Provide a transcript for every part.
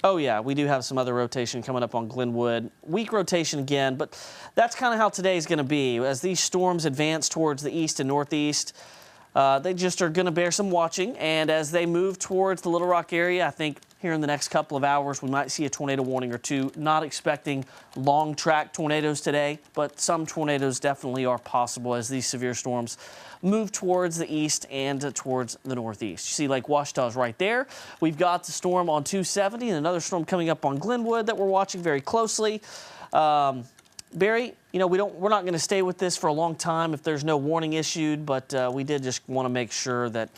Oh, yeah, we do have some other rotation coming up on Glenwood. Weak rotation again, but that's kind of how today's going to be. As these storms advance towards the east and northeast, they just are going to bear some watching. And as they move towards the Little Rock area, I think here in the next couple of hours, we might see a tornado warning or two. Not expecting long track tornadoes today, but some tornadoes definitely are possible as these severe storms move towards the east and towards the northeast. You see Lake Ouachita is right there. We've got the storm on 270 and another storm coming up on Glenwood that we're watching very closely. Barry, you know, we're not going to stay with this for a long time if there's no warning issued, but we did just want to make sure that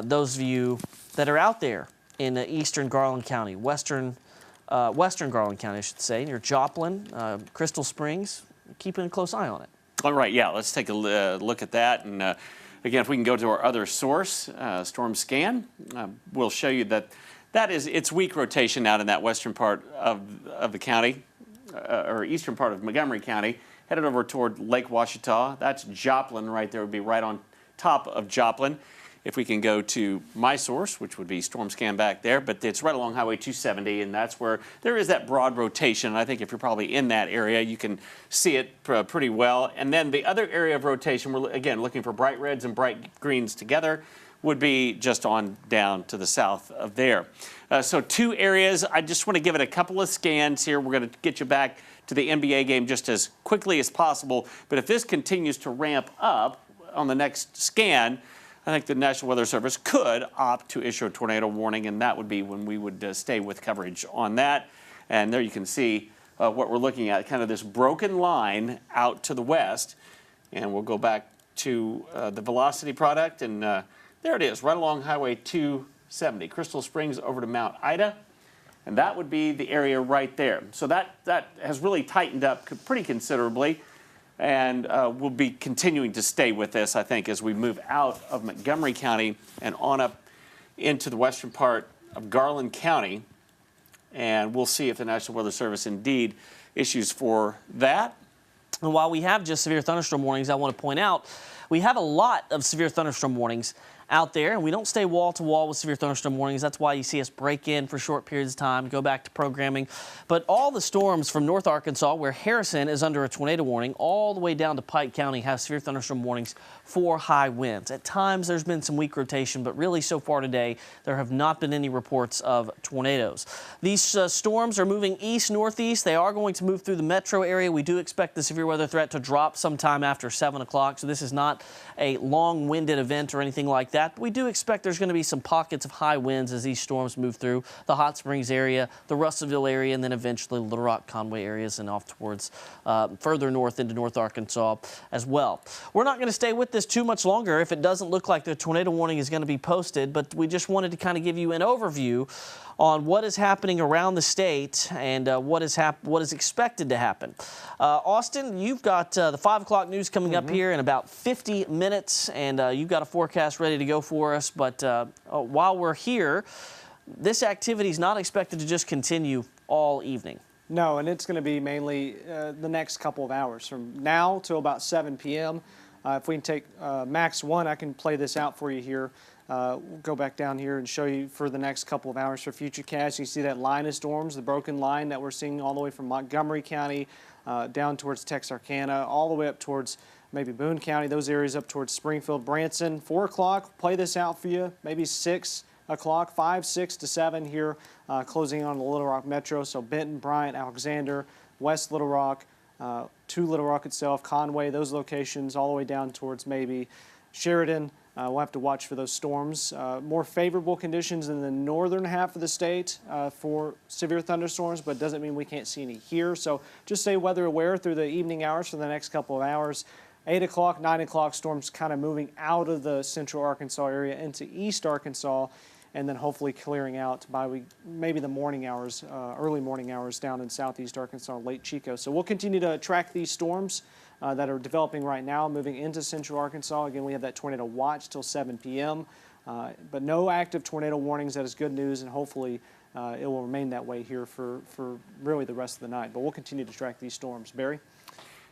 those of you that are out there in eastern Garland County, western Garland County, I should say, near Joplin, Crystal Springs, keeping a close eye on it. All right, yeah, let's take a look at that. And again, if we can go to our other source, Storm Scan, we'll show you that it's weak rotation out in that western part of the county, or eastern part of Montgomery County, headed over toward Lake Ouachita. That's Joplin right there, would be right on top of Joplin. If we can go to my source, which would be Storm Scan back there, but it's right along Highway 270, and that's where there is that broad rotation. And I think if you're probably in that area, you can see it pretty well. And then the other area of rotation, we're again looking for bright reds and bright greens together, would be just on down to the south of there. So two areas. I just want to give it a couple of scans here. We're going to get you back to the NBA game just as quickly as possible. But if this continues to ramp up on the next scan, I think the National Weather Service could opt to issue a tornado warning, and that would be when we would stay with coverage on that. And there you can see what we're looking at, kind of this broken line out to the west. And we'll go back to the velocity product, and there it is, right along Highway 270, Crystal Springs over to Mount Ida. And that would be the area right there. So that has really tightened up pretty considerably. And we'll be continuing to stay with this, I think, as we move out of Montgomery County and on up into the western part of Garland County. And we'll see if the National Weather Service indeed issues for that. And while we have just severe thunderstorm warnings, I want to point out we have a lot of severe thunderstorm warnings out there, and we don't stay wall to wall with severe thunderstorm warnings. That's why you see us break in for short periods of time, go back to programming. But all the storms from North Arkansas, where Harrison is under a tornado warning, all the way down to Pike County have severe thunderstorm warnings for high winds. At times there's been some weak rotation, but really so far today there have not been any reports of tornadoes. These storms are moving east-northeast. They are going to move through the metro area. We do expect the severe weather threat to drop sometime after 7 o'clock, so this is not a long-winded event or anything like that. We do expect there's going to be some pockets of high winds as these storms move through the Hot Springs area, the Russellville area, and then eventually Little Rock, Conway areas and off towards further north into North Arkansas as well. We're not going to stay with this too much longer if it doesn't look like the tornado warning is going to be posted, but we just wanted to kind of give you an overview on what is happening around the state and what is expected to happen. Austin, you've got the 5 o'clock news coming up here in about 50 minutes, and you've got a forecast ready to go for us. But while we're here, this activity is not expected to just continue all evening. No, and it's going to be mainly the next couple of hours, from now till about 7 p.m. If we can take max 1, I can play this out for you here. We'll go back down here and show you for the next couple of hours for futurecast. You see that line of storms, the broken line that we're seeing all the way from Montgomery County down towards Texarkana, all the way up towards maybe Boone County, those areas up towards Springfield, Branson. 4 o'clock, play this out for you, maybe 6 o'clock, 5, 6 to 7 here, closing on the Little Rock Metro. So Benton, Bryant, Alexander, West Little Rock, to Little Rock itself, Conway, those locations, all the way down towards maybe Sheridan. We'll have to watch for those storms. More favorable conditions in the northern half of the state for severe thunderstorms, but doesn't mean we can't see any here. So just stay weather aware through the evening hours for the next couple of hours. 8 o'clock, 9 o'clock, storms kind of moving out of the central Arkansas area into east Arkansas, and then hopefully clearing out by maybe the morning hours, early morning hours down in southeast Arkansas, Lake Chico. So we'll continue to track these storms that are developing right now, moving into central Arkansas. Again, we have that tornado watch till 7 p.m., but no active tornado warnings. That is good news, and hopefully it will remain that way here for really the rest of the night. But we'll continue to track these storms. Barry?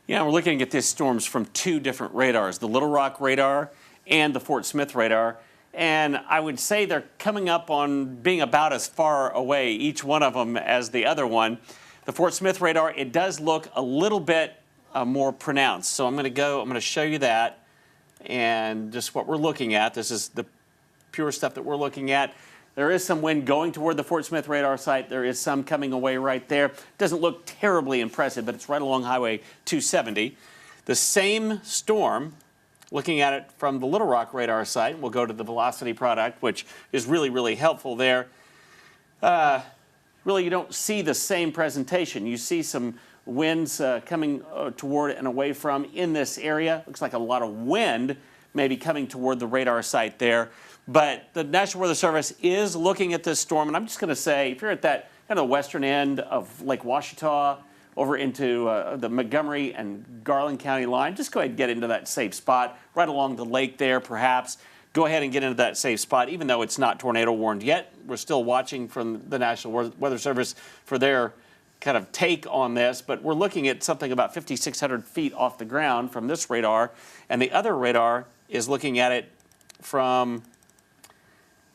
Yeah, we're looking at these storms from 2 different radars, the Little Rock radar and the Fort Smith radar. and I would say they're coming up on being about as far away, each one of them, as the other one. The Fort Smith radar, it does look a little bit more pronounced. So I'm going to show you that and just what we're looking at. This is the pure stuff that we're looking at. There is some wind going toward the Fort Smith radar site. There is some coming away right there. Doesn't look terribly impressive, but it's right along Highway 270. The same storm, looking at it from the Little Rock radar site, we'll go to the velocity product, which is really, really helpful there. Really, you don't see the same presentation. You see some winds coming toward and away from in this area. Looks like a lot of wind maybe coming toward the radar site there. But the National Weather Service is looking at this storm, and I'm just going to say, if you're at that kind of western end of Lake Ouachita over into the Montgomery and Garland County line, just go ahead and get into that safe spot right along the lake there, perhaps. Go ahead and get into that safe spot, even though it's not tornado warned yet. We're still watching from the National Weather Service for their kind of take on this, but we're looking at something about 5,600 feet off the ground from this radar, and the other radar is looking at it from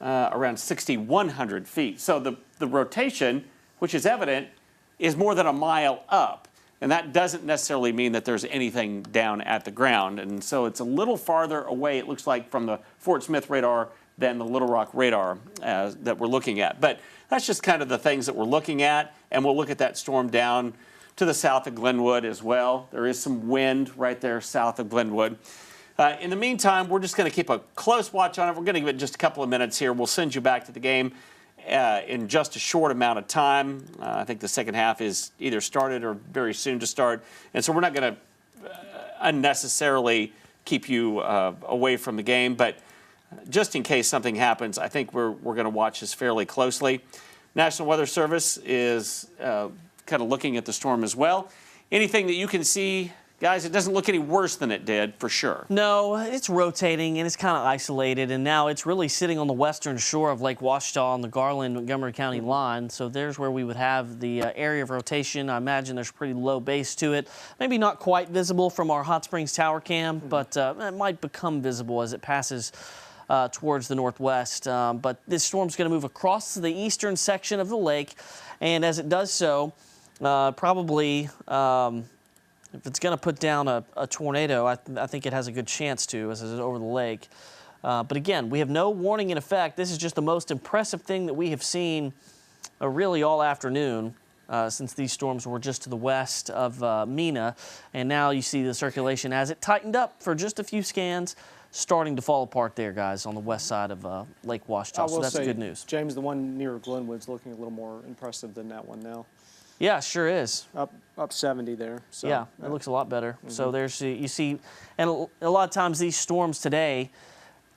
around 6,100 feet. So the rotation, which is evident, is more than a mile up. And that doesn't necessarily mean that there's anything down at the ground. And so it's a little farther away, it looks like, from the Fort Smith radar than the Little Rock radar that we're looking at. But that's just kind of the things that we're looking at. And we'll look at that storm down to the south of Glenwood as well. There is some wind right there south of Glenwood. In the meantime, we're just going to keep a close watch on it. We're going to give it just a couple of minutes here. We'll send you back to the game in just a short amount of time. I think the second half is either started or very soon to start. And so we're not going to unnecessarily keep you away from the game. But just in case something happens, I think we're going to watch this fairly closely. National Weather Service is kind of looking at the storm as well. Anything that you can see, guys, it doesn't look any worse than it did, for sure. No, it's rotating and it's kind of isolated, and now it's really sitting on the western shore of Lake Ouachita on the Garland-Montgomery County line. So there's where we would have the area of rotation. I imagine there's pretty low base to it. Maybe not quite visible from our Hot Springs Tower cam, but it might become visible as it passes towards the northwest. But this storm's going to move across the eastern section of the lake, and as it does so, probably if it's going to put down a tornado, I think it has a good chance to as it's over the lake. But again, we have no warning in effect. This is just the most impressive thing that we have seen really all afternoon since these storms were just to the west of Mena. And now you see the circulation as it tightened up for just a few scans, starting to fall apart there, guys, on the west side of Lake Ouachita. So that's good news. James, the one near Glenwood's looking a little more impressive than that one now. Yeah, sure is. Up 70 there. So, yeah, it looks a lot better. So there's, you see, and a lot of times these storms today,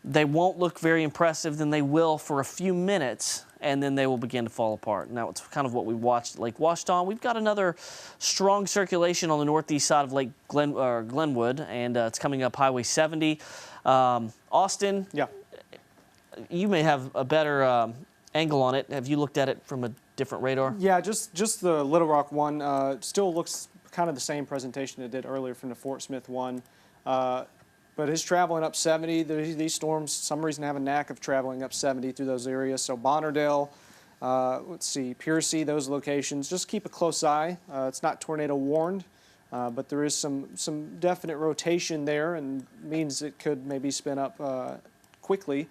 they won't look very impressive, then they will for a few minutes, and then they will begin to fall apart. And that's kind of what we watched at Lake Ouachita. We've got another strong circulation on the northeast side of Lake Glenwood, and it's coming up Highway 70. Austin, yeah, you may have a better angle on it. Have you looked at it from a different radar? Yeah, just the Little Rock one still looks kind of the same presentation it did earlier from the Fort Smith one. But it's traveling up 70. These storms, for some reason, have a knack of traveling up 70 through those areas. So Bonnerdale, let's see, Piercy, those locations, just keep a close eye. It's not tornado warned, but there is some definite rotation there, and means it could maybe spin up quickly.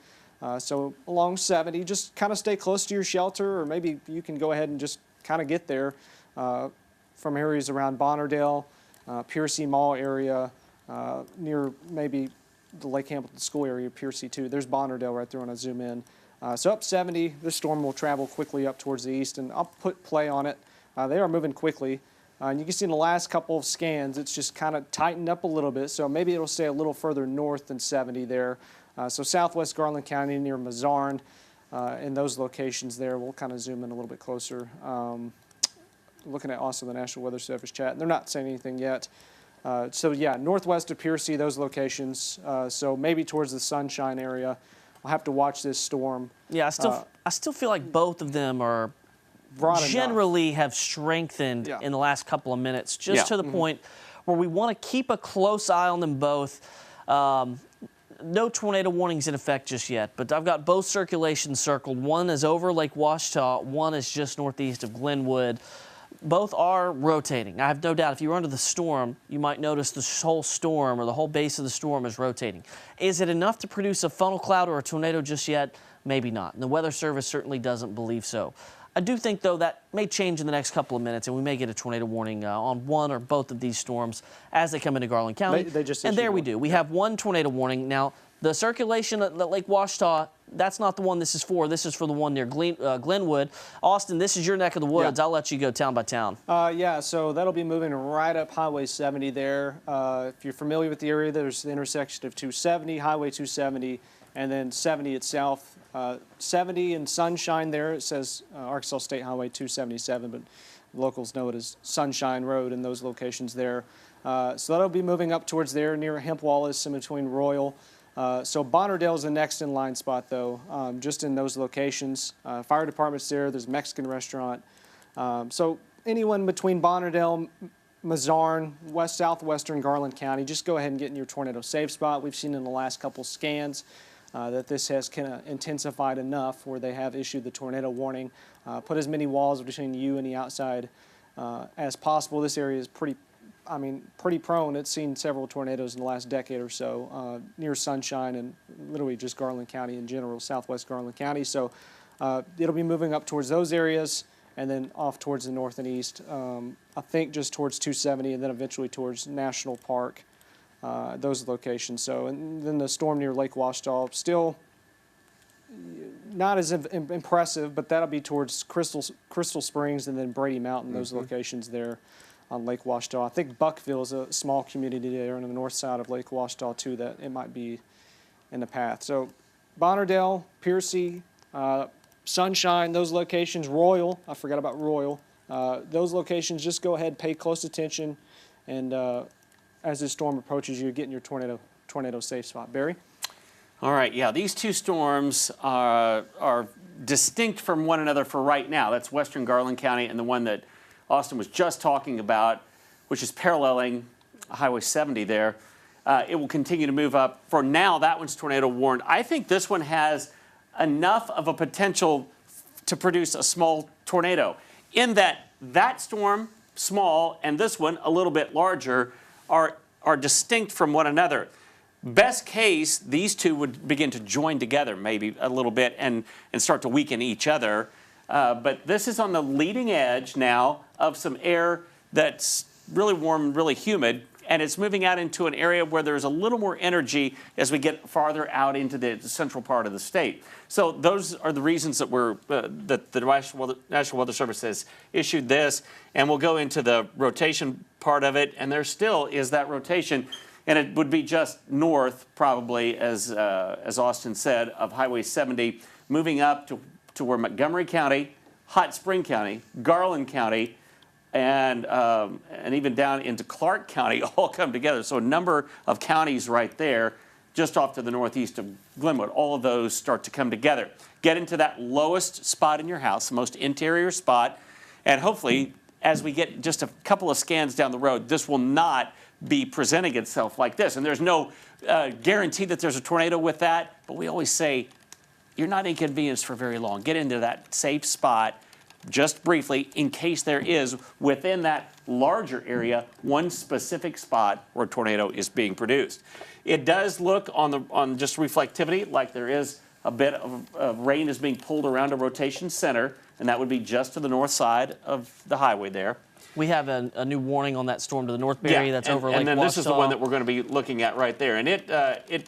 So along 70, just kind of stay close to your shelter, or maybe you can go ahead and just kind of get there from areas around Bonnerdale, Piercy Mall area, near maybe the Lake Hamilton School area, Piercy too. There's Bonnerdale right there when I zoom in. So up 70, this storm will travel quickly up towards the east, and I'll put play on it. They are moving quickly. And you can see in the last couple of scans, it's just kind of tightened up a little bit, so maybe it'll stay a little further north than 70 there. So southwest Garland County near Mazarn, in those locations there. We'll kind of zoom in a little bit closer. Looking at also the National Weather Service chat, and they're not saying anything yet. So yeah, northwest of Piercy, those locations. So maybe towards the Sunshine area. We'll have to watch this storm. Yeah, I still feel like both of them are generally have strengthened in the last couple of minutes, just to the point where we want to keep a close eye on them both. no tornado warnings in effect just yet, but I've got both circulations circled. One is over Lake Ouachita, one is just northeast of Glenwood. Both are rotating. I have no doubt if you were under the storm, you might notice the whole storm or the whole base of the storm is rotating. Is it enough to produce a funnel cloud or a tornado just yet? Maybe not. And the Weather Service certainly doesn't believe so. I do think, though, that may change in the next couple of minutes, and we may get a tornado warning on one or both of these storms as they come into Garland County. They just and there we one. do. We have one tornado warning. Now, the circulation at Lake Ouachita, that's not the one this is for. This is for the one near Glenwood. Austin, this is your neck of the woods. Yeah. I'll let you go town by town. Yeah, so that'll be moving right up Highway 70 there. If you're familiar with the area, there's the intersection of 270, Highway 270, and then 70 itself. 70 in Sunshine there, it says Arkansas State Highway 277, but locals know it as Sunshine Road in those locations there. So that'll be moving up towards there near Hemp Wallace in between Royal. So Bonnerdale's the next in line spot, though, just in those locations. Fire department's there. There's a Mexican restaurant. So anyone between Bonnerdale, Mazarn, southwestern Garland County, just go ahead and get in your tornado safe spot. We've seen in the last couple scans that this has kind of intensified enough where they have issued the tornado warning. Put as many walls between you and the outside as possible. This area is pretty prone. It's seen several tornadoes in the last decade or so near Sunshine and literally just Garland County in general, southwest Garland County. So it'll be moving up towards those areas and then off towards the north and east. I think just towards 270 and then eventually towards National Park, those locations. So, and then the storm near Lake Ouachita, still not as impressive, but that'll be towards Crystal Springs and then Brady Mountain, those locations there on Lake Ouachita. I think Buckville is a small community there on the north side of Lake Ouachita too that it might be in the path. So Bonnerdale, Piercy, Sunshine, those locations, Royal, I forgot about Royal. Those locations, just go ahead, pay close attention, and as this storm approaches you, get in your tornado safe spot. Barry? All right, yeah, these two storms are distinct from one another for right now. That's western Garland County and the one that Austin was just talking about, which is paralleling Highway 70 there. It will continue to move up. For now, that one's tornado warned. I think this one has enough of a potential to produce a small tornado in that storm, small, and this one, a little bit larger, are distinct from one another. Best case, these two would begin to join together maybe a little bit and start to weaken each other. But this is on the leading edge now of some air that's really warm, really humid, and it's moving out into an area where there's a little more energy as we get farther out into the central part of the state. So those are the reasons that that the National Weather Service has issued this, and we'll go into the rotation part of it, and there still is that rotation, and it would be just north, probably, as Austin said, of Highway 70, moving up to where Montgomery County, Hot Spring County, Garland County, and even down into Clark County all come together. So a number of counties right there, just off to the northeast of Glenwood. All of those start to come together. Get into that lowest spot in your house, the most interior spot, and hopefully, as we get just a couple of scans down the road, this will not be presenting itself like this. And there's no guarantee that there's a tornado with that, but we always say, you're not inconvenienced for very long. Get into that safe spot just briefly in case there is, within that larger area, one specific spot where a tornado is being produced. It does look on just reflectivity like there is a bit of rain is being pulled around a rotation center, and that would be just to the north side of the highway there. We have a new warning on that storm to the north, Barry, that's over Lake And then this is the Ouachita. one that we're going to be looking at right there. And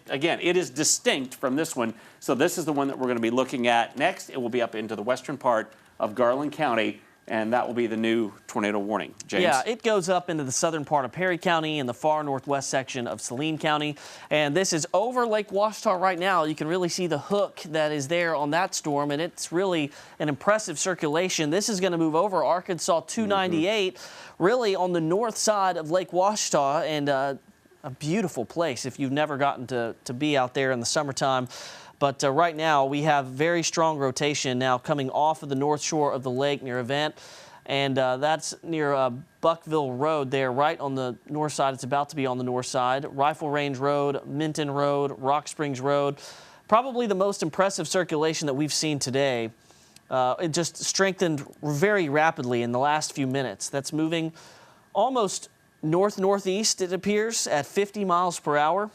again, it is distinct from this one. So this is the one that we're going to be looking at next. It will be up into the western part of Garland County, and that will be the new tornado warning. James? Yeah, it goes up into the southern part of Perry County and the far northwest section of Saline County. And this is over Lake Ouachita right now. You can really see the hook that is there on that storm, and it's really an impressive circulation. This is going to move over Arkansas 298, really on the north side of Lake Ouachita, and a beautiful place if you've never gotten to be out there in the summertime. But right now, we have very strong rotation now coming off of the north shore of the lake near Event. And that's near Buckville Road there, right on the north side. It's about to be on the north side. Rifle Range Road, Minton Road, Rock Springs Road. Probably the most impressive circulation that we've seen today. It just strengthened very rapidly in the last few minutes. That's moving almost north-northeast, it appears, at 50 miles per hour.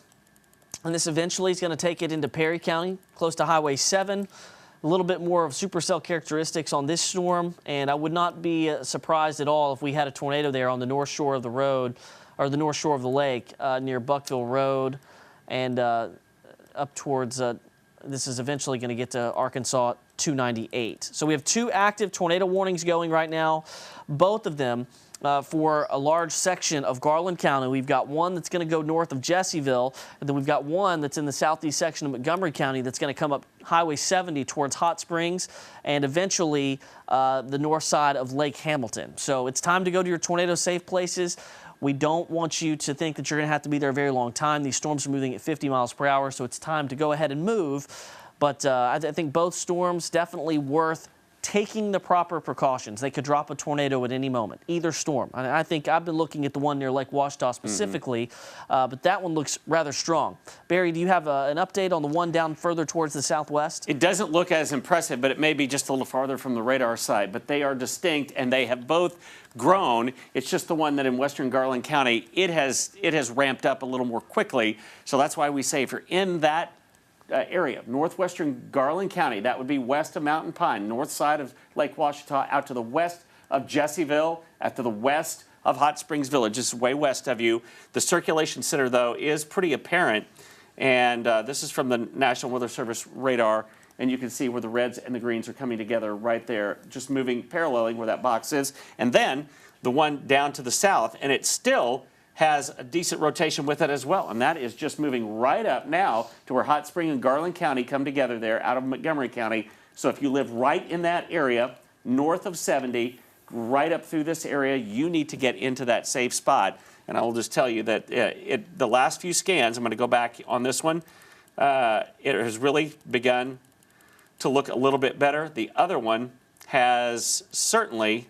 And this eventually is going to take it into Perry County, close to Highway 7. A little bit more of supercell characteristics on this storm, and I would not be surprised at all if we had a tornado there on the north shore of the road, or the north shore of the lake, near Buckville Road, and up towards, this is eventually going to get to Arkansas 298. So we have 2 active tornado warnings going right now, both of them for a large section of Garland County. We've got one that's going to go north of Jessieville, and then we've got one that's in the southeast section of Montgomery County that's going to come up Highway 70 towards Hot Springs and eventually the north side of Lake Hamilton. So it's time to go to your tornado safe places. We don't want you to think that you're going to have to be there a very long time. These storms are moving at 50 miles per hour, so it's time to go ahead and move. But I think both storms definitely worth taking the proper precautions. They could drop a tornado at any moment, either storm. I think I've been looking at the one near Lake Washita specifically, but that one looks rather strong. Barry, do you have an update on the one down further towards the southwest? It doesn't look as impressive, but it may be just a little farther from the radar side. But they are distinct, and they have both grown. It's just the one that in western Garland County, it has ramped up a little more quickly. So that's why we say if you're in that area, northwestern Garland County, that would be west of Mountain Pine, north side of Lake Washita, out to the west of Jessieville, out to the west of Hot Springs Village, just way west of you. The circulation center, though, is pretty apparent, and this is from the National Weather Service radar, and you can see where the reds and the greens are coming together right there, just moving, paralleling where that box is. And then the one down to the south, and it still has a decent rotation with it as well, and that is just moving right up now to where Hot Spring and Garland County come together there out of Montgomery County. So if you live right in that area, north of 70, right up through this area, you need to get into that safe spot. And I will just tell you that the last few scans, I'm going to go back on this one, it has really begun to look a little bit better. The other one has certainly,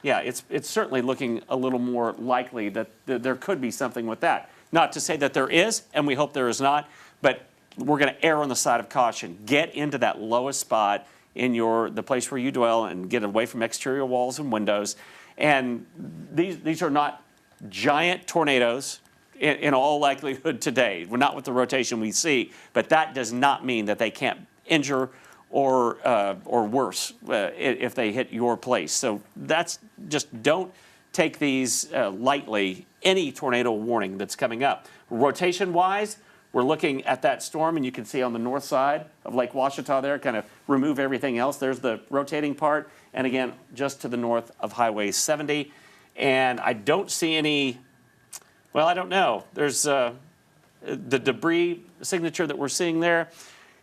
yeah, it's certainly looking a little more likely that there could be something with that. Not to say that there is, and we hope there is not, but we're going to err on the side of caution. Get into that lowest spot in the place where you dwell and get away from exterior walls and windows. And these are not giant tornadoes in all likelihood today. We're not with the rotation we see, but that does not mean that they can't injure or worse if they hit your place. So that's just, don't take these lightly, any tornado warning that's coming up. Rotation-wise, we're looking at that storm, and you can see on the north side of Lake Washita there, kind of remove everything else. There's the rotating part, and again, just to the north of Highway 70. And I don't see any, well, I don't know. There's the debris signature that we're seeing there.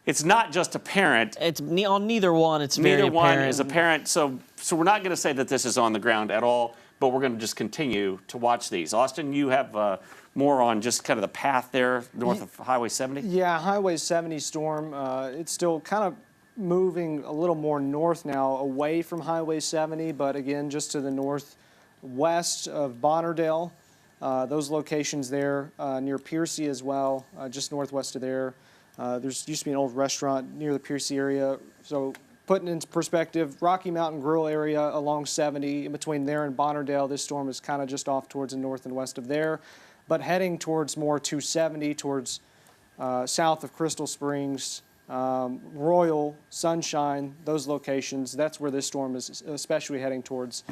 It's not just apparent. It's on neither one. It's very apparent. Neither one apparent. is apparent. So we're not going to say that this is on the ground at all, but we're going to just continue to watch these. Austin, you have more on just kind of the path there north of Highway 70? Yeah, Highway 70 storm, it's still kind of moving a little more north now, away from Highway 70, but again, just to the northwest of Bonnerdale. Those locations there, near Piercy as well, just northwest of there. There's used to be an old restaurant near the Piercy area. So putting into perspective, Rocky Mountain Grill area along 70, in between there and Bonnerdale, this storm is kind of just off towards the north and west of there. But heading towards more 270, towards south of Crystal Springs, Royal, Sunshine, those locations, that's where this storm is especially heading towards,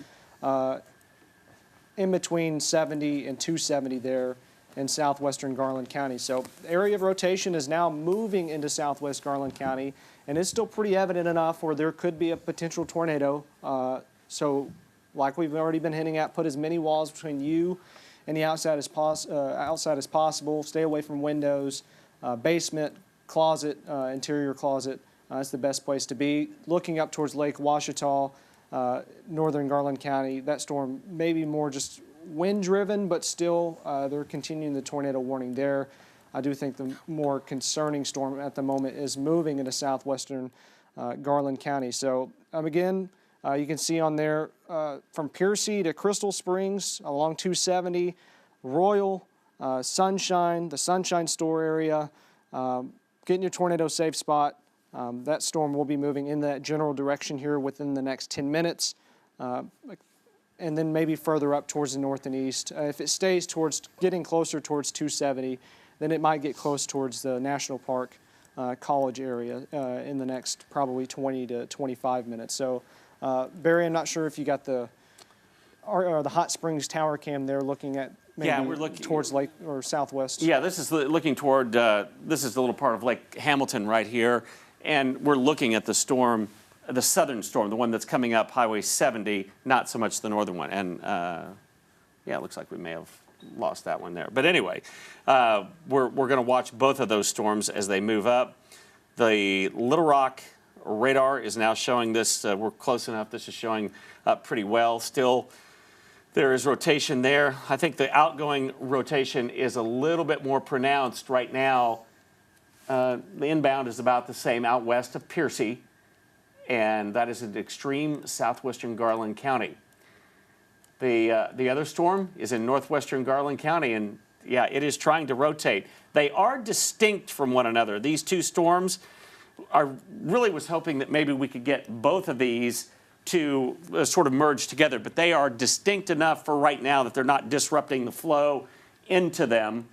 in between 70 and 270 there in southwestern Garland County. So the area of rotation is now moving into southwest Garland County, and it's still pretty evident enough where there could be a potential tornado. So like we've already been hinting at, put as many walls between you and the outside as possible. Stay away from windows, basement, closet, interior closet. That's the best place to be. Looking up towards Lake Washita, northern Garland County, that storm may be more just wind-driven, but still they're continuing the tornado warning there. I do think the more concerning storm at the moment is moving into southwestern Garland County. So again, You can see on there from Piercy to Crystal Springs along 270, Royal, Sunshine, the Sunshine Store area, getting your tornado safe spot. That storm will be moving in that general direction here within the next 10 minutes. And then maybe further up towards the north and east. If it stays getting closer towards 270, then it might get close towards the National Park College area in the next probably 20 to 25 minutes. So, Barry, I'm not sure if you got the Hot Springs Tower cam there looking at maybe we're looking towards Lake or southwest. Yeah, this is looking toward, this is the little part of Lake Hamilton right here. And we're looking at the storm, the southern storm, the one that's coming up Highway 70, not so much the northern one. And yeah, it looks like we may have lost that one there. But anyway, we're going to watch both of those storms as they move up. The Little Rock radar is now showing this. We're close enough. This is showing up pretty well. Still, there is rotation there. I think the outgoing rotation is a little bit more pronounced right now. The inbound is about the same out west of Piercy, and that is in extreme southwestern Garland County. The other storm is in northwestern Garland County, and yeah, it is trying to rotate. They are distinct from one another. These two storms, I really was hoping that maybe we could get both of these to sort of merge together, but they are distinct enough for right now that they're not disrupting the flow into them.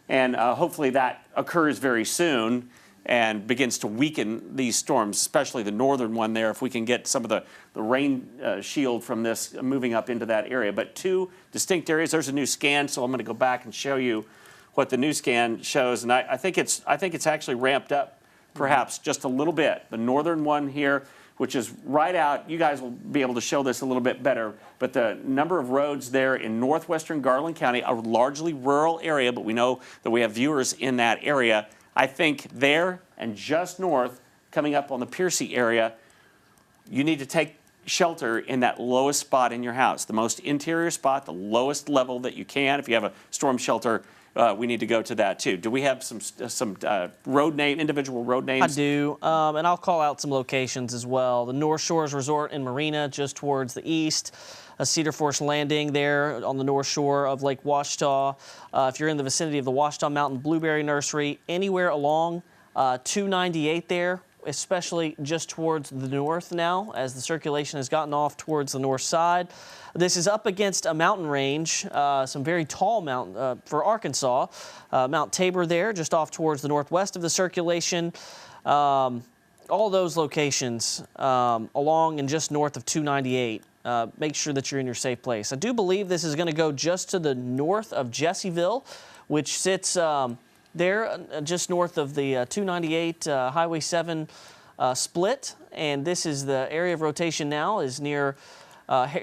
And hopefully that occurs very soon and begins to weaken these storms, especially the northern one there, if we can get some of the rain shield from this moving up into that area. But two distinct areas. There's a new scan, so I'm going to go back and show you what the new scan shows. And I think it's actually ramped up perhaps just a little bit. The northern one here, which is right out, you guys will be able to show this a little bit better, but the number of roads there in northwestern Garland County, a largely rural area, but we know that we have viewers in that area. I think there and just north, coming up on the Piercy area, you need to take shelter in that lowest spot in your house, the most interior spot, the lowest level that you can. If you have a storm shelter, we need to go to that too. Do we have some individual road names? I do, and I'll call out some locations as well. The North Shores Resort and Marina, just towards the east. A Cedar Forest Landing there on the north shore of Lake Ouachita. If you're in the vicinity of the Ouachita Mountain Blueberry Nursery, anywhere along 298 there, especially just towards the north now, as the circulation has gotten off towards the north side. This is up against a mountain range, some very tall mountain for Arkansas. Mount Tabor there, just off towards the northwest of the circulation. All those locations along and just north of 298. Make sure that you're in your safe place. I do believe this is going to go just to the north of Jessieville, which sits there just north of the 298 Highway 7 split. And this is the area of rotation now is near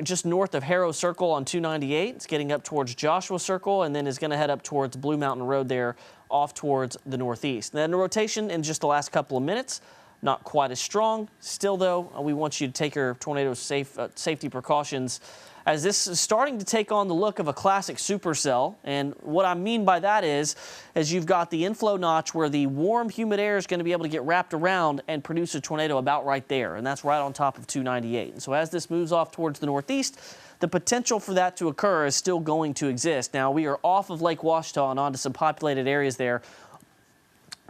just north of Harrow Circle on 298. It's getting up towards Joshua Circle and then is going to head up towards Blue Mountain Road there off towards the northeast. And then the rotation in just the last couple of minutes. Not quite as strong. Still, though, we want you to take your tornado safety precautions as this is starting to take on the look of a classic supercell. And what I mean by that is you've got the inflow notch where the warm, humid air is going to be able to get wrapped around and produce a tornado about right there. And that's right on top of 298. And so as this moves off towards the northeast, the potential for that to occur is still going to exist. Now, we are off of Lake Ouachita and onto some populated areas there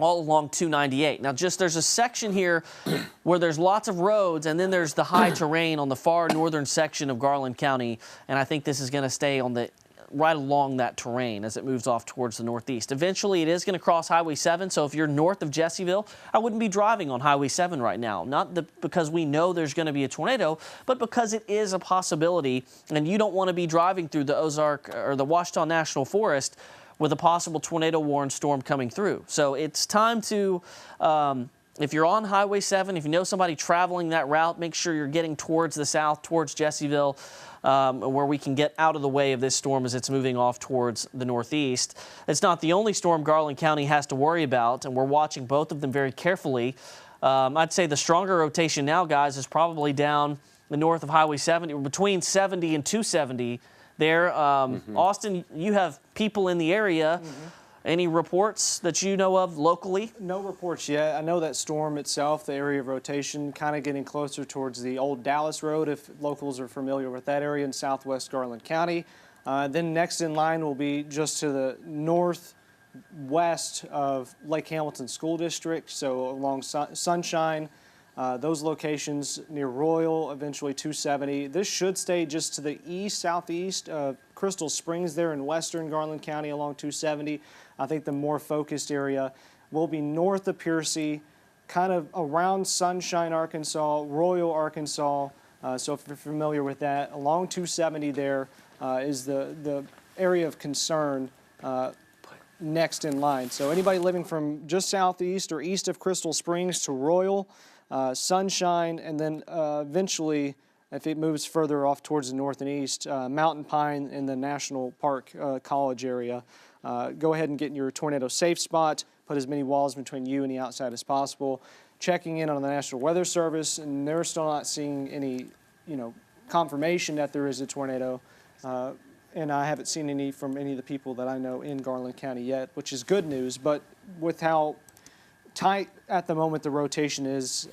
all along 298. Now, there's a section here where there's lots of roads, and then there's the high terrain on the far northern section of Garland County, and I think this is going to stay on right along that terrain as it moves off towards the northeast. Eventually, it is going to cross Highway 7, so if you're north of Jessieville, I wouldn't be driving on Highway 7 right now. Not because we know there's going to be a tornado, but because it is a possibility, and you don't want to be driving through the Ozark or the Ouachita National Forest with a possible tornado-warned storm coming through. So it's time to, if you're on Highway 7, if you know somebody traveling that route, make sure you're getting towards the south, towards Jessieville, where we can get out of the way of this storm as it's moving off towards the northeast. It's not the only storm Garland County has to worry about, and we're watching both of them very carefully. I'd say the stronger rotation now, guys, is probably down the north of Highway 70, or between 70 and 270. There, Austin, you have people in the area, Any reports that you know of locally? No reports yet. I know that storm itself, the area of rotation, kind of getting closer towards the old Dallas Road, if locals are familiar with that area in southwest Garland County. Then next in line will be just to the northwest of Lake Hamilton School District, so along Sunshine, those locations near Royal, eventually 270. This should stay just to the east, southeast of Crystal Springs there in western Garland County along 270. I think the more focused area will be north of Piercy, kind of around Sunshine, Arkansas, Royal, Arkansas. So if you're familiar with that, along 270 there is the area of concern next in line. So anybody living from just southeast or east of Crystal Springs to Royal, Sunshine, and then eventually, if it moves further off towards the north and east, Mountain Pine in the National Park College area. Go ahead and get in your tornado safe spot, put as many walls between you and the outside as possible. Checking in on the National Weather Service, and they're still not seeing any, confirmation that there is a tornado. And I haven't seen any from any of the people that I know in Garland County yet, which is good news. But with how tight at the moment the rotation is,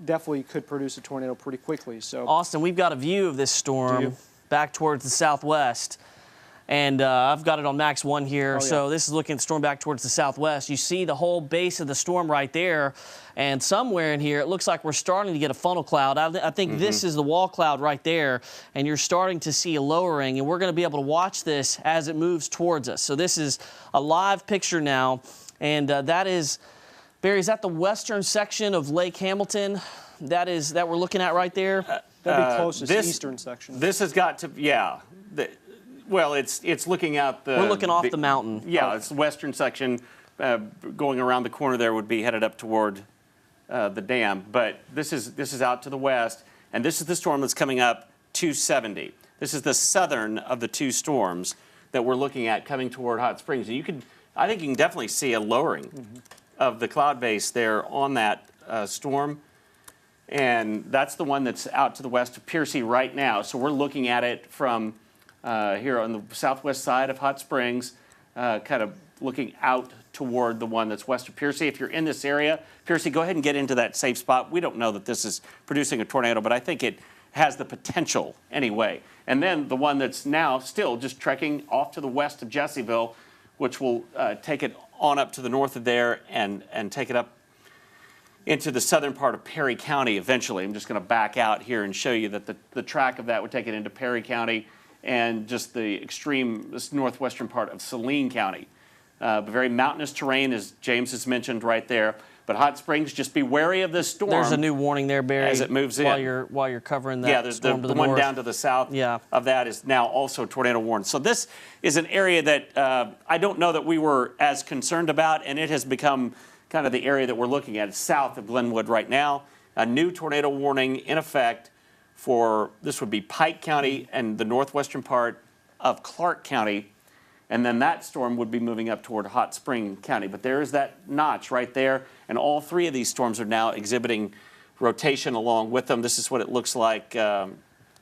definitely could produce a tornado pretty quickly. So, Austin, we've got a view of this storm back towards the southwest. And I've got it on Max 1 here. Oh, yeah. So this is looking at the storm back towards the southwest. You see the whole base of the storm right there. And somewhere in here, it looks like we're starting to get a funnel cloud. I think this is the wall cloud right there. And you're starting to see a lowering. And we're going to be able to watch this as it moves towards us. So this is a live picture now. And that is, Barry, is that the western section of Lake Hamilton that we're looking at right there? that'd be closest eastern section. This has got to, yeah. Well, it's looking out the... We're looking off the mountain. Yeah, it's the western section. Going around the corner there would be headed up toward the dam. But this is out to the west, and this is the storm that's coming up 270. This is the southern of the two storms that we're looking at coming toward Hot Springs. And I think you can definitely see a lowering of the cloud base there on that storm. And that's the one that's out to the west of Piercy right now. So we're looking at it from... here on the southwest side of Hot Springs, kind of looking out toward the one that's west of Piercy. If you're in this area, Piercy, go ahead and get into that safe spot. We don't know that this is producing a tornado, but I think it has the potential anyway. And then the one that's now still just trekking off to the west of Jesseville, which will take it on up to the north of there and take it up into the southern part of Perry County eventually. I'm just going to back out here and show you that the track of that would take it into Perry County and just the this northwestern part of Saline County. Very mountainous terrain, as James has mentioned right there. But Hot Springs, just be wary of this storm. There's a new warning there, Barry, as it moves while in. While you're covering that there's storm to the one north. down to the south of that is now also tornado warned. So this is an area that I don't know that we were as concerned about, and it has become kind of the area that we're looking at. It's south of Glenwood right now. A new tornado warning in effect for, this would be Pike County and the northwestern part of Clark County, and then that storm would be moving up toward Hot Spring County. But there is that notch right there, and all three of these storms are now exhibiting rotation along with them. This is what it looks like. And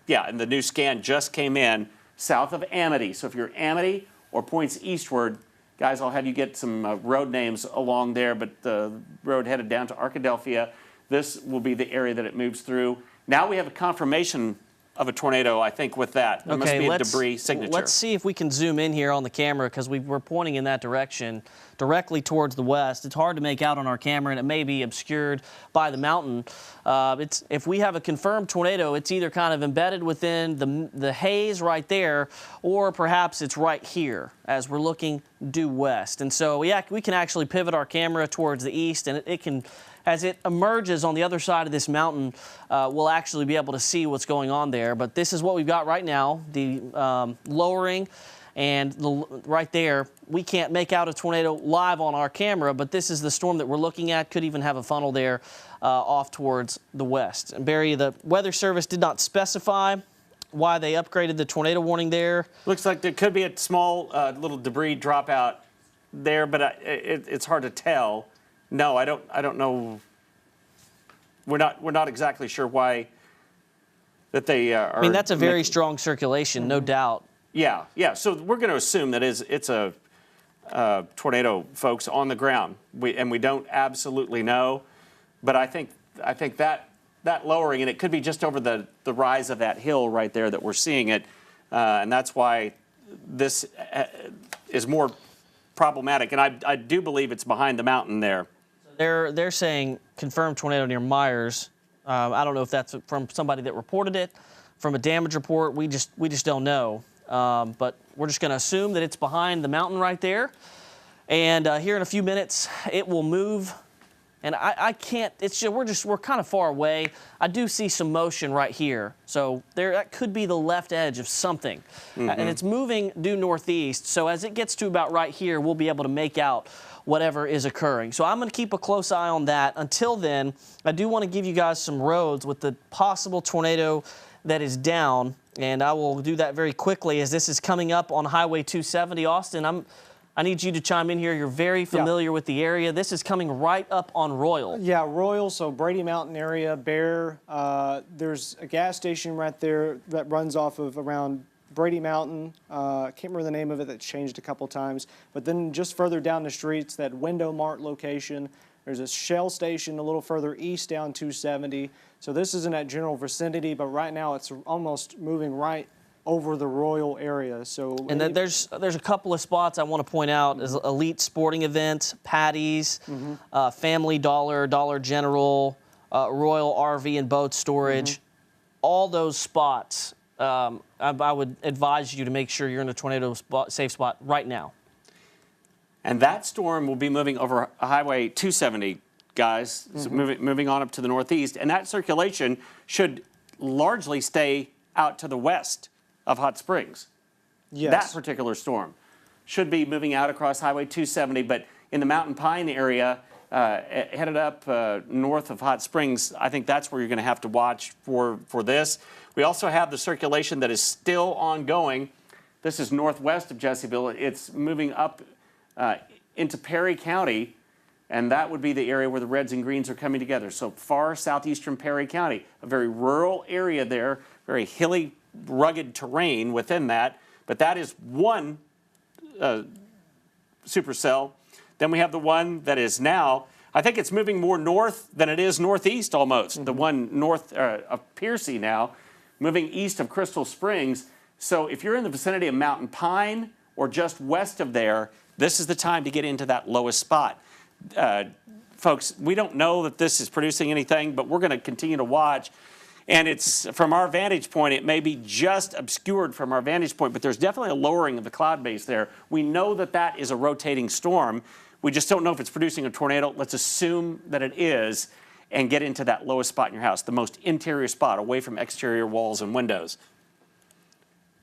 the new scan just came in south of Amity. So if you're Amity or points eastward, guys, I'll have you get some road names along there, but the road headed down to Arkadelphia, this will be the area that it moves through. Now we have a confirmation of a tornado, I think, with that. There must be a debris signature. Let's see if we can zoom in here on the camera, because we're pointing in that direction, directly towards the west. It's hard to make out on our camera, and it may be obscured by the mountain. If we have a confirmed tornado, it's either kind of embedded within the haze right there, or perhaps it's right here as we're looking due west. And so we can actually pivot our camera towards the east, and it can... As it emerges on the other side of this mountain, we'll actually be able to see what's going on there. But this is what we've got right now, the lowering, and right there, we can't make out a tornado live on our camera, but this is the storm that we're looking at. Could even have a funnel there off towards the west. And Barry, the Weather Service did not specify why they upgraded the tornado warning there. Looks like there could be a small little debris dropout there, but it's hard to tell. No, I don't know. We're not exactly sure why that they are. I mean, that's a very strong circulation, no doubt. Yeah. So we're going to assume that it's a tornado folks on the ground. We don't absolutely know, but I think that lowering, and it could be just over the rise of that hill right there that we're seeing it, and that's why this is more problematic. And I do believe it's behind the mountain there. They're saying confirmed tornado near Myers. I don't know if that's from somebody that reported it, from a damage report. We just don't know. But we're just going to assume that it's behind the mountain right there. And here in a few minutes, it will move. And I can't, we're kind of far away. I do see some motion right here. So that could be the left edge of something. And it's moving due northeast. So as it gets to about right here, we'll be able to make out whatever is occurring. So I'm going to keep a close eye on that. Until then, I do want to give you guys some roads with the possible tornado that is down. And I will do that very quickly as this is coming up on Highway 270. Austin, I need you to chime in here. You're very familiar with the area. This is coming right up on Royal. Yeah, Royal, so Brady Mountain area, Bear. There's a gas station right there that runs off of around Brady Mountain. I can't remember the name of it. That's changed a couple times. But then just further down the streets, that Window Mart location. There's a Shell station a little further east down 270. So this is in that general vicinity, but right now it's almost moving right over the Royal area. So and then there's a couple of spots I want to point out is Elite Sporting Events, Patty's, Family Dollar, Dollar General, Royal RV and Boat Storage. All those spots, I would advise you to make sure you're in a tornado safe spot right now. And that storm will be moving over Highway 270, guys, so moving on up to the northeast. And that circulation should largely stay out to the west of Hot Springs. Yes. That particular storm should be moving out across Highway 270, but in the Mountain Pine area, headed up north of Hot Springs, I think that's where you're going to have to watch for this. We also have the circulation that is still ongoing. This is northwest of Jessieville. It's moving up into Perry County, and that would be the area where the reds and greens are coming together. So far southeastern Perry County, a very rural area there, very hilly, rugged terrain within that, but that is one supercell. Then we have the one that is now, I think it's moving more north than it is northeast almost. The one north of Piercy now, moving east of Crystal Springs. So if you're in the vicinity of Mountain Pine or just west of there, this is the time to get into that lowest spot. Folks, we don't know that this is producing anything, but we're going to continue to watch. And it's, from our vantage point, it may be just obscured from our vantage point, but there's definitely a lowering of the cloud base there. We know that that is a rotating storm. We just don't know if it's producing a tornado. Let's assume that it is and get into that lowest spot in your house, the most interior spot, away from exterior walls and windows.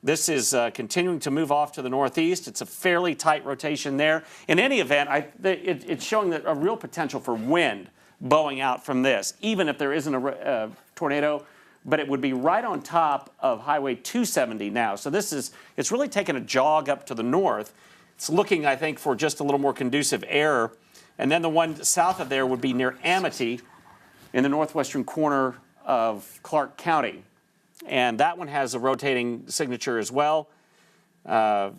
This is continuing to move off to the northeast. It's a fairly tight rotation there. In any event, it's showing that a real potential for wind bowing out from this, even if there isn't a tornado, but it would be right on top of Highway 270 now. So it's really taken a jog up to the north. It's looking, I think, for just a little more conducive air. And then the one south of there would be near Amity in the northwestern corner of Clark County. And that one has a rotating signature as well. Yeah,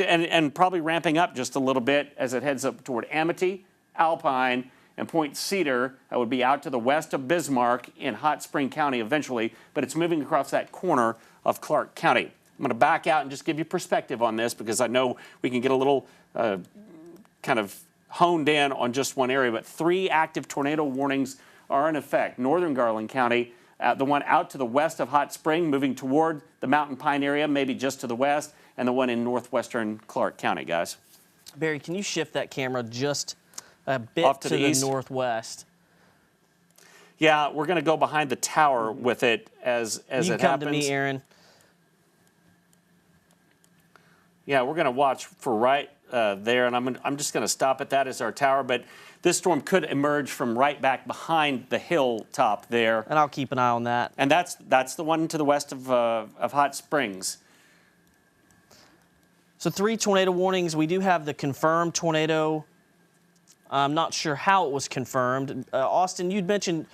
and probably ramping up just a little bit as it heads up toward Amity, Alpine, and Point Cedar. That would be out to the west of Bismarck in Hot Spring County eventually, but it's moving across that corner of Clark County. I'm going to back out and just give you perspective on this because I know we can get a little kind of honed in on just one area, but 3 active tornado warnings are in effect. Northern Garland County, the one out to the west of Hot Spring, moving toward the Mountain Pine area, maybe just to the west, and the one in northwestern Clark County, guys. Barry, can you shift that camera just a bit off to the east? Northwest? Yeah, we're going to go behind the tower with it as it happens. You come to me, Aaron. Yeah, we're going to watch for right there, and I'm just going to stop at that as our tower, but this storm could emerge from right back behind the hilltop there. And I'll keep an eye on that. And that's the one to the west of Hot Springs. So 3 tornado warnings. We do have the confirmed tornado. I'm not sure how it was confirmed. Austin, you'd mentioned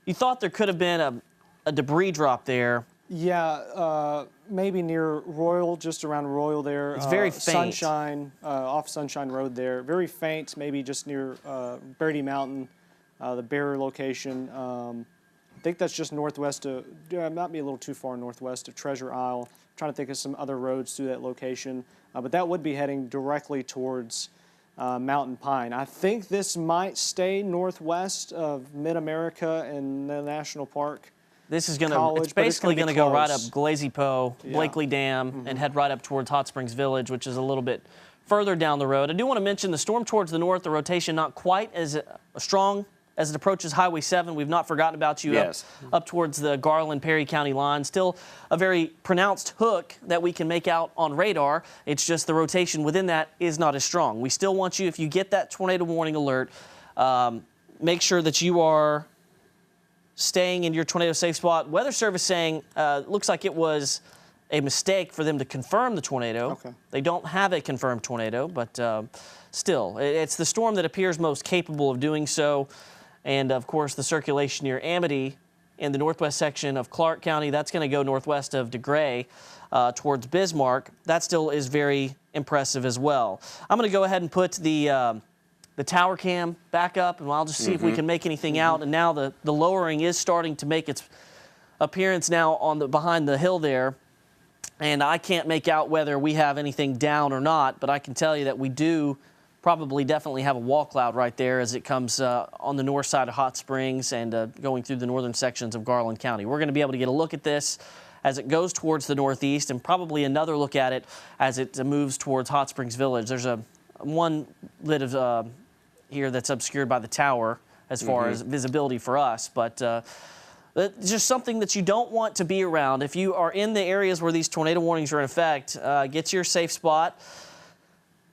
you thought there could have been a debris drop there. Yeah, maybe near Royal, just around Royal there. It's very faint. Sunshine, off Sunshine Road there. Very faint, maybe just near Brady Mountain, the Bear location. I think that's just northwest of, might be a little too far northwest of Treasure Isle. I'm trying to think of some other roads through that location. But that would be heading directly towards Mountain Pine. I think this might stay northwest of Mid-America and the National Park. This is going to, it's basically going to go right up Glazy Po, Yeah. Blakely Dam, and head right up towards Hot Springs Village, which is a little bit further down the road. I do want to mention the storm towards the north, the rotation not quite as strong as it approaches Highway 7. We've not forgotten about you. Yes. Up towards the Garland-Perry County line. Still a very pronounced hook that we can make out on radar. It's just the rotation within that is not as strong. We still want you, if you get that tornado warning alert, make sure that you are staying in your tornado safe spot. Weather Service saying looks like it was a mistake for them to confirm the tornado. Okay. They don't have a confirmed tornado, but still, it's the storm that appears most capable of doing so. And of course, the circulation near Amity in the northwest section of Clark County, that's going to go northwest of DeGray towards Bismarck. That still is very impressive as well. I'm going to go ahead and put the tower cam back up, and I'll just see if we can make anything out. And now the lowering is starting to make its appearance now on the behind the hill there. And I can't make out whether we have anything down or not, but I can tell you that we do probably definitely have a wall cloud right there as it comes on the north side of Hot Springs and going through the northern sections of Garland County. We're going to be able to get a look at this as it goes towards the northeast, and probably another look at it as it moves towards Hot Springs Village. There's one bit of here that's obscured by the tower as far as visibility for us, but it's just something that you don't want to be around. If you are in the areas where these tornado warnings are in effect, get to your safe spot.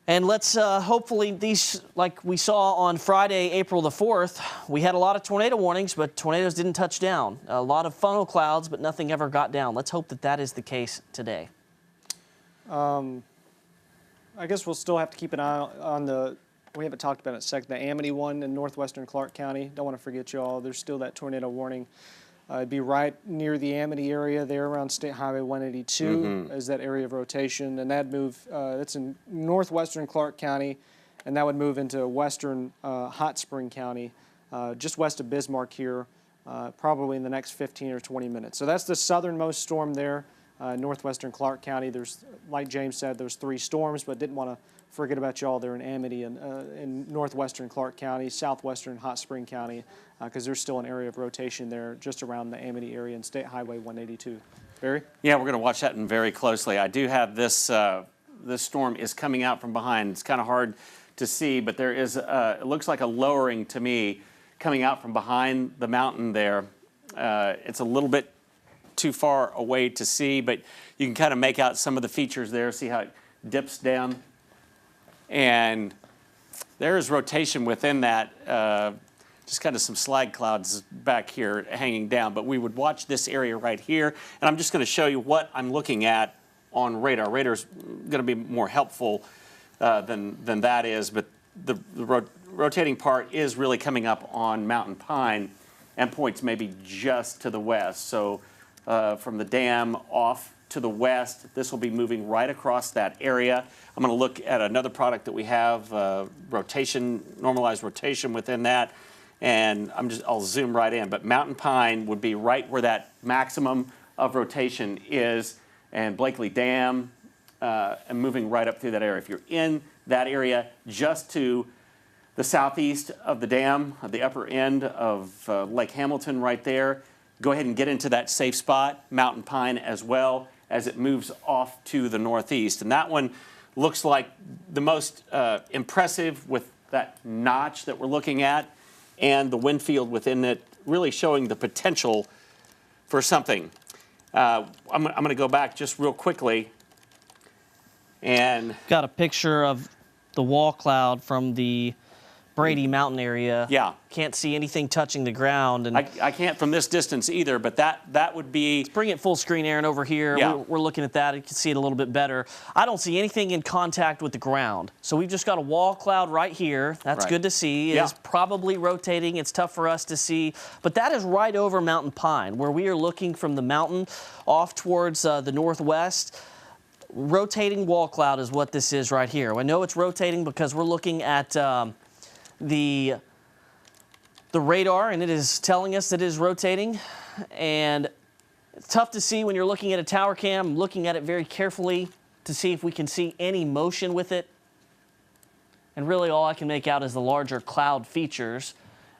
And let's hopefully these, like we saw on Friday, April the 4th, we had a lot of tornado warnings, but tornadoes didn't touch down. A lot of funnel clouds, but nothing ever got down. Let's hope that that is the case today. I guess we'll still have to keep an eye on we haven't talked about it in a second, the Amity one in northwestern Clark County. Don't want to forget y'all, there's still that tornado warning. It'd be right near the Amity area there around State Highway 182 as that area of rotation. And that'd move, that's in northwestern Clark County, and that would move into western Hot Spring County, just west of Bismarck here, probably in the next 15 or 20 minutes. So that's the southernmost storm there, northwestern Clark County. There's, like James said, there's 3 storms, but didn't want to forget about y'all there in Amity and in northwestern Clark County, southwestern Hot Spring County, because there's still an area of rotation there just around the Amity area and State Highway 182. Barry? Yeah, we're going to watch that one very closely. I do have this, this storm is coming out from behind. It's kind of hard to see, but there is, it looks like a lowering to me coming out from behind the mountain there. It's a little bit too far away to see, but you can kind of make out some of the features there, see how it dips down. And there is rotation within that, just kind of some slag clouds back here hanging down. But we would watch this area right here, and I'm just going to show you what I'm looking at on radar. Radar's going to be more helpful than that is, but the rotating part is really coming up on Mountain Pine and points maybe just to the west. So from the dam off to the west, this will be moving right across that area. I'm going to look at another product that we have, rotation, normalized rotation within that, and I'll zoom right in. But Mountain Pine would be right where that maximum of rotation is, and Blakely Dam, and moving right up through that area. If you're in that area just to the southeast of the dam, at the upper end of Lake Hamilton right there, go ahead and get into that safe spot, Mountain Pine as well, as it moves off to the northeast. And that one looks like the most impressive with that notch that we're looking at and the wind field within it, really showing the potential for something. I'm going to go back just real quickly and got a picture of the wall cloud from the Brady Mountain area. Yeah. Can't see anything touching the ground. And I can't from this distance either, but that would be... bring it full screen, Aaron, over here. Yeah. We're looking at that. You can see it a little bit better. I don't see anything in contact with the ground. So we've just got a wall cloud right here. That's Right. good to see. Yeah. It's probably rotating. It's tough for us to see. But that is right over Mountain Pine, where we are looking from the mountain off towards the northwest. Rotating wall cloud is what this is right here. I know it's rotating because we're looking at the radar, and it is telling us that it is rotating. And it's tough to see when you're looking at a tower cam. I'm looking at it very carefully to see if we can see any motion with it. And really all I can make out is the larger cloud features.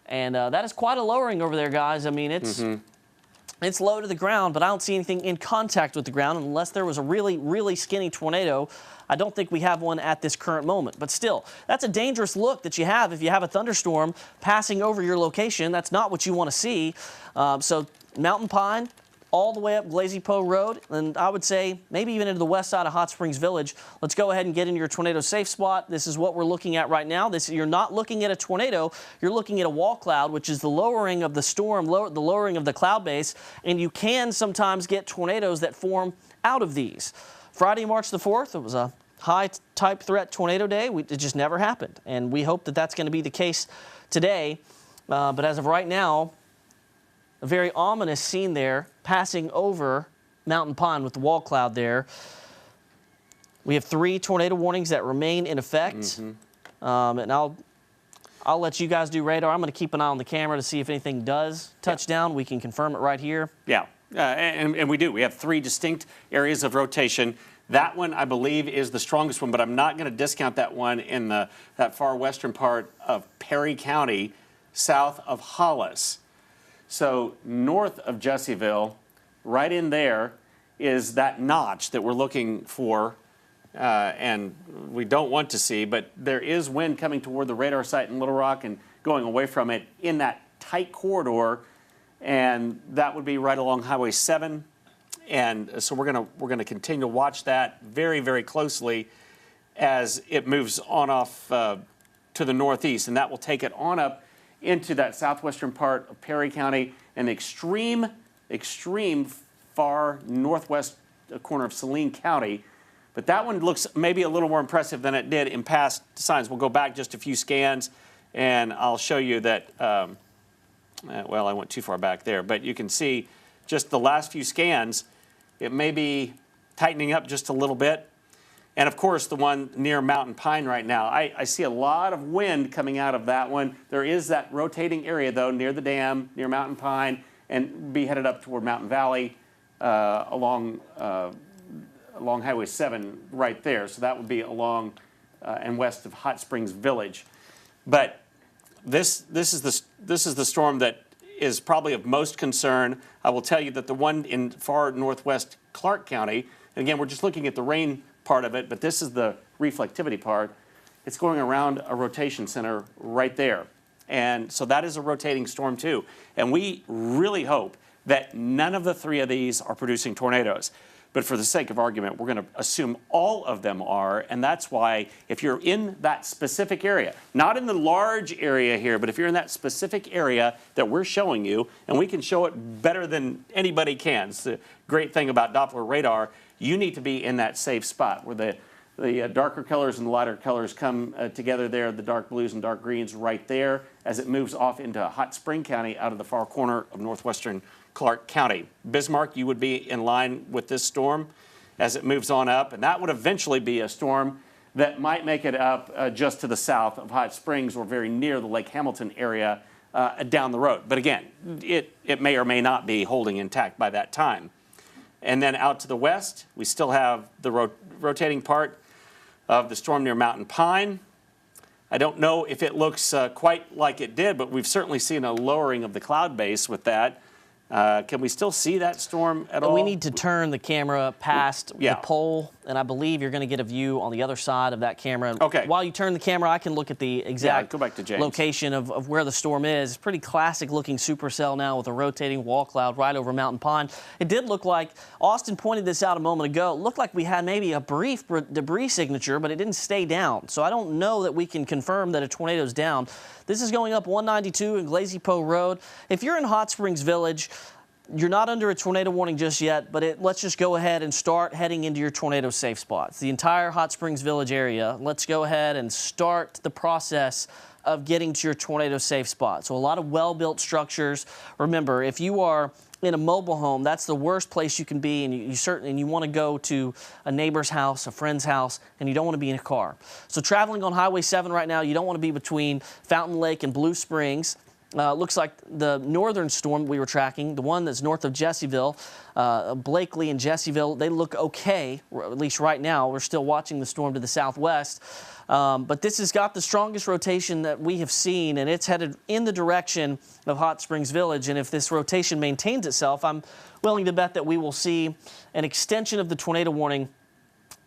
And that is quite a lowering over there, guys. I mean, it's low to the ground, but I don't see anything in contact with the ground unless there was a really, really skinny tornado. I don't think we have one at this current moment. But still, that's a dangerous look that you have if you have a thunderstorm passing over your location. That's not what you want to see. So Mountain Pine, all the way up Glazy Poe Road, and I would say maybe even into the west side of Hot Springs Village. Let's go ahead and get into your tornado safe spot. This is what we're looking at right now. You're not looking at a tornado, you're looking at a wall cloud, which is the lowering of the storm, the lowering of the cloud base, and you can sometimes get tornadoes that form out of these. Friday, March the 4th, it was a high type threat tornado day. It just never happened, and we hope that that's going to be the case today. But as of right now, a very ominous scene there, passing over Mountain Pine with the wall cloud there. We have 3 tornado warnings that remain in effect. And I'll let you guys do radar. I'm going to keep an eye on the camera to see if anything does touch down. We can confirm it right here. Yeah, and we do. We have 3 distinct areas of rotation. That one, I believe, is the strongest one, but I'm not going to discount that one in that far western part of Perry County, south of Hollis. So north of Jessieville, right in there, is that notch that we're looking for, and we don't want to see, but there is wind coming toward the radar site in Little Rock and going away from it in that tight corridor, and that would be right along Highway 7. And so we're gonna continue to watch that very, very closely as it moves on off to the northeast, and that will take it on up into that southwestern part of Perry County and the extreme far northwest corner of Saline County. But that one looks maybe a little more impressive than it did in past signs. We'll go back just a few scans, and I'll show you that, well, I went too far back there, but you can see just the last few scans, it may be tightening up just a little bit. And of course, the one near Mountain Pine right now, I see a lot of wind coming out of that one. There is that rotating area, though, near the dam, near Mountain Pine, and be headed up toward Mountain Valley along Highway 7 right there. So that would be along and west of Hot Springs Village. But this is the storm that is probably of most concern. I will tell you that the one in far northwest Clark County, and again, we're just looking at the rain part of it, but this is the reflectivity part. It's going around a rotation center right there. And so that is a rotating storm too. And we really hope that none of the 3 of these are producing tornadoes. But for the sake of argument, we're going to assume all of them are. And that's why if you're in that specific area, not in the large area here, but if you're in that specific area that we're showing you, and we can show it better than anybody can. It's the great thing about Doppler radar. You need to be in that safe spot where the darker colors and the lighter colors come together there, the dark blues and dark greens right there as it moves off into Hot Spring County out of the far corner of northwestern Clark County. Bismarck, you would be in line with this storm as it moves on up, and that would eventually be a storm that might make it up just to the south of Hot Springs or very near the Lake Hamilton area down the road. But again, it may or may not be holding intact by that time. And then out to the west, we still have the rotating part of the storm near Mountain Pine. I don't know if it looks quite like it did, but we've certainly seen a lowering of the cloud base with that. Can we still see that storm at all? We need to turn the camera past Yeah. the pole, and I believe you're going to get a view on the other side of that camera. Okay. While you turn the camera, I can look at the exact go back to James. location of where the storm is. It's pretty classic-looking supercell now with a rotating wall cloud right over Mountain Pine. It did look like, Austin pointed this out a moment ago, it looked like we had maybe a brief debris signature, but it didn't stay down. So I don't know that we can confirm that a tornado's down. This is going up 192 in Glazy Poe Road. If you're in Hot Springs Village, you're not under a tornado warning just yet, but let's just go ahead and start heading into your tornado safe spots. The entire Hot Springs Village area, let's go ahead and start the process of getting to your tornado safe spot. So a lot of well-built structures. Remember, if you are in a mobile home, that's the worst place you can be, and you want to go to a neighbor's house, a friend's house, and you don't want to be in a car. So traveling on Highway 7 right now, you don't want to be between Fountain Lake and Blue Springs. Looks like the northern storm we were tracking, the one that's north of Jesseville, Blakely and Jesseville, they look okay, at least right now. We're still watching the storm to the southwest. But this has got the strongest rotation that we have seen, and it's headed in the direction of Hot Springs Village. And if this rotation maintains itself, I'm willing to bet that we will see an extension of the tornado warning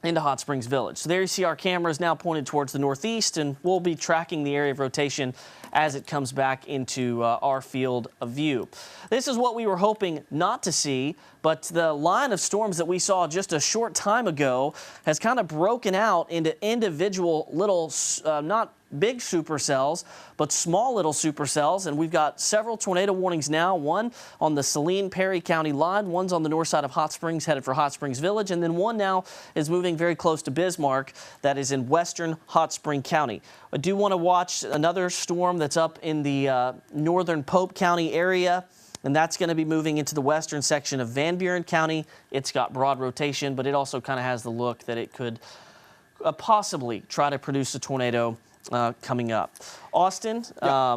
into Hot Springs Village. So there you see our cameras now pointed towards the northeast, and we'll be tracking the area of rotation as it comes back into our field of view. This is what we were hoping not to see, but the line of storms that we saw just a short time ago has kind of broken out into individual little, not big supercells, but small little supercells, and we've got several tornado warnings now, one on the Saline-Perry County line, one's on the north side of Hot Springs headed for Hot Springs Village, and then one now is moving very close to Bismarck that is in western Hot Spring County. I do want to watch another storm that's up in the northern Pope County area, and that's going to be moving into the western section of Van Buren County. It's got broad rotation, but it also kind of has the look that it could possibly try to produce a tornado coming up. Austin,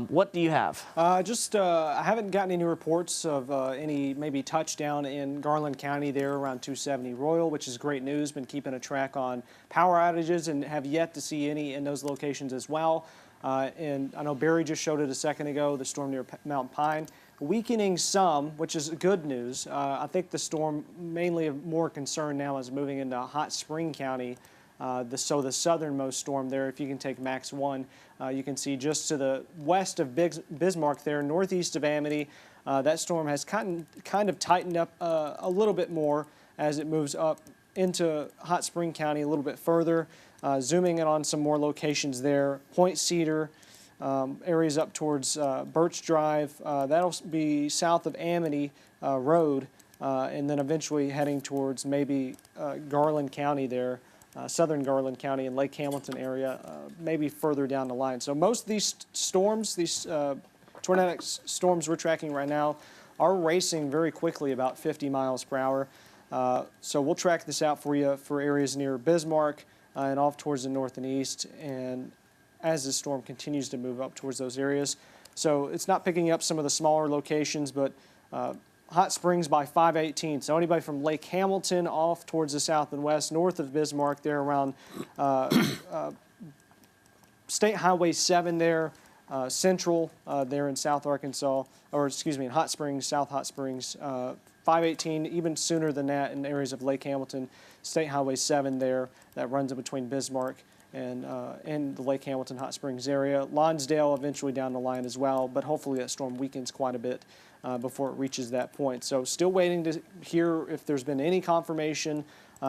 what do you have? I haven't gotten any reports of any maybe touchdown in Garland County there around 270 Royal, which is great news. Been keeping a track on power outages and have yet to see any in those locations as well. And I know Barry just showed it a second ago, the storm near Mountain Pine. Weakening some, which is good news. I think the storm mainly of more concern now is moving into Hot Spring County. So the southernmost storm there, if you can take max 1, you can see just to the west of Bismarck there, northeast of Amity, that storm has kind of tightened up a little bit more as it moves up into Hot Spring County a little bit further. Zooming in on some more locations there, Point Cedar, areas up towards Birch Drive, that'll be south of Amity Road, and then eventually heading towards maybe Garland County there. Southern Garland County and Lake Hamilton area, maybe further down the line. So most of these storms, these tornadic storms we're tracking right now, are racing very quickly, about 50 miles per hour. So we'll track this out for you for areas near Bismarck and off towards the north and east, and as the storm continues to move up towards those areas. So it's not picking up some of the smaller locations, but Hot Springs by 518. So anybody from Lake Hamilton off towards the south and west, north of Bismarck, there around State Highway 7 there, Central there in South Arkansas, or excuse me, in Hot Springs, South Hot Springs, 518, even sooner than that in areas of Lake Hamilton, State Highway 7 there, that runs in between Bismarck and the Lake Hamilton Hot Springs area. Lonsdale eventually down the line as well, but hopefully that storm weakens quite a bit before it reaches that point. So still waiting to hear if there's been any confirmation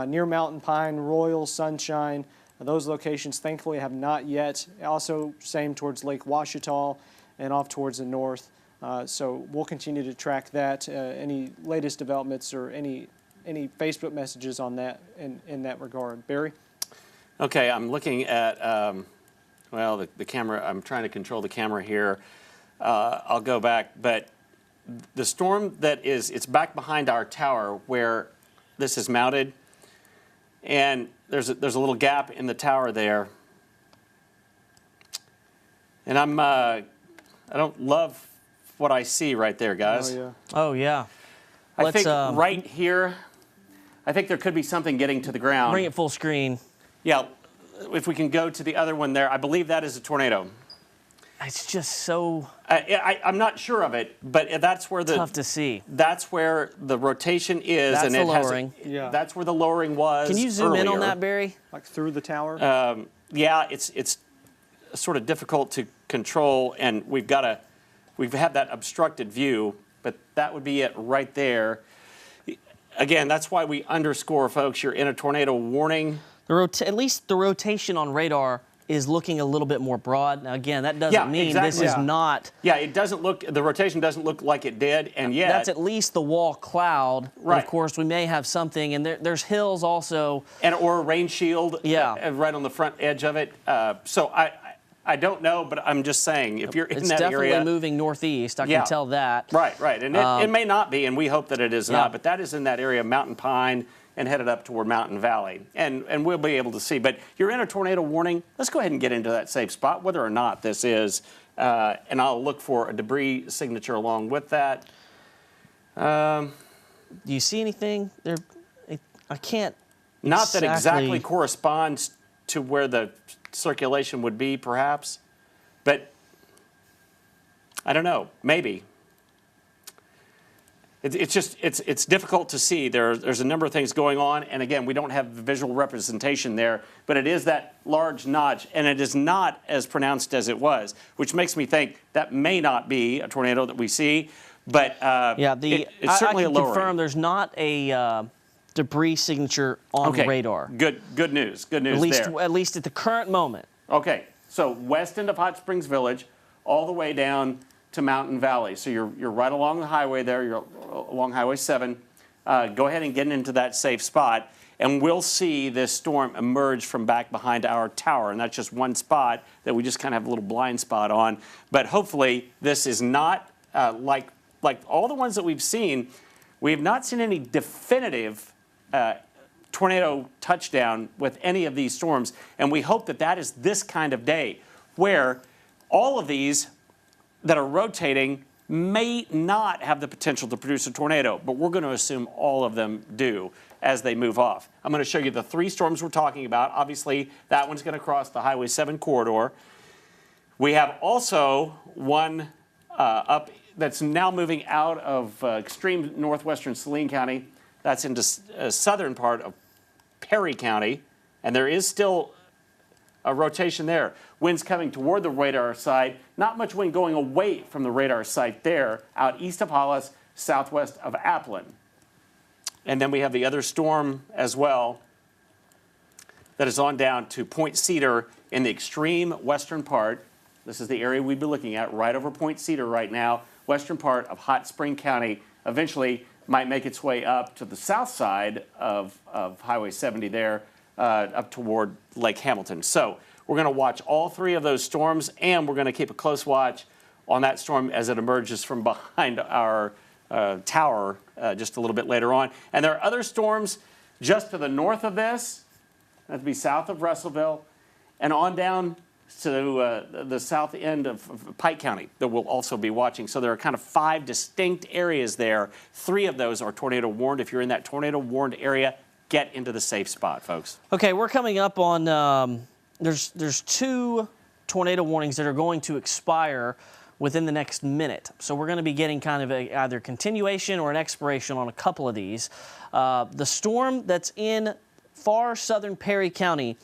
near Mountain Pine, Royal, Sunshine. Those locations thankfully have not yet. Also same towards Lake Ouachita and off towards the north. So we'll continue to track that. Any latest developments or any Facebook messages on that in that regard. Barry? Okay, I'm looking at, well, the camera. I'm trying to control the camera here. I'll go back, but the storm it's back behind our tower where this is mounted, and there's a little gap in the tower there, and I don't love what I see right there, guys. Oh yeah. Oh, yeah. I think right here, I think there could be something getting to the ground. Bring it full screen. Yeah, if we can go to the other one there, I believe that is a tornado. It's just so I'm not sure of it, but that's where the tough to see. That's where the rotation is, That's and the it lowering. Yeah. That's where the lowering was. Can you zoom in on earlier. that, Barry? Like through the tower? Yeah, it's sort of difficult to control, and we've had that obstructed view, but that would be it right there. Again, that's why we underscore, folks, you're in a tornado warning. At least the rotation on radar is looking a little bit more broad. Now, again, that doesn't mean exactly. this is not. Yeah, it doesn't look. The rotation doesn't look like it did, and yet That's at least the wall cloud. Right. And of course, we may have something, and there's hills also. or a rain shield. Yeah. Right on the front edge of it. So I don't know, but I'm just saying if you're in It's that definitely area. moving northeast. I Yeah. can tell that. Right, and it may not be, and we hope that it is Yeah. not, but that is in that area of Mountain Pine and headed up toward Mountain Valley, and we'll be able to see. But you're in a tornado warning. Let's go ahead and get into that safe spot, whether or not this is, and I'll look for a debris signature along with that. Do you see anything there? I can't. Not that exactly corresponds to where the circulation would be, perhaps, but I don't know, maybe. It's difficult to see. There's a number of things going on, and again, we don't have visual representation there, but it is that large notch, and it is not as pronounced as it was, which makes me think that may not be a tornado that we see, but Yeah, it's certainly I a can lowering. confirm there's not a debris signature on radar. Good news. Good news there. At least at the current moment. Okay, so west end of Hot Springs Village, all the way down to Mountain Valley. So you're right along the highway there. You're along Highway 7. Go ahead and get into that safe spot, and we'll see this storm emerge from back behind our tower. And that's just one spot that we just kind of have a little blind spot on. But hopefully this is not like all the ones that we've seen. We have not seen any definitive tornado touchdown with any of these storms, and we hope that that is this kind of day where all of these that are rotating may not have the potential to produce a tornado, but we're going to assume all of them do as they move off. I'm going to show you the three storms we're talking about. Obviously, that one's going to cross the Highway 7 corridor. We have also one up that's now moving out of extreme northwestern Saline County. That's into southern part of Perry County, and there is still a rotation there. Winds coming toward the radar site. Not much wind going away from the radar site there, out east of Hollis, southwest of Applin. And then we have the other storm as well that is on down to Point Cedar in the extreme western part. This is the area we'd be looking at right over Point Cedar right now, western part of Hot Spring County. Eventually might make its way up to the south side of Highway 70 there, up toward Lake Hamilton. So we're going to watch all three of those storms, and we're going to keep a close watch on that storm as it emerges from behind our tower just a little bit later on. And there are other storms just to the north of this. That'd be south of Russellville, and on down to the south end of Pike County that we'll also be watching. So there are kind of 5 distinct areas there. 3 of those are tornado warned. If you're in that tornado warned area, get into the safe spot, folks. Okay, we're coming up on, there's 2 tornado warnings that are going to expire within the next minute. So we're going to be getting kind of either continuation or an expiration on a couple of these. The storm that's in far southern Perry County,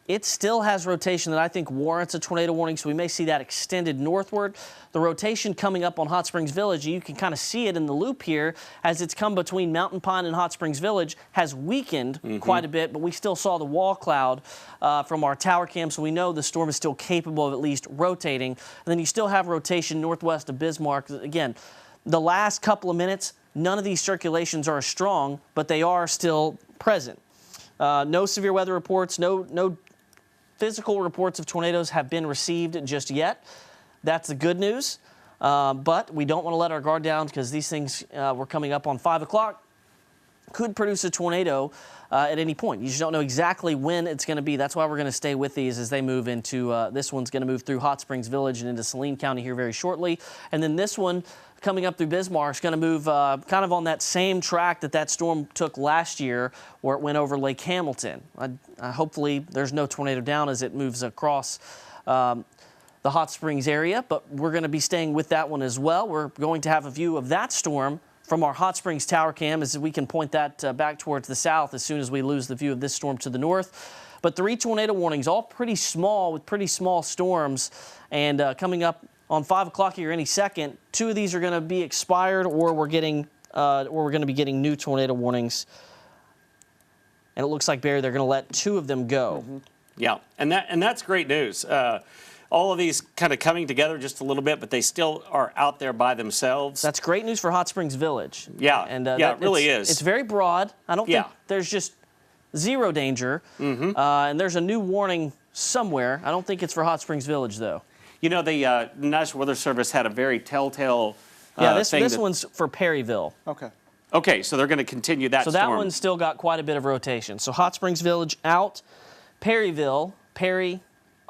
it still has rotation that I think warrants a tornado warning, so we may see that extended northward. The rotation coming up on Hot Springs Village, you can kind of see it in the loop here as it's come between Mountain Pine and Hot Springs Village, has weakened quite a bit, but we still saw the wall cloud from our tower cam, so we know the storm is still capable of at least rotating. And then you still have rotation northwest of Bismarck. Again, the last couple of minutes, none of these circulations are as strong, but they are still present. No severe weather reports, no physical reports of tornadoes have been received just yet. That's the good news, but we don't want to let our guard down because these things were coming up on 5 o'clock. Could produce a tornado at any point. You just don't know exactly when it's going to be. That's why we're going to stay with these as they move into, this one's going to move through Hot Springs Village and into Saline County here very shortly. And then this one coming up through Bismarck is going to move kind of on that same track that storm took last year where it went over Lake Hamilton. Hopefully there's no tornado down as it moves across the Hot Springs area, but we're going to be staying with that one as well. We're going to have a view of that storm from our Hot Springs tower cam, as we can point that back towards the south as soon as we lose the view of this storm to the north. But 3 tornado warnings, all pretty small, with pretty small storms, and coming up on 5 o'clock here any second. 2 of these are going to be expired, or we're going to be getting new tornado warnings. And it looks like, Barry, they're going to let 2 of them go. Mm-hmm. Yeah, and that's great news. All of these kind of coming together just a little bit, but they still are out there by themselves. That's great news for Hot Springs Village. Yeah, and yeah, it really is. It's very broad. I don't think there's just zero danger. And there's a new warning somewhere. I don't think it's for Hot Springs Village, though. You know, the National Weather Service had a very telltale this one's for Perryville. Okay. Okay, so they're going to continue that So storm. that one's still got quite a bit of rotation. So Hot Springs Village out, Perryville, Perry,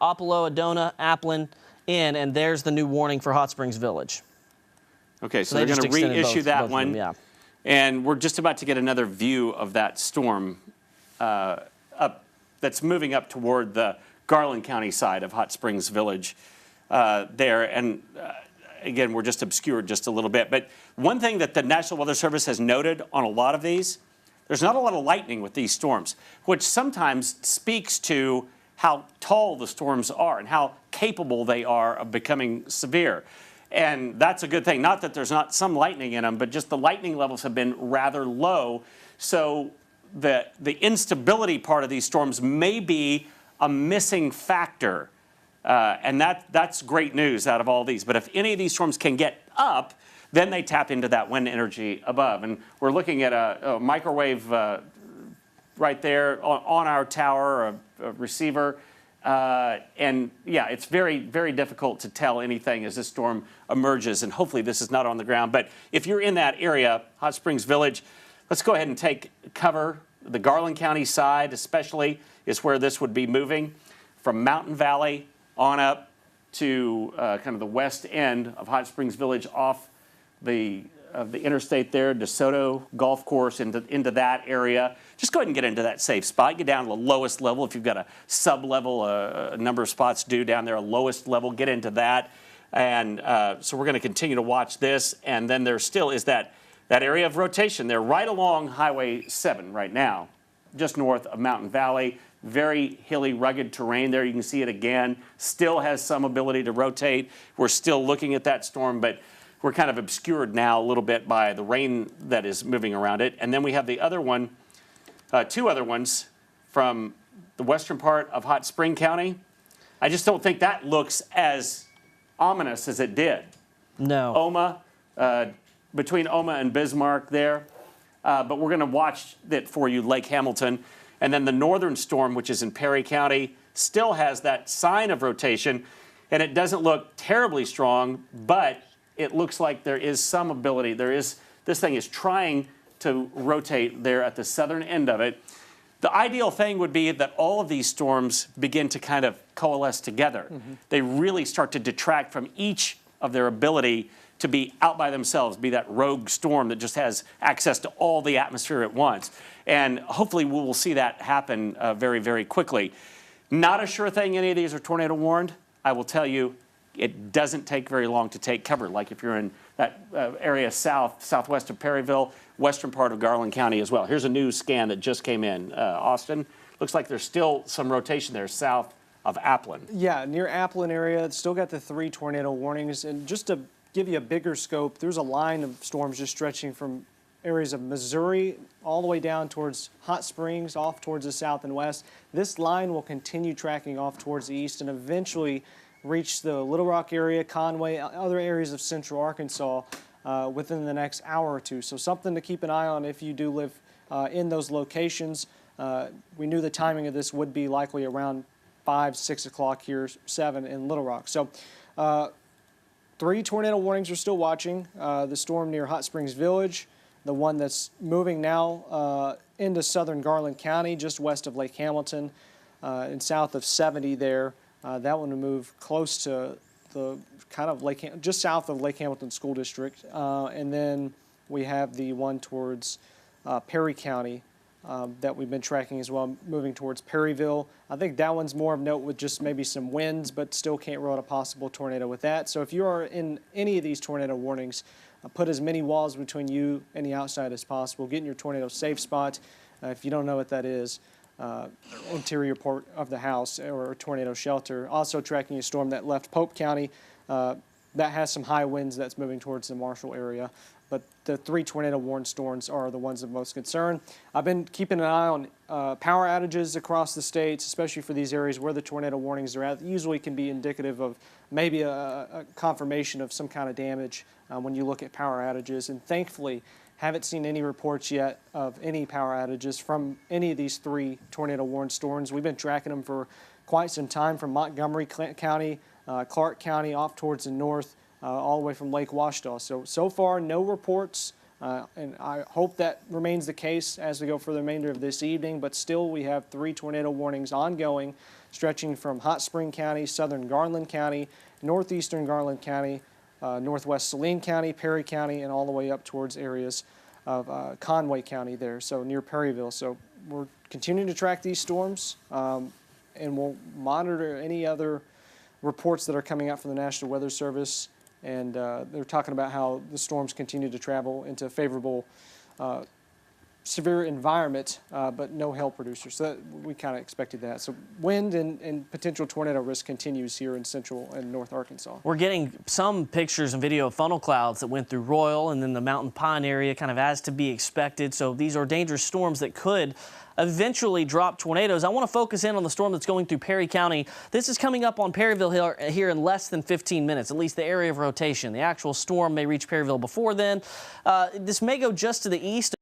Opelo, Adona, Applin in, and there's the new warning for Hot Springs Village. Okay, so they they're just going to extended reissue both that of one. them, yeah. And we're just about to get another view of that storm that's moving up toward the Garland County side of Hot Springs Village there. And again, we're just obscured just a little bit. But one thing that the National Weather Service has noted on a lot of these, there's not a lot of lightning with these storms, which sometimes speaks to how tall the storms are and how capable they are of becoming severe. And that's a good thing. Not that there's not some lightning in them, but just the lightning levels have been rather low. So the instability part of these storms may be a missing factor. And that's great news out of all these. But if any of these storms can get up, then they tap into that wind energy above. And we're looking at a microwave right there on our tower, a receiver. And yeah, it's very, very difficult to tell anything as this storm emerges. And hopefully this is not on the ground. But if you're in that area, Hot Springs Village, let's go ahead and take cover. The Garland County side especially is where this would be moving from Mountain Valley on up to kind of the west end of Hot Springs Village off the interstate there, DeSoto Golf Course, into that area. Just go ahead and get into that safe spot. Get down to the lowest level. If you've got a sub-level, a number of spots due down there, a lowest level, get into that. And so we're going to continue to watch this. And then there still is that area of rotation there right along Highway 7 right now, just north of Mountain Valley. Very hilly, rugged terrain there. You can see it again. Still has some ability to rotate. We're still looking at that storm, but we're kind of obscured now a little bit by the rain that is moving around it. And then we have the other one, 2 other ones from the western part of Hot Spring County. I just don't think that looks as ominous as it did. No. Oma, between Oma and Bismarck there. But we're going to watch it for you, Lake Hamilton. And then the northern storm, which is in Perry County, still has that sign of rotation. And it doesn't look terribly strong, but it looks like there is some ability. This thing is trying to rotate there at the southern end of it. The ideal thing would be that all of these storms begin to kind of coalesce together. Mm-hmm. They really start to detract from each of their ability to be out by themselves, be that rogue storm that just has access to all the atmosphere at once. And hopefully we will see that happen very, very quickly. Not a sure thing any of these are tornado warned. I will tell you, it doesn't take very long to take cover. Like if you're in that area southwest of Perryville, western part of Garland County as well. Here's a new scan that just came in. Austin, looks like there's still some rotation there south of Applin. Yeah, near Applin area, it's still got the 3 tornado warnings. And just to give you a bigger scope, there's a line of storms just stretching from areas of Missouri all the way down towards Hot Springs, off towards the south and west. This line will continue tracking off towards the east and eventually reach the Little Rock area, Conway, other areas of central Arkansas within the next hour or 2. So something to keep an eye on if you do live in those locations. We knew the timing of this would be likely around 5, 6 o'clock here, 7 in Little Rock. So 3 tornado warnings we're still watching. The storm near Hot Springs Village, the one that's moving now into southern Garland County, just west of Lake Hamilton and south of 70 there. That one will move close to the kind of just south of Lake Hamilton School District. And then we have the one towards Perry County that we've been tracking as well, moving towards Perryville. I think that one's more of note with just maybe some winds, but still can't rule out a possible tornado with that. So if you are in any of these tornado warnings, put as many walls between you and the outside as possible. Get in your tornado safe spot. If you don't know what that is, interior part of the house or a tornado shelter. Also tracking a storm that left Pope County. That has some high winds that's moving towards the Marshall area. But the 3 tornado warned storms are the ones of most concern. I've been keeping an eye on power outages across the states, especially for these areas where the tornado warnings are at. Usually can be indicative of maybe a confirmation of some kind of damage when you look at power outages. And thankfully, haven't seen any reports yet of any power outages from any of these 3 tornado warned storms. We've been tracking them for quite some time from Montgomery County, Clark County, off towards the north, all the way from Lake Washita. So far, no reports, and I hope that remains the case as we go for the remainder of this evening, but still we have 3 tornado warnings ongoing, stretching from Hot Spring County, southern Garland County, northeastern Garland County, northwest Saline County, Perry County, and all the way up towards areas of Conway County there, so near Perryville. So we're continuing to track these storms, and we'll monitor any other reports that are coming out from the National Weather Service, and they're talking about how the storms continue to travel into a favorable severe environment, but no hail producers. So we kind of expected that. So wind and potential tornado risk continues here in central and north Arkansas. We're getting some pictures and video of funnel clouds that went through Royal and then the Mountain Pine area, kind of as to be expected. So these are dangerous storms that could eventually drop tornadoes. I want to focus in on the storm that's going through Perry County. This is coming up on Perryville here in less than 15 minutes, at least the area of rotation. The actual storm may reach Perryville before then. This may go just to the east,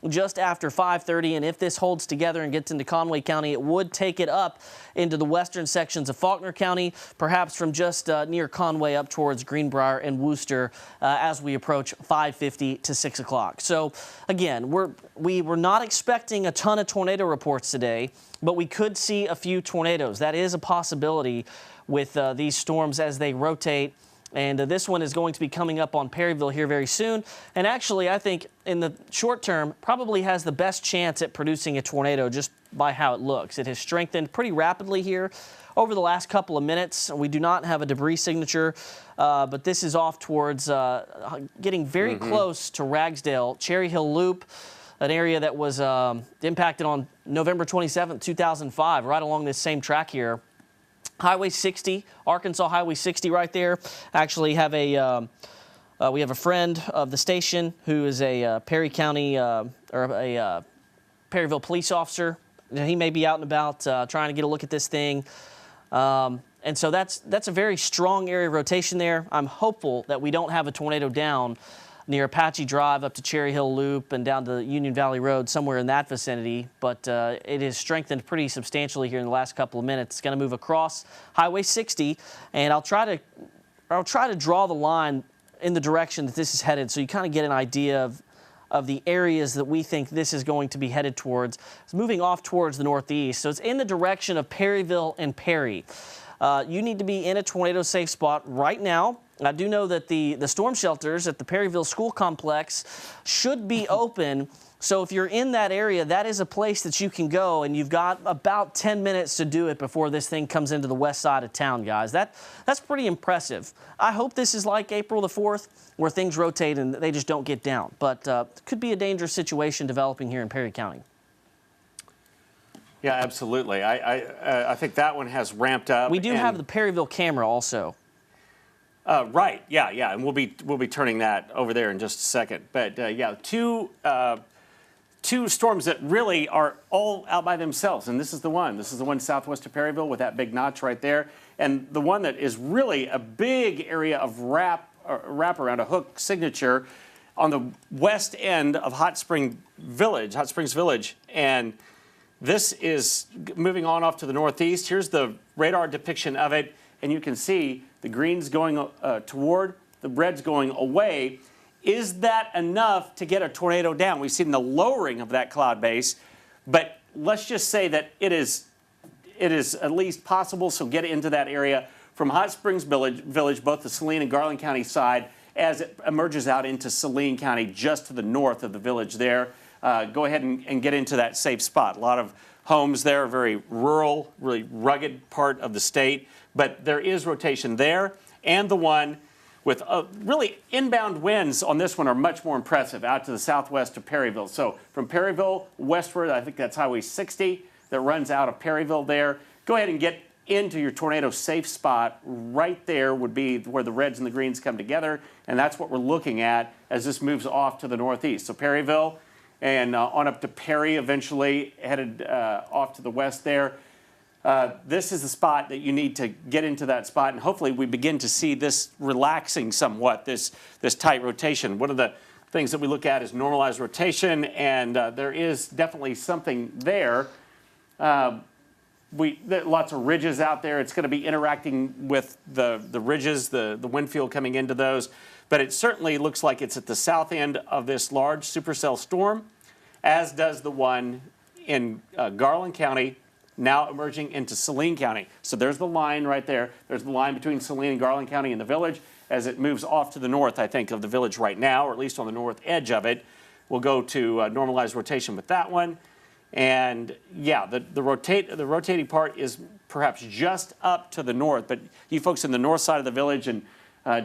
just after 5:30, and if this holds together and gets into Conway County, it would take it up into the western sections of Faulkner County, perhaps from just near Conway up towards Greenbrier and Wooster as we approach 5:50 to 6 o'clock. So again, we were not expecting a ton of tornado reports today, but we could see a few tornadoes. That is a possibility with these storms as they rotate. And this one is going to be coming up on Perryville here very soon. And actually, I think in the short term, probably has the best chance at producing a tornado just by how it looks. It has strengthened pretty rapidly here over the last couple of minutes. We do not have a debris signature, but this is off towards getting very close to Ragsdale, Cherry Hill Loop, an area that was impacted on November 27th, 2005, right along this same track here. Highway 60, Arkansas Highway 60 right there. Actually have we have a friend of the station who is a Perry County or a Perryville police officer. He may be out and about trying to get a look at this thing. And so that's a very strong area of rotation there. I'm hopeful that we don't have a tornado down near Apache Drive up to Cherry Hill Loop and down to Union Valley Road, somewhere in that vicinity. But it has strengthened pretty substantially here in the last couple of minutes. It's going to move across Highway 60, and I'll try to draw the line in the direction that this is headed, so you kind of get an idea of the areas that we think this is going to be headed towards. It's moving off towards the northeast, so it's in the direction of Perryville and Perry. You need to be in a tornado safe spot right now. I do know that the storm shelters at the Perryville School Complex should be open. So if you're in that area, that is a place that you can go, and you've got about 10 minutes to do it before this thing comes into the west side of town, guys. That's pretty impressive. I hope this is like April the 4th, where things rotate and they just don't get down. But it could be a dangerous situation developing here in Perry County. Yeah, absolutely. I think that one has ramped up. We do have the Perryville camera also. Right. Yeah, and we'll be turning that over there in just a second. But yeah, two storms that really are all out by themselves, and this is the one. This is the one southwest of Perryville with that big notch right there, and the one that is really a big area of wrap around a hook signature on the west end of Hot Springs Village, and this is moving on off to the northeast. Here's the radar depiction of it, and you can see the green's going toward, the red's going away. Is that enough to get a tornado down? We've seen the lowering of that cloud base, but let's just say that it is at least possible, so get into that area from Hot Springs Village, both the Saline and Garland County side, as it emerges out into Saline County just to the north of the village there. go ahead and get into that safe spot. A lot of homes there, very rural, really rugged part of the state, but there is rotation there, and the one with really inbound winds on this one are much more impressive out to the southwest of Perryville. So from Perryville westward, I think that's Highway 60 that runs out of Perryville there. Go ahead and get into your tornado safe spot. Right there would be where the reds and the greens come together, and that's what we're looking at as this moves off to the northeast. So Perryville and on up to Perry, eventually headed off to the west there. This is the spot that you need to get into that spot, and hopefully we begin to see this relaxing somewhat, this tight rotation. One of the things that we look at is normalized rotation, and there is definitely something there. There are lots of ridges out there. It's going to be interacting with the ridges, the wind field coming into those. But it certainly looks like it's at the south end of this large supercell storm, as does the one in Garland County, now emerging into Saline County. So there's the line right there. There's the line between Saline and Garland County and the village as it moves off to the north, I think, of the village right now, or at least on the north edge of it. We'll go to normalized rotation with that one. And yeah, the rotating part is perhaps just up to the north, but you folks in the north side of the village and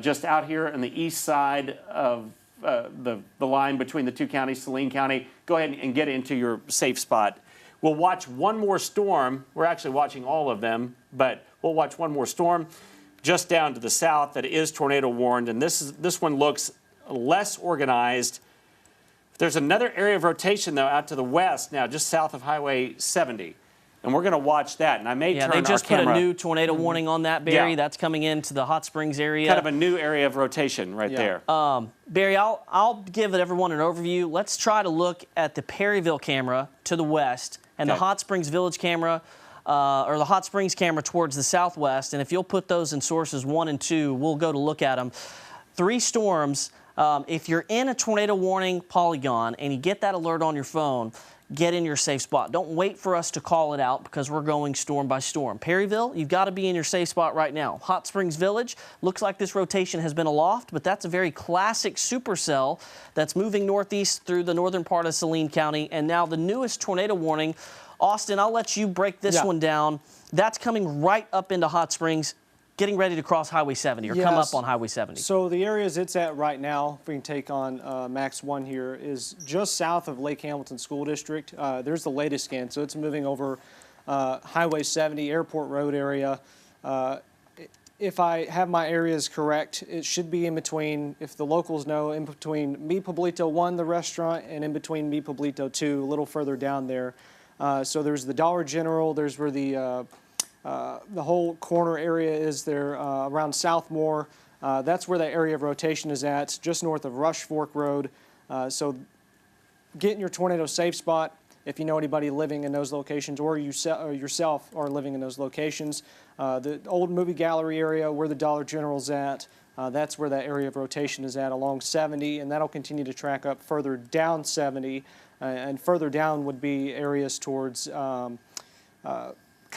just out here on the east side of the line between the two counties, Saline County, go ahead and get into your safe spot. We'll watch one more storm. We're actually watching all of them, but we'll watch one more storm just down to the south that is tornado warned, and this one looks less organized. There's another area of rotation, though, out to the west now, just south of Highway 70. And we're going to watch that. And I may turn our camera. Yeah, they just put a new tornado warning on that, Barry. Yeah. That's coming into the Hot Springs area. Kind of a new area of rotation right there. Barry, I'll give everyone an overview. Let's try to look at the Perryville camera to the west and the Hot Springs Village camera, or the Hot Springs camera towards the southwest. And if you'll put those in sources 1 and 2, we'll go to look at them. 3 storms. If you're in a tornado warning polygon and you get that alert on your phone, get in your safe spot. Don't wait for us to call it out because we're going storm by storm. Perryville, you've got to be in your safe spot right now. Hot Springs Village, looks like this rotation has been aloft, but that's a very classic supercell that's moving northeast through the northern part of Saline County. And now the newest tornado warning, Austin, I'll let you break this one down. That's coming right up into Hot Springs, getting ready to cross Highway 70 or come up on Highway 70. So the areas it's at right now, if we can take on Max 1 here, is just south of Lake Hamilton School District. There's the latest scan. So it's moving over Highway 70, Airport Road area. If I have my areas correct, it should be in between, if the locals know, in between Mi Pueblito 1, the restaurant, and in between Mi Pueblito 2, a little further down there. So there's the Dollar General, there's where the whole corner area is there around Southmore. That's where that area of rotation is at, just north of Rush Fork Road. So get in your tornado safe spot if you know anybody living in those locations, or you yourself are living in those locations. The old movie gallery area where the Dollar General's at, that's where that area of rotation is at along 70, and that'll continue to track up further down 70. And further down would be areas towards kind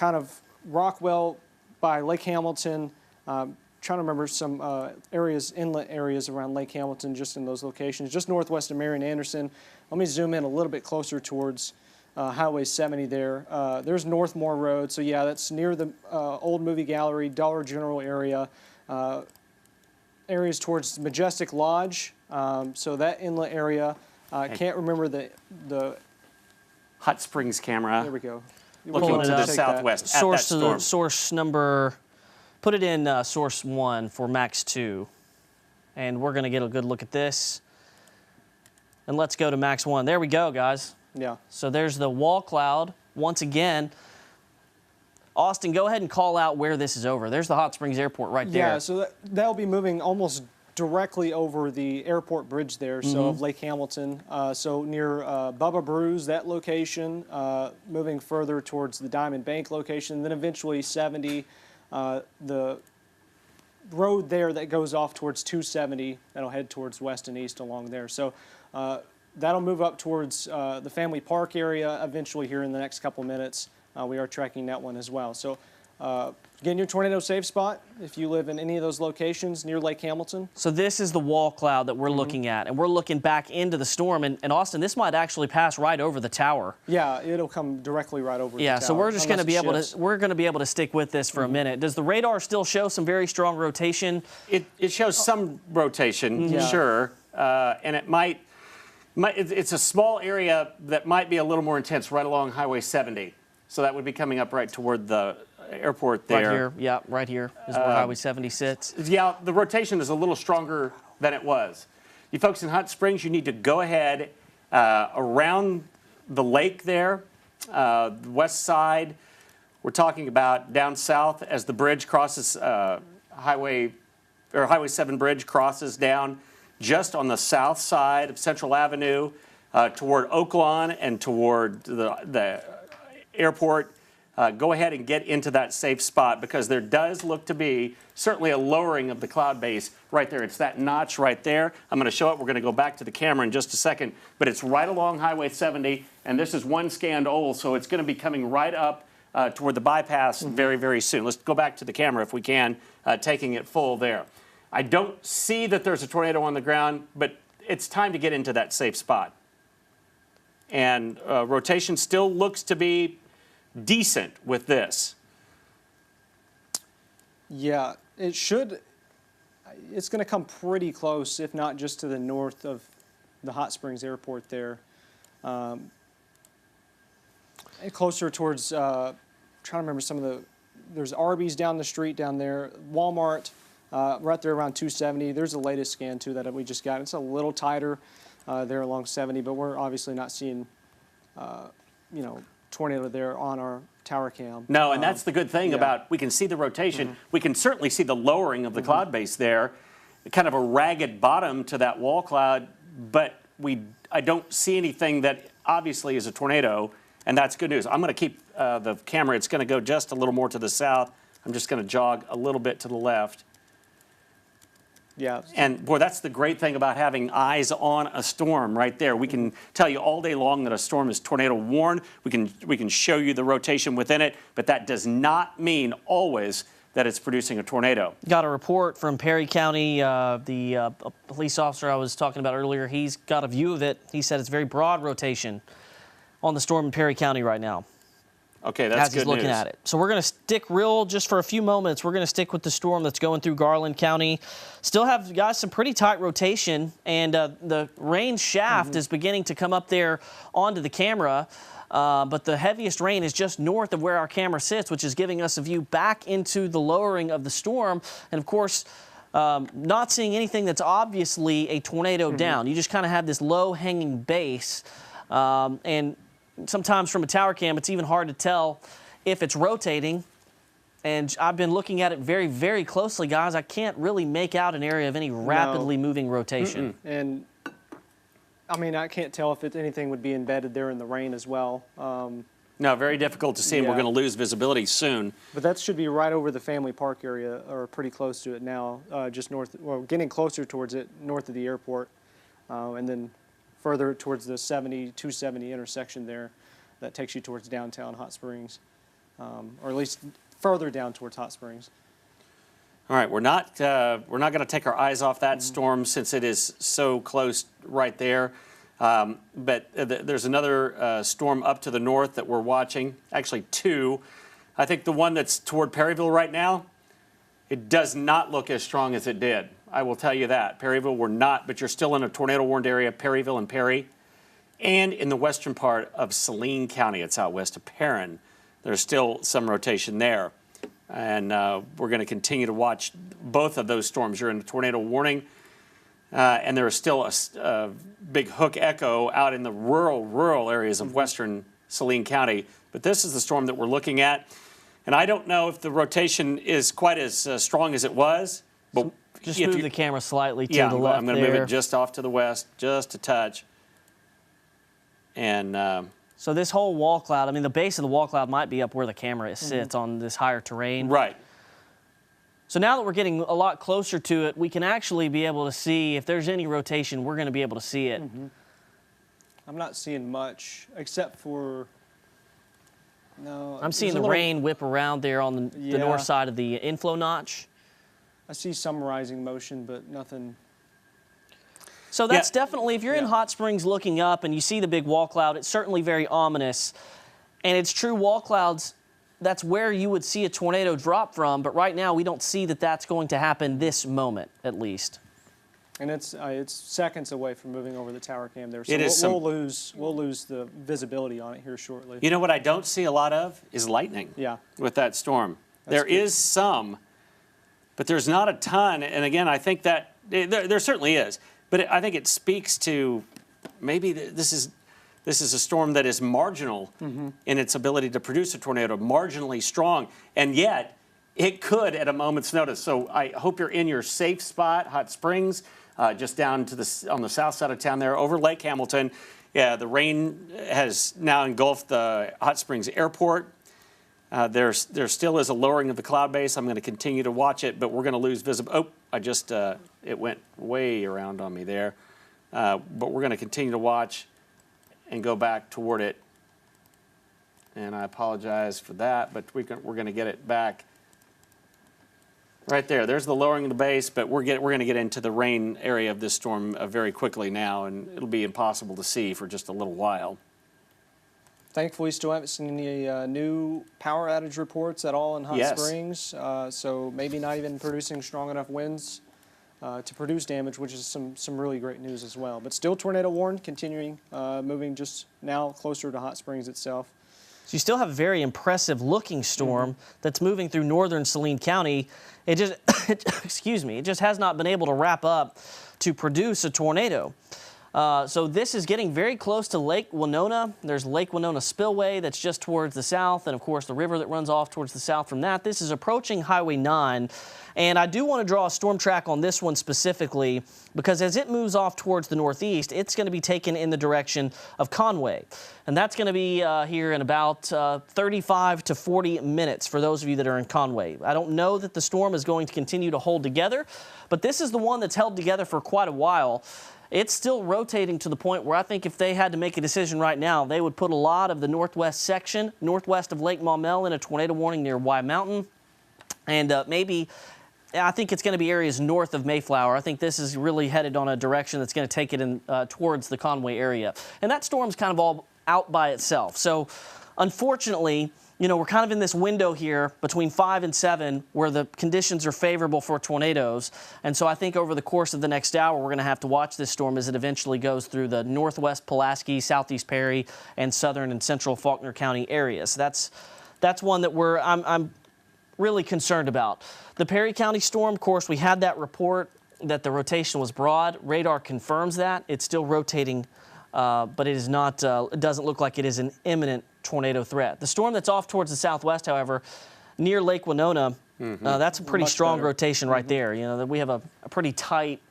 of Rockwell by Lake Hamilton. Trying to remember some areas, inlet areas around Lake Hamilton, just in those locations, just northwest of Marion Anderson. Let me zoom in a little bit closer towards Highway 70 there. There's Northmore Road, so yeah, that's near the old movie gallery, Dollar General area. Areas towards Majestic Lodge, so that inlet area. I can't remember the Hot Springs camera. There we go. Looking to the southwest at that storm. Source number, put it in source 1 for Max 2. And we're going to get a good look at this. And let's go to Max 1. There we go, guys. Yeah. So there's the wall cloud. Once again, Austin, go ahead and call out where this is over. There's the Hot Springs Airport right there. Yeah, so that'll be moving almost directly over the airport bridge there, so of Lake Hamilton. So near Bubba Brews, that location, moving further towards the Diamond Bank location, then eventually 70, the road there that goes off towards 270, that'll head towards west and east along there. So that'll move up towards the Family Park area eventually here in the next couple minutes. We are tracking that one as well. So Again, your tornado safe spot if you live in any of those locations near Lake Hamilton. So this is the wall cloud that we're looking at, and we're looking back into the storm. And Austin, this might actually pass right over the tower. Yeah, it'll come directly right over the tower. Yeah, so we're just going to be able shifts. to stick with this for a minute. Does the radar still show some very strong rotation? It shows some rotation, Yeah. sure, and it might. It's a small area that might be a little more intense right along Highway 70. So that would be coming up right toward the airport there. Right here, yeah, right here is where Highway 70 sits. Yeah, the rotation is a little stronger than it was. You folks in Hot Springs, you need to go ahead around the lake there, the west side. We're talking about down south as the bridge crosses Highway 7 bridge crosses down just on the south side of Central Avenue toward Oaklawn and toward the airport. Go ahead and get into that safe spot because there does look to be certainly a lowering of the cloud base right there. It's that notch right there. I'm going to show it. We're going to go back to the camera in just a second, but it's right along Highway 70, and this is one scanned old, so it's going to be coming right up toward the bypass very, very soon. Let's go back to the camera if we can, taking it full there. I don't see that there's a tornado on the ground, but it's time to get into that safe spot. And rotation still looks to be decent with this. Yeah, it should. It's going to come pretty close, if not just to the north of the Hot Springs Airport there. And closer towards, trying to remember some of the, there's Arby's down the street down there, Walmart, right there around 270. There's the latest scan too that we just got. It's a little tighter there along 70, but we're obviously not seeing, tornado there on our tower cam. No, and that's the good thing about, we can see the rotation. We can certainly see the lowering of the cloud base there, kind of a ragged bottom to that wall cloud, but I don't see anything that obviously is a tornado, and that's good news. I'm going to keep the camera, it's going to go just a little more to the south. I'm just going to jog a little bit to the left. Yeah. And boy, that's the great thing about having eyes on a storm right there. We can tell you all day long that a storm is tornado warned. We can show you the rotation within it, but that does not mean always that it's producing a tornado. Got a report from Perry County. The police officer I was talking about earlier, he's got a view of it. He said it's very broad rotation on the storm in Perry County right now. Okay, that's as good he's looking news. at it. So we're going to stick just for a few moments. We're going to stick with the storm that's going through Garland County. Still have, guys, some pretty tight rotation, and the rain shaft is beginning to come up there onto the camera. But the heaviest rain is just north of where our camera sits, which is giving us a view back into the lowering of the storm. And, of course, not seeing anything that's obviously a tornado down. You just kind of have this low-hanging base. And sometimes from a tower cam, it's even hard to tell if it's rotating. And I've been looking at it very, very closely, guys. I can't really make out an area of any rapidly moving rotation. And, I mean, I can't tell if anything would be embedded there in the rain as well. No, very difficult to see, and we're Yeah. going to lose visibility soon. But that should be right over the Family Park area, or pretty close to it now, just north, well, getting closer towards it, north of the airport. And then further towards the 270 intersection there that takes you towards downtown Hot Springs, or at least further down towards Hot Springs. All right, we're not going to take our eyes off that storm since it is so close right there. But there's another storm up to the north that we're watching, actually two. I think the one that's toward Perryville right now, it does not look as strong as it did. I will tell you that. Perryville, we're not, but you're still in a tornado-warned area, Perryville and Perry. And in the western part of Saline County, it's out west of Perrin. There's still some rotation there. And we're going to continue to watch both of those storms. You're in a tornado warning, and there is still a big hook echo out in the rural areas of western Saline County. But this is the storm that we're looking at. And I don't know if the rotation is quite as strong as it was, but Just move the camera slightly to yeah, the left I'm going to move there. it just off to the west, just a touch. And So this whole wall cloud, I mean, the base of the wall cloud might be up where the camera sits on this higher terrain. right. So now that we're getting a lot closer to it, we can actually be able to see if there's any rotation, we're going to be able to see it. I'm not seeing much, except for No, I'm seeing the there's a little- rain whip around there on the Yeah. north side of the inflow notch. I see some rising motion, but nothing. So that's Yeah. definitely, if you're in Yeah. Hot Springs looking up and you see the big wall cloud, it's certainly very ominous. And it's true, wall clouds, that's where you would see a tornado drop from. But right now, we don't see that that's going to happen this moment, at least. And it's seconds away from moving over the tower cam there. So It is we'll lose the visibility on it here shortly. You know what I don't see a lot of is lightning. Yeah. With that storm, there good. is some, but there's not a ton. And again, I think that there certainly is, but I think it speaks to maybe this is a storm that is marginal in its ability to produce a tornado, marginally strong, and yet it could at a moment's notice. So I hope you're in your safe spot, Hot Springs, just down to on the south side of town there, over Lake Hamilton. Yeah, the rain has now engulfed the Hot Springs Airport. There still is a lowering of the cloud base. I'm going to continue to watch it, but we're going to lose visibility. Oh, it went way around on me there. But we're going to continue to watch and go back toward it. And I apologize for that, but we're going to get it back. Right there. There's the lowering of the base, but we're going to get into the rain area of this storm very quickly now, and it'll be impossible to see for just a little while. Thankfully, still haven't seen any new power outage reports at all in Hot Yes. Springs. So maybe not even producing strong enough winds to produce damage, which is some really great news as well. But still tornado warned, continuing, moving just now closer to Hot Springs itself. So you still have a very impressive looking storm that's moving through northern Saline County. It just, excuse me, it just has not been able to wrap up to produce a tornado. So this is getting very close to Lake Winona. There's Lake Winona Spillway that's just towards the south, and of course the river that runs off towards the south from that. This is approaching Highway 9, and I do want to draw a storm track on this one specifically because as it moves off towards the northeast, it's going to be taken in the direction of Conway, and that's going to be here in about 35 to 40 minutes for those of you that are in Conway. I don't know that the storm is going to continue to hold together, but this is the one that's held together for quite a while. It's still rotating to the point where I think if they had to make a decision right now, they would put a lot of the northwest section, northwest of Lake Maumelle, in a tornado warning near Y Mountain. And maybe, I think it's going to be areas north of Mayflower. I think this is really headed on a direction that's going to take it in towards the Conway area. And that storm's kind of all out by itself. So unfortunately, you know, we're kind of in this window here between 5 and 7 where the conditions are favorable for tornadoes. And so I think over the course of the next hour, we're going to have to watch this storm as it eventually goes through the northwest Pulaski, southeast Perry, and southern and central Faulkner County areas. That's one that I'm really concerned about. The Perry County storm, of course, we had that report that the rotation was broad. Radar confirms that. It's still rotating, but it is not. It doesn't look like it is an imminent tornado threat. The storm that's off towards the southwest, however, near Lake Winona, that's a pretty Much strong better. rotation right there. You know, that we have a pretty tight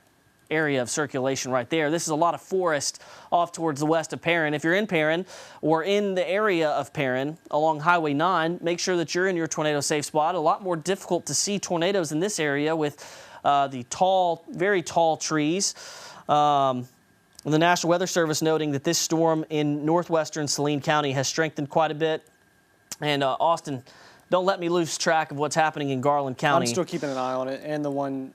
area of circulation right there. This is a lot of forest off towards the west of Perrin. If you're in Perrin or in the area of Perrin along Highway 9, make sure that you're in your tornado safe spot. A lot more difficult to see tornadoes in this area with the tall, very tall trees. The National Weather Service noting that this storm in northwestern Saline County has strengthened quite a bit. And Austin, don't let me lose track of what's happening in Garland County. I'm still keeping an eye on it. And the one,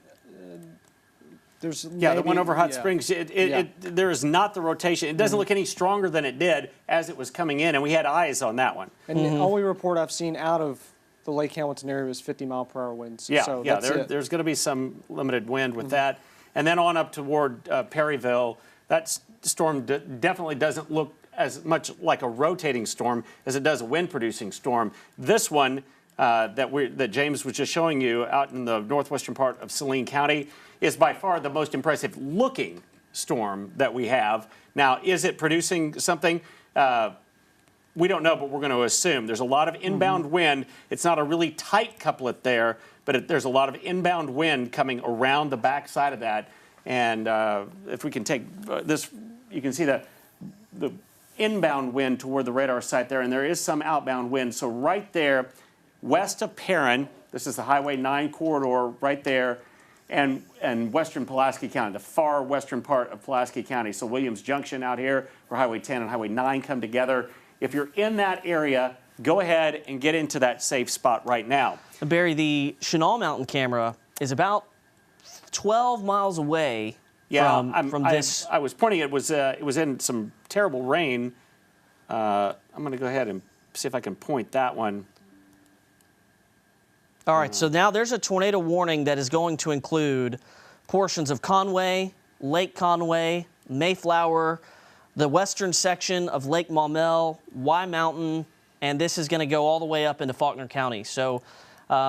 there's The one over Hot Springs, there is not the rotation. It doesn't look any stronger than it did as it was coming in, and we had eyes on that one. And the only report I've seen out of the Lake Hamilton area was 50-mile-per-hour winds. Yeah, so yeah. that's it. There's going to be some limited wind with that, and then on up toward Perryville. That storm definitely doesn't look as much like a rotating storm as it does a wind-producing storm. This one that James was just showing you out in the northwestern part of Saline County is by far the most impressive looking storm that we have. Now, is it producing something? We don't know, but we're going to assume. There's a lot of inbound wind. It's not a really tight couplet there, but there's a lot of inbound wind coming around the backside of that. And if we can take this, you can see the inbound wind toward the radar site there, and there is some outbound wind. So right there, west of Perrin, this is the Highway 9 corridor right there, and western Pulaski County, the far western part of Pulaski County. So Williams Junction out here, where Highway 10 and Highway 9 come together, If you're in that area, go ahead and get into that safe spot right now. Barry, the Chenal Mountain camera is about 12 miles away from this. I was pointing. It was in some terrible rain. I'm going to go ahead and see if I can point that one. All right, so now there's a tornado warning that is going to include portions of Conway, Lake Conway, Mayflower, the western section of Lake Maumelle, Y Mountain, and this is going to go all the way up into Faulkner County. So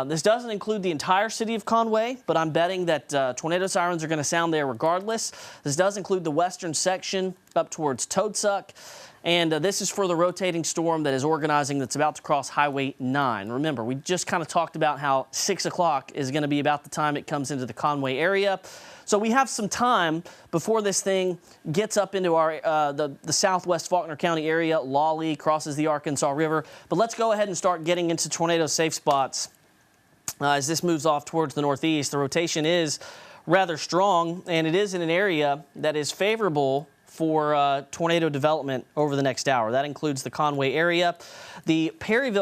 this doesn't include the entire city of Conway, but I'm betting that tornado sirens are going to sound there regardless. This does include the western section up towards Toadsuck. And this is for the rotating storm that is organizing that's about to cross Highway 9. Remember, we just kind of talked about how 6 o'clock is going to be about the time it comes into the Conway area. So we have some time before this thing gets up into our the southwest Faulkner County area. Lawley crosses the Arkansas River. But let's go ahead and start getting into tornado safe spots. As this moves off towards the northeast, the rotation is rather strong, and it is in an area that is favorable for tornado development over the next hour. That includes the Conway area. The Perry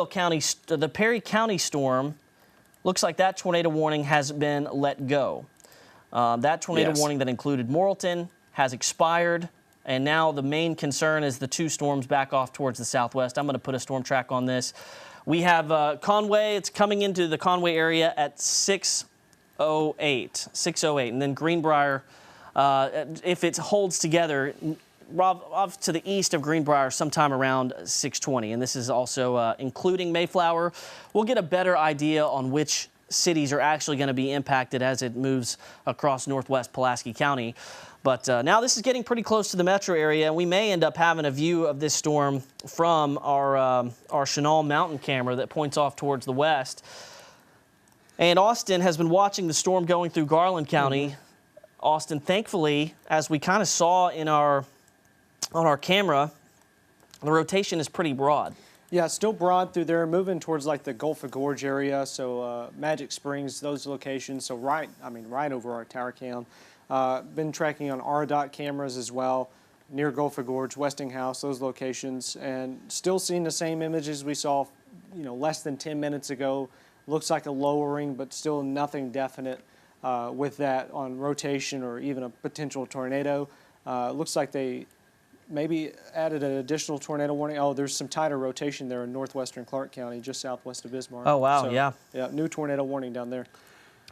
County storm, looks like that tornado warning has been let go. That tornado warning that included Morrilton has expired, and now the main concern is the two storms back off towards the southwest. I'm going to put a storm track on this. We have Conway. It's coming into the Conway area at 6:08, and then Greenbrier, if it holds together, off to the east of Greenbrier sometime around 6:20, and this is also including Mayflower. We'll get a better idea on which cities are actually going to be impacted as it moves across northwest Pulaski County. But now this is getting pretty close to the metro area, and we may end up having a view of this storm from our Chenal Mountain camera that points off towards the west. And Austin has been watching the storm going through Garland County. Austin, thankfully, as we kind of saw on our camera, the rotation is pretty broad. Yeah, it's still broad through there, moving towards like the Gulf of Gorge area, so Magic Springs, those locations. So right over our tower cam. Been tracking on RDOT cameras as well, near Gulf of Gorge, Westinghouse, those locations, and still seeing the same images we saw, less than 10 minutes ago. Looks like a lowering, but still nothing definite with that on rotation or even a potential tornado. Looks like they maybe added an additional tornado warning. Oh, there's some tighter rotation there in northwestern Clark County, just southwest of Bismarck. Oh, wow, so, yeah. Yeah, new tornado warning down there.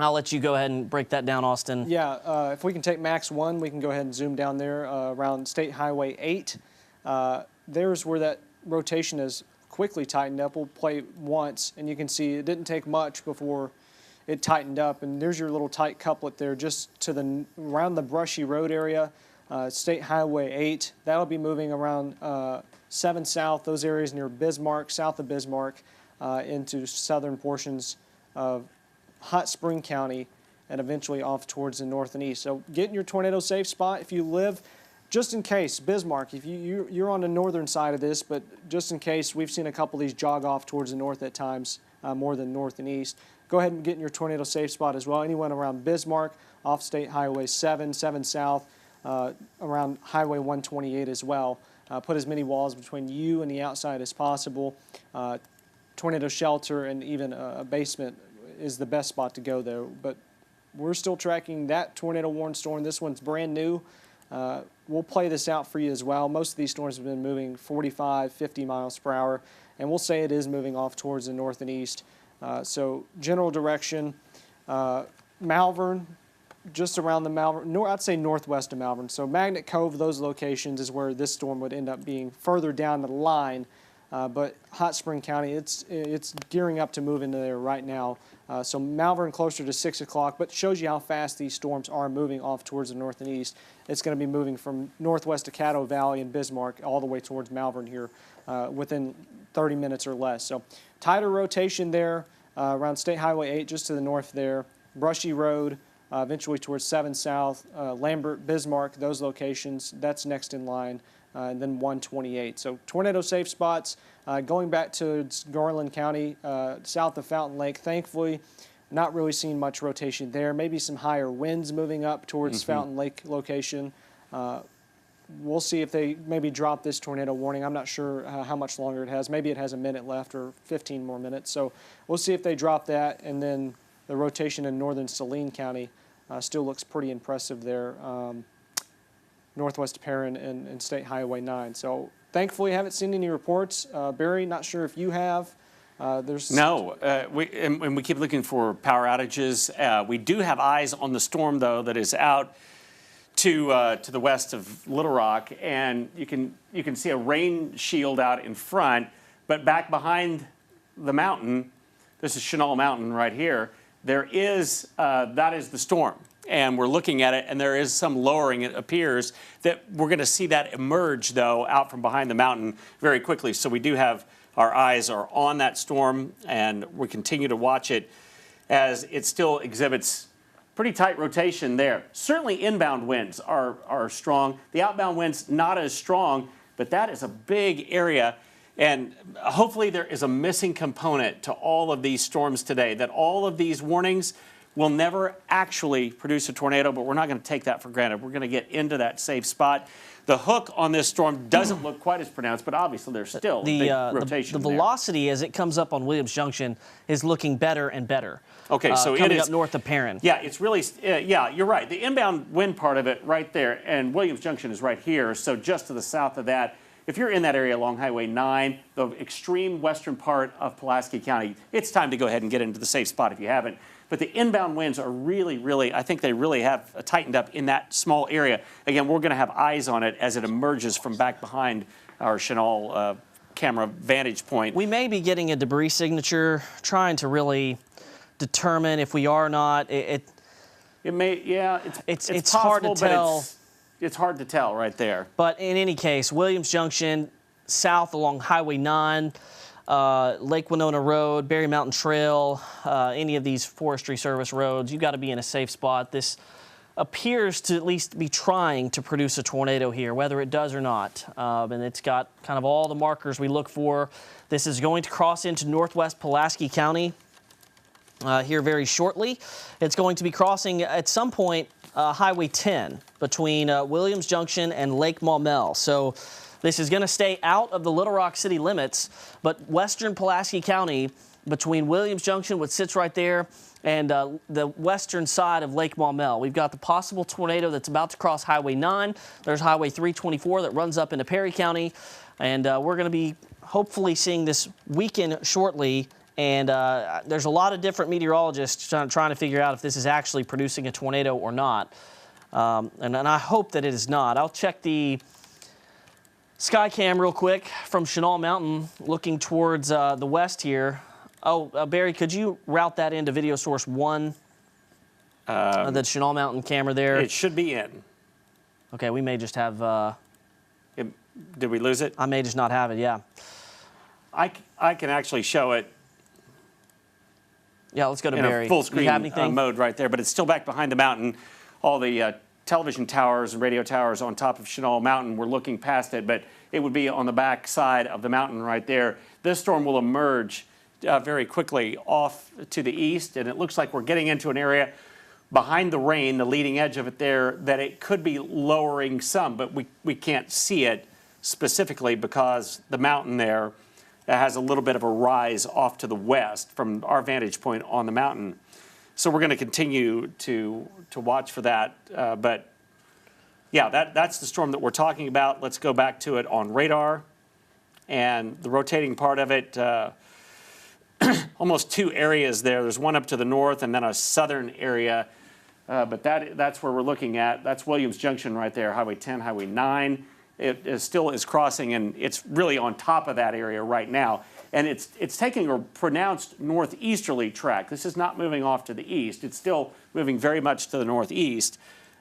I'll let you go ahead and break that down, Austin. Yeah, if we can take Max 1, we can go ahead and zoom down there around State Highway 8. There's where that rotation is quickly tightened up. We'll play once, and you can see it didn't take much before it tightened up. And there's your little tight couplet there just to around the Brushy Road area, State Highway 8. That'll be moving around 7 South, those areas near Bismarck, south of Bismarck, into southern portions of Hot Spring County, and eventually off towards the north and east. So get in your tornado safe spot if you live, just in case, Bismarck, if you're on the northern side of this, but just in case, we've seen a couple of these jog off towards the north at times, more than north and east. Go ahead and get in your tornado safe spot as well. Anyone around Bismarck, off State Highway 7, 7 South, around Highway 128 as well. Put as many walls between you and the outside as possible. Tornado shelter and even a basement is the best spot to go there. But we're still tracking that tornado warned storm. This one's brand new. We'll play this out for you as well. Most of these storms have been moving 45, 50 miles per hour, and we'll say it is moving off towards the north and east. So general direction, Malvern, just around the Malvern, I'd say northwest of Malvern. So Magnet Cove, those locations is where this storm would end up being further down the line. But Hot Spring County, it's gearing up to move into there right now. So Malvern closer to 6 o'clock, but shows you how fast these storms are moving off towards the north and east. It's going to be moving from northwest of Caddo Valley and Bismarck all the way towards Malvern here within 30 minutes or less. So tighter rotation there around State Highway 8 just to the north there. Brushy Road, eventually towards 7 South, Lambert, Bismarck, those locations, that's next in line. And then 128. So tornado safe spots. Going back to Garland County, south of Fountain Lake, thankfully, not really seeing much rotation there. Maybe some higher winds moving up towards Fountain Lake location. we'll see if they maybe drop this tornado warning. I'm not sure how much longer it has. Maybe it has a minute left or 15 more minutes. So we'll see if they drop that, and then the rotation in northern Saline County still looks pretty impressive there, northwest Perrin and State Highway 9. So thankfully, I haven't seen any reports. Barry, not sure if you have. We keep looking for power outages. We do have eyes on the storm, though, that is out to the west of Little Rock, and you can see a rain shield out in front, but back behind the mountain, this is Chenal Mountain right here, there is, that is the storm. And we're looking at it, and there is some lowering. It appears that we're going to see that emerge, though, out from behind the mountain very quickly. So we do have our eyes are on that storm, and we continue to watch it as it still exhibits pretty tight rotation there. Certainly inbound winds are strong. The outbound winds not as strong, but that is a big area. And hopefully there is a missing component to all of these storms today, that all of these warnings will never actually produce a tornado, but we're not going to take that for granted. We're going to get into that safe spot. The hook on this storm doesn't look quite as pronounced, but obviously there's still a big rotation The velocity as it comes up on Williams Junction is looking better and better. Okay, so it coming is up north of Perrin. Yeah, it's really, yeah, you're right. The inbound wind part of it right there, and Williams Junction is right here, so just to the south of that. If you're in that area along Highway 9, the extreme western part of Pulaski County, it's time to go ahead and get into the safe spot if you haven't. But the inbound winds are really, I think they really have tightened up in that small area. Again, we're going to have eyes on it as it emerges from back behind our Chenal camera vantage point. We may be getting a debris signature, trying to really determine if we are or not. It may, yeah, it's possible, hard to tell. It's hard to tell right there. But in any case, Williams Junction, south along Highway 9, Lake Winona Road, Berry Mountain Trail, any of these Forestry Service roads, you've got to be in a safe spot. This appears to at least be trying to produce a tornado here, whether it does or not. And it's got kind of all the markers we look for. This is going to cross into northwest Pulaski County here very shortly. It's going to be crossing at some point Highway 10 between Williams Junction and Lake Maumelle. So this is going to stay out of the Little Rock city limits, but western Pulaski County between Williams Junction, which sits right there, and the western side of Lake Maumelle. We've got the possible tornado that's about to cross Highway 9. There's Highway 324 that runs up into Perry County, and we're going to be hopefully seeing this weaken shortly. And there's a lot of different meteorologists trying to figure out if this is actually producing a tornado or not. And I hope that it is not. I'll check the Skycam real quick from Chenal Mountain looking towards the west here. Oh, Barry, could you route that into video source 1? The Chenal Mountain camera there. It should be in. Okay, we may just have... Did we lose it? I may just not have it, yeah. I can actually show it. Yeah, let's go to in Barry. a full screen you have anything? mode right there, but it's still back behind the mountain. All the television towers and radio towers on top of Chenal Mountain, we're looking past it, but it would be on the back side of the mountain right there. This storm will emerge very quickly off to the east, and it looks like we're getting into an area behind the rain, the leading edge of it there, that it could be lowering some, but we can't see it specifically because the mountain there has a little bit of a rise off to the west from our vantage point on the mountain. So we're going to continue to watch for that. But yeah, that's the storm that we're talking about. Let's go back to it on radar. And the rotating part of it, almost two areas there. There's one up to the north and then a southern area. But that's where we're looking at. That's Williams Junction right there, Highway 10, Highway 9. It still is crossing, and it's really on top of that area right now. And it's taking a pronounced northeasterly track. This is not moving off to the east. It's still moving very much to the northeast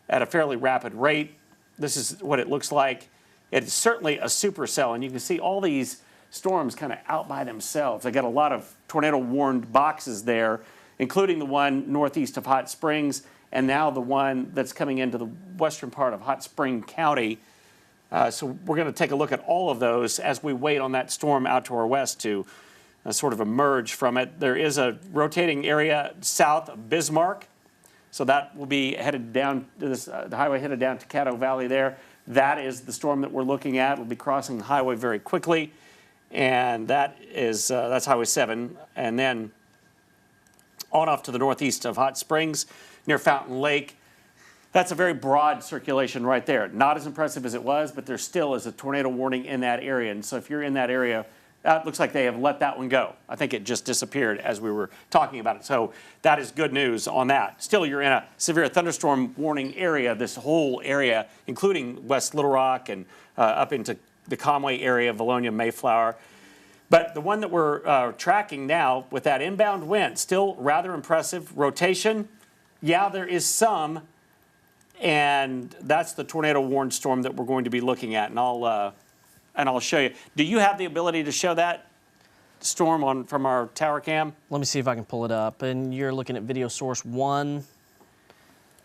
at a fairly rapid rate. This is what it looks like. It's certainly a supercell, and you can see all these storms kind of out by themselves. I got a lot of tornado-warned boxes there, including the one northeast of Hot Springs, and now the one that's coming into the western part of Hot Spring County. So we're going to take a look at all of those as we wait on that storm out to our west to sort of emerge from it. There is a rotating area south of Bismarck, so that will be headed down to this, the highway headed down to Caddo Valley there. That is the storm that we're looking at. It'll be crossing the highway very quickly, and that is that's Highway 7. And then on off to the northeast of Hot Springs near Fountain Lake. That's a very broad circulation right there. Not as impressive as it was, but there still is a tornado warning in that area. And so if you're in that area, it looks like they have let that one go. I think it just disappeared as we were talking about it. So that is good news on that. Still, you're in a severe thunderstorm warning area, this whole area, including West Little Rock and up into the Conway area, Valonia, Mayflower. But the one that we're tracking now with that inbound wind, still rather impressive. Rotation, yeah, there is some, and that's the tornado warned storm that we're going to be looking at, and I'll show you. Do you have the ability to show that storm from our tower cam? Let me see if I can pull it up. And you're looking at video source 1.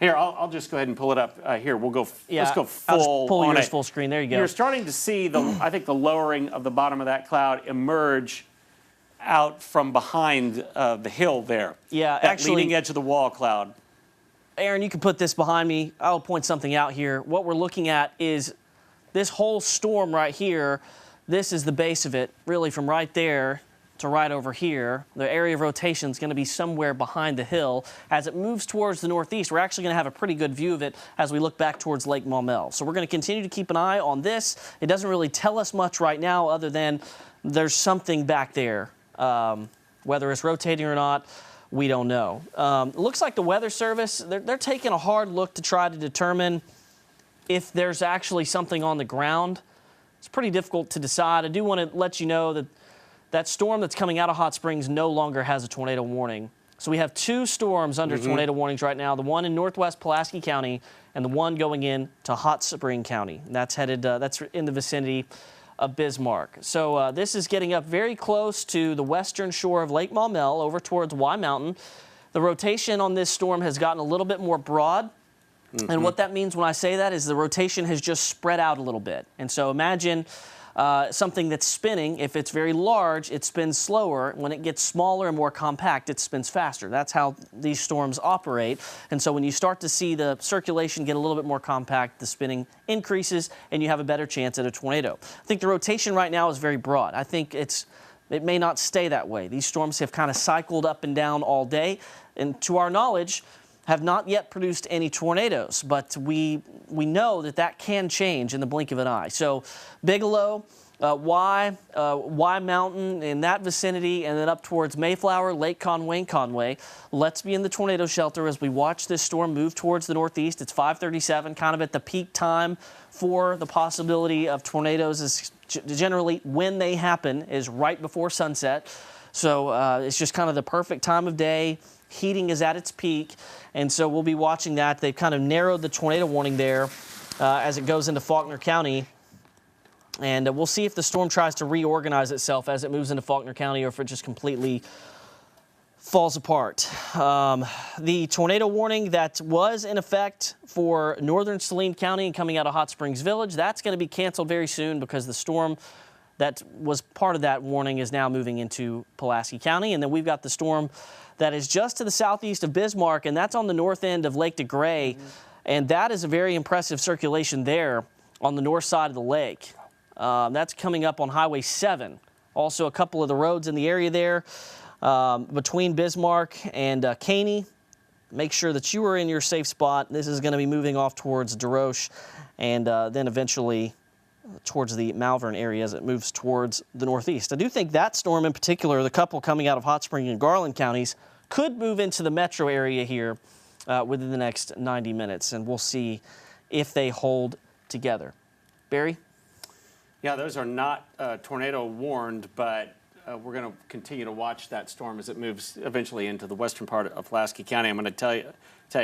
Here, I'll just go ahead and pull it up. Here, we'll go. Yeah, let's go I'll just full pull on yours it. full screen. There you go. You're starting to see I think the lowering of the bottom of that cloud emerge out from behind the hill there. Yeah, that actually, leading edge of the wall cloud. Aaron, you can put this behind me. I'll point something out here. What we're looking at is this whole storm right here. This is the base of it, really from right there to right over here. The area of rotation is going to be somewhere behind the hill. As it moves towards the northeast, we're actually going to have a pretty good view of it as we look back towards Lake Maumelle. So we're going to continue to keep an eye on this. It doesn't really tell us much right now other than there's something back there. Whether it's rotating or not, we don't know. It looks like the Weather Service, they're taking a hard look to try to determine if there's actually something on the ground. It's pretty difficult to decide. I do want to let you know that that storm that's coming out of Hot Springs no longer has a tornado warning. So we have 2 storms under tornado warnings right now, the one in northwest Pulaski County and the one going in to Hot Spring County. And that's headed, that's in the vicinity of Bismarck. So this is getting up very close to the western shore of Lake Maumelle over towards Y Mountain. The rotation on this storm has gotten a little bit more broad. And what that means when I say that is the rotation has just spread out a little bit. And so imagine something that's spinning. If it's very large, it spins slower. When it gets smaller and more compact, it spins faster. That's how these storms operate. And so when you start to see the circulation get a little bit more compact, the spinning increases and you have a better chance at a tornado. I think the rotation right now is very broad. I think it may not stay that way. These storms have kind of cycled up and down all day. And to our knowledge, have not yet produced any tornadoes, but we know that can change in the blink of an eye. So Bigelow, Y Mountain in that vicinity, and then up towards Mayflower, Lake Conway, and Conway. Let's be in the tornado shelter as we watch this storm move towards the northeast. It's 5:37, kind of at the peak time for the possibility of tornadoes. Is generally when they happen is right before sunset. So it's just kind of the perfect time of day. Heating is at its peak, and so we'll be watching that. They've kind of narrowed the tornado warning there as it goes into Faulkner County, and we'll see if the storm tries to reorganize itself as it moves into Faulkner County or if it just completely falls apart. The tornado warning that was in effect for northern Saline County and coming out of Hot Springs Village, that's going to be canceled very soon because the storm that was part of that warning is now moving into Pulaski County. And then we've got the storm that is just to the southeast of Bismarck, and that's on the north end of Lake DeGray. And that is a very impressive circulation there on the north side of the lake. That's coming up on Highway 7. Also a couple of the roads in the area there between Bismarck and Caney. Make sure that you are in your safe spot. This is going to be moving off towards DeRoche and then eventually towards the Malvern area as it moves towards the northeast. I do think that storm in particular, the couple coming out of Hot Spring and Garland counties, could move into the metro area here within the next 90 minutes, and we'll see if they hold together. Barry? Yeah, those are not tornado warned, but we're going to continue to watch that storm as it moves eventually into the western part of Pulaski County. I'm going to tell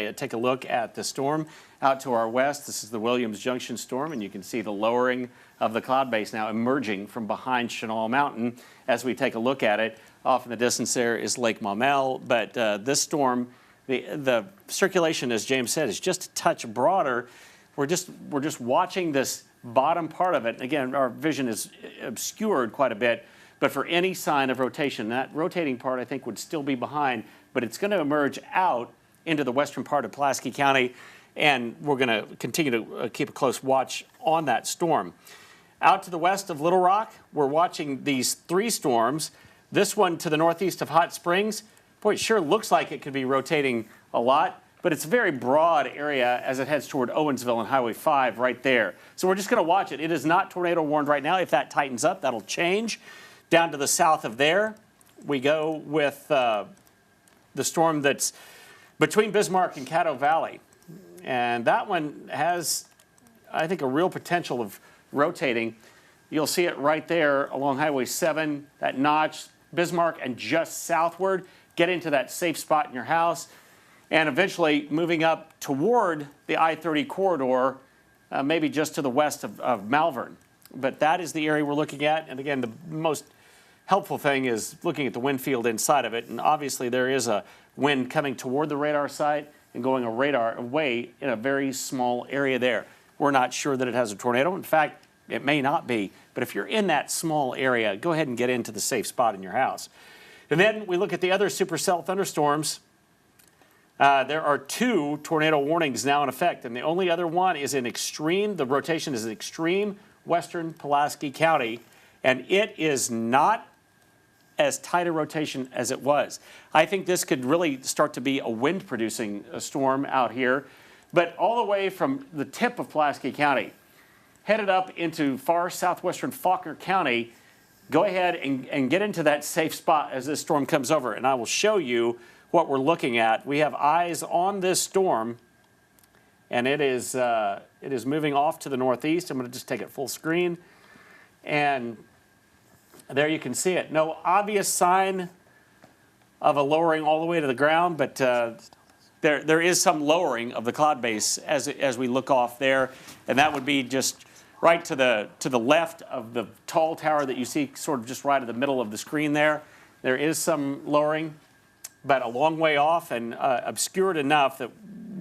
you, take a look at the storm out to our west. This is the Williams Junction storm, and you can see the lowering of the cloud base now emerging from behind Chenal Mountain as we take a look at it. Off in the distance there is Lake Maumelle, but this storm, the circulation, as James said, is just a touch broader. We're just watching this bottom part of it. Again, our vision is obscured quite a bit, but for any sign of rotation, that rotating part I think would still be behind, but it's going to emerge out into the western part of Pulaski County. and we're going to continue to keep a close watch on that storm. Out to the west of Little Rock, we're watching these 3 storms. This one to the northeast of Hot Springs, boy, it sure looks like it could be rotating a lot, but it's a very broad area as it heads toward Owensville and Highway 5 right there. So we're just going to watch it. It is not tornado warned right now. If that tightens up, that'll change. Down to the south of there, we go with the storm that's between Bismarck and Caddo Valley. And that one has, I think, a real potential of rotating. You'll see it right there along Highway 7, that notch, Bismarck, and just southward. Get into that safe spot in your house, and eventually moving up toward the I-30 corridor, maybe just to the west of Malvern. But that is the area we're looking at. And again, the most helpful thing is looking at the wind field inside of it. And obviously there is a wind coming toward the radar site and going a radar away in a very small area there. We're not sure that it has a tornado. In fact, it may not be. But if you're in that small area, go ahead and get into the safe spot in your house. And then we look at the other supercell thunderstorms. There are 2 tornado warnings now in effect, and the only other one is in extreme, the rotation is in extreme western Pulaski County, and it is not as tight a rotation as it was. I think this could really start to be a wind-producing storm out here, but all the way from the tip of Pulaski County, headed up into far southwestern Faulkner County, go ahead and get into that safe spot as this storm comes over, and I will show you what we're looking at. We have eyes on this storm, and it is moving off to the northeast. I'm going to just take it full screen, and there you can see it. No obvious sign of a lowering all the way to the ground, but there is some lowering of the cloud base as we look off there, and that would be just right to the left of the tall tower that you see sort of just right in the middle of the screen there. There is some lowering, but a long way off and obscured enough that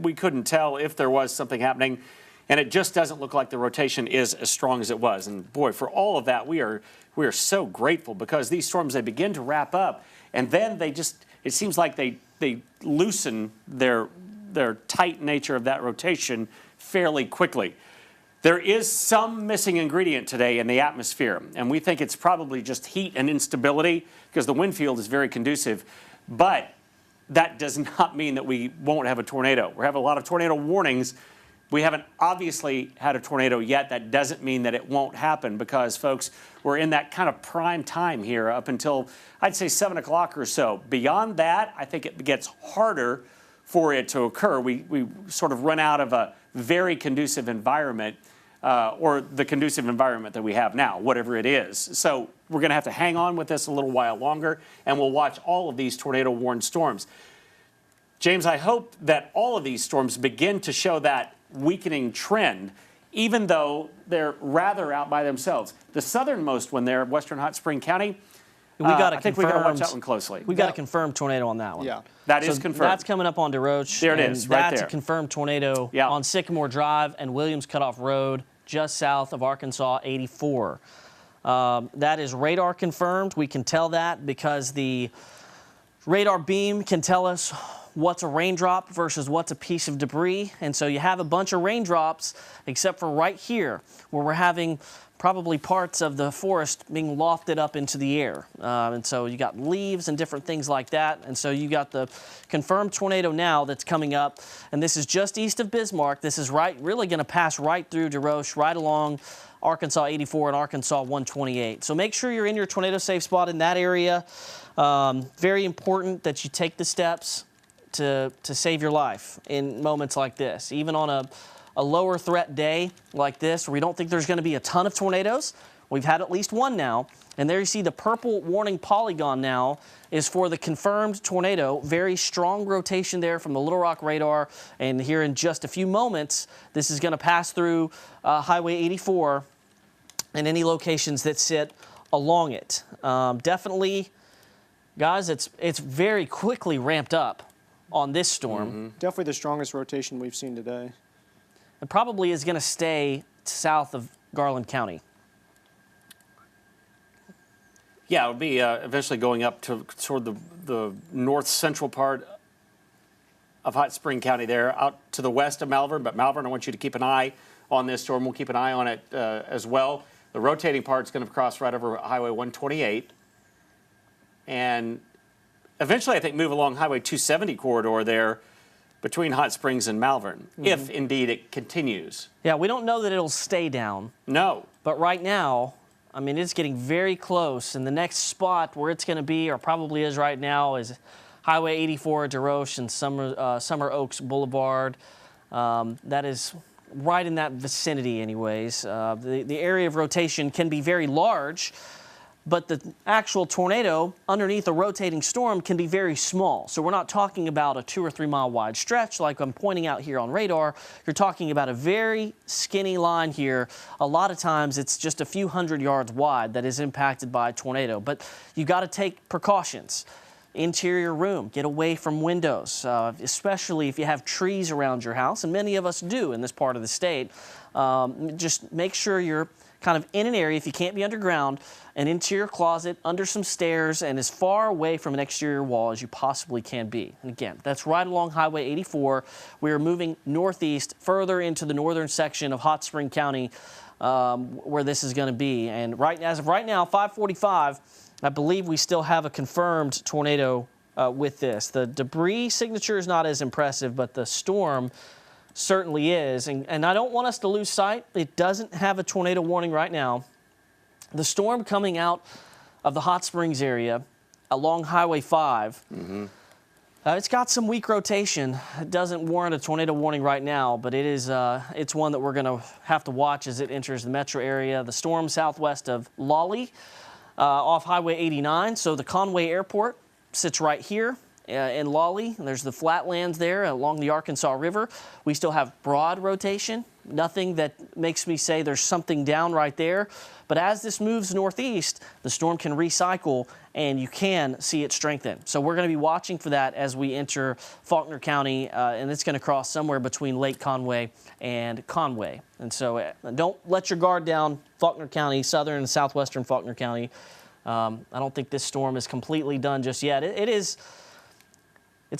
we couldn't tell if there was something happening. And it just doesn't look like the rotation is as strong as it was. And boy, for all of that, we are so grateful, because these storms, they begin to wrap up, and then it seems like they loosen their tight nature of that rotation fairly quickly. There is some missing ingredient today in the atmosphere, and we think it's probably just heat and instability, because the wind field is very conducive. But that does not mean that we won't have a tornado. We have a lot of tornado warnings. We haven't obviously had a tornado yet. That doesn't mean that it won't happen, because, folks, we're in that kind of prime time here up until, I'd say, 7 o'clock or so. Beyond that, I think it gets harder for it to occur. We sort of run out of a very conducive environment, or the conducive environment that we have now, whatever it is. So we're going to have to hang on with this a little while longer, and we'll watch all of these tornado-warned storms. James, I hope that all of these storms begin to show that weakening trend, even though they're rather out by themselves. The southernmost one there, western Hot Spring County, I think we got to watch that one closely. We've got a confirmed tornado on that one. Yeah. That is confirmed. That's coming up on DeRoche. There it is, right That's there. a confirmed tornado Yeah. on Sycamore Drive and Williams Cutoff Road, just south of Arkansas 84. That is radar confirmed. We can tell that because the radar beam can tell us what's a raindrop versus what's a piece of debris. And so you have a bunch of raindrops, except for right here, where we're having probably parts of the forest being lofted up into the air. And so you got leaves and different things like that. And so you got the confirmed tornado now that's coming up. And this is just east of Bismarck. This is really going to pass right through DeRoche, right along Arkansas 84 and Arkansas 128. So make sure you're in your tornado safe spot in that area. Very important that you take the steps to save your life in moments like this. Even on a lower threat day like this, where we don't think there's going to be a ton of tornadoes. We've had at least one now. And there you see the purple warning polygon now is for the confirmed tornado. Very strong rotation there from the Little Rock radar. And here in just a few moments, this is going to pass through Highway 84 and any locations that sit along it. Definitely, guys, it's very quickly ramped up on this storm. Mm-hmm. Definitely the strongest rotation we've seen today. It probably is going to stay south of Garland County. Yeah, it would be eventually going up to sort of the north central part of Hot Spring County there, out to the west of Malvern. But Malvern, I want you to keep an eye on this storm. We'll keep an eye on it as well. The rotating part's going to cross right over Highway 128. And eventually, I think, move along Highway 270 corridor there between Hot Springs and Malvern, if indeed it continues. Yeah, we don't know that it'll stay down. No. But right now, I mean, it's getting very close. And the next spot where it's going to be, or probably is right now, is Highway 84 DeRoche and Summer Oaks Boulevard. That is right in that vicinity anyways. The area of rotation can be very large, but the actual tornado underneath a rotating storm can be very small. So we're not talking about a 2 or 3 mile wide stretch like I'm pointing out here on radar. You're talking about a very skinny line here. A lot of times it's just a few hundred yards wide that is impacted by a tornado. But you got to take precautions. Interior room, get away from windows, especially if you have trees around your house, and many of us do in this part of the state. Just make sure you're kind of in an area, if you can't be underground, an interior closet, under some stairs, and as far away from an exterior wall as you possibly can be. And again, that's right along Highway 84. We are moving northeast further into the northern section of Hot Spring County where this is going to be. And as of right now, 5:45, I believe we still have a confirmed tornado with this. The debris signature is not as impressive, but the storm certainly is. And I don't want us to lose sight. It doesn't have a tornado warning right now. The storm coming out of the Hot Springs area along Highway 5, it's got some weak rotation. It doesn't warrant a tornado warning right now, but it is it's one that we're going to have to watch as it enters the metro area. The storm southwest of Lawley, off Highway 89. So the Conway Airport sits right here in Lawley. There's the flatlands there along the Arkansas River. We still have broad rotation. Nothing that makes me say there's something down right there. But as this moves northeast, the storm can recycle and you can see it strengthen. So we're going to be watching for that as we enter Faulkner County, and it's going to cross somewhere between Lake Conway and Conway. And so don't let your guard down, Faulkner County, southern and southwestern Faulkner County. I don't think this storm is completely done just yet. It's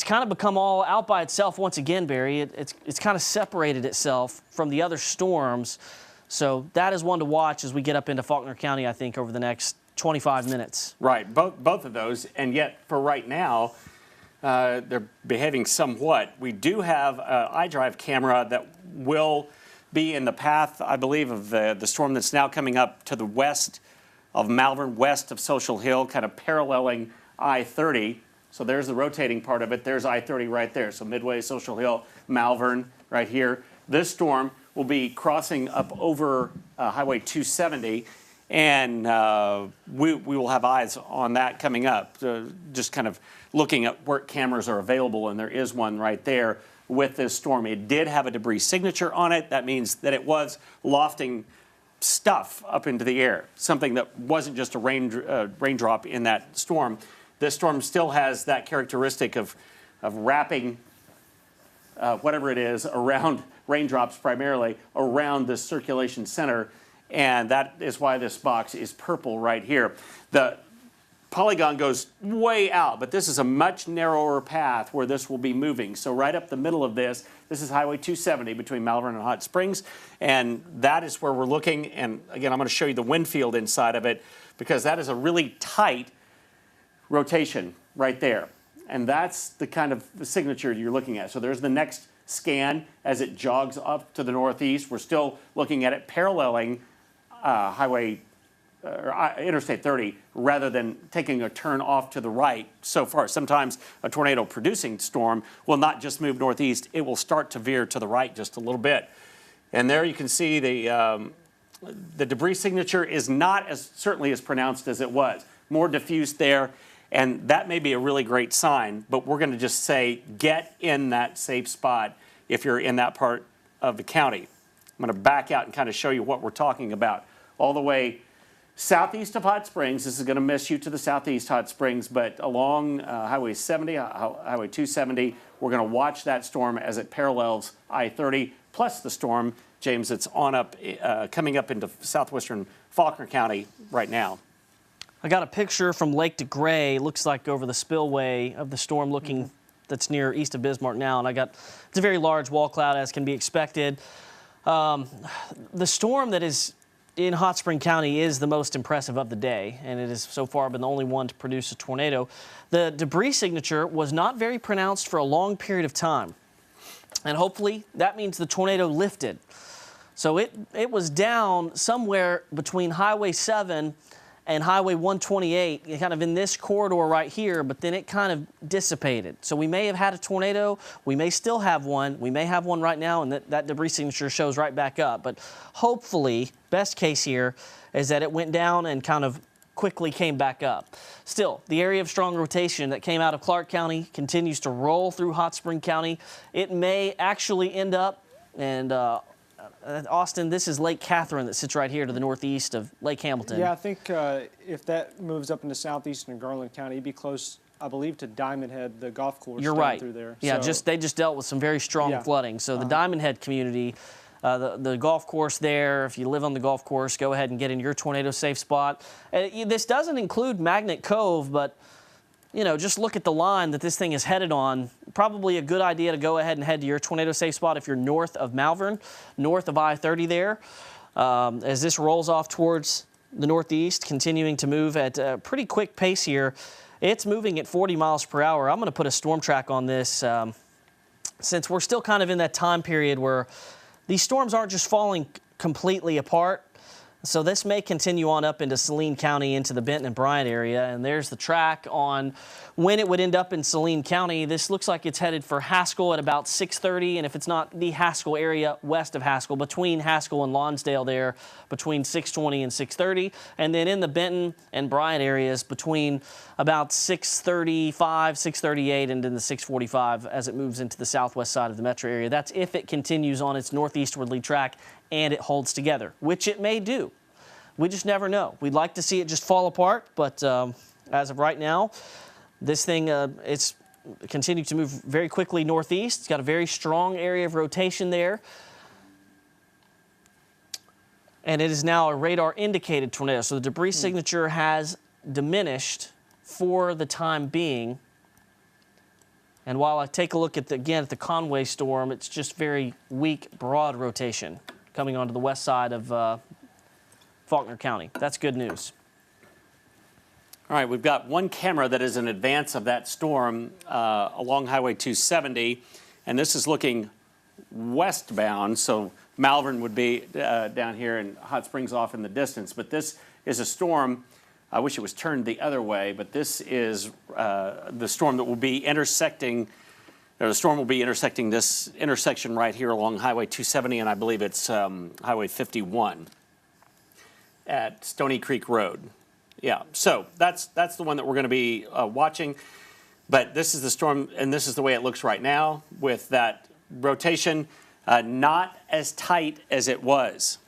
kind of become all out by itself once again, Barry. It's kind of separated itself from the other storms. So that is one to watch as we get up into Faulkner County, I think, over the next 25 minutes. Right, both of those. And yet, for right now, they're behaving somewhat. We do have an iDrive camera that will be in the path, I believe, of the storm that's now coming up to the west of Malvern, west of Social Hill, kind of paralleling I-30. So there's the rotating part of it. There's I-30 right there. So Midway, Social Hill, Malvern right here. This storm will be crossing up over Highway 270, and we will have eyes on that coming up. Just kind of looking at where cameras are available, and there is one right there with this storm. It did have a debris signature on it. That means that it was lofting stuff up into the air, something that wasn't just a raindrop in that storm. This storm still has that characteristic of wrapping whatever it is around raindrops, primarily around this circulation center, and that is why this box is purple right here. The polygon goes way out, but this is a much narrower path where this will be moving. So right up the middle of this is Highway 270 between Malvern and Hot Springs, and that is where we're looking. And again, I'm going to show you the wind field inside of it, because that is a really tight rotation right there. And that's the kind of the signature you're looking at. So there's the next scan as it jogs up to the northeast. We're still looking at it paralleling Interstate 30 rather than taking a turn off to the right so far. Sometimes a tornado producing storm will not just move northeast, it will start to veer to the right just a little bit. And there you can see the debris signature is not certainly as pronounced as it was. More diffused there. And that may be a really great sign, but we're going to just say get in that safe spot if you're in that part of the county. I'm going to back out and kind of show you what we're talking about. All the way southeast of Hot Springs, this is going to miss you to the southeast Hot Springs, but along Highway 70, Highway 270, we're going to watch that storm as it parallels I-30, plus the storm, James, it's on up, coming up into southwestern Faulkner County right now. I got a picture from Lake DeGray. Looks like over the spillway of the storm, looking that's near east of Bismarck now, and it's a very large wall cloud, as can be expected. The storm that is in Hot Spring County is the most impressive of the day, and it has so far been the only one to produce a tornado. The debris signature was not very pronounced for a long period of time, and hopefully that means the tornado lifted. So it was down somewhere between Highway 7 and Highway 128, kind of in this corridor right here, but then it kind of dissipated. So we may have had a tornado, we may still have one, we may have one right now, and that debris signature shows right back up. But hopefully, best case here is that it went down and kind of quickly came back up. Still, the area of strong rotation that came out of Clark County continues to roll through Hot Spring County. It may actually end up, and Austin, this is Lake Catherine that sits right here to the northeast of Lake Hamilton. Yeah, I think if that moves up into southeastern and Garland County, it'd be close, I believe, to Diamond Head, the golf course. You're down right. through there. Yeah, So, they just dealt with some very strong flooding. So the Diamond Head community, the golf course there, if you live on the golf course, go ahead and get in your tornado safe spot. This doesn't include Magnet Cove, but just look at the line that this thing is headed on. Probably a good idea to go ahead and head to your tornado safe spot if you're north of Malvern, north of I-30 there. As this rolls off towards the northeast, continuing to move at a pretty quick pace here. It's moving at 40 miles per hour. I'm going to put a storm track on this since we're still kind of in that time period where these storms aren't just falling completely apart. So this may continue on up into Saline County, into the Benton and Bryant area, and there's the track on when it would end up in Saline County. This looks like it's headed for Haskell at about 6:30, and if it's not the Haskell area, west of Haskell, between Haskell and Lonsdale there, between 6:20 and 6:30, and then in the Benton and Bryant areas between about 6:35, 6:38, and then the 6:45 as it moves into the southwest side of the metro area. That's if it continues on its northeastwardly track and it holds together, which it may do. We just never know. We'd like to see it just fall apart, but as of right now, this thing, it's continued to move very quickly northeast. It's got a very strong area of rotation there. And it is now a radar-indicated tornado. So the debris signature has diminished for the time being. And while I take a look at again at the Conway storm, it's just very weak, broad rotation coming onto the west side of Faulkner County. That's good news. All right, we've got one camera that is in advance of that storm along Highway 270, and this is looking westbound, so Malvern would be down here and Hot Springs off in the distance. But this is a storm, I wish it was turned the other way, but this is the storm that will be intersecting, or the storm will be intersecting this intersection right here along Highway 270, and I believe it's Highway 51 at Stony Creek Road. Yeah, so that's the one that we're going to be watching. But this is the storm, and this is the way it looks right now with that rotation not as tight as it was.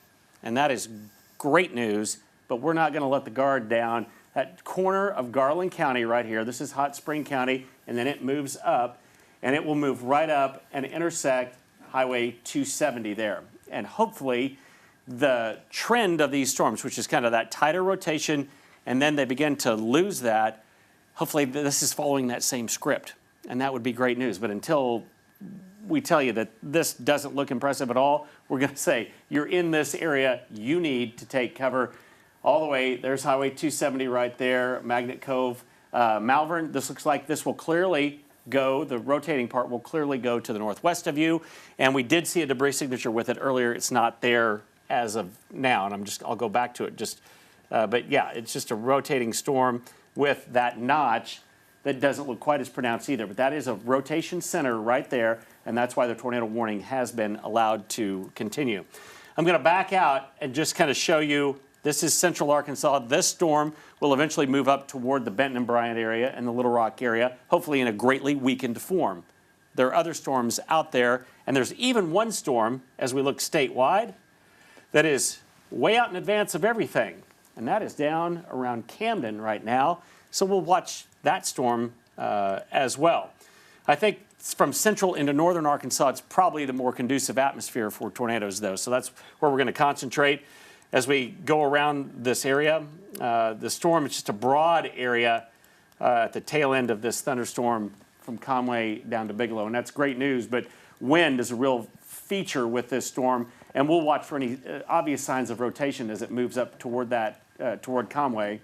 And that is great news, but we're not going to let the guard down. That corner of Garland County right here, this is Hot Spring County, and then it moves up, and it will move right up and intersect Highway 270 there. And hopefully the trend of these storms, which is kind of that tighter rotation, and then they begin to lose that, hopefully this is following that same script, and that would be great news. But until we tell you that this doesn't look impressive at all, we're going to say you're in this area, you need to take cover all the way. There's Highway 270 right there, Magnet Cove, Malvern. This looks like this will clearly go, the rotating part will clearly go to the northwest of you, and we did see a debris signature with it earlier. It's not there as of now, and I'll go back to it just. But yeah, it's just a rotating storm with that notch that doesn't look quite as pronounced either. But that is a rotation center right there, and that's why the tornado warning has been allowed to continue. I'm going to back out and just kind of show you, this is central Arkansas. This storm will eventually move up toward the Benton and Bryant area and the Little Rock area, hopefully in a greatly weakened form. There are other storms out there, and there's even one storm, as we look statewide, that is way out in advance of everything. And that is down around Camden right now. So we'll watch that storm as well. I think from central into northern Arkansas, it's probably the more conducive atmosphere for tornadoes, though. So that's where we're going to concentrate as we go around this area. The storm is just a broad area at the tail end of this thunderstorm from Conway down to Bigelow, and that's great news. But wind is a real feature with this storm, and we'll watch for any obvious signs of rotation as it moves up toward that toward Conway.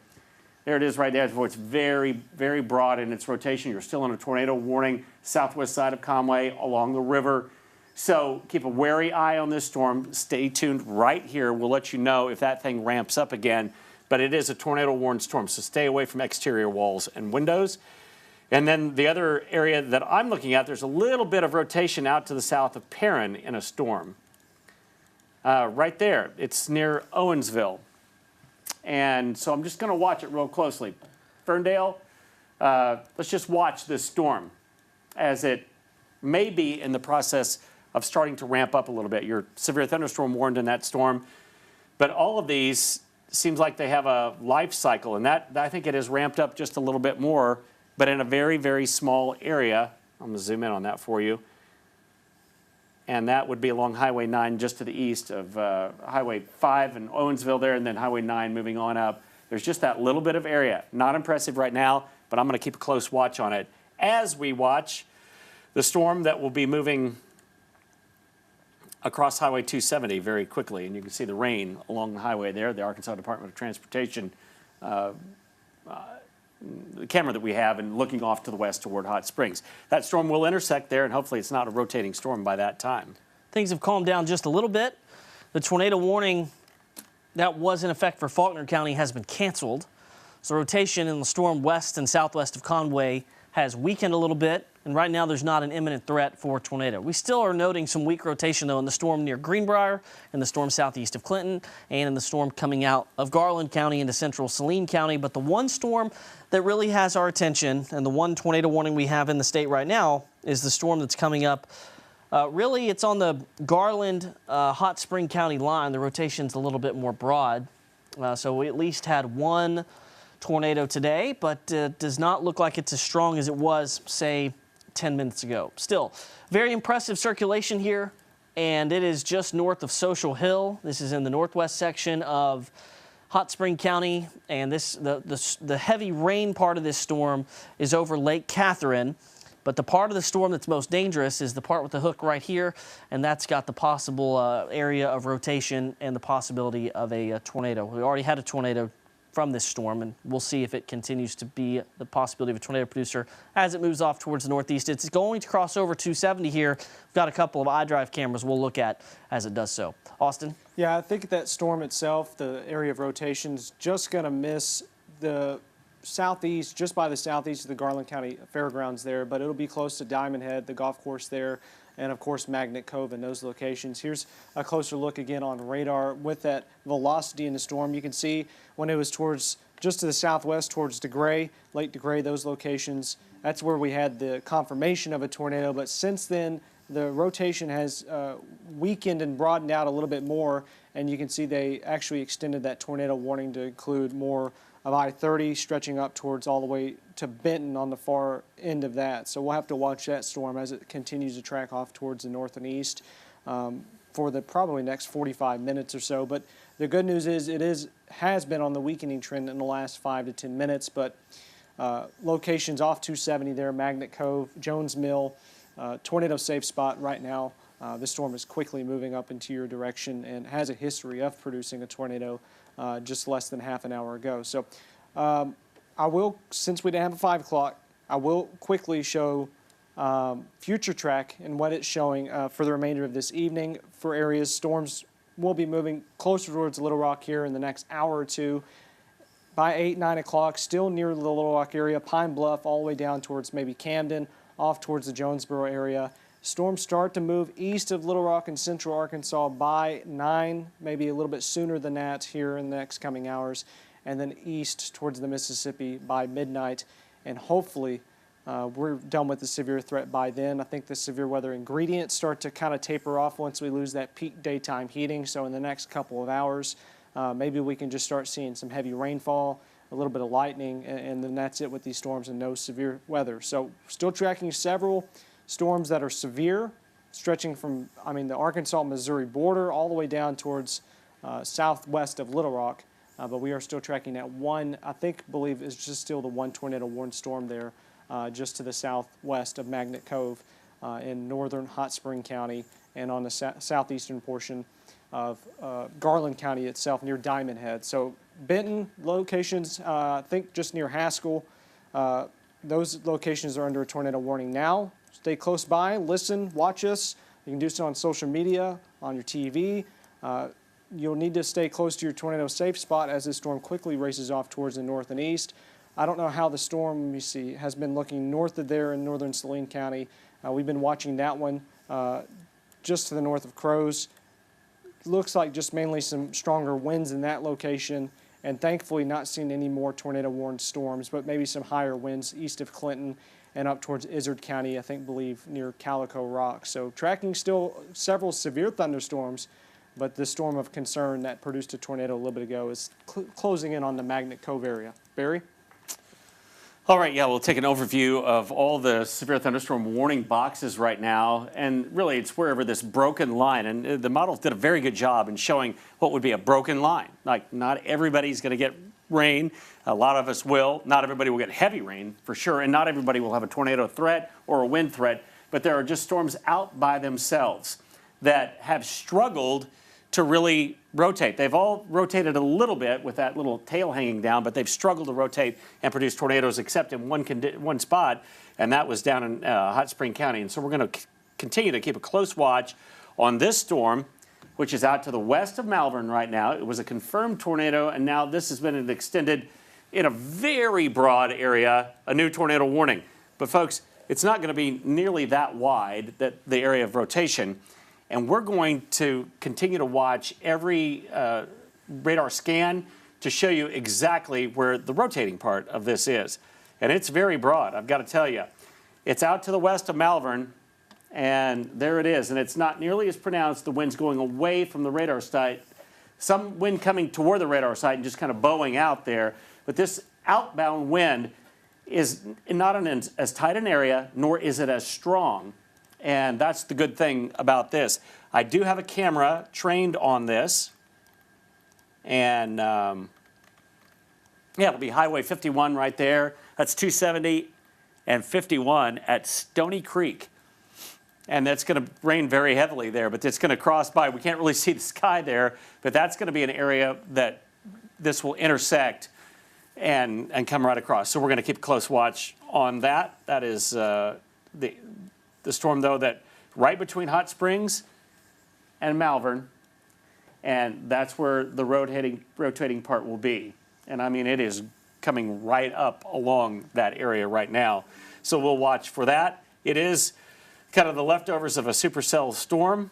There it is right there. It's very, very broad in its rotation. You're still in a tornado warning southwest side of Conway along the river. So keep a wary eye on this storm. Stay tuned right here. We'll let you know if that thing ramps up again. But it is a tornado warned storm, so stay away from exterior walls and windows. And then the other area that I'm looking at, there's a little bit of rotation out to the south of Perrin in a storm. Right there. It's near Owensville. And so I'm just going to watch it real closely. Ferndale, let's just watch this storm as it may be in the process of starting to ramp up a little bit. Your severe thunderstorm warned in that storm. But all of these seems like they have a life cycle, and that I think it has ramped up just a little bit more, but in a very, very small area. I'm going to zoom in on that for you. And that would be along Highway 9 just to the east of Highway 5 and Owensville there, and then Highway 9 moving on up. There's just that little bit of area. Not impressive right now, but I'm going to keep a close watch on it as we watch the storm that will be moving across Highway 270 very quickly. And you can see the rain along the highway there, the Arkansas Department of Transportation the camera that we have, and looking off to the west toward Hot Springs. That storm will intersect there, and hopefully it's not a rotating storm by that time. Things have calmed down just a little bit. The tornado warning that was in effect for Faulkner County has been canceled. So rotation in the storm west and southwest of Conway has weakened a little bit, and right now there's not an imminent threat for a tornado. We still are noting some weak rotation, though, in the storm near Greenbrier, in the storm southeast of Clinton, and in the storm coming out of Garland County into central Saline County. But the one storm that really has our attention, and the one tornado warning we have in the state right now, is the storm that's coming up. Really, it's on the Garland, Hot Spring County line. The rotation's a little bit more broad. So we at least had one tornado today, but does not look like it's as strong as it was, say, 10 minutes ago. Still, very impressive circulation here, and it is just north of Social Hill. This is in the northwest section of Hot Spring County, and the heavy rain part of this storm is over Lake Catherine. But the part of the storm that's most dangerous is the part with the hook right here, and that's got the possible area of rotation and the possibility of a tornado. We already had a tornado from this storm, and we'll see if it continues to be the possibility of a tornado producer as it moves off towards the northeast. It's going to cross over 270 here. We've got a couple of iDrive cameras we'll look at as it does so. Austin? Yeah, I think that storm itself, the area of rotation, is just going to miss the southeast, just by the southeast of the Garland County Fairgrounds there, but it'll be close to Diamond Head, the golf course there, and of course Magnet Cove and those locations. Here's a closer look again on radar with that velocity in the storm. You can see when it was towards just to the southwest towards DeGray, Lake DeGray, those locations, that's where we had the confirmation of a tornado. But since then, the rotation has weakened and broadened out a little bit more, and you can see they actually extended that tornado warning to include more of I-30 stretching up towards all the way to Benton on the far end of that. So we'll have to watch that storm as it continues to track off towards the north and east for the probably next 45 minutes or so. But the good news is it has been on the weakening trend in the last 5 to 10 minutes. But locations off 270 there, Magnet Cove, Jones Mill, tornado safe spot right now. This storm is quickly moving up into your direction and has a history of producing a tornado just less than half an hour ago. So I will, since we didn't have a 5 o'clock, I will quickly show future track and what it's showing for the remainder of this evening for areas. Storms will be moving closer towards Little Rock here in the next hour or two. By 8, 9 o'clock, still near the Little Rock area, Pine Bluff all the way down towards maybe Camden, off towards the Jonesboro area. Storms start to move east of Little Rock and central Arkansas by 9, maybe a little bit sooner than that here in the next coming hours, and then east towards the Mississippi by midnight. And hopefully we're done with the severe threat by then. I think the severe weather ingredients start to kind of taper off once we lose that peak daytime heating. So in the next couple of hours, maybe we can just start seeing some heavy rainfall, a little bit of lightning, and then that's it with these storms and no severe weather. So still tracking several storms that are severe, stretching from, the Arkansas-Missouri border all the way down towards southwest of Little Rock. But we are still tracking that one, believe is just still the one tornado warned storm there just to the southwest of Magnet Cove in northern Hot Spring County and on the southeastern portion of Garland County itself near Diamond Head. So Benton locations, I think just near Haskell, those locations are under a tornado warning now. Stay close by, listen, watch us. You can do so on social media, on your TV. You'll need to stay close to your tornado safe spot as this storm quickly races off towards the north and east. I don't know how the storm, let me see, has been looking north of there in northern Saline County. We've been watching that one just to the north of Crows. Looks like just mainly some stronger winds in that location, and thankfully not seeing any more tornado-warned storms, but maybe some higher winds east of Clinton and up towards Izard County, I believe near Calico Rock. So tracking still several severe thunderstorms, but the storm of concern that produced a tornado a little bit ago is closing in on the Magnet Cove area. Barry? All right, yeah, we'll take an overview of all the severe thunderstorm warning boxes right now, and really it's wherever this broken line, and the models did a very good job in showing what would be a broken line. Like, not everybody's going to get rain, a lot of us will, not everybody will get heavy rain for sure, and not everybody will have a tornado threat or a wind threat, but there are just storms out by themselves that have struggled to really rotate. They've all rotated a little bit with that little tail hanging down, but they've struggled to rotate and produce tornadoes except in one spot, and that was down in Hot Spring County. And so we're going to continue to keep a close watch on this storm, which is out to the west of Malvern right now. It was a confirmed tornado, and now this has been extended in a very broad area, a new tornado warning. But folks, it's not going to be nearly that wide, that the area of rotation. And we're going to continue to watch every radar scan to show you exactly where the rotating part of this is. And it's very broad, I've got to tell you. It's out to the west of Malvern, and there it is. And it's not nearly as pronounced. The wind's going away from the radar site. Some wind coming toward the radar site and just kind of bowing out there. But this outbound wind is not in as tight an area, nor is it as strong. And that's the good thing about this. I do have a camera trained on this. And yeah, it'll be Highway 51 right there. That's 270 and 51 at Stony Creek. And that's going to rain very heavily there, but it's going to cross by. We can't really see the sky there, but that's going to be an area that this will intersect and come right across. So we're going to keep a close watch on that. That is the storm, though, that right between Hot Springs and Malvern, and that's where the rotating part will be. And I mean, it is coming right up along that area right now. So we'll watch for that. It is kind of the leftovers of a supercell storm.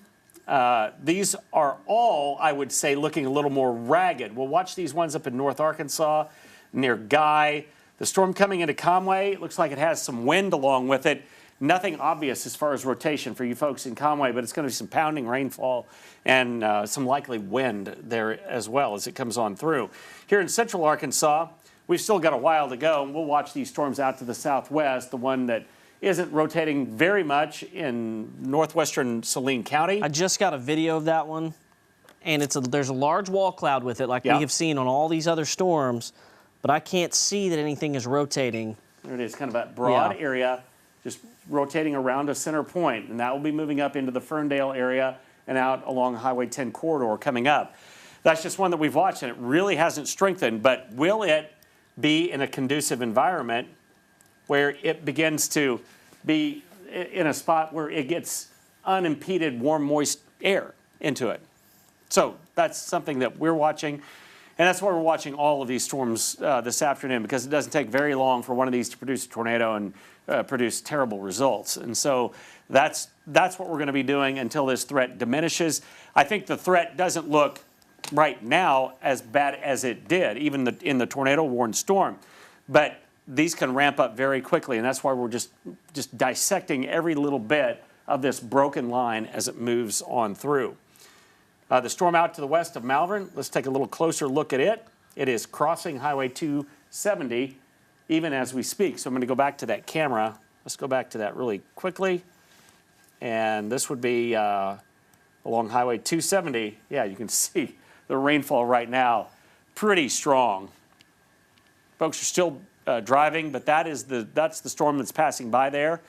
These are all, I would say, looking a little more ragged. We'll watch these ones up in North Arkansas, near Guy. The storm coming into Conway, it looks like it has some wind along with it. Nothing obvious as far as rotation for you folks in Conway, but it's going to be some pounding rainfall and some likely wind there as well as it comes on through. Here in central Arkansas, we've still got a while to go, and we'll watch these storms out to the southwest, the one that isn't rotating very much in northwestern Saline County. I just got a video of that one, and there's a large wall cloud with it like we have seen on all these other storms, but I can't see that anything is rotating. There it is, kind of that broad area, just rotating around a center point, and that will be moving up into the Ferndale area and out along Highway 10 corridor coming up. That's just one that we've watched, and it really hasn't strengthened, but will it be in a conducive environment where it begins to be in a spot where it gets unimpeded warm, moist air into it? So that's something that we're watching, and that's why we're watching all of these storms this afternoon, because it doesn't take very long for one of these to produce a tornado and produce terrible results. And so that's what we're going to be doing until this threat diminishes. I think the threat doesn't look right now as bad as it did, even in the tornado-warned storm. But these can ramp up very quickly, and that's why we're just dissecting every little bit of this broken line as it moves on through. The storm out to the west of Malvern, let's take a little closer look at it. It is crossing Highway 270 even as we speak. So I'm going to go back to that camera. Let's go back to that really quickly. And this would be along Highway 270. Yeah, you can see the rainfall right now, pretty strong. Folks are still driving, but that's the storm that's passing by there.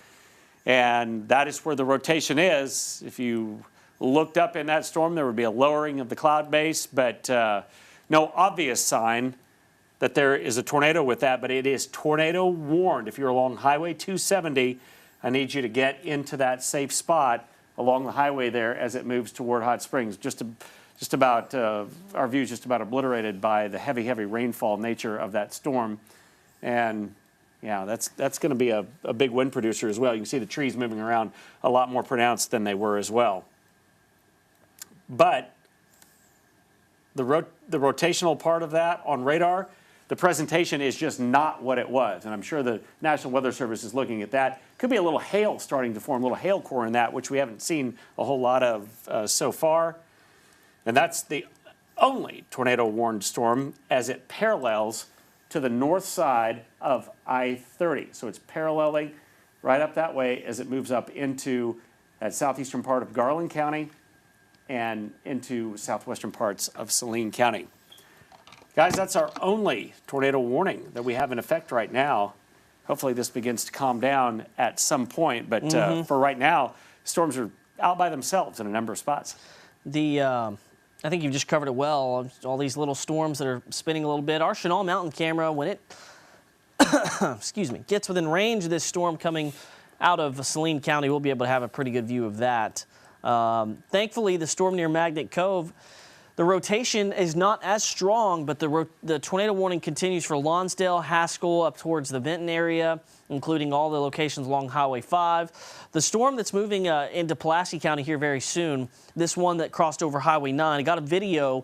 And that is where the rotation is. If you looked up in that storm, there would be a lowering of the cloud base, but no obvious sign that there is a tornado with that, but it is tornado warned. If you're along Highway 270, I need you to get into that safe spot along the highway there as it moves toward Hot Springs. Our view is just about obliterated by the heavy rainfall nature of that storm. And yeah, that's going to be a big wind producer as well. You can see the trees moving around a lot more pronounced than they were as well. But the rotational part of that on radar, the presentation is just not what it was. And I'm sure the National Weather Service is looking at that. Could be a little hail starting to form, a little hail core in that, which we haven't seen a whole lot of so far. And that's the only tornado warned storm as it parallels to the north side of I-30. So it's paralleling right up that way as it moves up into that southeastern part of Garland County and into southwestern parts of Saline County. Guys, that's our only tornado warning that we have in effect right now. Hopefully this begins to calm down at some point, but for right now, storms are out by themselves in a number of spots. I think you've just covered it well. All these little storms that are spinning a little bit. Our Chenal Mountain camera, when it excuse me, gets within range of this storm coming out of Saline County, we'll be able to have a pretty good view of that. Thankfully, the storm near Magnet Cove, the rotation is not as strong, but the tornado warning continues for Lonsdale, Haskell, up towards the Benton area, including all the locations along Highway 5. The storm that's moving into Pulaski County here very soon, this one that crossed over Highway 9, I got a video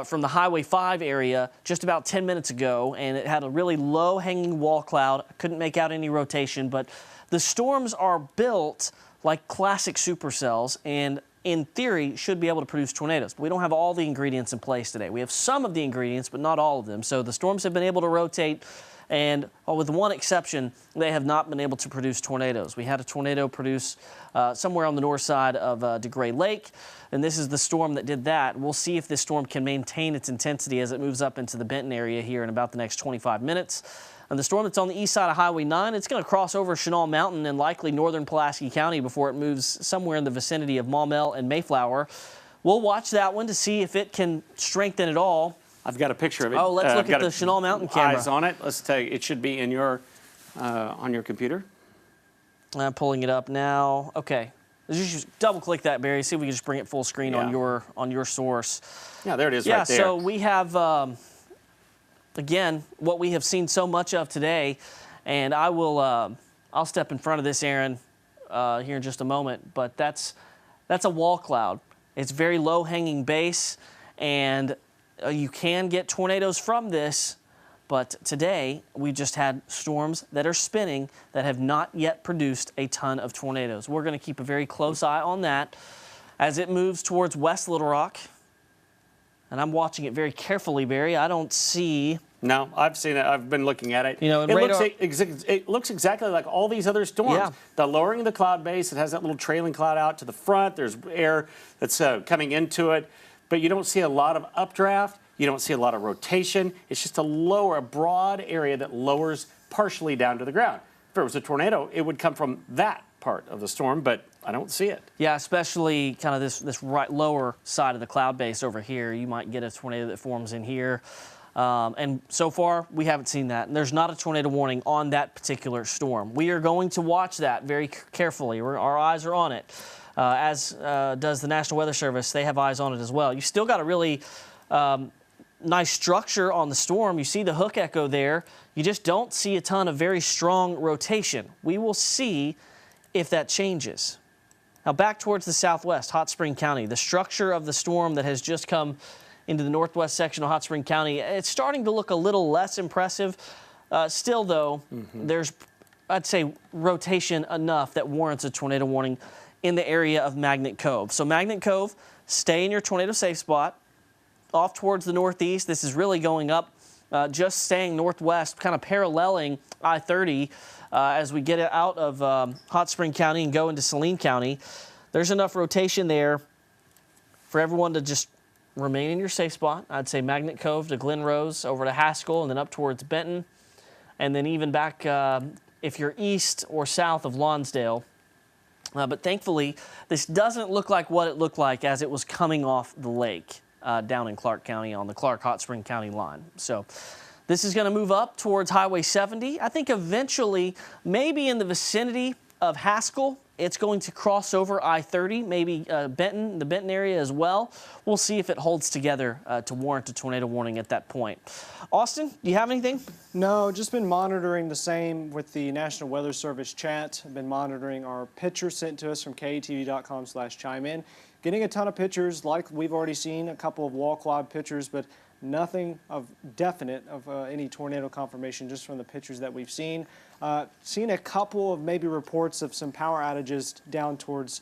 from the Highway 5 area just about 10 minutes ago, and it had a really low-hanging wall cloud. I couldn't make out any rotation, but the storms are built like classic supercells, and in theory, should be able to produce tornadoes. But we don't have all the ingredients in place today. We have some of the ingredients, but not all of them. So the storms have been able to rotate, and with one exception, they have not been able to produce tornadoes. We had a tornado produce somewhere on the north side of DeGray Lake, and this is the storm that did that. We'll see if this storm can maintain its intensity as it moves up into the Benton area here in about the next 25 minutes. And the storm that's on the east side of Highway 9, it's going to cross over Chenal Mountain and likely northern Pulaski County before it moves somewhere in the vicinity of Maumelle and Mayflower. We'll watch that one to see if it can strengthen at all. I've got a picture of it. Oh, let's look at the Chenal Mountain camera. Eyes on it. Let's take. It should be in your on your computer. I'm pulling it up now. Okay, just double click that, Barry. See if we can just bring it full screen on your source. Yeah, there it is. Right there. Yeah. So we have. Again, what we have seen so much of today, and I'll step in front of this, Aaron, here in just a moment, but that's a wall cloud. It's very low-hanging base, and you can get tornadoes from this, but today we just had storms that are spinning that have not yet produced a ton of tornadoes. We're going to keep a very close eye on that as it moves towards West Little Rock. And I'm watching it very carefully, Barry. I don't see... No, I've seen it. I've been looking at it. You know, it looks exactly like all these other storms. Yeah. The lowering of the cloud base, it has that little trailing cloud out to the front. There's air that's coming into it. But you don't see a lot of updraft. You don't see a lot of rotation. It's just a broad area that lowers partially down to the ground. If it was a tornado, it would come from that part of the storm, but I don't see it. Yeah, especially kind of this right lower side of the cloud base over here. You might get a tornado that forms in here. And so far, we haven't seen that. And there's not a tornado warning on that particular storm. We are going to watch that very carefully. Our eyes are on it, as does the National Weather Service. They have eyes on it as well. You still got a really nice structure on the storm. You see the hook echo there. You just don't see a ton of very strong rotation. We will see if that changes. Now back towards the southwest, Hot Spring County, the structure of the storm that has just come into the northwest section of Hot Spring County, it's starting to look a little less impressive. Still, though, there's, I'd say, rotation enough that warrants a tornado warning in the area of Magnet Cove. So Magnet Cove, stay in your tornado safe spot. Off towards the northeast, this is really going up, just staying northwest, kind of paralleling I-30 as we get it out of Hot Spring County and go into Saline County. There's enough rotation there for everyone to just remain in your safe spot. I'd say Magnet Cove to Glen Rose, over to Haskell, and then up towards Benton. and then even back if you're east or south of Lonsdale. But thankfully, this doesn't look like what it looked like as it was coming off the lake down in Clark County on the Clark-Hot Spring County line. So this is going to move up towards Highway 70. I think eventually, maybe in the vicinity of Haskell, it's going to cross over I-30, maybe Benton, the Benton area as well. We'll see if it holds together to warrant a tornado warning at that point. Austin, do you have anything? No, just been monitoring the same with the National Weather Service chat. I've been monitoring our pictures sent to us from KATV.com/chime in. Getting a ton of pictures, like we've already seen, a couple of wall cloud pictures, but nothing of definite of any tornado confirmation just from the pictures that we've seen. Seen a couple of maybe reports of some power outages down towards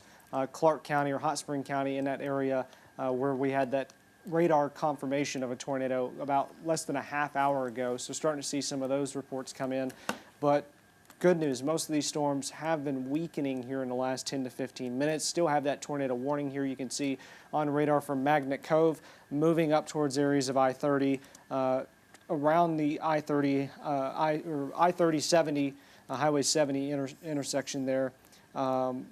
Clark County or Hot Spring County in that area where we had that radar confirmation of a tornado about less than a half hour ago. So starting to see some of those reports come in. But good news, most of these storms have been weakening here in the last 10 to 15 minutes. Still have that tornado warning here. You can see on radar from Magnet Cove, moving up towards areas of I-30, around the I-30, I-30-70, Highway 70 intersection there,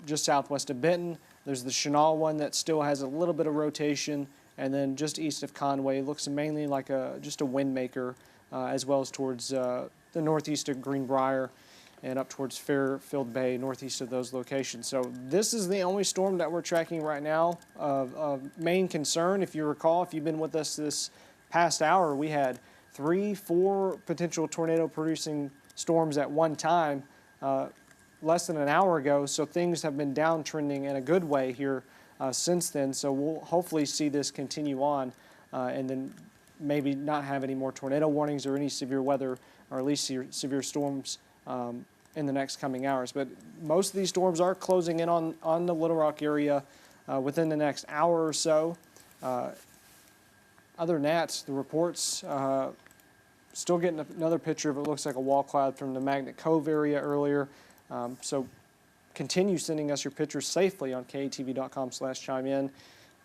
just southwest of Benton. There's the Chenal one that still has a little bit of rotation, and then just east of Conway, looks mainly like just a wind maker, as well as towards the northeast of Greenbrier and up towards Fairfield Bay, northeast of those locations. So this is the only storm that we're tracking right now of main concern. If you recall, if you've been with us this past hour, we had 3-4 potential tornado-producing storms at one time less than an hour ago. So things have been downtrending in a good way here since then. So we'll hopefully see this continue on and then maybe not have any more tornado warnings or any severe weather, or at least severe storms in the next coming hours. But most of these storms are closing in on the Little Rock area within the next hour or so. Other than that, the reports, still getting another picture of it looks like a wall cloud from the Magnet Cove area earlier. So continue sending us your pictures safely on KATV.com/chime in,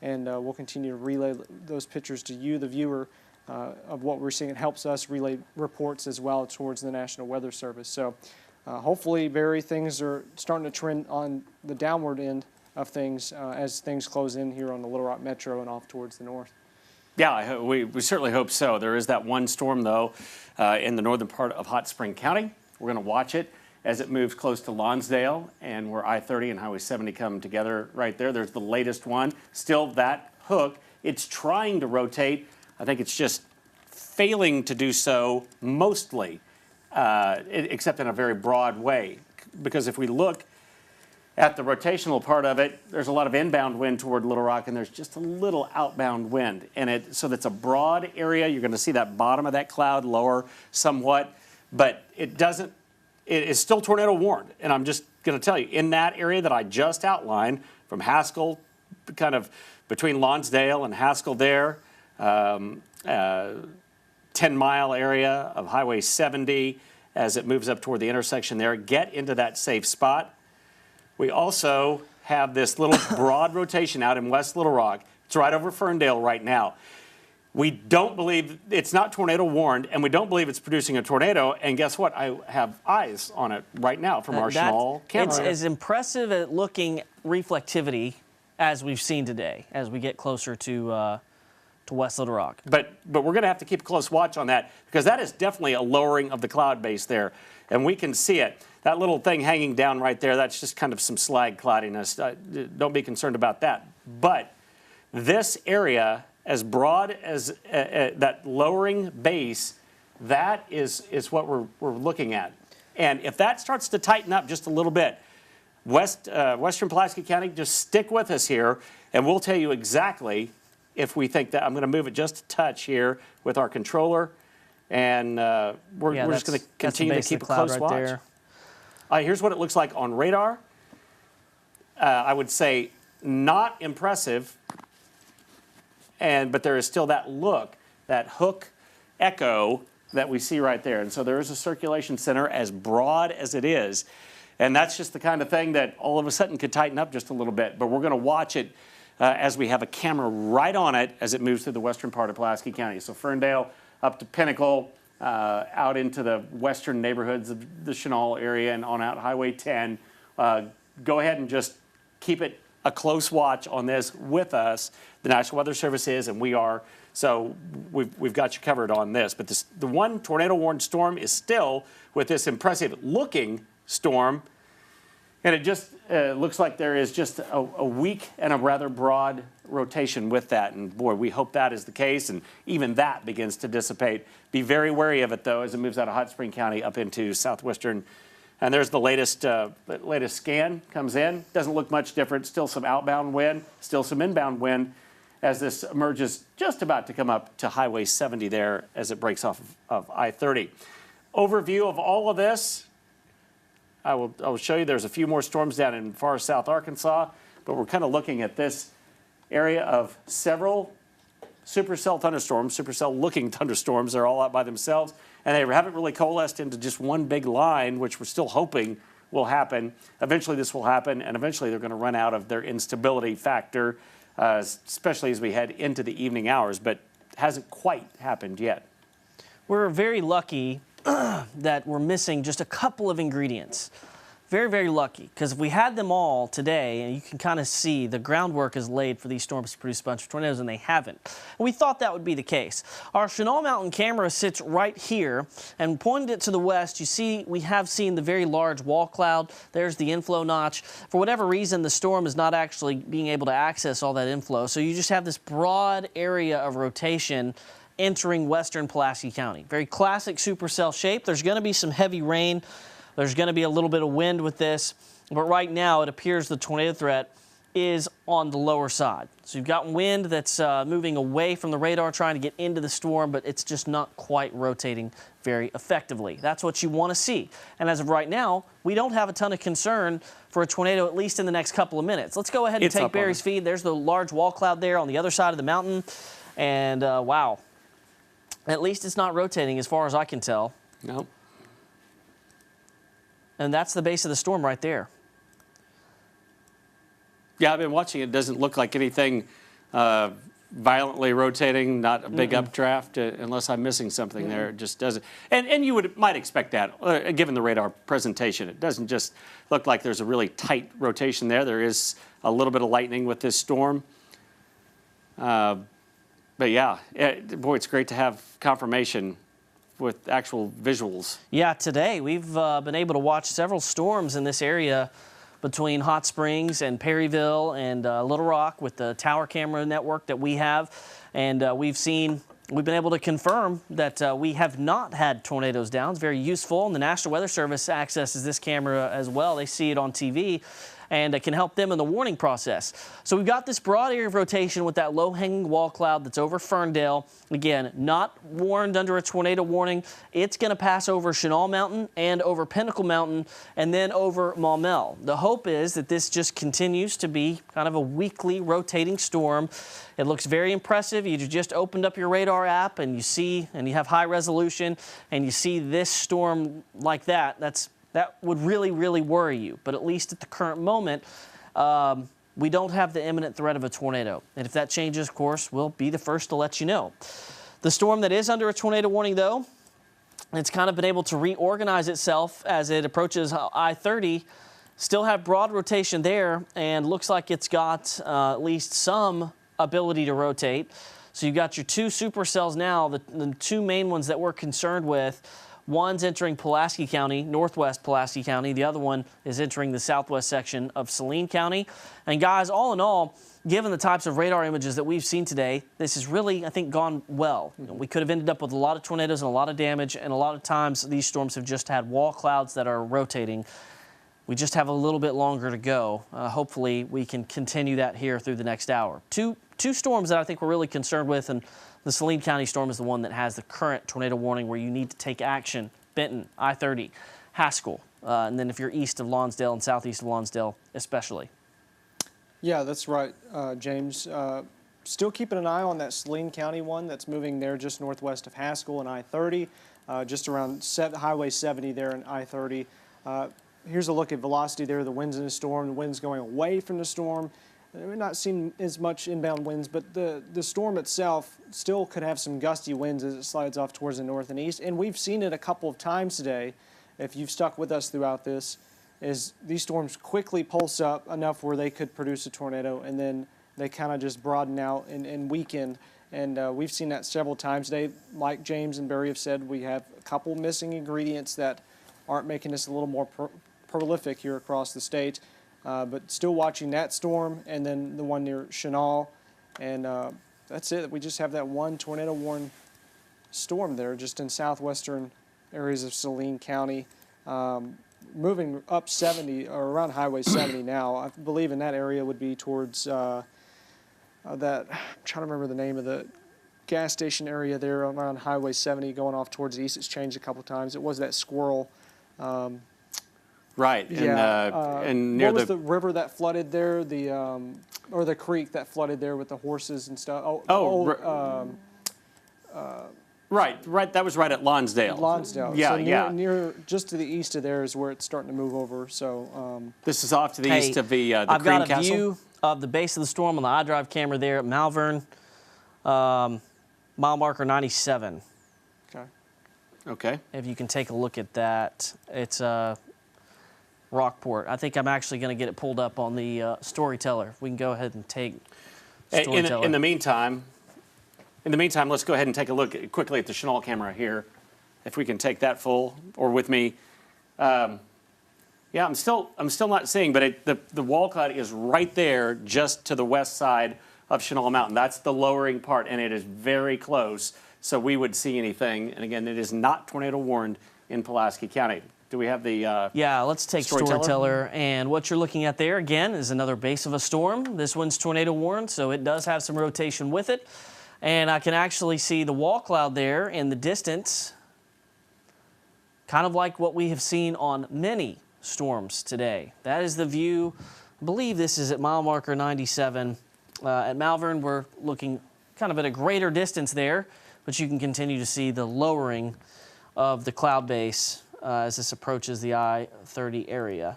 and we'll continue to relay those pictures to you, the viewer, of what we're seeing. It helps us relay reports as well towards the National Weather Service. So hopefully, Barry, things are starting to trend on the downward end of things as things close in here on the Little Rock Metro and off towards the north. Yeah, we certainly hope so. There is that one storm, though, in the northern part of Hot Spring County. We're going to watch it as it moves close to Lonsdale, and where I-30 and Highway 70 come together right there. There's the latest one. Still that hook. It's trying to rotate. I think it's just failing to do so mostly, except in a very broad way. Because if we look at the rotational part of it, there's a lot of inbound wind toward Little Rock, and there's just a little outbound wind. And so that's a broad area. You're going to see that bottom of that cloud lower somewhat, but it is still tornado warned. And I'm just going to tell you, in that area that I just outlined, from Haskell, kind of between Lonsdale and Haskell there, 10-mile area of Highway 70 as it moves up toward the intersection there, get into that safe spot. We also have this little broad rotation out in West Little Rock. It's right over Ferndale right now. We don't believe it's not tornado warned, and we don't believe it's producing a tornado. And guess what? I have eyes on it right now from our Chenal camera. It's as impressive at looking reflectivity as we've seen today as we get closer to West Little Rock. But we're going to have to keep a close watch on that, because that is definitely a lowering of the cloud base there, and we can see it. That little thing hanging down right there, that's just kind of some slag cloudiness. Don't be concerned about that. But this area, as broad as that lowering base, that is what we're looking at. And if that starts to tighten up just a little bit, Western Pulaski County, just stick with us here, and we'll tell you exactly if we think that. I'm going to move it just a touch here with our controller, and we're just going to continue to keep a close watch. There. Here's what it looks like on radar. I would say not impressive, but there is still that look, that hook echo that we see right there. And so there is a circulation center as broad as it is. And that's just the kind of thing that all of a sudden could tighten up just a little bit. But we're going to watch it as we have a camera right on it as it moves through the western part of Pulaski County. So Ferndale up to Pinnacle, out into the western neighborhoods of the Chenal area and on out Highway 10. Go ahead and just keep it a close watch on this with us. The National Weather Service is, and we are. So we've got you covered on this. But the one tornado warned storm is still with this impressive looking storm. And it just looks like there is just a weak and a rather broad rotation with that. And boy, we hope that is the case. And even that begins to dissipate. Be very wary of it, though, as it moves out of Hot Spring County up into southwestern. And there's the latest scan comes in. Doesn't look much different. Still some outbound wind, still some inbound wind as this emerges just about to come up to Highway 70 there as it breaks off of I-30. Overview of all of this. I will show you there's a few more storms down in far south Arkansas, but we're kind of looking at this area of several supercell thunderstorms, supercell looking thunderstorms. They're all out by themselves, and they haven't really coalesced into just one big line, which we're still hoping will happen. Eventually this will happen, and eventually they're going to run out of their instability factor, especially as we head into the evening hours, but hasn't quite happened yet. We're very lucky that we're missing just a couple of ingredients. Very, very lucky, because if we had them all today, and you can kind of see the groundwork is laid for these storms to produce a bunch of tornadoes, and they haven't. And we thought that would be the case. Our Chenal Mountain camera sits right here, and pointed it to the west, you see we have seen the very large wall cloud. There's the inflow notch. For whatever reason, the storm is not actually being able to access all that inflow, so you just have this broad area of rotation entering western Pulaski County. Very classic supercell shape. There's going to be some heavy rain. There's going to be a little bit of wind with this, but right now it appears the tornado threat is on the lower side. So you've got wind that's moving away from the radar, trying to get into the storm, but it's just not quite rotating very effectively. That's what you want to see. And as of right now, we don't have a ton of concern for a tornado, at least in the next couple of minutes. Let's go ahead and take Barry's feed. There's the large wall cloud there on the other side of the mountain. And wow, at least it's not rotating as far as I can tell. Nope. And that's the base of the storm right there. Yeah, I've been watching. It doesn't look like anything violently rotating, not a big updraft, unless I'm missing something there. It just doesn't. And you might expect that, given the radar presentation. It doesn't just look like there's a really tight rotation there. There is a little bit of lightning with this storm. But yeah, boy, it's great to have confirmation with actual visuals. Yeah, today we've been able to watch several storms in this area between Hot Springs and Perryville and Little Rock with the tower camera network that we have. And we've been able to confirm that we have not had tornadoes down. It's very useful, and the National Weather Service accesses this camera as well. They see it on TV, and it can help them in the warning process. So we've got this broad area of rotation with that low-hanging wall cloud that's over Ferndale. Again, not warned under a tornado warning. It's going to pass over Chenal Mountain and over Pinnacle Mountain and then over Maumelle. The hope is that this just continues to be kind of a weekly rotating storm. It looks very impressive. You just opened up your radar app and you see, and you have high resolution, and you see this storm like that. That would really, really worry you. But at least at the current moment, we don't have the imminent threat of a tornado. And if that changes, of course, we'll be the first to let you know. The storm that is under a tornado warning, though, it's kind of been able to reorganize itself as it approaches I-30. Still have broad rotation there, and looks like it's got at least some ability to rotate. So you've got your two supercells now, the two main ones that we're concerned with. One's entering Pulaski County, northwest Pulaski County. The other one is entering the southwest section of Saline County. And guys, all in all, given the types of radar images that we've seen today, this has really, I think, gone well. We could have ended up with a lot of tornadoes and a lot of damage, and a lot of times these storms have just had wall clouds that are rotating. We just have a little bit longer to go. Hopefully, we can continue that here through the next hour. Two storms that I think we're really concerned with, and the Saline County storm is the one that has the current tornado warning where you need to take action. Benton, I-30, Haskell, and then if you're east of Lonsdale and southeast of Lonsdale especially. Yeah, that's right, James. Still keeping an eye on that Saline County one that's moving there just northwest of Haskell and I-30, just around Highway 70 there and I-30. Here's a look at velocity there, the winds in the storm, the winds going away from the storm. We're not seeing as much inbound winds, but the storm itself still could have some gusty winds as it slides off towards the north and east. And we've seen it a couple of times today, if you've stuck with us throughout this, is these storms quickly pulse up enough where they could produce a tornado, and then they kind of just broaden out and weaken. And we've seen that several times today. Like James and Barry have said, we have a couple missing ingredients that aren't making us a little more prolific here across the state. But still watching that storm, and then the one near Chenal, and that's it. We just have that one tornado-warned storm there, just in southwestern areas of Saline County, moving up 70 or around Highway 70 now. I believe in that area would be towards that. I'm trying to remember the name of the gas station area there around Highway 70, going off towards the east. It's changed a couple times. It was that Squirrel. Right, Yeah. and near what was the river that flooded there? Or the creek that flooded there with the horses and stuff. right. That was right at Lonsdale. Lonsdale. Yeah, So near just to the east of there is where it's starting to move over. So This is off to the east of the I've Cream got a Castle. view of the base of the storm on the iDrive camera there at Malvern, mile marker 97. okay. Okay. If you can take a look at that, it's Rockport. I think I'm actually going to get it pulled up on the Storyteller. We can go ahead and take Storyteller. In the meantime, let's go ahead and take a look quickly at the Chenal camera here, if we can take that full or with me. Yeah, I'm still not seeing, but the wall cloud is right there, just to the west side of Chenal Mountain. That's the lowering part, and it is very close. So we would see anything. And again, it is not tornado warned in Pulaski County. Do we have the Yeah, let's take Storyteller. And what you're looking at there, again, is another base of a storm. This one's tornado warned, so it does have some rotation with it. And I can actually see the wall cloud there in the distance, kind of like what we have seen on many storms today. That is the view. I believe this is at mile marker 97. At Malvern, we're looking kind of at a greater distance there, but you can continue to see the lowering of the cloud base as this approaches the I-30 area.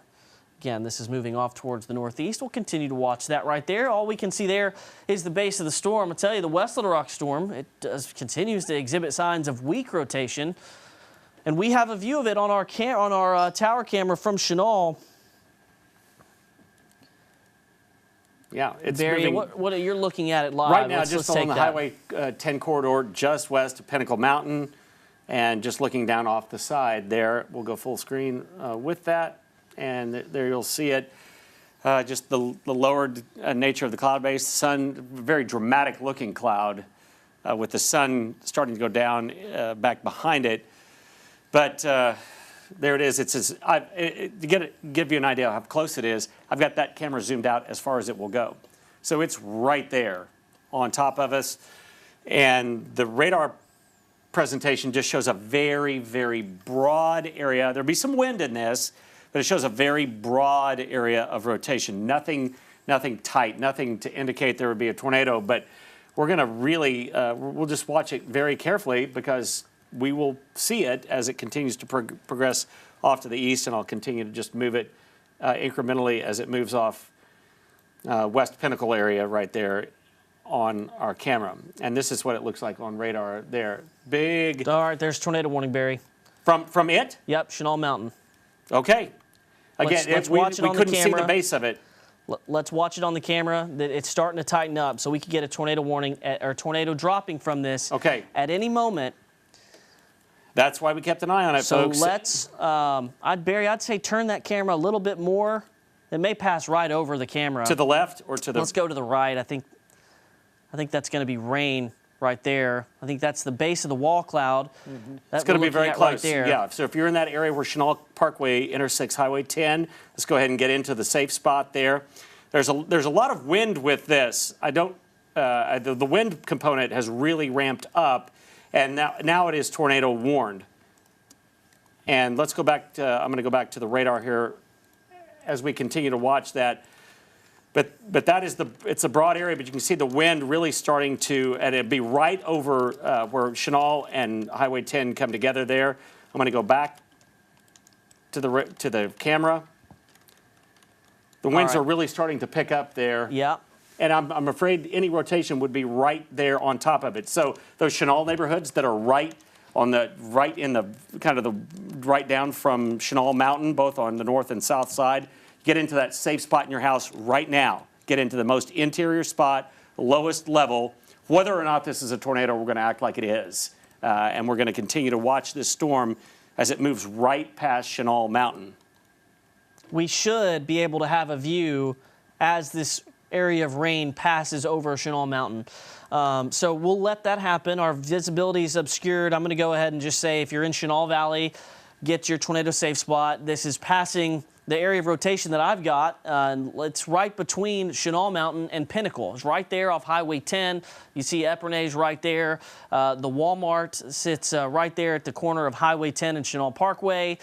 Again, this is moving off towards the northeast. We'll continue to watch that right there. All we can see there is the base of the storm. I'll tell you, the West Little Rock storm, it continues to exhibit signs of weak rotation. And we have a view of it on our tower camera from Chenal. Yeah, it's Barry, moving. what you're looking at it live. Right now, let's just take on the that. Highway 10 corridor, just west of Pinnacle Mountain, and just looking down off the side there. We'll go full screen with that, and there you'll see it. Just the lowered nature of the cloud base. Sun, very dramatic looking cloud with the sun starting to go down back behind it. But there it is. To give you an idea how close it is, I've got that camera zoomed out as far as it will go. So it's right there on top of us. And the radar presentation just shows a very, very broad area. There'll be some wind in this, but it shows a very broad area of rotation. Nothing tight, nothing to indicate there would be a tornado. But we're going to really, we'll just watch it very carefully, because we will see it as it continues to progress off to the east, and I'll continue to just move it incrementally as it moves off West Pinnacle area right there on our camera. And this is what it looks like on radar there. Big. All right, there's tornado warning, Barry. From it? Yep, Chenal Mountain. Okay. Again, Let's we watch it on the couldn't see the camera. base of it. Let's watch it on the camera. That it's starting to tighten up, so we could get a tornado warning or tornado dropping from this Okay. at any moment. That's why we kept an eye on it, So folks. let's, Barry, I'd say turn that camera a little bit more. It may pass right over the camera. To the left or to the... Let's go to the right. I think that's going to be rain right there. I think that's the base of the wall cloud. It's going to be very close. Right there. Yeah, so if you're in that area where Chenal Parkway intersects Highway 10, let's go ahead and get into the safe spot there. There's a lot of wind with this. The wind component has really ramped up, and now it is tornado warned. And let's go back to, I'm going to go back to the radar here as we continue to watch that. But that is it's a broad area, but you can see the wind really starting to, and it'd be right over where Chenal and Highway 10 come together there. I'm going to go back to the camera. The winds right. are really starting to pick up there. Yeah. And I'm afraid any rotation would be right there on top of it. So those Chenal neighborhoods that are right in the kind of the right down from Chenal Mountain, both on the north and south side, get into that safe spot in your house right now. Get into the most interior spot, lowest level. Whether or not this is a tornado, we're going to act like it is. And we're going to continue to watch this storm as it moves right past Chenal Mountain. We should be able to have a view as this area of rain passes over Chenal Mountain. So we'll let that happen. Our visibility is obscured. I'm going to go ahead and just say if you're in Chenal Valley, get your tornado safe spot. This is passing the area of rotation that I've got. It's right between Chenal Mountain and Pinnacle. It's right there off Highway 10. You see Epernay's right there. The Walmart sits right there at the corner of Highway 10 and Chenal Parkway.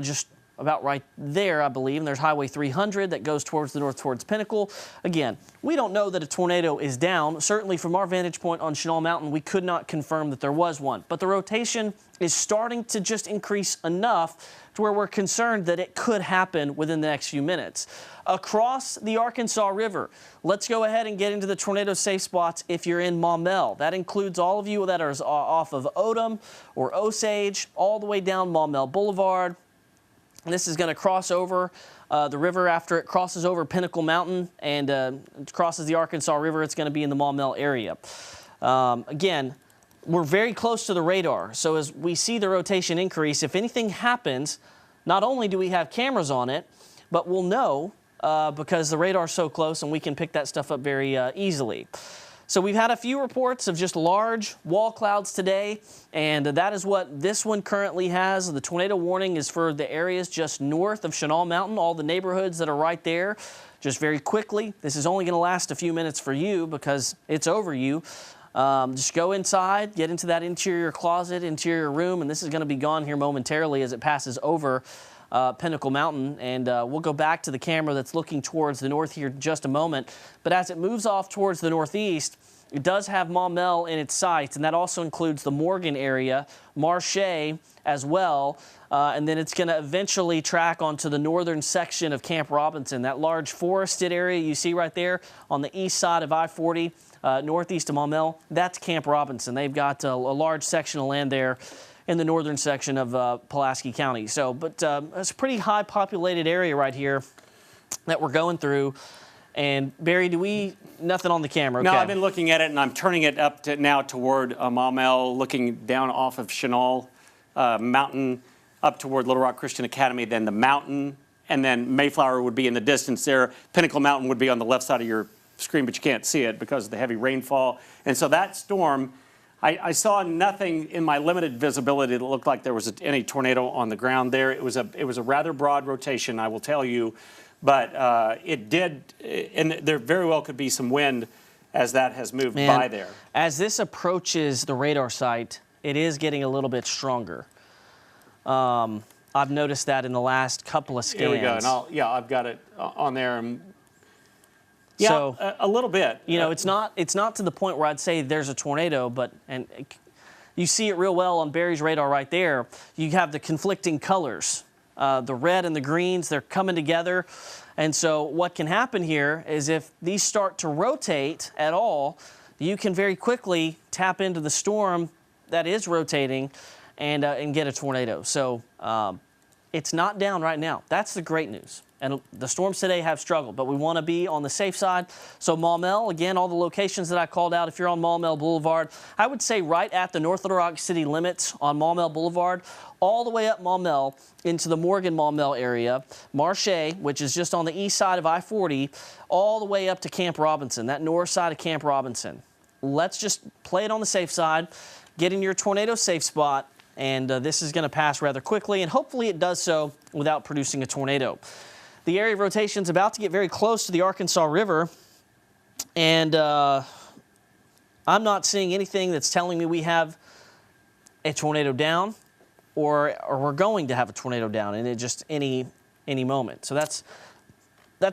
Just about right there, I believe, and there's Highway 300 that goes towards the north towards Pinnacle. Again, we don't know that a tornado is down. Certainly from our vantage point on Chenal Mountain, we could not confirm that there was one. But the rotation is starting to just increase enough to where we're concerned that it could happen within the next few minutes. Across the Arkansas River, let's go ahead and get into the tornado safe spots if you're in Maumelle. That includes all of you that are off of Odom or Osage, all the way down Maumelle Boulevard. This is going to cross over the river after it crosses over Pinnacle Mountain and crosses the Arkansas River. It's going to be in the Maumelle area. Again, we're very close to the radar. So as we see the rotation increase, if anything happens, not only do we have cameras on it, but we'll know because the radar's so close and we can pick that stuff up very easily. So we've had a few reports of just large wall clouds today, and that is what this one currently has. The tornado warning is for the areas just north of Chenal Mountain, all the neighborhoods that are right there. Just very quickly, this is only going to last a few minutes for you because it's over you. Just go inside, get into that interior closet, interior room, and this is going to be gone here momentarily as it passes over Pinnacle Mountain, and we'll go back to the camera that's looking towards the north here in just a moment. But as it moves off towards the northeast, it does have Maumelle in its sights, and that also includes the Morgan area, Marche as well, and then it's going to eventually track onto the northern section of Camp Robinson, that large forested area you see right there on the east side of I-40, northeast of Maumelle. That's Camp Robinson. They've got a large section of land there in the northern section of Pulaski County. So, but it's a pretty high populated area right here that we're going through. And Barry, nothing on the camera? Okay. No, I've been looking at it and I'm turning it up to now toward Maumelle, looking down off of Chenal Mountain up toward Little Rock Christian Academy, then the mountain, and then Mayflower would be in the distance there. Pinnacle Mountain would be on the left side of your screen, but you can't see it because of the heavy rainfall. And so that storm, I saw nothing in my limited visibility that looked like there was any tornado on the ground there. It was a rather broad rotation, I will tell you, but it did, and there very well could be some wind as that has moved by there. As this approaches the radar site, it is getting a little bit stronger. I've noticed that in the last couple of scans. Here we go, and I've got it on there. Yeah, so, a little bit. You know, it's not to the point where I'd say there's a tornado, but you see it real well on Barry's radar right there. You have the conflicting colors, the red and the greens. They're coming together, and so what can happen here is if these start to rotate at all, you can very quickly tap into the storm that is rotating and get a tornado. So it's not down right now. That's the great news. And the storms today have struggled, but we want to be on the safe side. So Maumelle, again, all the locations that I called out, if you're on Maumelle Boulevard, I would say right at the North Little Rock City limits on Maumelle Boulevard, all the way up Maumelle into the Morgan Maumelle area, Marche, which is just on the east side of I-40, all the way up to Camp Robinson, that north side of Camp Robinson. Let's just play it on the safe side, get in your tornado safe spot, and this is going to pass rather quickly, and hopefully it does so without producing a tornado. The area of rotation is about to get very close to the Arkansas River, and I'm not seeing anything that's telling me we have a tornado down or we're going to have a tornado down in just any moment. So that's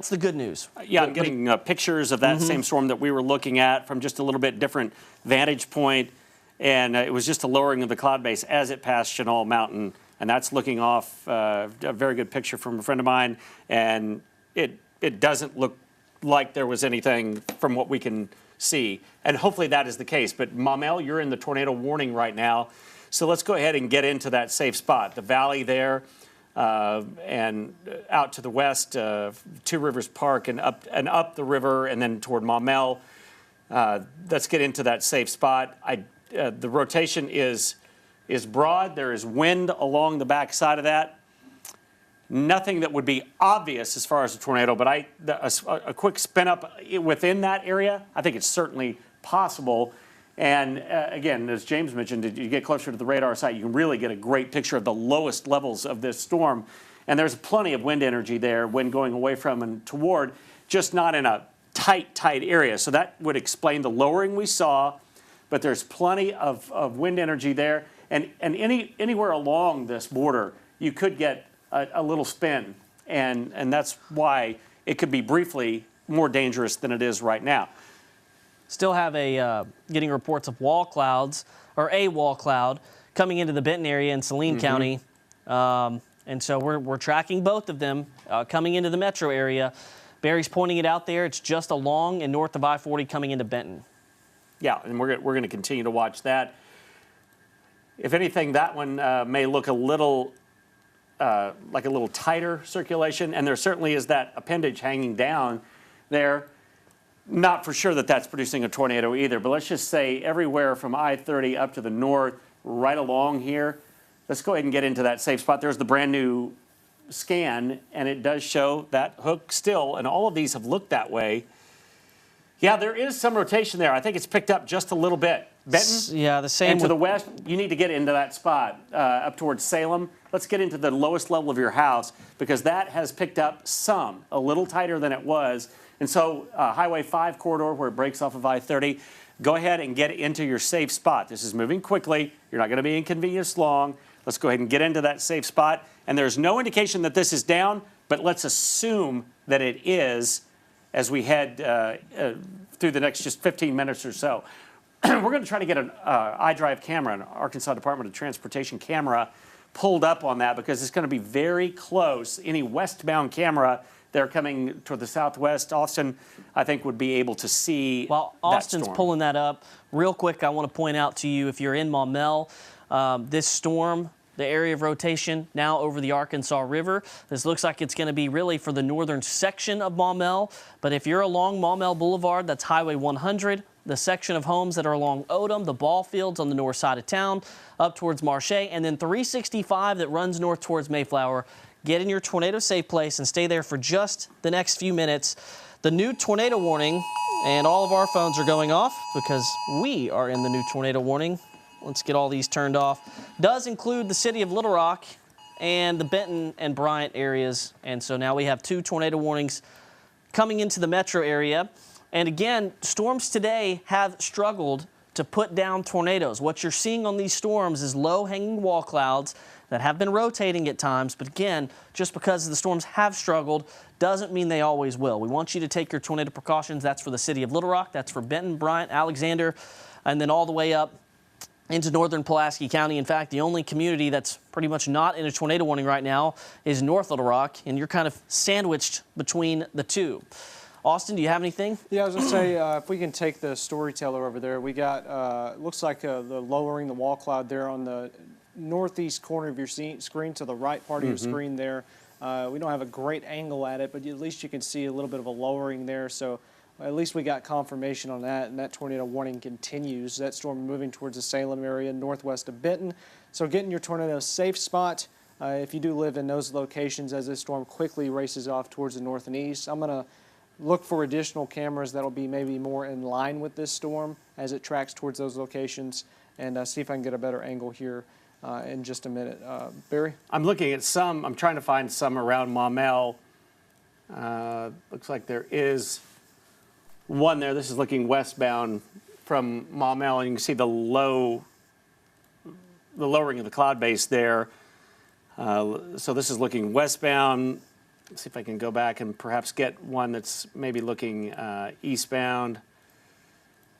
the good news. Yeah, I'm getting pictures of that same storm that we were looking at from just a little bit different vantage point, and it was just a lowering of the cloud base as it passed Chenal Mountain. And that's looking off a very good picture from a friend of mine. And it doesn't look like there was anything from what we can see. And hopefully that is the case. But Maumelle, you're in the tornado warning right now. So let's go ahead and get into that safe spot. The valley there and out to the west, Two Rivers Park and up the river and then toward Maumelle. Let's get into that safe spot. The rotation is broad. There is wind along the back side of that. Nothing that would be obvious as far as a tornado, but a quick spin up within that area, I think it's certainly possible. And again, as James mentioned, as you get closer to the radar site, you can really get a great picture of the lowest levels of this storm. And there's plenty of wind energy there, wind going away from and toward, just not in a tight area. So that would explain the lowering we saw, but there's plenty of wind energy there. And anywhere along this border, you could get a little spin, and that's why it could be briefly more dangerous than it is right now. Still have getting reports of wall clouds, or a wall cloud, coming into the Benton area in Saline County. And so we're tracking both of them coming into the metro area. Barry's pointing it out there. It's just along and north of I-40 coming into Benton. Yeah, and we're going to continue to watch that. If anything, that one may look a little like a little tighter circulation, and there certainly is that appendage hanging down there. Not for sure that that's producing a tornado either, but let's just say everywhere from I-30 up to the north, right along here. Let's go ahead and get into that safe spot. There's the brand new scan, and it does show that hook still, and all of these have looked that way. Yeah, there is some rotation there. I think it's picked up just a little bit. Benton? Yeah, the same. And to the west, you need to get into that spot up towards Salem. Let's get into the lowest level of your house because that has picked up some, a little tighter than it was. And so Highway 5 corridor where it breaks off of I-30, go ahead and get into your safe spot. This is moving quickly. You're not going to be inconvenienced long. Let's go ahead and get into that safe spot. And there's no indication that this is down, but let's assume that it is as we head through the next just 15 minutes or so. We're going to try to get an iDrive camera, an Arkansas Department of Transportation camera, pulled up on that because it's going to be very close. Any westbound camera they're coming toward the southwest, Austin, I think, would be able to see While Austin's pulling that up, real quick, I want to point out to you, if you're in Maumelle, this storm, the area of rotation now over the Arkansas River. This looks like it's going to be really for the northern section of Maumelle. But if you're along Maumelle Boulevard, that's Highway 100, the section of homes that are along Odom, the ball fields on the north side of town, up towards Marche, and then 365 that runs north towards Mayflower. Get in your tornado safe place and stay there for just the next few minutes. The new tornado warning, and all of our phones are going off because we are in the new tornado warning. Let's get all these turned off. Does include the city of Little Rock and the Benton and Bryant areas. And so now we have 2 tornado warnings coming into the metro area. And again, storms today have struggled to put down tornadoes. What you're seeing on these storms is low-hanging wall clouds that have been rotating at times. But again, just because the storms have struggled doesn't mean they always will. We want you to take your tornado precautions. That's for the city of Little Rock. That's for Benton, Bryant, Alexander, and then all the way up into northern Pulaski County. In fact, the only community that's pretty much not in a tornado warning right now is North Little Rock, and you're kind of sandwiched between the two. Austin, do you have anything? Yeah, I was going to say, if we can take the storyteller over there, we got, looks like the lowering the wall cloud there on the northeast corner of your screen to the right part of your screen there. We don't have a great angle at it, but at least you can see a little bit of a lowering there. So at least we got confirmation on that, and that tornado warning continues. That storm moving towards the Salem area, northwest of Benton. So get in your tornado safe spot if you do live in those locations as this storm quickly races off towards the north and east. I'm going to look for additional cameras that'll be maybe more in line with this storm as it tracks towards those locations, and see if I can get a better angle here in just a minute. Barry? I'm looking at some. I'm trying to find some around Maumelle. Looks like there is one there. This is looking westbound from Maumelle, and you can see the lowering of the cloud base there. So this is looking westbound. Let's see if I can go back and perhaps get one that's maybe looking eastbound.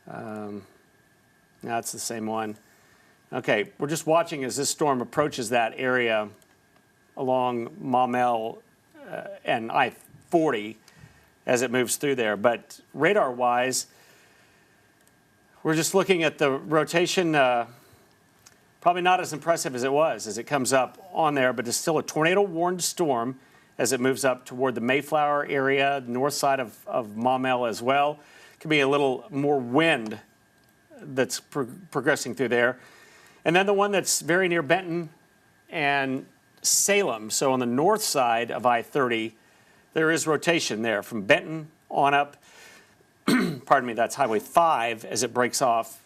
No, it's the same one. Okay, we're just watching as this storm approaches that area along Maumelle and I-40 as it moves through there. But radar-wise, we're just looking at the rotation, probably not as impressive as it was as it comes up on there, but it's still a tornado-warned storm as it moves up toward the Mayflower area, north side of Maumelle as well. Could be a little more wind that's progressing through there. And then the one that's very near Benton and Salem. So on the north side of I-30, there is rotation there from Benton on up. Pardon me, that's Highway 5 as it breaks off.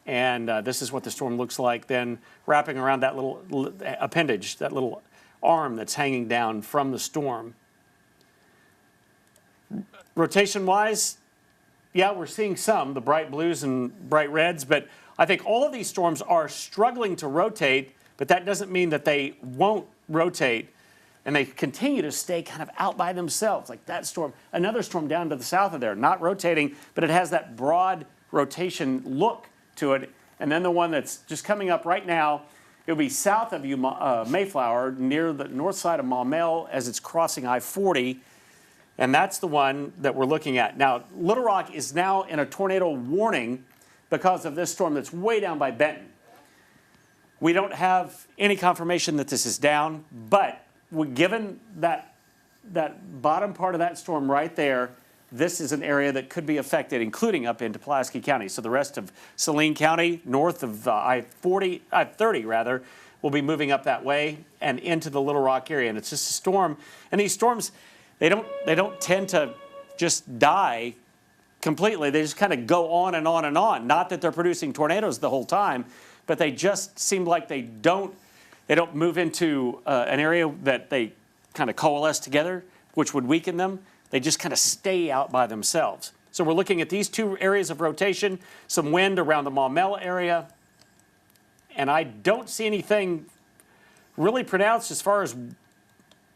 And this is what the storm looks like then wrapping around that little appendage, that little arm that's hanging down from the storm. Rotation-wise, yeah, we're seeing some, the bright blues and bright reds, but I think all of these storms are struggling to rotate, but that doesn't mean that they won't rotate, and they continue to stay kind of out by themselves, like that storm. Another storm down to the south of there, not rotating, but it has that broad rotation look to it. And then the one that's just coming up right now, it'll be south of you, Mayflower, near the north side of Maumelle as it's crossing I-40. And that's the one that we're looking at. Now, Little Rock is now in a tornado warning because of this storm that's way down by Benton. We don't have any confirmation that this is down, but given that bottom part of that storm right there, this is an area that could be affected, including up into Pulaski County. So the rest of Saline County, north of I-30 rather, will be moving up that way and into the Little Rock area. And it's just a storm. And these storms, they don't tend to just die completely. They just kind of go on and on and on. Not that they're producing tornadoes the whole time, but they just seem like they don't move into an area that they kind of coalesce together, which would weaken them. They just kind of stay out by themselves. So we're looking at these two areas of rotation, some wind around the Maumelle area, and I don't see anything really pronounced as far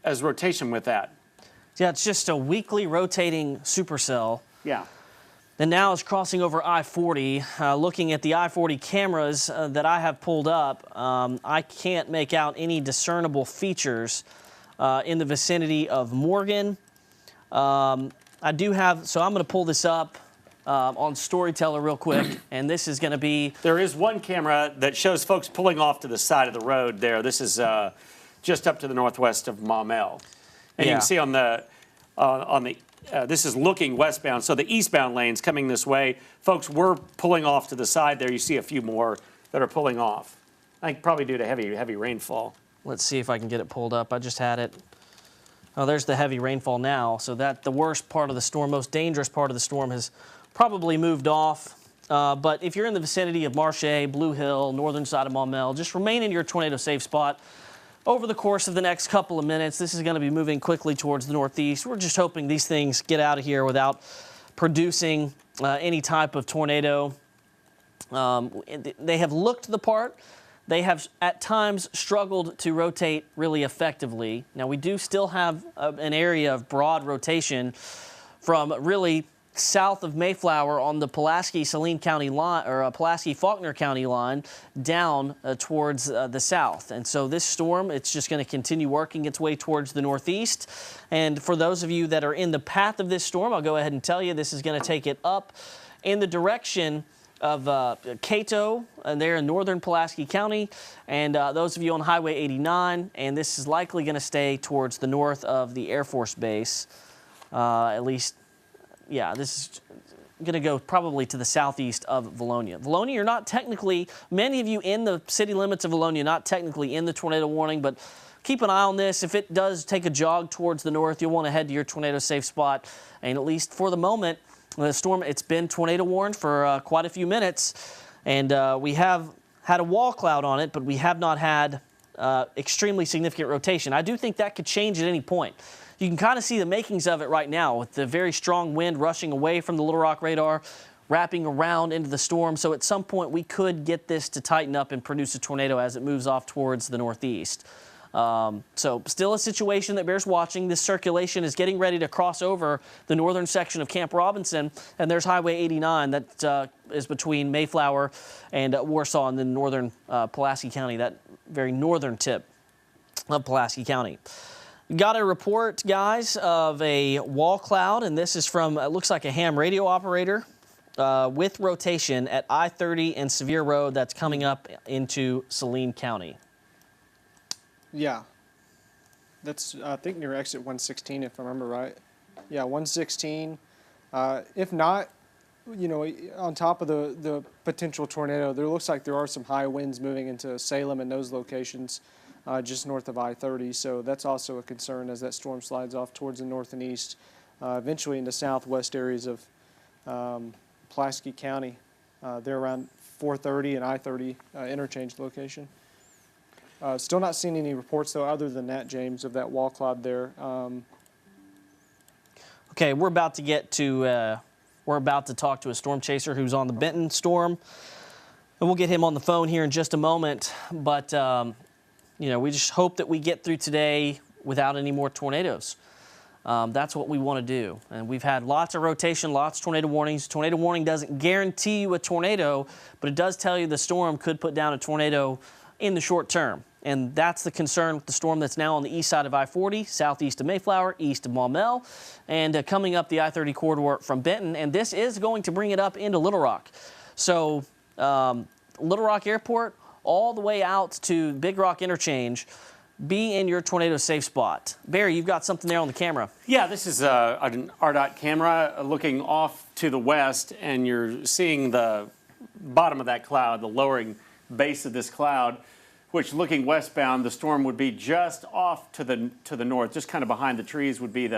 as rotation with that. Yeah, it's just a weakly rotating supercell. Yeah. And now it's crossing over I-40. Looking at the I-40 cameras that I have pulled up, I can't make out any discernible features in the vicinity of Morgan. I do have, so I'm going to pull this up on Storyteller real quick, and this is going to be... There is one camera that shows folks pulling off to the side of the road there. This is just up to the northwest of Maumelle. And you can see on the this is looking westbound, so the eastbound lanes coming this way, folks were pulling off to the side there. You see a few more that are pulling off. I think probably due to heavy rainfall. Let's see if I can get it pulled up. I just had it. Oh, there's the heavy rainfall now. So that the worst part of the storm, most dangerous part of the storm has probably moved off. But if you're in the vicinity of Marche, Blue Hill, northern side of Maumelle, just remain in your tornado safe spot. Over the course of the next couple of minutes, this is going to be moving quickly towards the northeast. We're just hoping these things get out of here without producing any type of tornado. They have looked the part. They have at times struggled to rotate really effectively. Now, we do still have an area of broad rotation from really south of Mayflower on the Pulaski-Saline County line, or Pulaski-Faulkner County line, down towards the south. And so this storm, it's just going to continue working its way towards the northeast. And for those of you that are in the path of this storm, I'll go ahead and tell you this is going to take it up in the direction of Cato, and there in northern Pulaski County, and those of you on Highway 89, and this is likely going to stay towards the north of the Air Force Base, at least. Yeah, this is going to go probably to the southeast of Valonia. Valonia, you're not technically, many of you in the city limits of Valonia, not technically in the tornado warning, but keep an eye on this. If it does take a jog towards the north, you'll want to head to your tornado safe spot. And at least for the moment, the storm, it's been tornado warned for quite a few minutes. And we have had a wall cloud on it, but we have not had extremely significant rotation. I do think that could change at any point. You can kind of see the makings of it right now with the very strong wind rushing away from the Little Rock radar, wrapping around into the storm. So at some point we could get this to tighten up and produce a tornado as it moves off towards the northeast. So still a situation that bears watching. This circulation is getting ready to cross over the northern section of Camp Robinson, and there's Highway 89 that is between Mayflower and Warsaw and then northern Pulaski County, that very northern tip of Pulaski County. Got a report, guys, of a wall cloud, and this is from, it looks like a ham radio operator with rotation at I-30 and Sevier Road that's coming up into Saline County. Yeah. That's, I think, near exit 116, if I remember right. Yeah, 116. If not, you know, on top of the potential tornado, there looks like there are some high winds moving into Salem and those locations just north of I-30. So that's also a concern as that storm slides off towards the north and east, eventually into southwest areas of Pulaski County. They're around 430 and I-30 interchange location. Still not seeing any reports, though, other than that, James, of that wall cloud there. Okay, we're about to get to, we're about to talk to a storm chaser who's on the Benton storm. And we'll get him on the phone here in just a moment. But, you know, we just hope that we get through today without any more tornadoes. That's what we want to do. And we've had lots of rotation, lots of tornado warnings. Tornado warning doesn't guarantee you a tornado, but it does tell you the storm could put down a tornado in the short term. And that's the concern with the storm that's now on the east side of I-40, southeast of Mayflower, east of Maumelle, and coming up the I-30 corridor from Benton. And this is going to bring it up into Little Rock. So Little Rock Airport all the way out to Big Rock Interchange, be in your tornado safe spot. Barry, you've got something there on the camera. Yeah, this is an RDOT camera looking off to the west, and you're seeing the bottom of that cloud, the lowering base of this cloud, which looking westbound, the storm would be just off to the north, just kind of behind the trees would be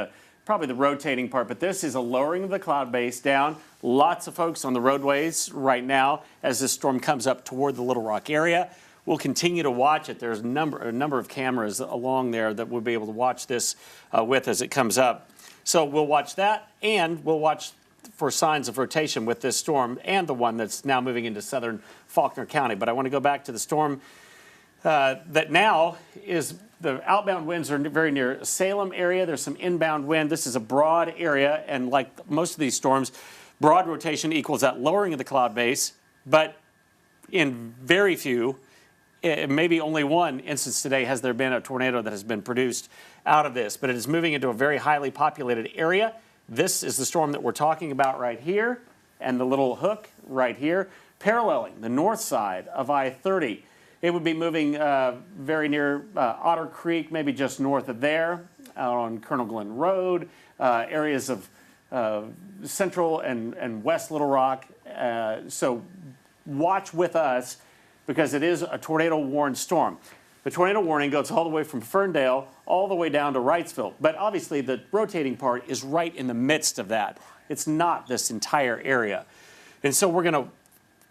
probably the rotating part. But this is a lowering of the cloud base down. Lots of folks on the roadways right now as this storm comes up toward the Little Rock area. We'll continue to watch it. There's a number of cameras along there that we'll be able to watch this with as it comes up. So we'll watch that, and we'll watch for signs of rotation with this storm and the one that's now moving into southern Faulkner County. But I want to go back to the storm that now is, the outbound winds are very near Salem area. There's some inbound wind. This is a broad area, and like most of these storms, broad rotation equals that lowering of the cloud base, but in very few, maybe only one instance today has there been a tornado that has been produced out of this, but it is moving into a very highly populated area. This is the storm that we're talking about right here, and the little hook right here, paralleling the north side of I-30. It would be moving very near Otter Creek, maybe just north of there, out on Colonel Glenn Road, areas of central and west Little Rock. So watch with us, because it is a tornado-warned storm. The tornado warning goes all the way from Ferndale all the way down to Wrightsville. But obviously the rotating part is right in the midst of that. It's not this entire area. And so we're going to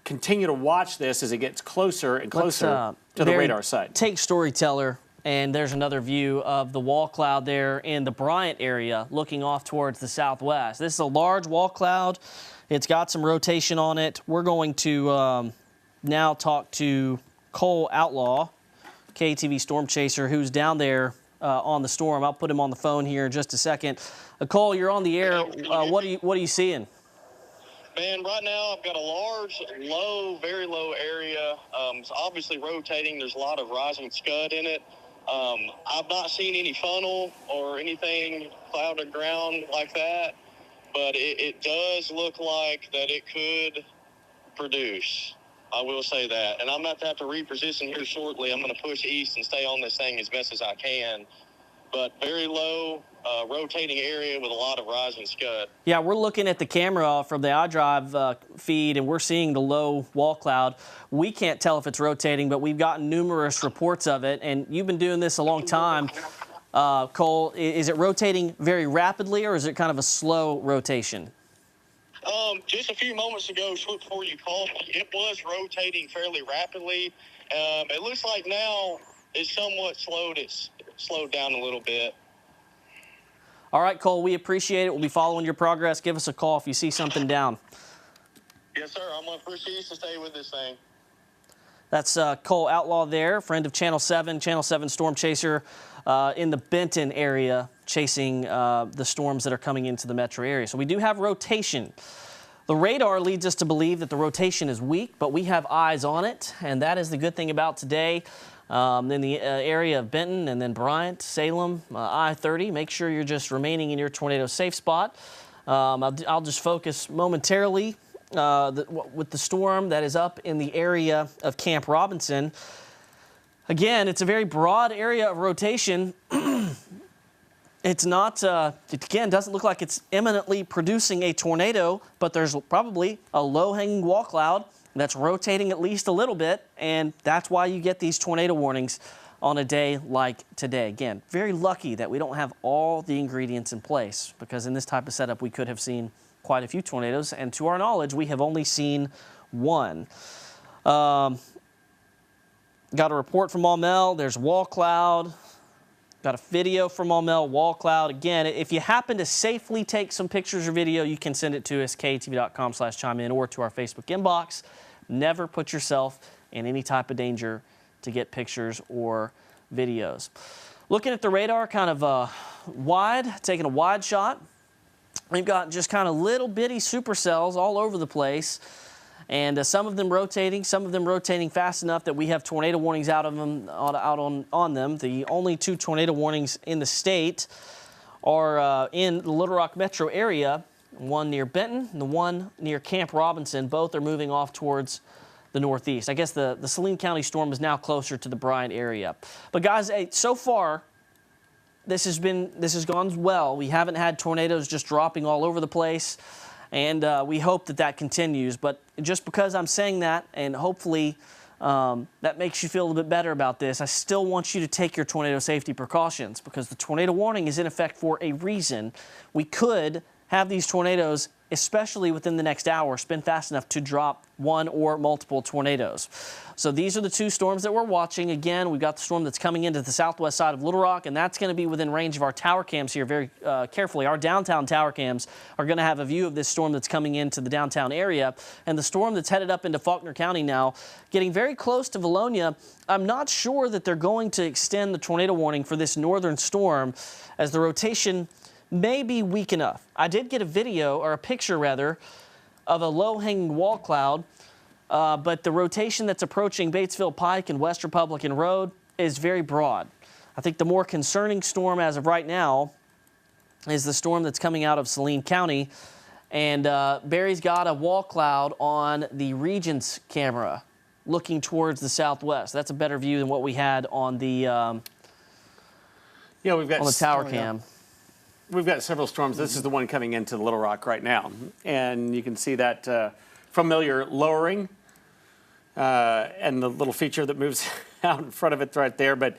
continue to watch this as it gets closer and closer to the radar side. Take Storyteller, and there's another view of the wall cloud there in the Bryant area looking off towards the southwest. This is a large wall cloud. It's got some rotation on it. We're going to now talk to Cole Outlaw, KATV storm chaser, who's down there on the storm. I'll put him on the phone here in just a second. Cole, you're on the air. What are you seeing? Man, right now I've got a large, low, very low area. It's obviously rotating. There's a lot of rising scud in it. I've not seen any funnel or anything cloud to ground like that, but it does look like that it could produce. I will say that. And I'm going to have to reposition here shortly. I'm going to push east and stay on this thing as best as I can. But very low, rotating area with a lot of rising scud. Yeah, we're looking at the camera from the iDrive feed, and we're seeing the low wall cloud. We can't tell if it's rotating, but we've gotten numerous reports of it. And you've been doing this a long time. Cole, is it rotating very rapidly, or is it kind of a slow rotation? Just a few moments ago, short before you called me, it was rotating fairly rapidly. It looks like now it's somewhat slowed down a little bit. All right, Cole, we appreciate it. We'll be following your progress. Give us a call if you see something down. Yes, sir. I'm going to push east to stay with this thing. That's Cole Outlaw there, friend of Channel 7 storm chaser in the Benton area, chasing the storms that are coming into the metro area. So we do have rotation. The radar leads us to believe that the rotation is weak, but we have eyes on it, and that is the good thing about today. In the area of Benton and then Bryant, Salem, I-30, make sure you're just remaining in your tornado safe spot. I'll just focus momentarily with the storm that is up in the area of Camp Robinson. Again, it's a very broad area of rotation. It's not, it again doesn't look like it's imminently producing a tornado, but there's probably a low-hanging wall cloud that's rotating at least a little bit, and that's why you get these tornado warnings on a day like today. Again, very lucky that we don't have all the ingredients in place, because in this type of setup we could have seen quite a few tornadoes, and to our knowledge we have only seen one. Got a report from Maumelle. There's wall cloud. Got a video from Maumelle, wall cloud. Again, if you happen to safely take some pictures or video, you can send it to us, katv.com/chime-in, or to our Facebook inbox. Never put yourself in any type of danger to get pictures or videos. Looking at the radar kind of wide, taking a wide shot. We've got just kind of little bitty supercells all over the place. And some of them rotating fast enough that we have tornado warnings out on them. The only 2 tornado warnings in the state are in the Little Rock metro area, one near Benton and the one near Camp Robinson. Both are moving off towards the northeast. I guess the Saline County storm is now closer to the Bryant area. But guys, so far, this has gone well. We haven't had tornadoes just dropping all over the place. And we hope that continues. But just because I'm saying that, and hopefully that makes you feel a little bit better about this, I still want you to take your tornado safety precautions, because the tornado warning is in effect for a reason. We could have these tornadoes, especially within the next hour, spin fast enough to drop one or multiple tornadoes. So these are the 2 storms that we're watching. Again, we've got the storm that's coming into the southwest side of Little Rock, and that's going to be within range of our tower cams here very carefully. Our downtown tower cams are going to have a view of this storm that's coming into the downtown area. And the storm that's headed up into Faulkner County now, getting very close to Valonia. I'm not sure that they're going to extend the tornado warning for this northern storm, as the rotation may be weak enough. I did get a video, or a picture rather, of a low-hanging wall cloud, but the rotation that's approaching Batesville Pike and West Republican Road is very broad. I think the more concerning storm as of right now is the storm that's coming out of Saline County, and Barry's got a wall cloud on the Regents camera looking towards the southwest. That's a better view than what we had on the we've got on the tower cam. We've got several storms. This is the one coming into Little Rock right now. And you can see that familiar lowering and the little feature that moves out in front of it right there. But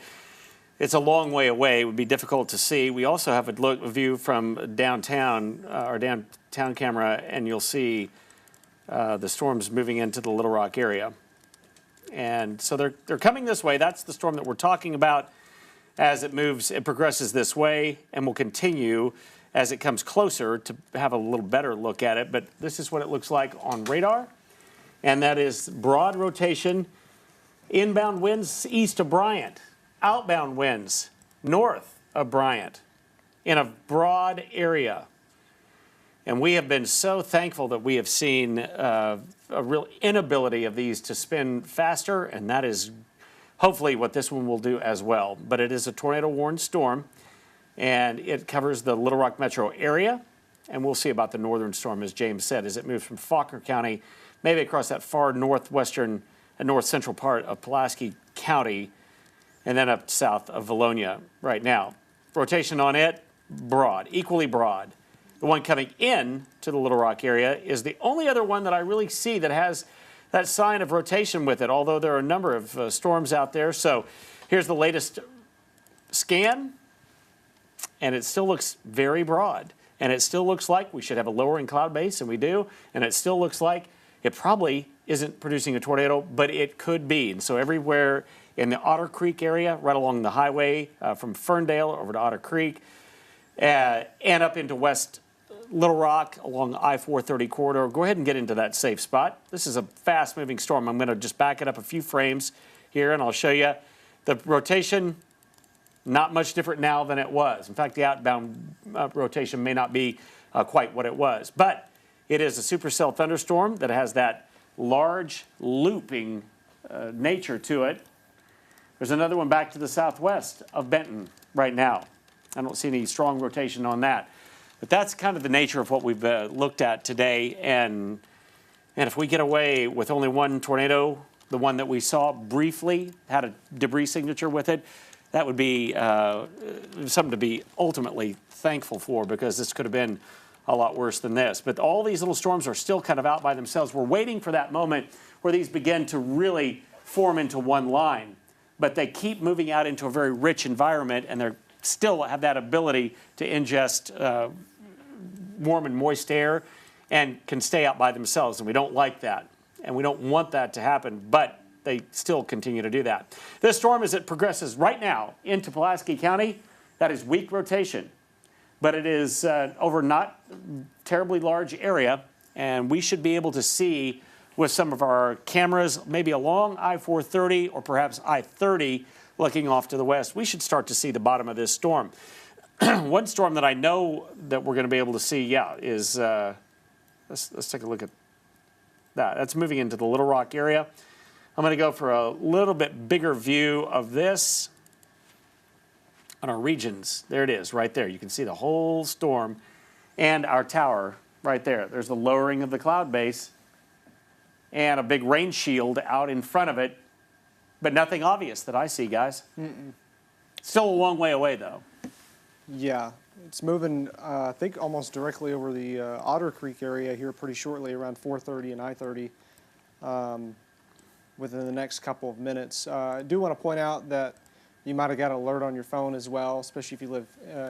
it's a long way away. It would be difficult to see. We also have a view from downtown, our downtown camera, and you'll see the storms moving into the Little Rock area. And so they're coming this way. That's the storm that we're talking about. As it moves, it progresses this way and will continue as it comes closer to have a little better look at it. But this is what it looks like on radar, and that is broad rotation, inbound winds east of Bryant, outbound winds north of Bryant in a broad area. And we have been so thankful that we have seen a real inability of these to spin faster, and that is hopefully what this one will do as well. But it is a tornado-warned storm, and it covers the Little Rock metro area. And we'll see about the northern storm, as James said, as it moves from Faulkner County, maybe across that far northwestern and north central part of Pulaski County, and then up south of Valonia right now. Rotation on it, broad, equally broad. The one coming in to the Little Rock area is the only other one that I really see that has that sign of rotation with it, although there are a number of storms out there. So here's the latest scan, and it still looks very broad. And it still looks like we should have a lowering cloud base, and we do. And it still looks like it probably isn't producing a tornado, but it could be. And so everywhere in the Otter Creek area, right along the highway from Ferndale over to Otter Creek, and up into West Little Rock along the I-430 corridor. Go ahead and get into that safe spot. This is a fast-moving storm. I'm going to just back it up a few frames here, and I'll show you the rotation. Not much different now than it was. In fact, the outbound rotation may not be quite what it was. But it is a supercell thunderstorm that has that large looping nature to it. There's another one back to the southwest of Benton right now. I don't see any strong rotation on that. But that's kind of the nature of what we've looked at today. And if we get away with only one tornado, the one that we saw briefly had a debris signature with it, that would be something to be ultimately thankful for, because this could have been a lot worse than this. But all these little storms are still kind of out by themselves. We're waiting for that moment where these begin to really form into one line. But they keep moving out into a very rich environment, and they still have that ability to ingest warm and moist air and can stay out by themselves. And we don't like that. And we don't want that to happen, but they still continue to do that. This storm, as it progresses right now into Pulaski County, that is weak rotation. But it is over not terribly large area, and we should be able to see with some of our cameras, maybe along I-430 or perhaps I-30 looking off to the west, we should start to see the bottom of this storm. One storm that I know that we're going to be able to see, is, let's take a look at that. That's moving into the Little Rock area. I'm going to go for a little bit bigger view of this on our regions. There it is, right there. You can see the whole storm and our tower right there. There's the lowering of the cloud base and a big rain shield out in front of it, but nothing obvious that I see, guys. Still a long way away, though. Yeah, it's moving, I think, almost directly over the Otter Creek area here pretty shortly, around 430 and I-30 within the next couple of minutes. I do want to point out that you might have got an alert on your phone as well, especially if you live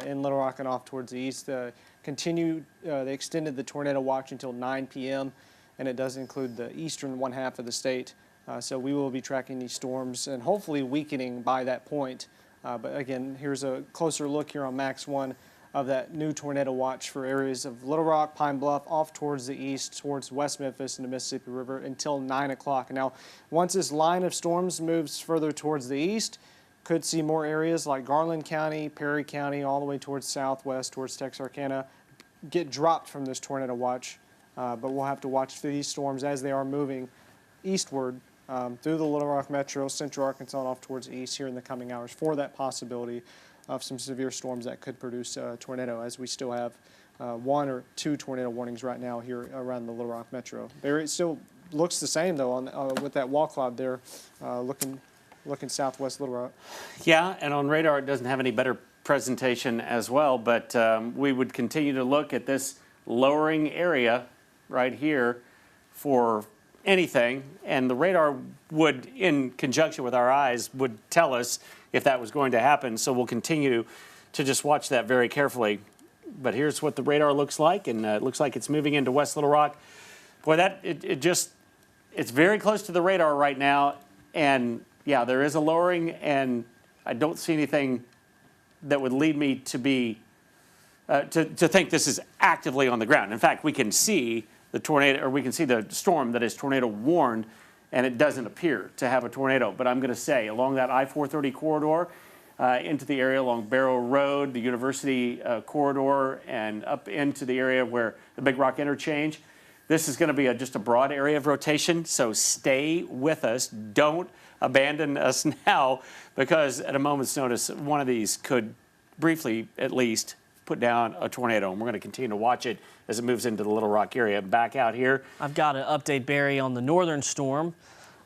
in Little Rock and off towards the east. They extended the tornado watch until 9 p.m., and it does include the eastern one half of the state. So we will be tracking these storms and hopefully weakening by that point. But again, here's a closer look here on Max 1 of that new tornado watch for areas of Little Rock, Pine Bluff, off towards the east, towards West Memphis and the Mississippi River until 9 o'clock. Now, once this line of storms moves further towards the east, could see more areas like Garland County, Perry County, all the way towards southwest, towards Texarkana, get dropped from this tornado watch. But we'll have to watch these storms as they are moving eastward through the Little Rock Metro, Central Arkansas, and off towards the east here in the coming hours for that possibility of some severe storms that could produce a tornado, as we still have 1 or 2 tornado warnings right now here around the Little Rock Metro. It still looks the same, though, on, with that wall cloud there looking southwest Little Rock. Yeah, and on radar it doesn't have any better presentation as well, but we would continue to look at this lowering area right here for anything, and the radar would, in conjunction with our eyes, would tell us if that was going to happen. So we'll continue to just watch that very carefully. But here's what the radar looks like, and it looks like it's moving into West Little Rock. Boy, it's very close to the radar right now, and yeah, there is a lowering, and I don't see anything that would lead me to be to think this is actively on the ground. In fact, we can see the tornado, or we can see the storm that is tornado warned, and it doesn't appear to have a tornado. But I'm going to say, along that I-430 corridor, into the area along Barrow Road, the University corridor, and up into the area where the Big Rock Interchange, this is going to be just a broad area of rotation. So stay with us. Don't abandon us now, because at a moment's notice, one of these could briefly, at least, put down a tornado, and we're going to continue to watch it as it moves into the Little Rock area. Back out here, I've got an update, Barry, on the northern storm.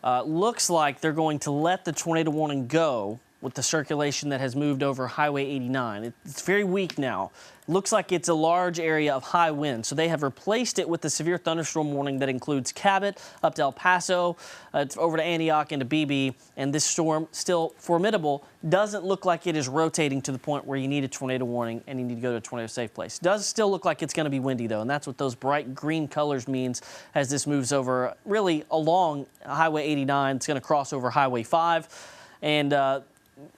Looks like they're going to let the tornado warning go with the circulation that has moved over Highway 89. It's very weak now. Looks like it's a large area of high wind, so they have replaced it with the severe thunderstorm warning that includes Cabot up to El Paso, over to Antioch and to BB, and this storm, still formidable, doesn't look like it is rotating to the point where you need a tornado warning and you need to go to a tornado safe place. Does still look like it's going to be windy, though, and that's what those bright green colors means as this moves over really along Highway 89. It's going to cross over Highway 5, and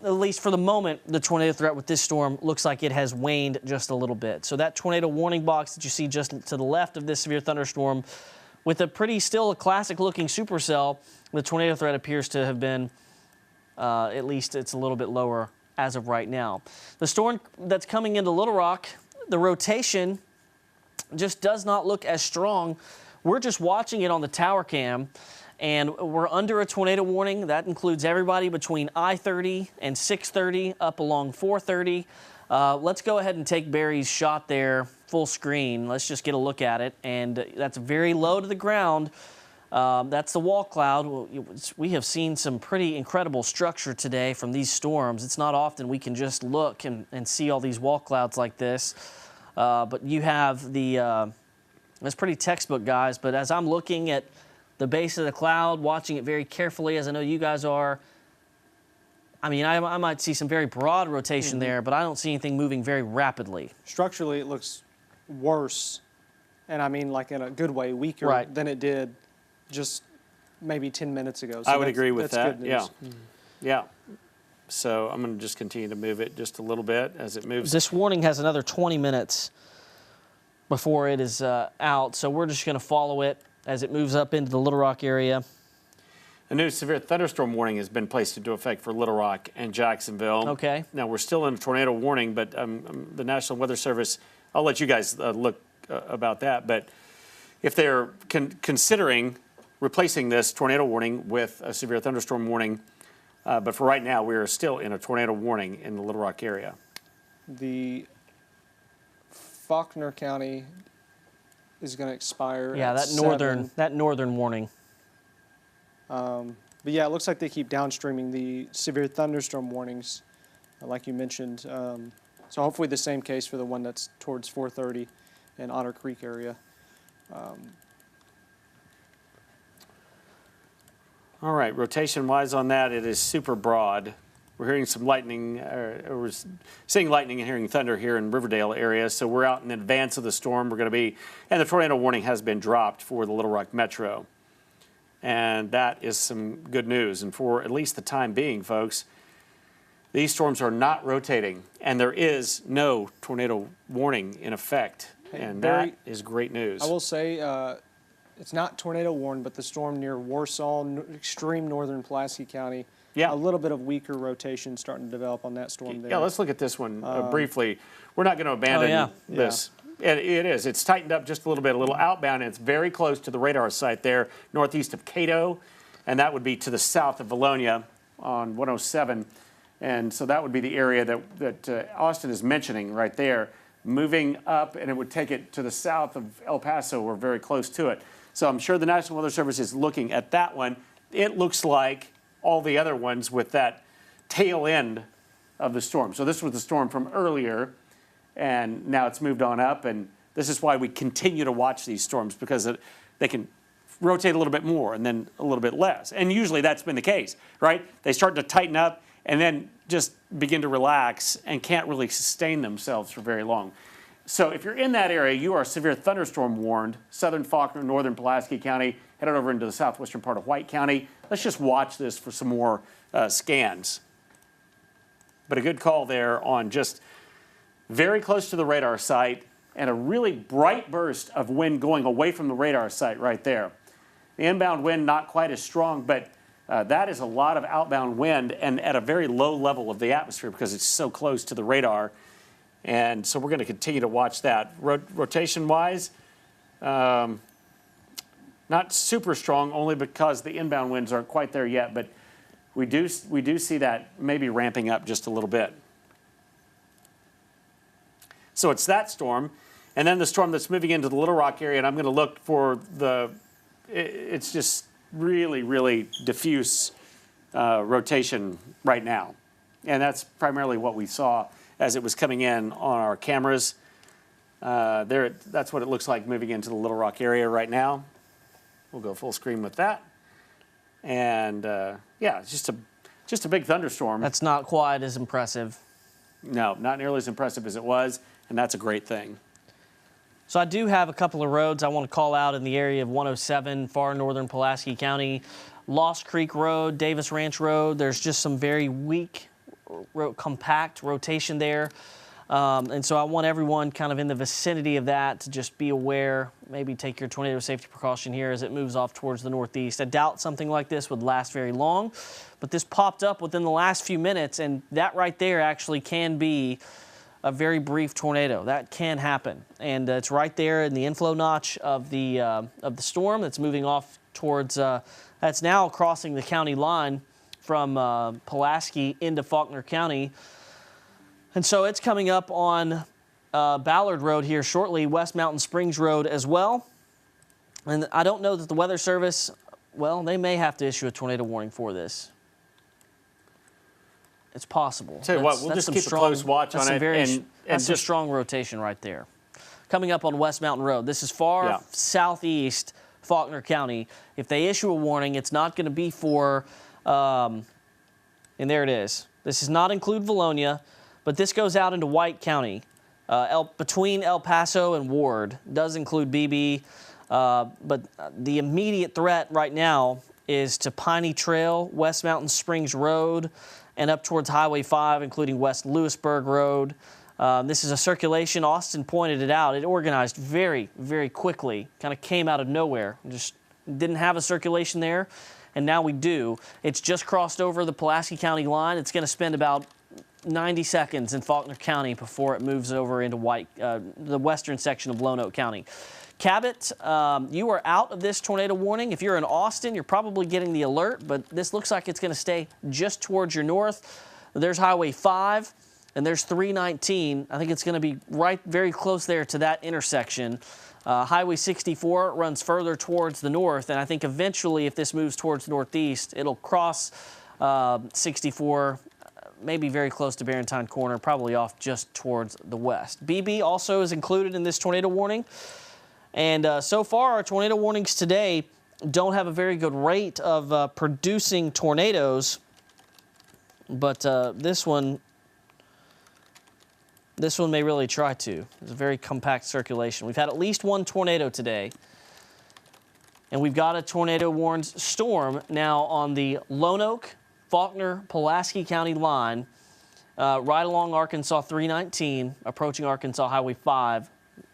at least for the moment, the tornado threat with this storm looks like it has waned just a little bit. So that tornado warning box that you see just to the left of this severe thunderstorm, with a still a classic-looking supercell, the tornado threat appears to have been, at least it's a little bit lower as of right now. The storm that's coming into Little Rock, the rotation just does not look as strong. We're just watching it on the tower cam, And we're under a tornado warning. That includes everybody between I-30 and 630 up along 430. Let's go ahead and take Barry's shot there full screen. Let's just get a look at it. And that's very low to the ground. That's the wall cloud. We have seen some pretty incredible structure today from these storms. It's not often we can just look and see all these wall clouds like this. But you have the, that's pretty textbook, guys. But as I'm looking at the base of the cloud, watching it very carefully, as I know you guys are, I mean, I might see some very broad rotation there, but I don't see anything moving very rapidly. Structurally, it looks worse, and I mean like in a good way, weaker than it did just maybe 10 minutes ago. So I would agree with that. Good news. Yeah. Yeah. So I'm going to just continue to move it just a little bit as it moves. This warning has another 20 minutes before it is out, so we're just going to follow it as it moves up into the Little Rock area. A new severe thunderstorm warning has been placed into effect for Little Rock and Jacksonville. Okay. Now, we're still in a tornado warning, but the National Weather Service, I'll let you guys look about that, but if they're considering replacing this tornado warning with a severe thunderstorm warning, but for right now, we are still in a tornado warning in the Little Rock area. The Faulkner County is going to expire. Yeah, at that northern warning. But yeah, it looks like they keep downstreaming the severe thunderstorm warnings, like you mentioned. So hopefully the same case for the one that's towards 430 and Otter Creek area. All right, rotation-wise on that, it is super broad. We're hearing some lightning, we're seeing lightning and hearing thunder here in Riverdale area, so we're out in advance of the storm. We're going to be, and the tornado warning has been dropped for the Little Rock Metro. And that is some good news. And for at least the time being, folks, these storms are not rotating, and there is no tornado warning in effect. And Barry, that is great news. I will say it's not tornado warned, but the storm near Warsaw, extreme northern Pulaski County, a little bit of weaker rotation starting to develop on that storm there. Yeah, let's look at this one briefly. We're not going to abandon this. It is. It's tightened up just a little outbound, and it's very close to the radar site there, northeast of Cato, and that would be to the south of Valonia on 107. And so that would be the area that Austin is mentioning right there, moving up, and it would take it to the south of El Paso. We're very close to it. So I'm sure the National Weather Service is looking at that one. It looks like all the other ones with that tail end of the storm. So this was the storm from earlier, and now it's moved on up, and this is why we continue to watch these storms, because they can rotate a little bit more and then a little bit less. And usually that's been the case, right? They start to tighten up and then just begin to relax and can't really sustain themselves for very long. So if you're in that area, you are severe thunderstorm warned. Southern Faulkner, northern Pulaski County, headed over into the southwestern part of White County. Let's just watch this for some more scans. But a good call there on just very close to the radar site and a really bright burst of wind going away from the radar site right there. The inbound wind not quite as strong, but that is a lot of outbound wind and at a very low level of the atmosphere because it's so close to the radar. And so we're going to continue to watch that. Rotation-wise, not super strong, only because the inbound winds aren't quite there yet, but we do see that maybe ramping up just a little bit. So it's that storm, and then the storm that's moving into the Little Rock area, and I'm going to look for it's just really, really diffuse rotation right now. And that's primarily what we saw as it was coming in on our cameras. That's what it looks like moving into the Little Rock area right now. We'll go full screen with that. And yeah, it's just a big thunderstorm. That's not quite as impressive. No, not nearly as impressive as it was, and that's a great thing. So I do have a couple of roads I want to call out in the area of 107, far northern Pulaski County. Lost Creek Road, Davis Ranch Road, there's just some very weak, compact rotation there. And so I want everyone kind of in the vicinity of that to just be aware, maybe take your tornado safety precaution here as it moves off towards the northeast. I doubt something like this would last very long, but this popped up within the last few minutes, and that right there actually can be a very brief tornado. That can happen, and it's right there in the inflow notch of the storm that's moving off towards. That's now crossing the county line from Pulaski into Faulkner County, and so it's coming up on Ballard Road here shortly, West Mountain Springs Road as well. And I don't know that the Weather Service, well, they may have to issue a tornado warning for this. It's possible. Tell you what, we'll just keep a close watch on it. That's some strong rotation right there. Coming up on West Mountain Road. This is far southeast Faulkner County. If they issue a warning, it's not going to be for, and there it is. This does not include Valonia, but this goes out into White County. Between El Paso and Ward. Does include BB, but the immediate threat right now is to Piney Trail, West Mountain Springs Road, and up towards Highway 5, including West Lewisburg Road. This is a circulation. Austin pointed it out. It organized very, very quickly, kind of came out of nowhere. Just didn't have a circulation there, and now we do. It's just crossed over the Pulaski County line. It's going to spend about 90 seconds in Faulkner County before it moves over into the western section of Lonoke County. Cabot, you are out of this tornado warning. If you're in Austin, you're probably getting the alert, but this looks like it's going to stay just towards your north. There's Highway 5, and there's 319. I think it's going to be right very close there to that intersection. Highway 64 runs further towards the north, and I think eventually if this moves towards northeast, it'll cross 64, maybe very close to Barrentine Corner, probably off just towards the west. BB also is included in this tornado warning. And so far, our tornado warnings today don't have a very good rate of producing tornadoes. But this one may really try to. It's a very compact circulation. We've had at least one tornado today. And we've got a tornado warned storm now on the Lonoke, Faulkner, Pulaski County line, right along Arkansas 319, approaching Arkansas Highway 5.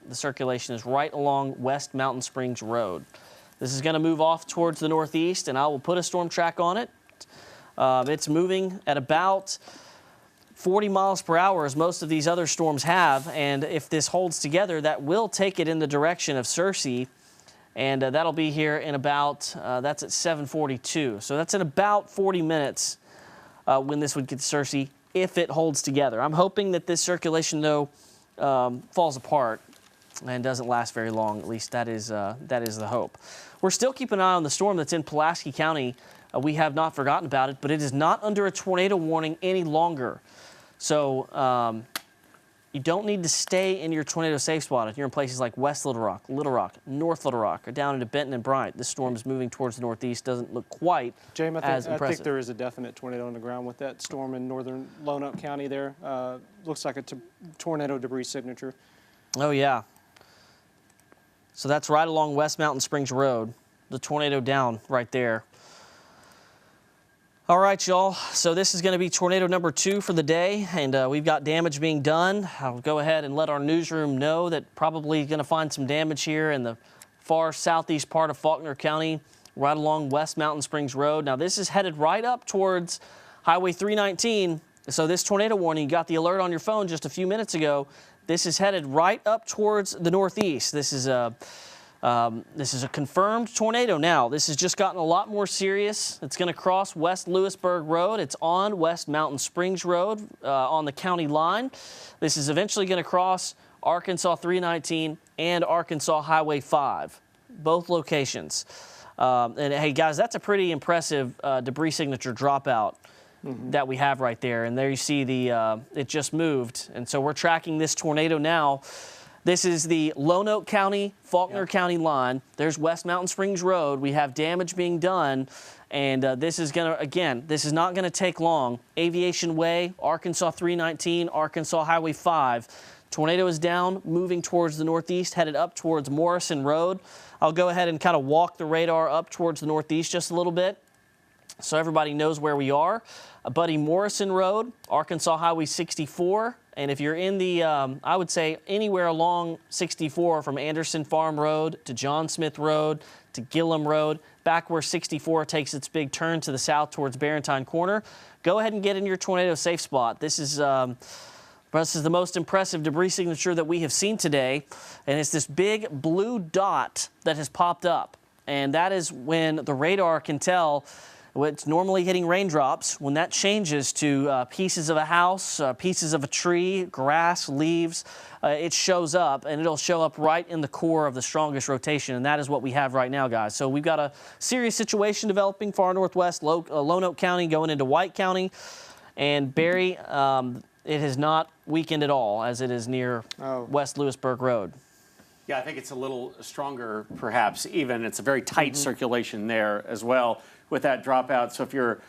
The circulation is right along West Mountain Springs Road. This is going to move off towards the northeast, and I will put a storm track on it. It's moving at about 40 miles per hour, as most of these other storms have, and if this holds together, that will take it in the direction of Searcy, and that'll be here in about, that's at 7:42. So that's in about 40 minutes when this would get to Searcy, if it holds together. I'm hoping that this circulation, though, falls apart and doesn't last very long. At least that is the hope. We're still keeping an eye on the storm that's in Pulaski County. We have not forgotten about it, but it is not under a tornado warning any longer. So you don't need to stay in your tornado safe spot if you're in places like West Little Rock, North Little Rock, or down into Benton and Bryant. This storm is moving towards the northeast. Doesn't look quite as impressive. I think there is a definite tornado on the ground with that storm in northern Lonoke County there. Looks like a tornado debris signature. Oh, yeah. So that's right along West Mountain Springs Road. The tornado down right there. All right, y'all. So this is going to be tornado number 2 for the day, and we've got damage being done. I'll go ahead and let our newsroom know that probably going to find some damage here in the far southeast part of Faulkner County, right along West Mountain Springs Road. Now, this is headed right up towards Highway 319. So this tornado warning, you got the alert on your phone just a few minutes ago. This is headed right up towards the northeast. This is a confirmed tornado now. This has just gotten a lot more serious. It's going to cross West Lewisburg Road. It's on West Mountain Springs Road on the county line. This is eventually going to cross Arkansas 319 and Arkansas Highway 5, both locations. And hey, guys, that's a pretty impressive debris signature dropout that we have right there. And there you see it just moved. And so we're tracking this tornado now. This is the Lonoke County, Faulkner County line. There's West Mountain Springs Road. We have damage being done. And this is going to, again, this is not going to take long. Aviation Way, Arkansas 319, Arkansas Highway 5. Tornado is down, moving towards the northeast, headed up towards Morrison Road. I'll go ahead and kind of walk the radar up towards the northeast just a little bit so everybody knows where we are. Buddy Morrison Road, Arkansas Highway 64. And if you're in the, I would say anywhere along 64 from Anderson Farm Road to John Smith Road to Gillum Road, back where 64 takes its big turn to the south towards Barrentine Corner, go ahead and get in your tornado safe spot. This is But this is the most impressive debris signature that we have seen today, and it's this big blue dot that has popped up. And that is when the radar can tell what's normally hitting raindrops. When that changes to pieces of a house, pieces of a tree, grass, leaves, it shows up, and it'll show up right in the core of the strongest rotation, and that is what we have right now, guys. So we've got a serious situation developing far northwest, Lone Oak County going into White County, and Barry, it has not weakened at all as it is near West Lewisburg Road. Yeah, I think it's a little stronger, perhaps, even. It's a very tight circulation there as well with that dropout. So if you're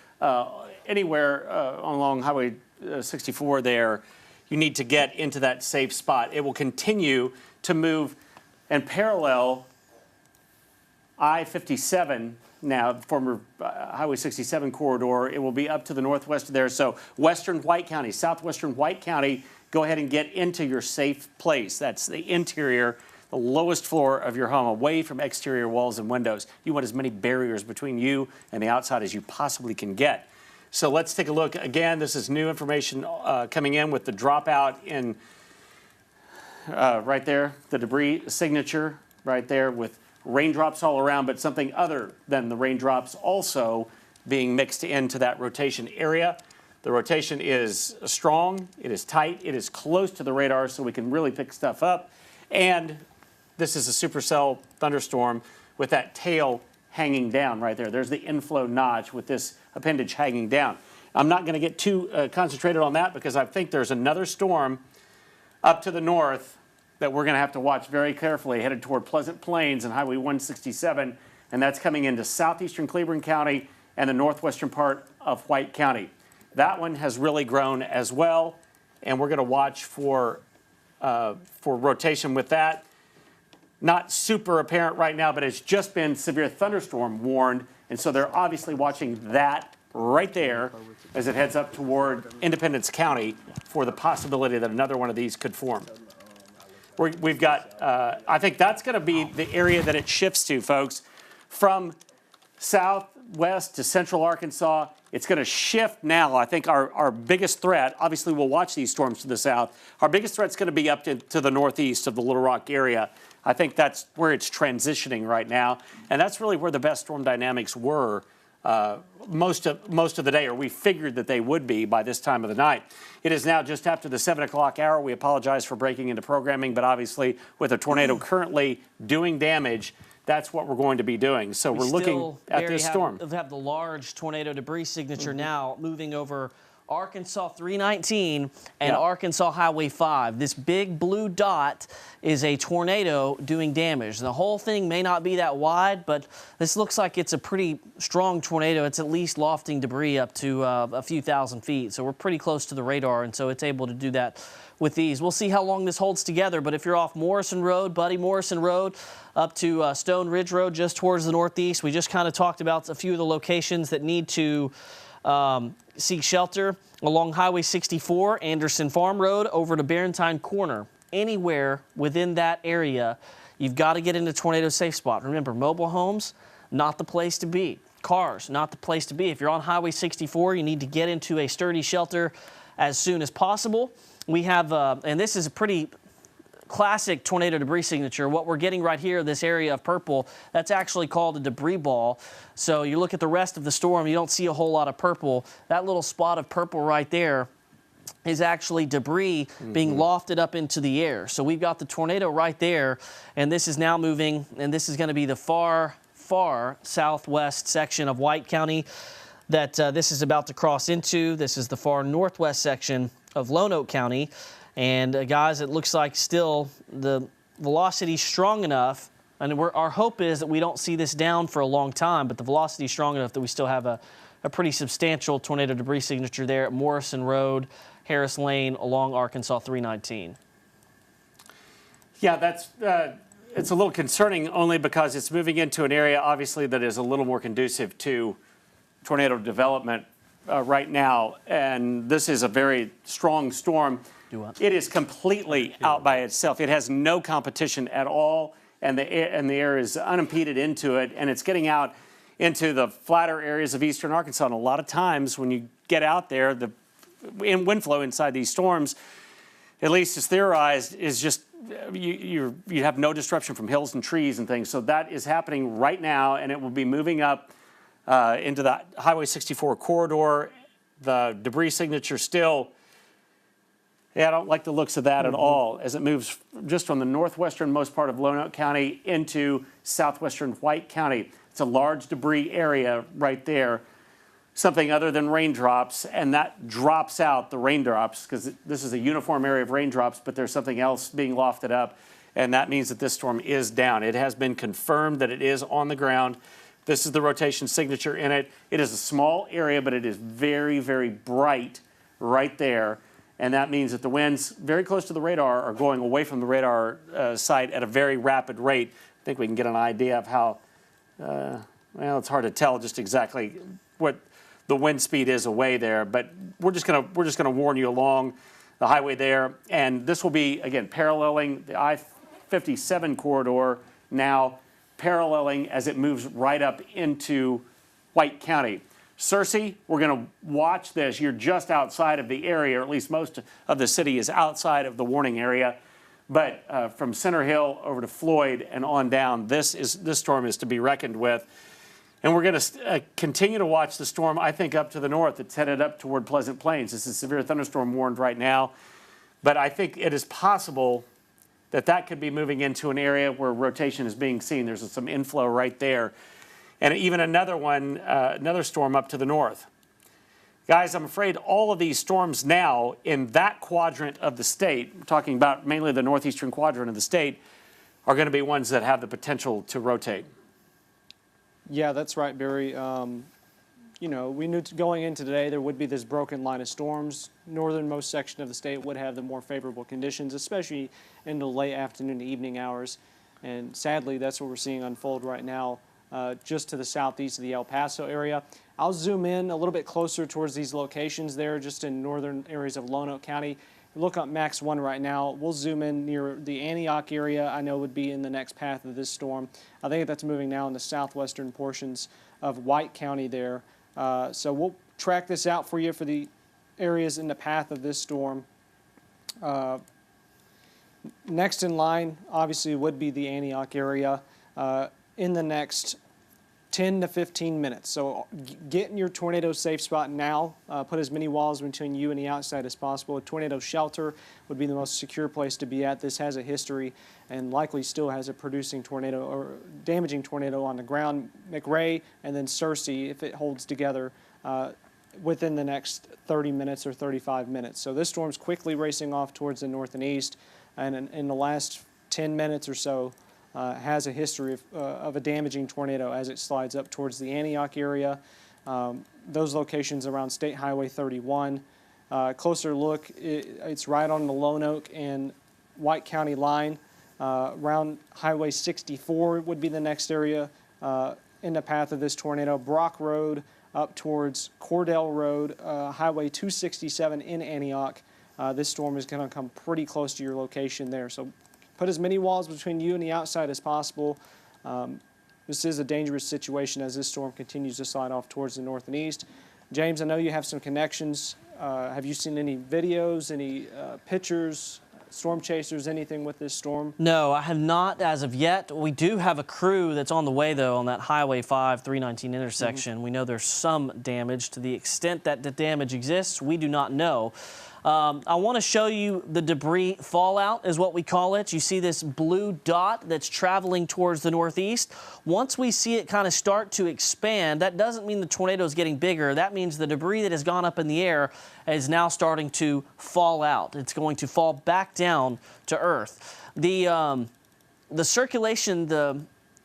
anywhere along Highway 64 there, you need to get into that safe spot. It will continue to move and parallel I-57 now, the former Highway 67 corridor. It will be up to the northwest of there. So western White County, southwestern White County, go ahead and get into your safe place. That's the interior, the lowest floor of your home, away from exterior walls and windows. You want as many barriers between you and the outside as you possibly can get. So let's take a look. Again, this is new information coming in with the dropout in right there, the debris signature right there with raindrops all around, but something other than the raindrops also being mixed into that rotation area. The rotation is strong, it is tight, it is close to the radar, so we can really pick stuff up. And this is a supercell thunderstorm with that tail hanging down right there. There's the inflow notch with this appendage hanging down. I'm not going to get too concentrated on that because I think there's another storm up to the north that we're going to have to watch very carefully, headed toward Pleasant Plains and Highway 167, and that's coming into southeastern Cleveland County and the northwestern part of White County. That one has really grown as well, and we're going to watch for rotation with that. Not super apparent right now, but it's just been severe thunderstorm warned, and so they're obviously watching that right there as it heads up toward Independence County for the possibility that another one of these could form. We've got, I think that's going to be the area that it shifts to, folks. From southwest to central Arkansas, it's going to shift now. I think our biggest threat, obviously we'll watch these storms to the south, our biggest threat is going to be up to the northeast of the Little Rock area. I think that's where it's transitioning right now, and that's really where the best storm dynamics were most of the day, or we figured that they would be by this time of the night. It is now just after the 7 o'clock hour. We apologize for breaking into programming, but obviously with a tornado currently doing damage, that's what we're going to be doing. So we're looking at this storm. We have the large tornado debris signature now moving over Arkansas 319 and Arkansas Highway 5. This big blue dot is a tornado doing damage. The whole thing may not be that wide, but this looks like it's a pretty strong tornado. It's at least lofting debris up to a few thousand feet. So we're pretty close to the radar, and so it's able to do that with these. We'll see how long this holds together, but if you're off Morrison Road, Buddy Morrison Road, up to Stone Ridge Road just towards the northeast, we just kind of talked about a few of the locations that need to seek shelter along Highway 64, Anderson Farm Road, over to Barrentine Corner. Anywhere within that area, you've got to get into tornado safe spot. Remember, mobile homes, not the place to be. Cars, not the place to be. If you're on Highway 64, you need to get into a sturdy shelter as soon as possible. We have, and this is a pretty classic tornado debris signature. What we're getting right here, this area of purple, that's actually called a debris ball. So you look at the rest of the storm, you don't see a whole lot of purple. That little spot of purple right there is actually debris being lofted up into the air. So we've got the tornado right there, and this is now moving, and this is going to be the far southwest section of White County that this is about to cross into. This is the far northwest section of Lone Oak County. And guys, it looks like still the velocity is strong enough, and our hope is that we don't see this down for a long time, but the velocity is strong enough that we still have a pretty substantial tornado debris signature there at Morrison Road, Harris Lane, along Arkansas 319. Yeah, that's it's a little concerning only because it's moving into an area, obviously, that is a little more conducive to tornado development right now, and this is a very strong storm. It is completely out by itself. It has no competition at all, and the air is unimpeded into it, and it's getting out into the flatter areas of eastern Arkansas. And a lot of times when you get out there, the wind flow inside these storms, at least is theorized, is just you have no disruption from hills and trees and things. So that is happening right now, and it will be moving up into the Highway 64 corridor. The debris signature still, yeah, I don't like the looks of that at all as it moves just from the northwesternmost part of Lonoke County into southwestern White County. It's a large debris area right there, something other than raindrops, and that drops out the raindrops because this is a uniform area of raindrops, but there's something else being lofted up, and that means that this storm is down. It has been confirmed that it is on the ground. This is the rotation signature in it. It is a small area, but it is very, very bright right there. And that means that the winds very close to the radar are going away from the radar site at a very rapid rate. I think we can get an idea of how, well, it's hard to tell just exactly what the wind speed is away there, but we're just gonna warn you along the highway there. And this will be, again, paralleling the I-57 corridor now, paralleling as it moves right up into White County. Searcy, we're going to watch this. You're just outside of the area, or at least most of the city is outside of the warning area. But from Center Hill over to Floyd and on down, this storm is to be reckoned with. And we're going to continue to watch the storm, I think, up to the north. It's headed up toward Pleasant Plains. This is a severe thunderstorm warned right now. But I think it is possible that could be moving into an area where rotation is being seen. There's some inflow right there. And even another one, another storm up to the north. Guys, I'm afraid all of these storms now in that quadrant of the state, we're talking about mainly the northeastern quadrant of the state, are going to be ones that have the potential to rotate. Yeah, that's right, Barry. You know, we knew going into today there would be this broken line of storms. Northernmost section of the state would have the more favorable conditions, especially in the late afternoon to evening hours. And sadly, that's what we're seeing unfold right now. Just to the southeast of the El Paso area. I'll zoom in a little bit closer towards these locations there, just in northern areas of Lonoke County. Look up Max 1 right now. We'll zoom in near the Antioch area. I know would be in the next path of this storm. I think that's moving now in the southwestern portions of White County there. So we'll track this out for you for the areas in the path of this storm. Next in line, obviously, would be the Antioch area. In the next 10 to 15 minutes. So get in your tornado safe spot now. Put as many walls between you and the outside as possible. A tornado shelter would be the most secure place to be at. This has a history and likely still has a producing tornado or damaging tornado on the ground. McRae and then Searcy, if it holds together, within the next 30 minutes or 35 minutes. So this storm's quickly racing off towards the north and east, and in the last 10 minutes or so, has a history of a damaging tornado as it slides up towards the Antioch area. Those locations around State Highway 31. Closer look, it's right on the Lonoke and White County line. Around Highway 64 would be the next area in the path of this tornado. Brock Road up towards Cordell Road, Highway 267 in Antioch. This storm is going to come pretty close to your location there. So put as many walls between you and the outside as possible. This is a dangerous situation as this storm continues to slide off towards the north and east. James, I know you have some connections. Have you seen any videos, any pictures, storm chasers, anything with this storm? No, I have not as of yet. We do have a crew that's on the way, though, on that Highway 5 319 intersection. We know there's some damage. To the extent that the damage exists, we do not know. I want to show you the debris fallout is what we call it. You see this blue dot that's traveling towards the northeast. Once we see it kind of start to expand, that doesn't mean the tornado is getting bigger. That means the debris that has gone up in the air is now starting to fall out. It's going to fall back down to earth. The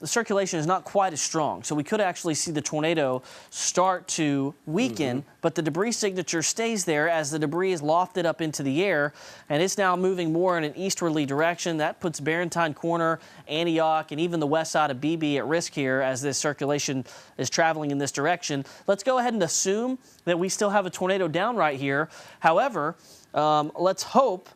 circulation is not quite as strong, so we could actually see the tornado start to weaken, but the debris signature stays there as the debris is lofted up into the air, and it's now moving more in an easterly direction. That puts Barrentine Corner, Antioch, and even the west side of BB at risk here as this circulation is traveling in this direction. Let's go ahead and assume that we still have a tornado down right here. However, let's hope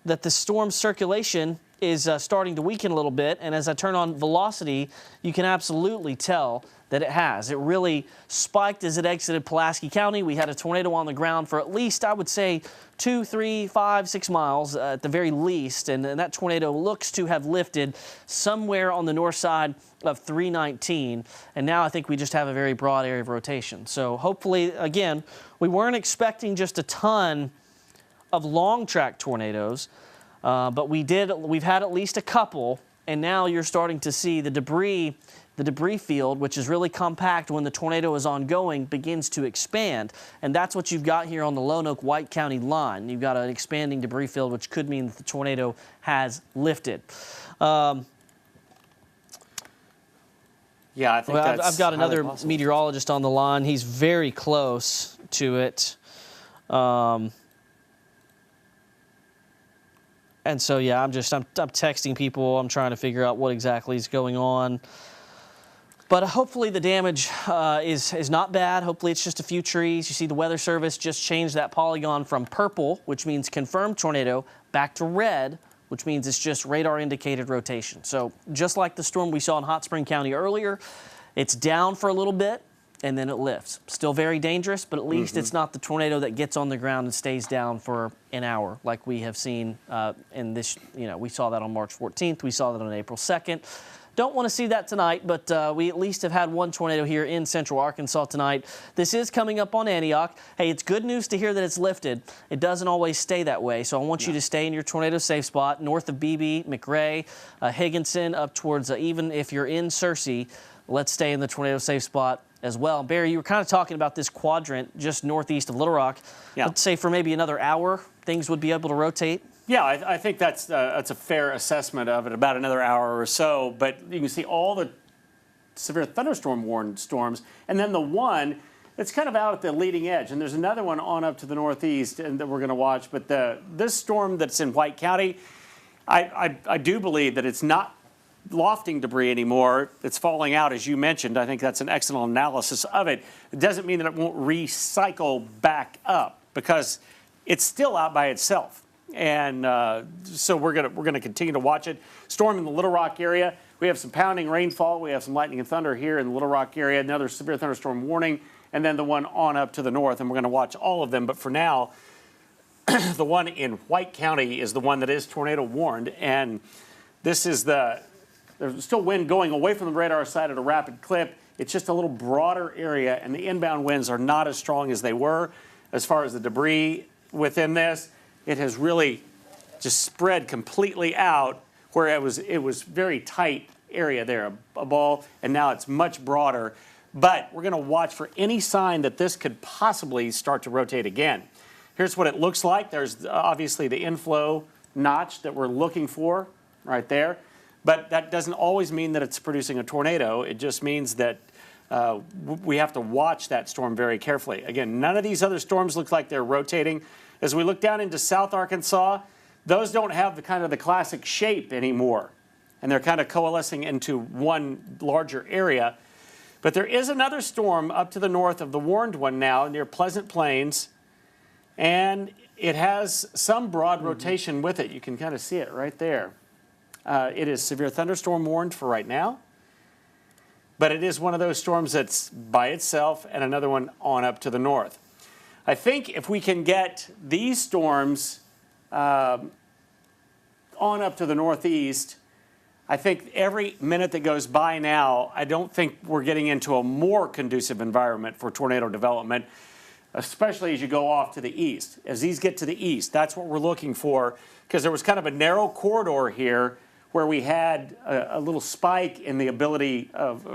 that the storm circulation is starting to weaken a little bit, and as I turn on velocity, you can absolutely tell that it has. It really spiked as it exited Pulaski County. We had a tornado on the ground for at least, I would say, 2, 3, 5, 6 miles at the very least, and that tornado looks to have lifted somewhere on the north side of 319, and now I think we just have a very broad area of rotation. So hopefully, again, we weren't expecting just a ton of long track tornadoes, but we've had at least a couple, and now you're starting to see the debris field, which is really compact when the tornado is ongoing, begins to expand. And that's what you've got here on the Lonoke-White County line. You've got an expanding debris field, which could mean that the tornado has lifted. Yeah, I think well, that's I've got another possible. meteorologist on the line. He's very close to it. And so, yeah, I'm texting people. I'm trying to figure out what exactly is going on. But hopefully the damage is not bad. Hopefully it's just a few trees. You see the Weather Service just changed that polygon from purple, which means confirmed tornado, back to red, which means it's just radar indicated rotation. So just like the storm we saw in Hot Spring County earlier, it's down for a little bit and then it lifts. Still very dangerous, but at least it's not the tornado that gets on the ground and stays down for an hour like we have seen in this, we saw that on March 14th. We saw that on April 2nd. Don't want to see that tonight, but we at least have had one tornado here in central Arkansas tonight. This is coming up on Antioch. Hey, it's good news to hear that it's lifted. It doesn't always stay that way, so I want you to stay in your tornado safe spot north of BB, McRae, Higginson, up towards even if you're in Searcy, let's stay in the tornado safe spot as well. Barry, you were kind of talking about this quadrant just northeast of Little Rock. Yeah. Let's say for maybe another hour, things would be able to rotate. Yeah, I think that's a fair assessment of it, about another hour or so. But you can see all the severe thunderstorm warned storms, and then the one that's kind of out at the leading edge. And there's another one on up to the northeast and that we're going to watch. But this storm that's in White County, I do believe that it's not lofting debris anymore. It's falling out, as you mentioned. I think that's an excellent analysis of it. It doesn't mean that it won't recycle back up because it's still out by itself. And so we're gonna continue to watch it. Storm in the Little Rock area. We have some pounding rainfall. We have some lightning and thunder here in the Little Rock area. Another severe thunderstorm warning, and then the one on up to the north. And we're going to watch all of them. But for now, the one in White County is the one that is tornado warned. And this is there's still wind going away from the radar side at a rapid clip. It's just a little broader area, and the inbound winds are not as strong as they were. As far as the debris within this, it has really just spread completely out where it was very tight area there, a ball, and now it's much broader. But we're going to watch for any sign that this could possibly start to rotate again. Here's what it looks like. There's obviously the inflow notch that we're looking for right there. But that doesn't always mean that it's producing a tornado. It just means that we have to watch that storm very carefully. Again, none of these other storms look like they're rotating. As we look down into South Arkansas, those don't have the classic shape anymore, and they're kind of coalescing into one larger area. But there is another storm up to the north of the warned one now near Pleasant Plains, and it has some broad rotation with it. You can kind of see it right there. It is severe thunderstorm warned for right now, but it is one of those storms that's by itself and another one on up to the north. I think if we can get these storms on up to the northeast, I think every minute that goes by now, I don't think we're getting into a more conducive environment for tornado development, especially as you go off to the east. As these get to the east, that's what we're looking for, because there was kind of a narrow corridor here where we had a little spike in the ability of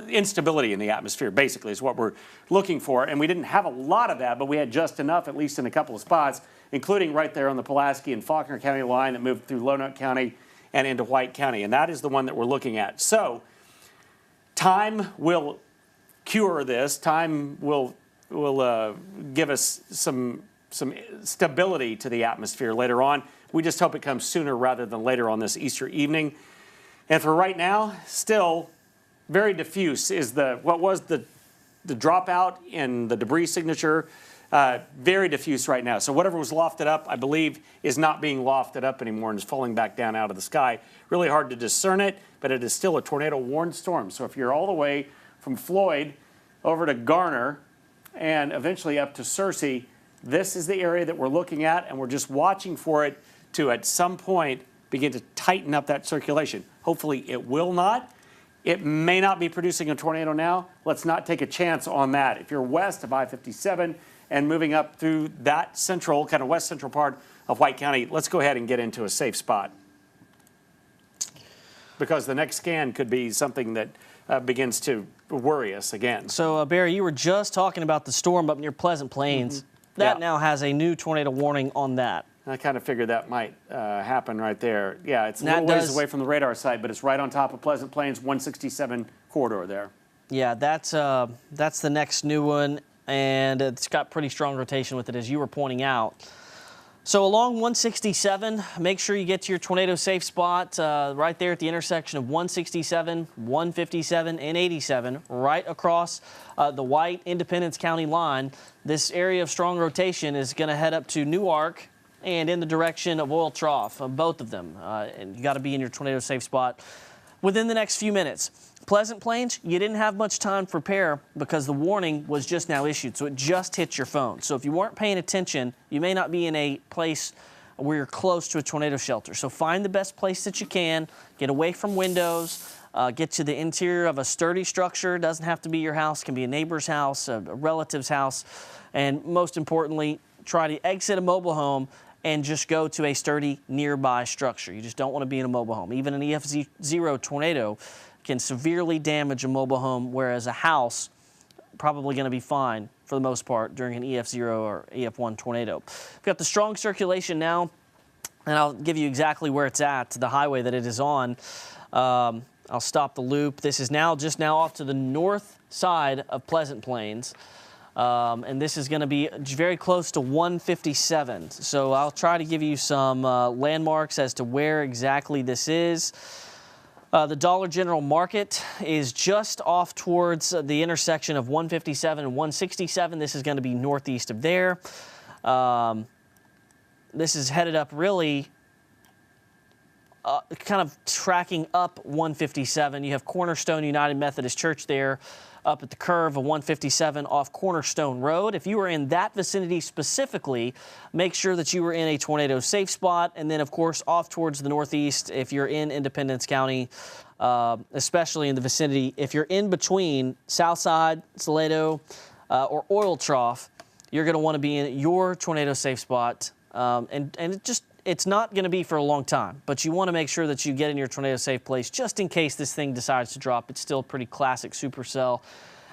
instability in the atmosphere, basically, is what we're looking for. And we didn't have a lot of that, but we had just enough, at least in a couple of spots, including right there on the Pulaski and Faulkner County line that moved through Lonoke County and into White County. And that is the one that we're looking at. So time will cure this. Time will give us some stability to the atmosphere later on. We just hope it comes sooner rather than later on this Easter evening. And for right now, still very diffuse is what was the dropout in the debris signature very diffuse right now. So whatever was lofted up, I believe, is not being lofted up anymore and is falling back down out of the sky. Really hard to discern it, but it is still a tornado-warned storm. So if you're all the way from Floyd over to Garner and eventually up to Searcy, this is the area that we're looking at, and we're just watching for it to, at some point, begin to tighten up that circulation. Hopefully it will not. It may not be producing a tornado now. Let's not take a chance on that. If you're west of I-57 and moving up through that central, kind of west central part of White County, let's go ahead and get into a safe spot. Because the next scan could be something that begins to worry us again. So, Barry, you were just talking about the storm up near Pleasant Plains. That now has a new tornado warning on that. I kind of figured that might happen right there. Yeah, it's a little ways away from the radar site, but it's right on top of Pleasant Plains 167 corridor there. Yeah, that's the next new one, and it's got pretty strong rotation with it, as you were pointing out. So along 167, make sure you get to your tornado safe spot right there at the intersection of 167, 157, and 87, right across the White Independence County line. This area of strong rotation is going to head up to Newark and in the direction of Oil Trough, both of them. And you got to be in your tornado safe spot within the next few minutes. Pleasant Plains, you didn't have much time to prepare because the warning was just now issued, so it just hit your phone. So if you weren't paying attention, you may not be in a place where you're close to a tornado shelter. So find the best place that you can, get away from windows, get to the interior of a sturdy structure. It doesn't have to be your house, it can be a neighbor's house, a relative's house, and most importantly, try to exit a mobile home and just go to a sturdy nearby structure. You just don't want to be in a mobile home. Even an EF0 tornado can severely damage a mobile home, whereas a house probably going to be fine for the most part during an EF0 or EF1 tornado. We've got the strong circulation now, and I'll give you exactly where it's at, the highway that it is on. I'll stop the loop. This is just now off to the north side of Pleasant Plains. And this is going to be very close to 157. So I'll try to give you some landmarks as to where exactly this is. The Dollar General Market is just off towards the intersection of 157 and 167. This is going to be northeast of there. This is headed up really kind of tracking up 157. You have Cornerstone United Methodist Church there up at the curve of 157 off Cornerstone Road. If you are in that vicinity specifically, make sure that you are in a tornado safe spot. And then, of course, off towards the northeast, if you're in Independence County, especially in the vicinity, if you're in between Southside, Salado, or Oil Trough, you're going to want to be in your tornado safe spot. It's not going to be for a long time, but you want to make sure that you get in your tornado safe place just in case this thing decides to drop. It's still pretty classic supercell,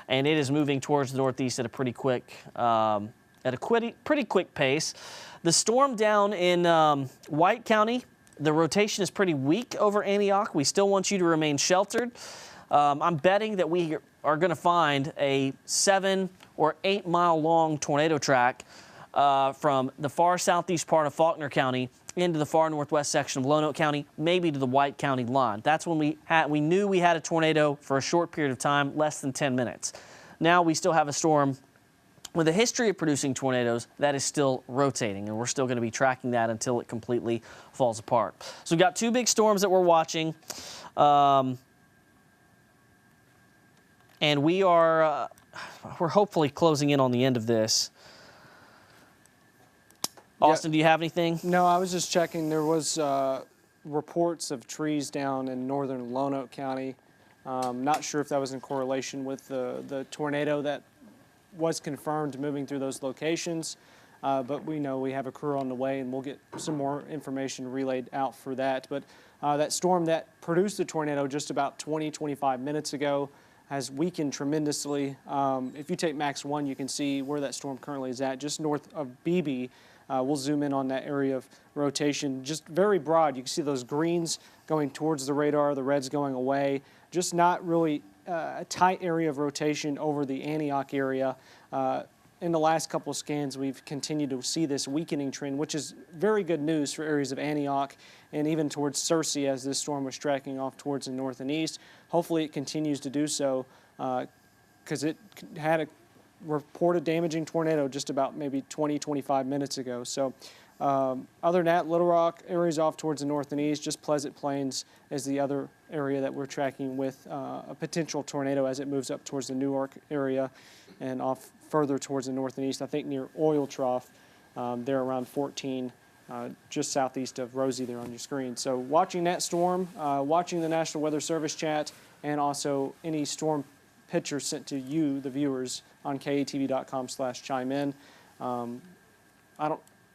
and it is moving towards the northeast at a pretty quick pace. The storm down in White County, the rotation is pretty weak over Antioch. We still want you to remain sheltered. I'm betting that we are going to find a 7 or 8 mile long tornado track from the far southeast part of Faulkner County into the far northwest section of Lonoke County, maybe to the White County line. That's when we knew we had a tornado for a short period of time, less than 10 minutes. Now we still have a storm with a history of producing tornadoes that is still rotating, and we're still going to be tracking that until it completely falls apart. So we've got two big storms that we're watching, and we're hopefully closing in on the end of this. Austin, do you have anything? No, I was just checking. There was reports of trees down in northern Lonoke County. Not sure if that was in correlation with the tornado that was confirmed moving through those locations. But we know we have a crew on the way, and we'll get some more information relayed out for that. But that storm that produced the tornado just about 25 minutes ago has weakened tremendously. If you take Max 1, you can see where that storm currently is at, just north of Beebe. We'll zoom in on that area of rotation, just very broad. You can see those greens going towards the radar, the reds going away. Just not really a tight area of rotation over the Antioch area. In the last couple of scans, we've continued to see this weakening trend, which is very good news for areas of Antioch and even towards Searcy as this storm was tracking off towards the north and east. Hopefully it continues to do so because it had reported damaging tornado just about maybe 20, 25 minutes ago. So other than that, Little Rock areas off towards the north and east, just Pleasant Plains is the other area that we're tracking with a potential tornado as it moves up towards the Newark area and off further towards the north and east. I think near Oil Trough, they're around 14, just southeast of Rosie there on your screen. So watching that storm, watching the National Weather Service chat, and also any storm pictures sent to you, the viewers, on katv.com/chime in.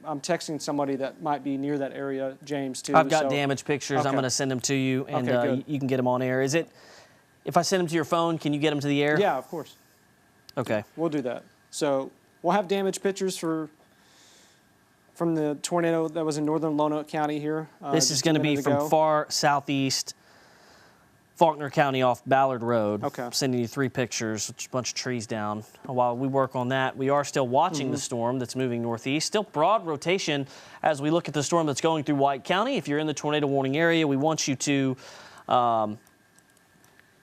I'm texting somebody that might be near that area, James, too. I've got damage pictures. Okay. I'm going to send them to you, and Okay, you can get them on air. Is it, if I send them to your phone, can you get them to the air? Yeah, of course. Okay. We'll do that. So we'll have damage pictures from the tornado that was in northern Lonoke County here. This is going to be from far southeast Faulkner County off Ballard Road. Okay. I'm sending you 3 pictures, a bunch of trees down. While we work on that, we are still watching the storm that's moving northeast. Still broad rotation as we look at the storm that's going through White County. If you're in the tornado warning area, we want you to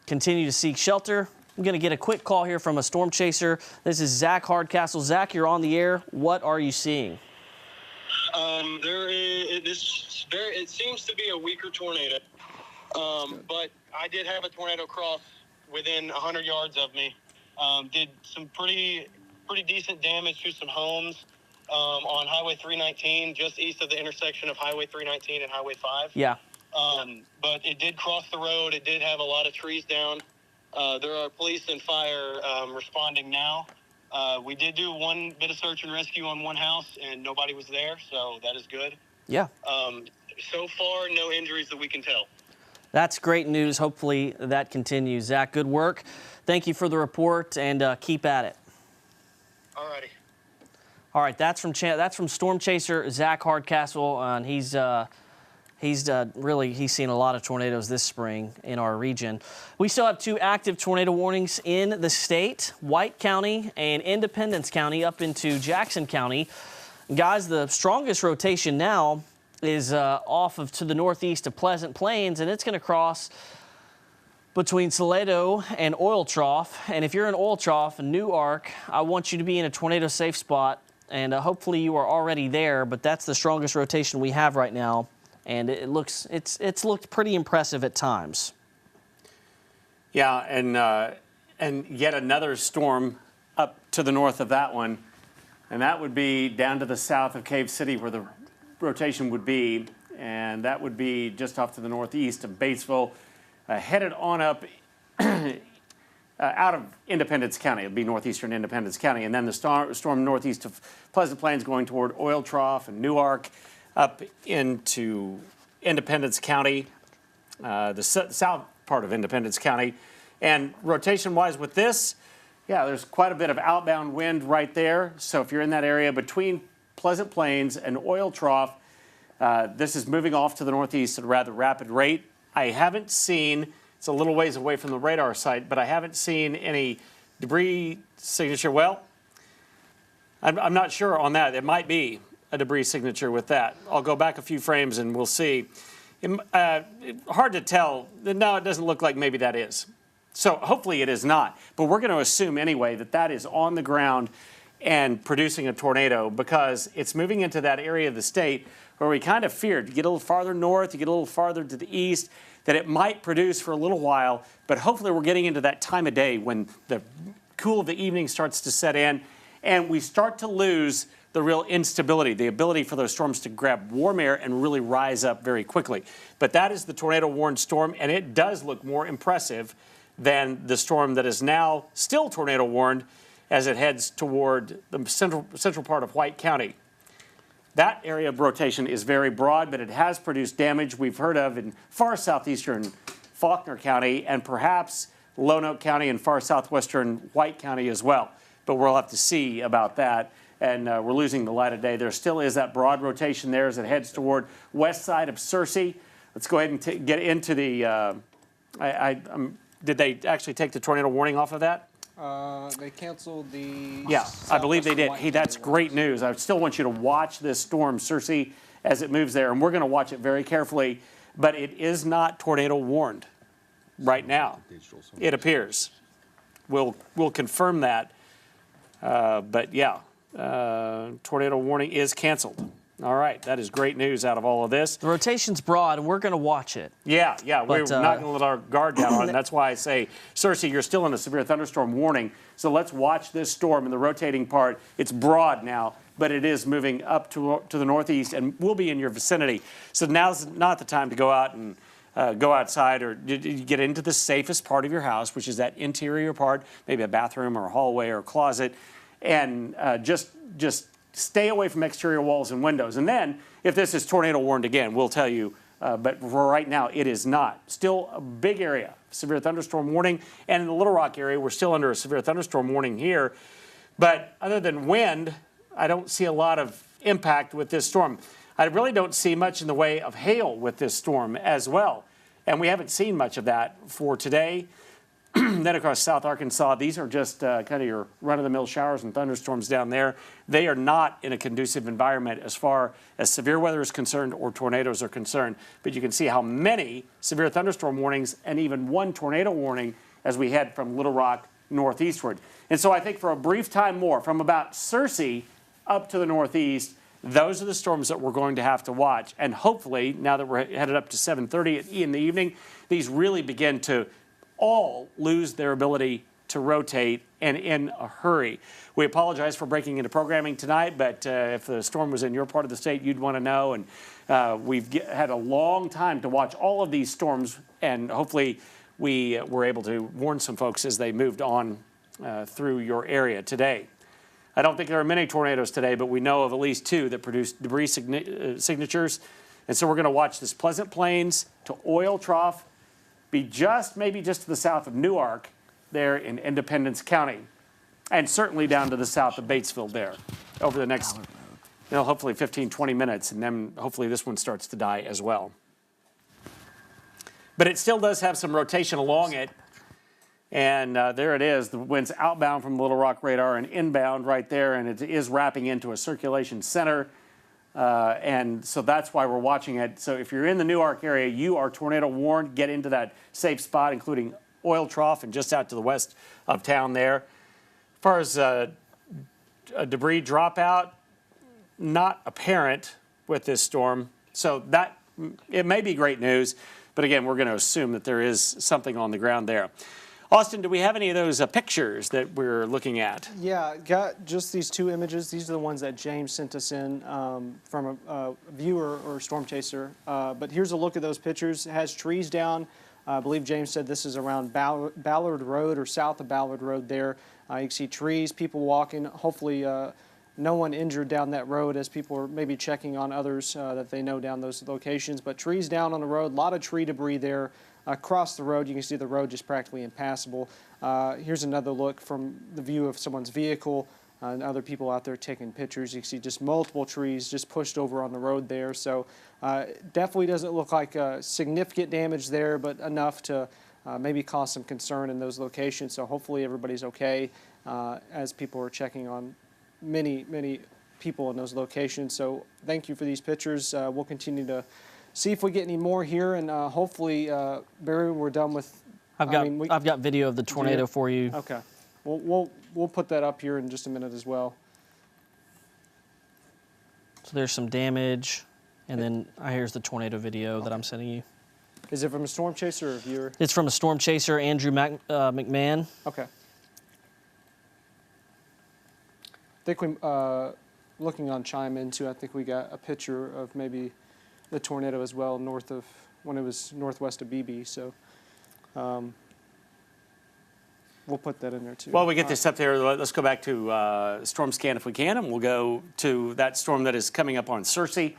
continue to seek shelter. I'm going to get a quick call here from a storm chaser. This is Zach Hardcastle. Zach, you're on the air. What are you seeing? It seems to be a weaker tornado, but I did have a tornado cross within 100 yards of me. Did some pretty decent damage to some homes on Highway 319, just east of the intersection of Highway 319 and Highway 5. Yeah. But it did cross the road. It did have a lot of trees down. There are police and fire responding now. We did do one bit of search and rescue on one house, and nobody was there, so that is good. Yeah. So far, no injuries that we can tell. That's great news. Hopefully that continues. Zach, good work. Thank you for the report, and keep at it. All righty. All right, that's from Storm Chaser Zach Hardcastle, and he's seen a lot of tornadoes this spring in our region. We still have 2 active tornado warnings in the state, White County and Independence County up into Jackson County. Guys, the strongest rotation now is to the northeast of Pleasant Plains, and it's going to cross between Salado and Oil Trough. And if you're in Oil Trough and Newark, I want you to be in a tornado safe spot, and hopefully you are already there, but that's the strongest rotation we have right now. And it's looked pretty impressive at times. Yeah, and yet another storm up to the north of that one, and that would be down to the south of Cave City where the rotation would be, and that would be just off to the northeast of Batesville, headed on up out of Independence County. It'll be northeastern Independence County, and then the storm northeast of Pleasant Plains going toward Oil Trough and Newark, up into Independence County, the south part of Independence County. And rotation-wise with this, yeah, there's quite a bit of outbound wind right there. So if you're in that area between Pleasant Plains and Oil Trough, this is moving off to the northeast at a rather rapid rate. I haven't seen, it's a little ways away from the radar site, but I haven't seen any debris signature. Well, I'm not sure on that. It might be a debris signature with that. I'll go back a few frames and we'll see. Hard to tell. No, it doesn't look like maybe that is. So hopefully it is not. But we're going to assume anyway that that is on the ground and producing a tornado because it's moving into that area of the state where we kind of feared. You get a little farther north, you get a little farther to the east, that it might produce for a little while. But hopefully we're getting into that time of day when the cool of the evening starts to set in and we start to lose the real instability, the ability for those storms to grab warm air and really rise up very quickly. But that is the tornado-warned storm, and it does look more impressive than the storm that is now still tornado-warned as it heads toward the central part of White County. That area of rotation is very broad, but it has produced damage we've heard of in far southeastern Faulkner County and perhaps Lonoke County and far southwestern White County as well. But we'll have to see about that. And we're losing the light of day. There still is that broad rotation there as it heads toward west side of Searcy. Let's go ahead and get into the, did they actually take the tornado warning off of that? They canceled the... Yeah, I believe they did. Hey, that's great news. I still want you to watch this storm, Searcy, as it moves there. And we're going to watch it very carefully. But it is not tornado warned right now, it appears. We'll confirm that But yeah, tornado warning is canceled. All right, that is great news out of all of this. The rotation's broad, and we're going to watch it. Yeah, we're But, not going to let our guard down on it. That's why I say, Cersei, you're still in a severe thunderstorm warning. So let's watch this storm in the rotating part. It's broad now, but it is moving up to the northeast and will be in your vicinity. So now's not the time to go out and go outside or get into the safest part of your house, which is that interior part, maybe a bathroom or a hallway or a closet, and just stay away from exterior walls and windows. And then, if this is tornado warned again, we'll tell you. But for right now, it is not. Still a big area, severe thunderstorm warning. And in the Little Rock area, we're still under a severe thunderstorm warning here. But other than wind, I don't see a lot of impact with this storm. I really don't see much in the way of hail with this storm as well. And we haven't seen much of that for today. Then across South Arkansas, these are just kind of your run-of-the-mill showers and thunderstorms down there. They are not in a conducive environment as far as severe weather is concerned or tornadoes are concerned. But you can see how many severe thunderstorm warnings and even one tornado warning as we head from Little Rock northeastward. And so I think for a brief time more, from about Cersei up to the northeast, those are the storms that we're going to have to watch. And hopefully, now that we're headed up to 7:30 in the evening, these really begin to all lose their ability to rotate and in a hurry. We apologize for breaking into programming tonight, but if the storm was in your part of the state, you'd want to know. And we've had a long time to watch all of these storms, and hopefully we were able to warn some folks as they moved on through your area today. I don't think there are many tornadoes today, but we know of at least two that produced debris signatures. And so we're going to watch this Pleasant Plains to Oil Trough be maybe just to the south of Newark there in Independence County, and certainly down to the south of Batesville there over the next, hopefully 15, 20 minutes, and then hopefully this one starts to die as well. But it still does have some rotation along it, and there it is. The wind's outbound from Little Rock radar and inbound right there, and it is wrapping into a circulation center. And so that's why we're watching it. So if you're in the Newark area, you are tornado warned. Get into that safe spot, including Oil Trough and just out to the west of town there. As far as a debris dropout, not apparent with this storm. So it may be great news, but again, we're going to assume that there is something on the ground there. Austin, do we have any of those pictures that we're looking at? Yeah, got just these two images. These are the ones that James sent us in from a viewer or storm chaser. But here's a look at those pictures. It has trees down. I believe James said this is around Ballard Road or south of Ballard Road there. You can see trees, people walking. Hopefully no one injured down that road as people are maybe checking on others that they know down those locations. But trees down on the road, a lot of tree debris there. Across the road, you can see the road just practically impassable. Here's another look from the view of someone's vehicle and other people out there taking pictures. You can see just multiple trees just pushed over on the road there. So definitely doesn't look like significant damage there, but enough to maybe cause some concern in those locations. So hopefully everybody's okay as people are checking on many people in those locations. So thank you for these pictures. We'll continue to see if we get any more here, and hopefully, Barry, we're done with. I've got video of the tornado for you. Okay, we'll put that up here in just a minute as well. So there's some damage, and then here's the tornado video that I'm sending you. Is it from a storm chaser or a viewer? It's from a storm chaser, Andrew McMahon. Okay. I think we looking on Chime In too. I think we got a picture of maybe the tornado as well, when it was northwest of BB. So we'll put that in there too. While we get this up there, let's go back to Storm Scan if we can, and we'll go to that storm that is coming up on Cersei.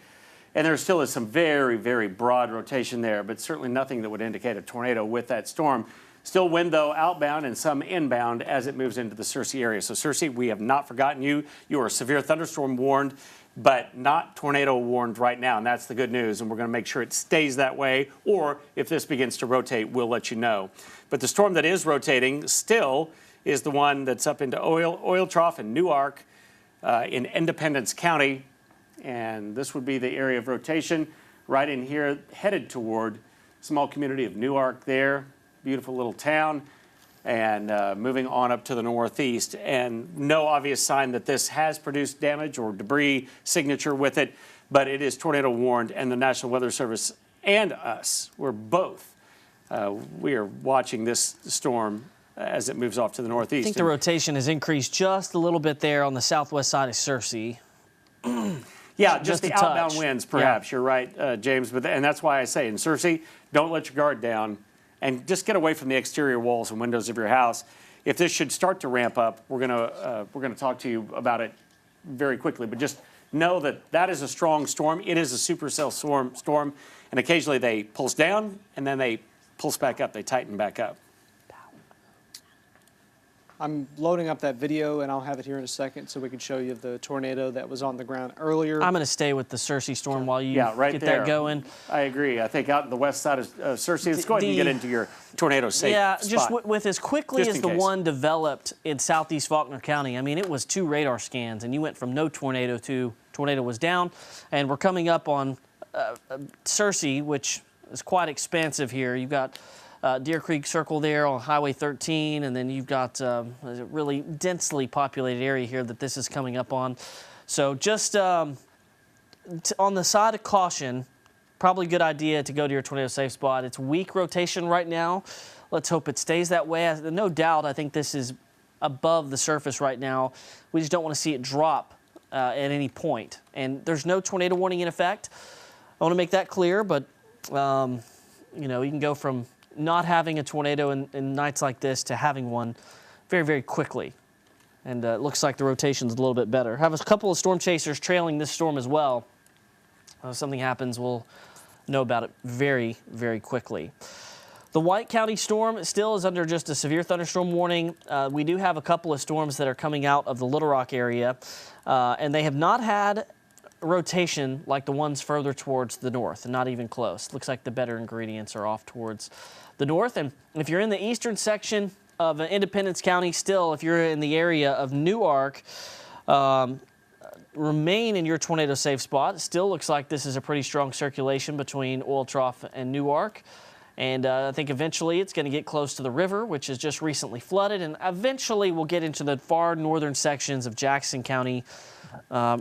And there still is some very, very broad rotation there, but certainly nothing that would indicate a tornado with that storm. Still wind, though, outbound and some inbound as it moves into the Cersei area. So Cersei, we have not forgotten you. You are severe thunderstorm warned, but not tornado warned right now, and that's the good news, and we're going to make sure it stays that way, or if this begins to rotate, we'll let you know. But the storm that is rotating still is the one that's up into Oil Trough and Newark in Independence County, and this would be the area of rotation right in here, headed toward small community of Newark there. Beautiful little town. and moving on up to the northeast. And no obvious sign that this has produced damage or debris signature with it, but it is tornado warned, and the National Weather Service and us, we are watching this storm as it moves off to the northeast. I think the rotation has increased just a little bit there on the southwest side of Searcy. Yeah, just the outbound touch. winds, perhaps. Yeah. You're right, James. And that's why I say in Searcy, don't let your guard down and just get away from the exterior walls and windows of your house. If this should start to ramp up, we're gonna talk to you about it very quickly. But just know that that is a strong storm. It is a supercell storm, and occasionally they pulse down and then they pulse back up. They tighten back up. I'm loading up that video, and I'll have it here in a second so we can show you the tornado that was on the ground earlier. I'm going to stay with the Searcy storm while you right get there. that going. I agree. I think out in the west side of Searcy, let's go ahead and get into your tornado safe spot. Just with as quickly as the one developed in southeast Faulkner County, I mean, it was 2 radar scans, and you went from no tornado to tornado was down, and we're coming up on Searcy, which is quite expansive here. You've got Deer Creek Circle there on Highway 13, and then you've got a really densely populated area here that this is coming up on. So just on the side of caution, probably a good idea to go to your tornado safe spot. It's weak rotation right now. Let's hope it stays that way. No doubt, I think this is above the surface right now. We just don't want to see it drop at any point. And there's no tornado warning in effect. I want to make that clear, but you know, you can go from not having a tornado in nights like this to having one very, very quickly. And it looks like the rotation's a little bit better. Have a couple of storm chasers trailing this storm as well. If something happens, we'll know about it very, very quickly. The White County storm still is under just a severe thunderstorm warning. We do have a couple of storms that are coming out of the Little Rock area, and they have not had rotation like the ones further towards the north, not even close. Looks like the better ingredients are off towards the north. And if you're in the eastern section of Independence County, still, if you're in the area of Newark, remain in your tornado safe spot. It still looks like this is a pretty strong circulation between Oil Trough and Newark. And I think eventually it's going to get close to the river, which is just recently flooded. And eventually we'll get into the far northern sections of Jackson County.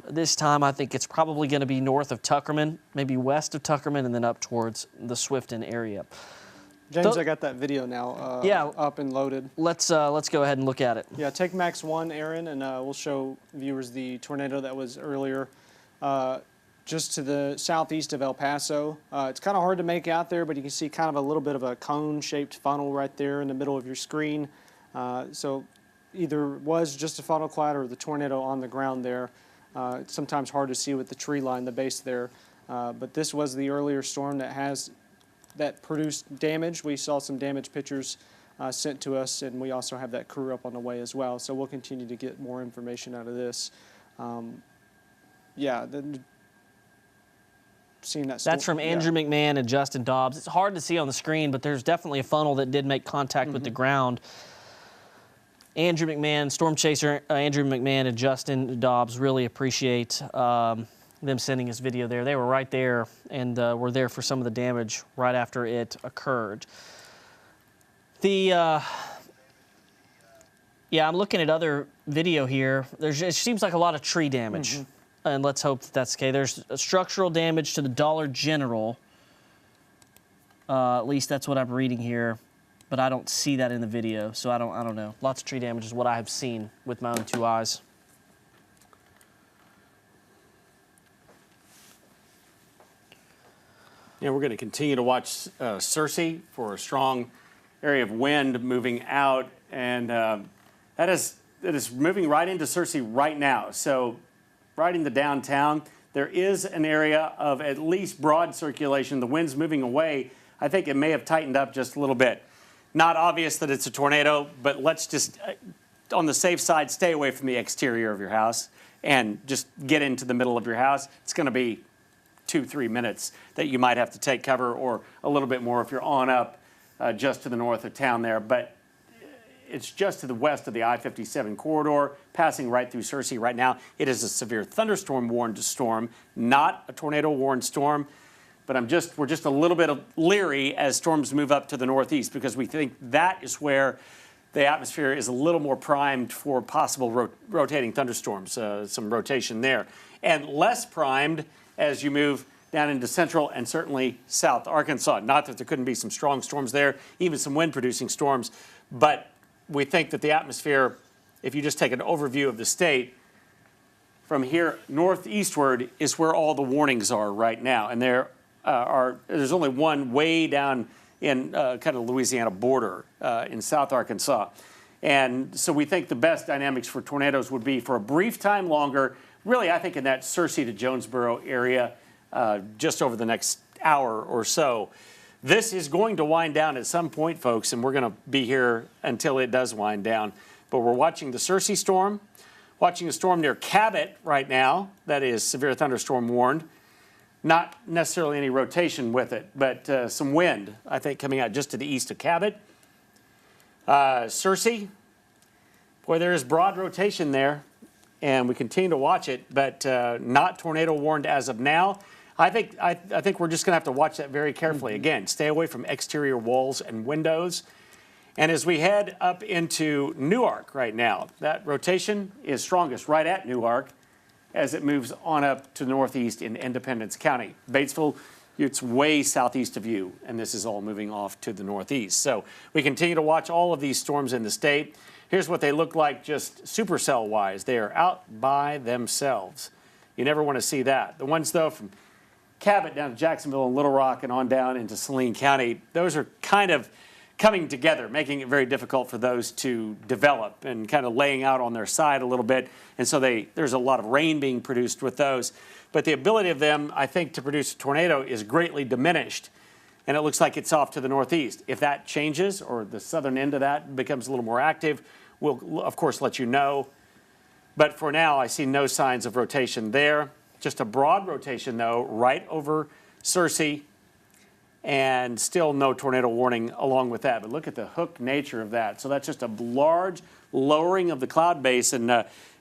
This time I think it's probably going to be north of Tuckerman, maybe west of Tuckerman, and then up towards the Swifton area. James, I got that video now up and loaded. Let's go ahead and look at it. Yeah, take Max 1, Aaron, and we'll show viewers the tornado that was earlier just to the southeast of El Paso. It's kind of hard to make out there, but you can see kind of a little bit of a cone-shaped funnel right there in the middle of your screen. So either was just a funnel cloud or the tornado on the ground there. It's sometimes hard to see with the tree line, the base there. But this was the earlier storm that produced damage. We saw some damage pictures sent to us, and we also have that crew up on the way as well. So we'll continue to get more information out of this. Seeing that. That's from Andrew McMahon and Justin Dobbs. It's hard to see on the screen, but there's definitely a funnel that did make contact with the ground. Andrew McMahon, storm chaser Andrew McMahon and Justin Dobbs, really appreciate them sending us video there. They were right there and were there for some of the damage right after it occurred. I'm looking at other video here. It seems like a lot of tree damage, and let's hope that's okay. There's structural damage to the Dollar General. At least that's what I'm reading here, but I don't see that in the video, so I don't know. Lots of tree damage is what I have seen with my own 2 eyes. Yeah, we're going to continue to watch Searcy for a strong area of wind moving out, and it is moving right into Searcy right now. So right into downtown, there is an area of at least broad circulation. The wind's moving away. I think it may have tightened up just a little bit. Not obvious that it's a tornado, but let's just, on the safe side, stay away from the exterior of your house and just get into the middle of your house. It's going to be 2-3 minutes that you might have to take cover, or a little bit more if you're on up just to the north of town there. But it's just to the west of the I-57 corridor, passing right through Searcy right now. It is a severe thunderstorm warned storm, not a tornado warned storm. But we're just a little bit leery as storms move up to the northeast, because we think that is where the atmosphere is a little more primed for possible rotating thunderstorms, some rotation there, and less primed as you move down into central and certainly south Arkansas. Not that there couldn't be some strong storms there, even some wind-producing storms, but we think that the atmosphere, if you just take an overview of the state, from here northeastward is where all the warnings are right now, and there's only one way down in kind of Louisiana border in South Arkansas. And so we think the best dynamics for tornadoes would be for a brief time longer, really I think in that Searcy to Jonesboro area, just over the next hour or so. This is going to wind down at some point, folks, and we're going to be here until it does wind down. But we're watching the Searcy storm, watching a storm near Cabot right now that is severe thunderstorm warned. Not necessarily any rotation with it, but some wind, I think, coming out just to the east of Cabot. Searcy, boy, there is broad rotation there, and we continue to watch it, but not tornado warned as of now. I think we're just going to have to watch that very carefully. Again, stay away from exterior walls and windows. And as we head up into Newark right now, that rotation is strongest right at Newark, as it moves on up to the northeast in Independence County. Batesville, it's way southeast of you, and this is all moving off to the northeast. So we continue to watch all of these storms in the state. Here's what they look like just supercell-wise. They are out by themselves. You never want to see that. The ones, though, from Cabot down to Jacksonville and Little Rock and on down into Saline County, those are kind of coming together, making it very difficult for those to develop and kind of laying out on their side a little bit. And so there's a lot of rain being produced with those. But the ability of them, I think, to produce a tornado is greatly diminished. And it looks like it's off to the northeast. If that changes or the southern end of that becomes a little more active, we'll, of course, let you know. But for now, I see no signs of rotation there. Just a broad rotation, though, right over Searcy, and still no tornado warning along with that. But look at the hook nature of that. So that's just a large lowering of the cloud base. And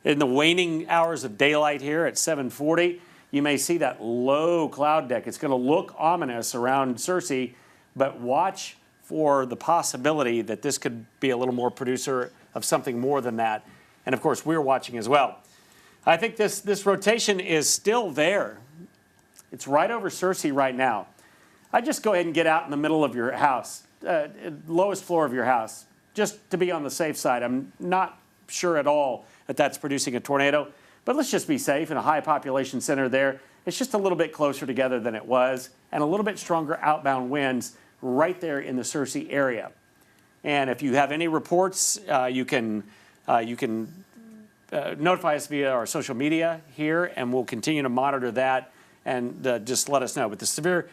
in the waning hours of daylight here at 7:40, you may see that low cloud deck. It's going to look ominous around Searcy, but watch for the possibility that this could be a little more producer of something more than that. And, of course, we're watching as well. I think this rotation is still there. It's right over Searcy right now. I'd just go ahead and get out in the middle of your house, lowest floor of your house, just to be on the safe side. I'm not sure at all that that's producing a tornado, but let's just be safe in a high population center there. It's just a little bit closer together than it was, and a little bit stronger outbound winds right there in the Searcy area. And if you have any reports, you can notify us via our social media here, and we'll continue to monitor that and just let us know. But the severe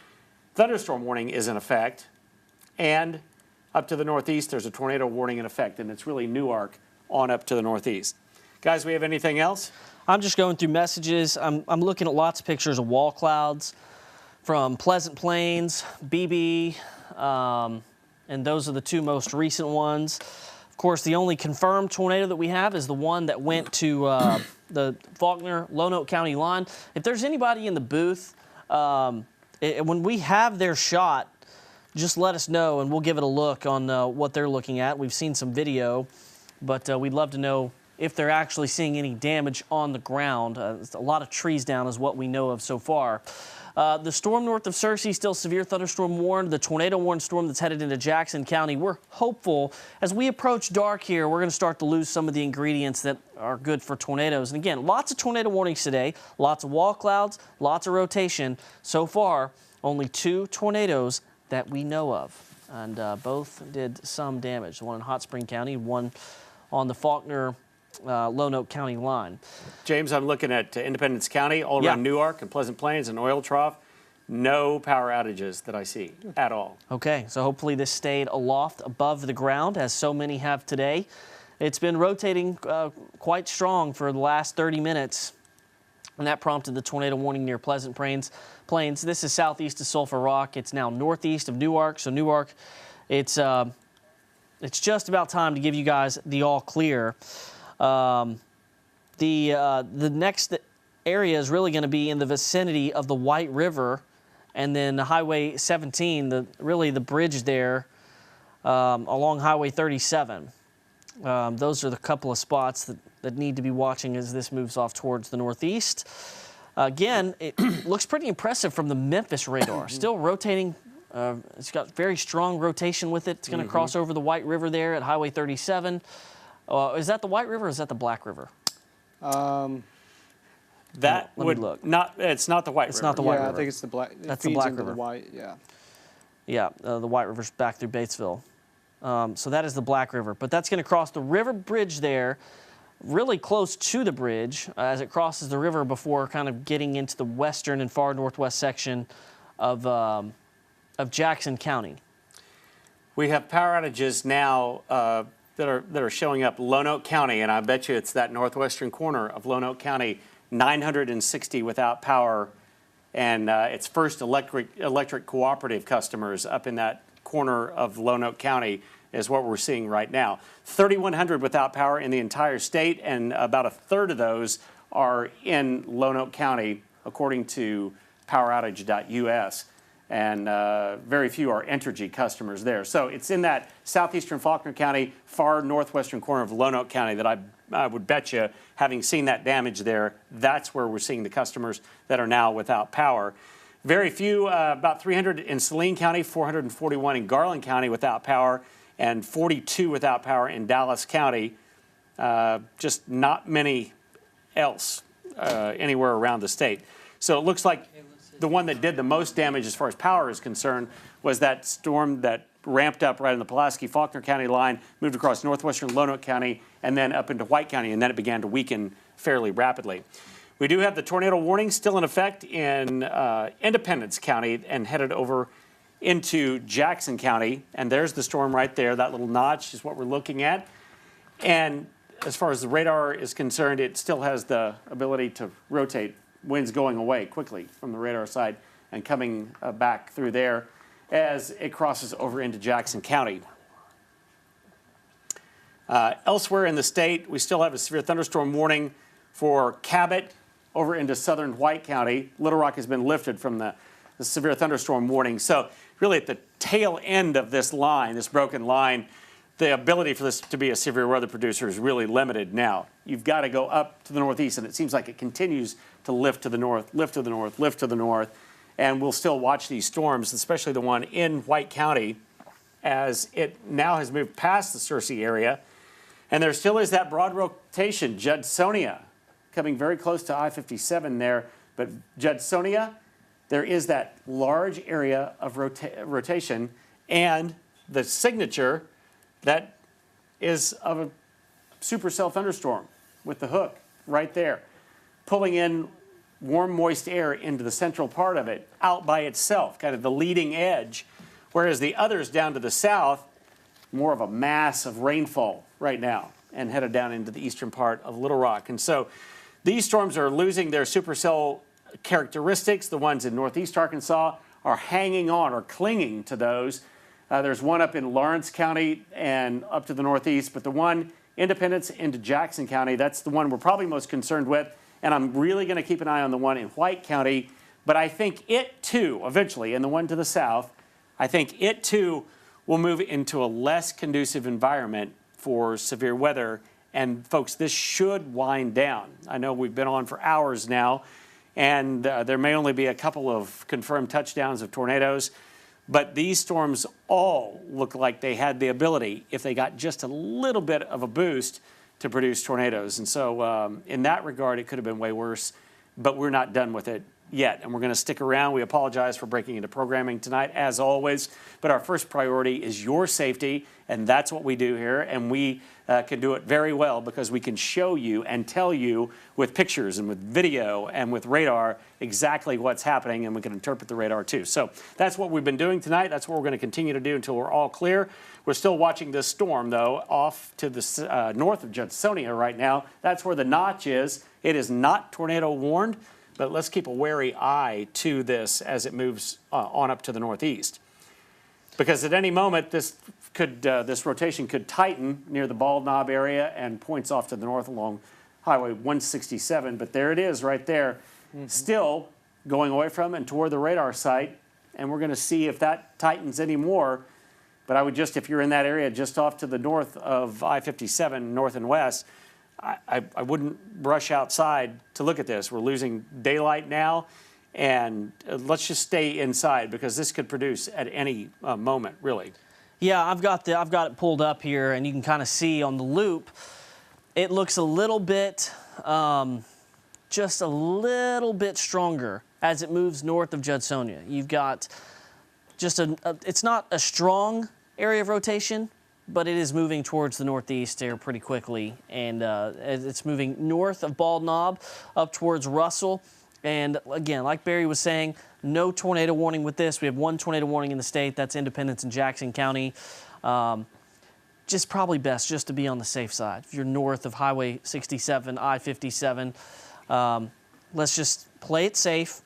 thunderstorm warning is in effect, and up to the northeast, there's a tornado warning in effect, and it's really Newark on up to the northeast. Guys, we have anything else? I'm just going through messages. I'm looking at lots of pictures of wall clouds from Pleasant Plains, BB, and those are the two most recent ones. Of course, the only confirmed tornado that we have is the one that went to the Faulkner-Lonoke County line. If there's anybody in the booth, when we have their shot, just let us know and we'll give it a look on what they're looking at. We've seen some video, but we'd love to know if they're actually seeing any damage on the ground. A lot of trees down is what we know of so far. The storm north of Searcy, still severe thunderstorm warned. The tornado warned storm that's headed into Jackson County. We're hopeful as we approach dark here, we're going to start to lose some of the ingredients that are good for tornadoes. And again, lots of tornado warnings today, lots of wall clouds, lots of rotation. So far, only 2 tornadoes that we know of. And both did some damage. One in Hot Spring County, one on the Faulkner-Lonoke County line. James, I'm looking at Independence County, all around Newark and Pleasant Plains and Oil Trough. No power outages that I see at all. Okay, so hopefully this stayed aloft above the ground, as so many have today. It's been rotating quite strong for the last 30 minutes, and that prompted the tornado warning near Pleasant Plains. This is southeast of Sulphur Rock. It's now northeast of Newark. So Newark, it's just about time to give you guys the all clear. The next area is really going to be in the vicinity of the White River, and then Highway 17. Really the bridge there along Highway 37. Those are the couple of spots that need to be watching as this moves off towards the northeast. Again, it looks pretty impressive from the Memphis radar. Still rotating. It's got very strong rotation with it. It's going to cross over the White River there at Highway 37. Is that the White River or is that the Black River? That let me would look. It's not the White River. It's not the White Yeah, River. I think it's the Black. That's the Black River. The White, yeah. Yeah, the White River's back through Batesville. So that is the Black River. But that's going to cross the river bridge there, really close to the bridge as it crosses the river before kind of getting into the western and far northwest section of Jackson County. We have power outages now that are showing up Lonoke County, and I bet you it's that northwestern corner of Lonoke County, 960 without power, and it's First Electric Cooperative customers up in that corner of Lonoke County is what we're seeing right now. 3,100 without power in the entire state, and about a third of those are in Lonoke County, according to poweroutage.us. And very few are Entergy customers there. So it's in that southeastern Faulkner County, far northwestern corner of Lonoke County that I would bet you, having seen that damage there, that's where we're seeing the customers that are now without power. Very few, about 300 in Saline County, 441 in Garland County without power, and 42 without power in Dallas County. Just not many else anywhere around the state. So it looks like the one that did the most damage as far as power is concerned was that storm that ramped up right on the Pulaski-Faulkner County line, moved across northwestern Lonoke County, and then up into White County, and then it began to weaken fairly rapidly. We do have the tornado warning still in effect in Independence County and headed over into Jackson County, and there's the storm right there. That little notch is what we're looking at. And as far as the radar is concerned, it still has the ability to rotate. Winds going away quickly from the radar side and coming back through there as it crosses over into Jackson County. Elsewhere in the state, we still have a severe thunderstorm warning for Cabot over into southern White County. Little Rock has been lifted from the severe thunderstorm warning. So really at the tail end of this line, this broken line, the ability for this to be a severe weather producer is really limited now. You've got to go up to the northeast, and it seems like it continues to lift to the north, lift to the north, lift to the north. And we'll still watch these storms, especially the one in White County, as it now has moved past the Searcy area. And there still is that broad rotation, Judsonia, coming very close to I-57 there. But Judsonia, there is that large area of rotation, and the signature that is of a supercell thunderstorm with the hook right there, pulling in warm, moist air into the central part of it, out by itself, kind of the leading edge, whereas the others down to the south, more of a mass of rainfall right now and headed down into the eastern part of Little Rock. And so these storms are losing their supercell characteristics. The ones in northeast Arkansas are hanging on or clinging to those. There's one up in Lawrence County and up to the northeast, but the one Independence into Jackson County, that's the one we're probably most concerned with. And I'm really going to keep an eye on the one in White County. But I think it too, eventually, and the one to the south, I think it too will move into a less conducive environment for severe weather. And folks, this should wind down. I know we've been on for hours now, and there may only be a couple of confirmed touchdowns of tornadoes. But these storms all look like they had the ability, if they got just a little bit of a boost, to produce tornadoes. And so in that regard, it could have been way worse, but we're not done with it yet. And we're going to stick around. We apologize for breaking into programming tonight, as always. But our first priority is your safety, and that's what we do here. And we can do it very well because we can show you and tell you with pictures and with video and with radar exactly what's happening, and we can interpret the radar too. So that's what we've been doing tonight. That's what we're going to continue to do until we're all clear. We're still watching this storm, though, off to the north of Judsonia right now. That's where the notch is. It is not tornado warned, but let's keep a wary eye to this as it moves on up to the northeast. Because at any moment, this rotation could tighten near the Bald Knob area and points off to the north along Highway 167. But there it is right there, still going away from and toward the radar site. And we're going to see if that tightens any more But I would just, if you're in that area just off to the north of I-57, north and west, I wouldn't rush outside to look at this. We're losing daylight now, and let's just stay inside because this could produce at any moment, really. Yeah, I've got it pulled up here, and you can kind of see on the loop, it looks a little bit, just a little bit stronger as it moves north of Judsonia. You've got just it's not a strong area of rotation, but it is moving towards the northeast there pretty quickly, and it's moving north of Bald Knob up towards Russell. And again, like Barry was saying, no tornado warning with this. We have one tornado warning in the state. That's Independence and Jackson County. Just probably best just to be on the safe side. If you're north of Highway 67, I-57, let's just play it safe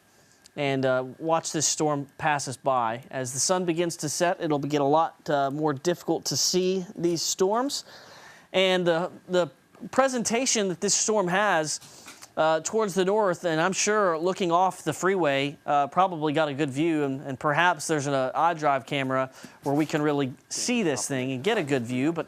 and watch this storm pass us by. As the sun begins to set, it'll get a lot more difficult to see these storms. And the presentation that this storm has towards the north, and I'm sure looking off the freeway, probably got a good view, and perhaps there's an iDrive camera where we can really see this thing and get a good view, but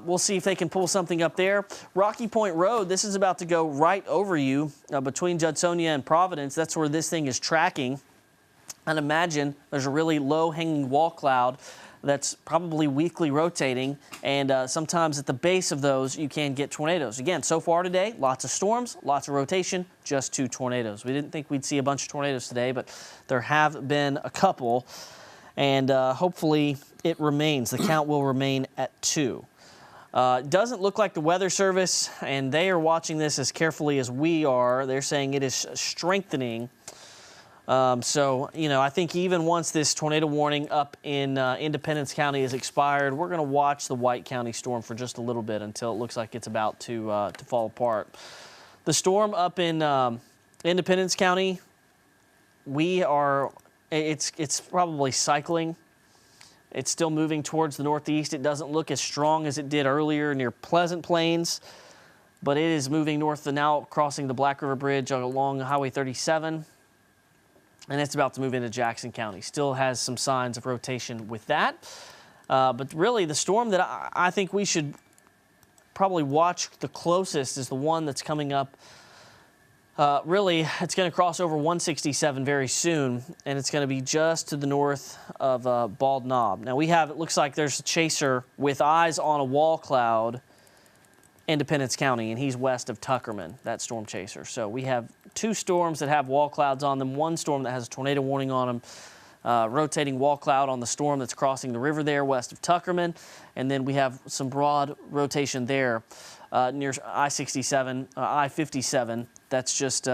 we'll see if they can pull something up there. Rocky Point Road, this is about to go right over you between Judsonia and Providence. That's where this thing is tracking. And imagine there's a really low-hanging wall cloud that's probably weakly rotating, and sometimes at the base of those you can get tornadoes. Again, so far today, lots of storms, lots of rotation, just 2 tornadoes. We didn't think we'd see a bunch of tornadoes today, but there have been a couple, and hopefully it remains. The count will remain at 2. It doesn't look like the Weather Service, and they are watching this as carefully as we are. They're saying it is strengthening. So, you know, I think even once this tornado warning up in Independence County is expired, we're going to watch the White County storm for just a little bit until it looks like it's about to fall apart. The storm up in Independence County, it's probably cycling. It's still moving towards the northeast. It doesn't look as strong as it did earlier near Pleasant Plains, but it is moving north and now crossing the Black River Bridge along Highway 37. And it's about to move into Jackson County. Still has some signs of rotation with that. But really, the storm that I think we should probably watch the closest is the one that's coming up. Really, it's going to cross over 167 very soon, and it's going to be just to the north of Bald Knob. Now, it looks like there's a chaser with eyes on a wall cloud, Independence County, and he's west of Tuckerman, that storm chaser. So we have 2 storms that have wall clouds on them, 1 storm that has a tornado warning on them, rotating wall cloud on the storm that's crossing the river there west of Tuckerman, and then we have some broad rotation there near I-67, I-57, that's just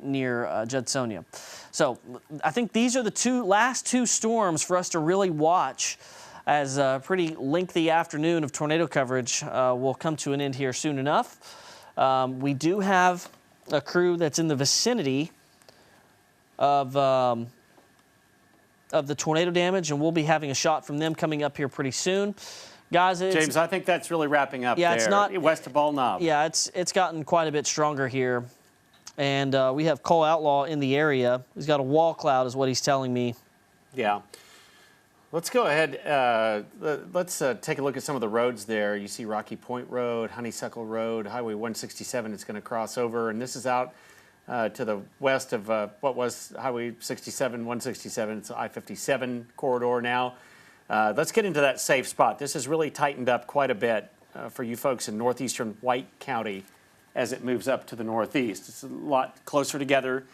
near Judsonia. So I think these are the last two storms for us to really watch, as a pretty lengthy afternoon of tornado coverage will come to an end here soon enough. We do have a crew that's in the vicinity of the tornado damage, and we'll be having a shot from them coming up here pretty soon. Guys, James, I think that's really wrapping up yeah, there. It's not, west of Bald Knob. Yeah, it's gotten quite a bit stronger here. And we have Cole Outlaw in the area. He's got a wall cloud is what he's telling me. Yeah. Let's go ahead. Let's take a look at some of the roads there. You see Rocky Point Road, Honeysuckle Road, Highway 167. It's going to cross over, and this is out to the west of what was Highway 67, 167. It's I-57 corridor now. Let's get into that safe spot. This has really tightened up quite a bit for you folks in northeastern White County as it moves up to the northeast. It's a lot closer together.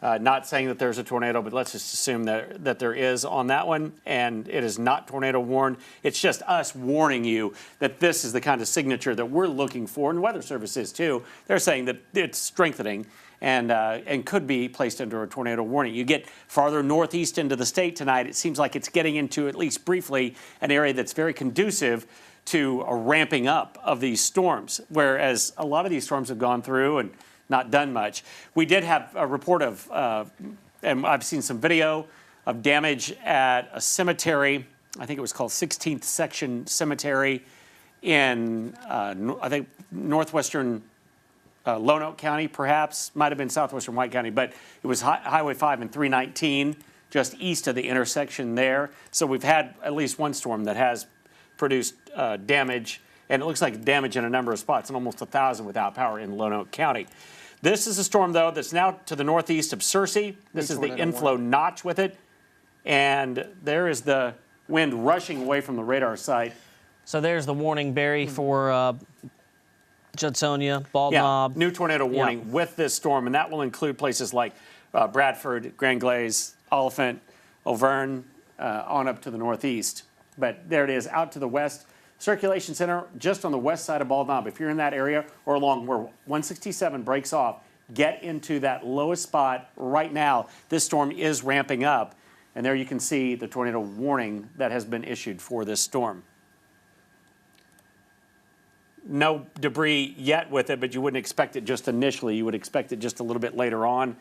Not saying that there's a tornado, but let's just assume that there is on that one, and it is not tornado warned. It's just us warning you that this is the kind of signature that we're looking for, and Weather Service is too. They're saying that it's strengthening and could be placed under a tornado warning. You get farther northeast into the state tonight, it seems like it's getting into, at least briefly, an area that's very conducive to a ramping up of these storms, whereas a lot of these storms have gone through and not done much. We did have a report of, and I've seen some video of damage at a cemetery. I think it was called 16th Section Cemetery in, I think, northwestern Lonoke County, perhaps. Might have been southwestern White County, but it was Highway 5 and 319. just east of the intersection there. So we've had at least one storm that has produced damage, and it looks like damage in a number of spots, and almost 1,000 without power in Lonoke County. This is a storm, though, that's now to the northeast of Searcy. This is the inflow notch with it, and there is the wind rushing away from the radar site. So there's the warning, Barry, for Judsonia, Bald Knob. New tornado warning with this storm, and that will include places like Bradford, Grand Glaze, Oliphant, Auvergne, on up to the northeast. But there it is, out to the west. Circulation center just on the west side of Bald Knob. If you're in that area or along where 167 breaks off, get into that lowest spot right now. This storm is ramping up, and there you can see the tornado warning that has been issued for this storm. No debris yet with it, but you wouldn't expect it just initially. You would expect it just a little bit later on,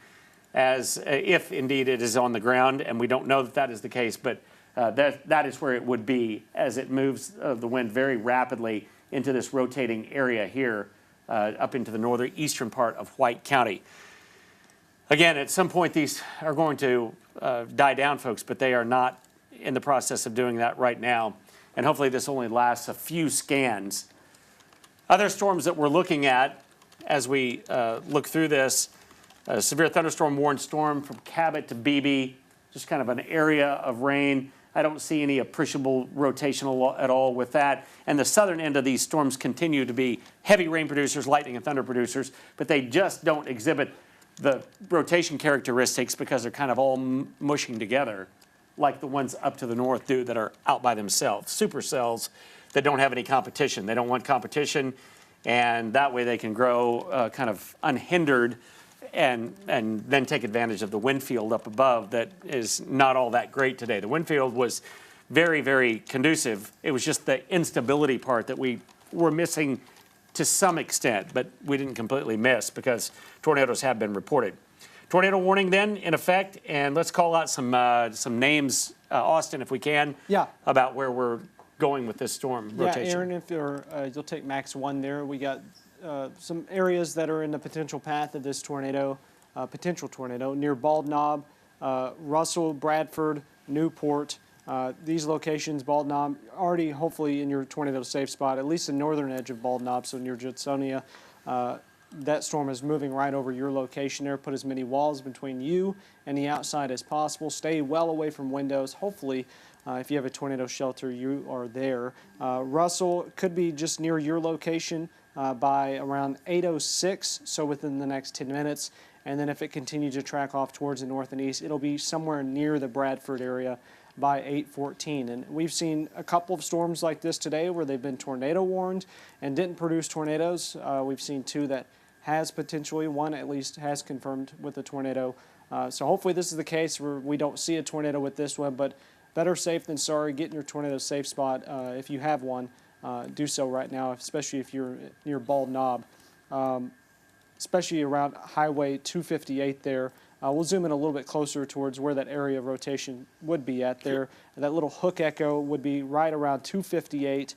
as if indeed it is on the ground, and we don't know that that is the case, but that is where it would be as it moves the wind very rapidly into this rotating area here up into the northeastern part of White County. Again, at some point these are going to die down, folks, but they are not in the process of doing that right now, and hopefully this only lasts a few scans. Other storms that we're looking at as we look through this, severe thunderstorm warned storm from Cabot to Beebe, just kind of an area of rain. I don't see any appreciable rotational at all with that. And the southern end of these storms continue to be heavy rain producers, lightning and thunder producers, but they just don't exhibit the rotation characteristics because they're kind of all mushing together like the ones up to the north do that are out by themselves. Supercells that don't have any competition. They don't want competition, and that way they can grow kind of unhindered and then take advantage of the wind field up above that is not all that great today. The wind field was very, very conducive. It was just the instability part that we were missing to some extent, but we didn't completely miss because tornadoes have been reported. Tornado warning then in effect, and let's call out some names, Austin, if we can, about where we're going with this storm rotation. Yeah, Aaron, if you'll take max 1 there, we got some areas that are in the potential path of this tornado, potential tornado, near Bald Knob, Russell, Bradford, Newport. These locations, Bald Knob, already hopefully in your tornado safe spot, at least the northern edge of Bald Knob, so near Judsonia. That storm is moving right over your location there. Put as many walls between you and the outside as possible. Stay well away from windows. Hopefully, if you have a tornado shelter, you are there. Russell could be just near your location by around 8:06, so within the next 10 minutes. And then if it continues to track off towards the north and east, it'll be somewhere near the Bradford area by 8:14. And we've seen a couple of storms like this today where they've been tornado warned and didn't produce tornadoes. We've seen 2 that has potentially, 1 at least has confirmed with a tornado. So hopefully this is the case where we don't see a tornado with this one, but better safe than sorry. Get in your tornado safe spot if you have one. Do so right now, especially if you're near Bald Knob, especially around Highway 258 there. We'll zoom in a little bit closer towards where that area of rotation would be at there. That little hook echo would be right around 258.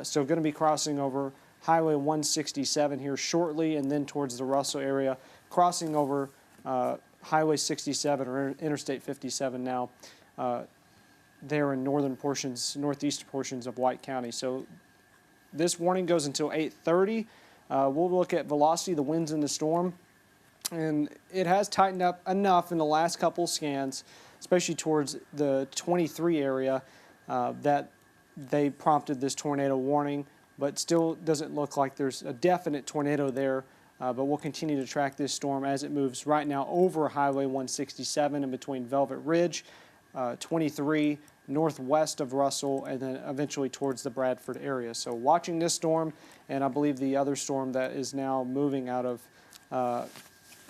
So going to be crossing over Highway 167 here shortly, and then towards the Russell area, crossing over Highway 67 or Interstate 57 now. There in northeast portions of White County. So this warning goes until 8:30. We'll look at velocity, the winds in the storm, and it has tightened up enough in the last couple scans, especially towards the 23 area, that they prompted this tornado warning, but still doesn't look like there's a definite tornado there. But we'll continue to track this storm as it moves right now over Highway 167 in between Velvet Ridge, 23 northwest of Russell, and then eventually towards the Bradford area. So watching this storm, and I believe the other storm that is now moving out of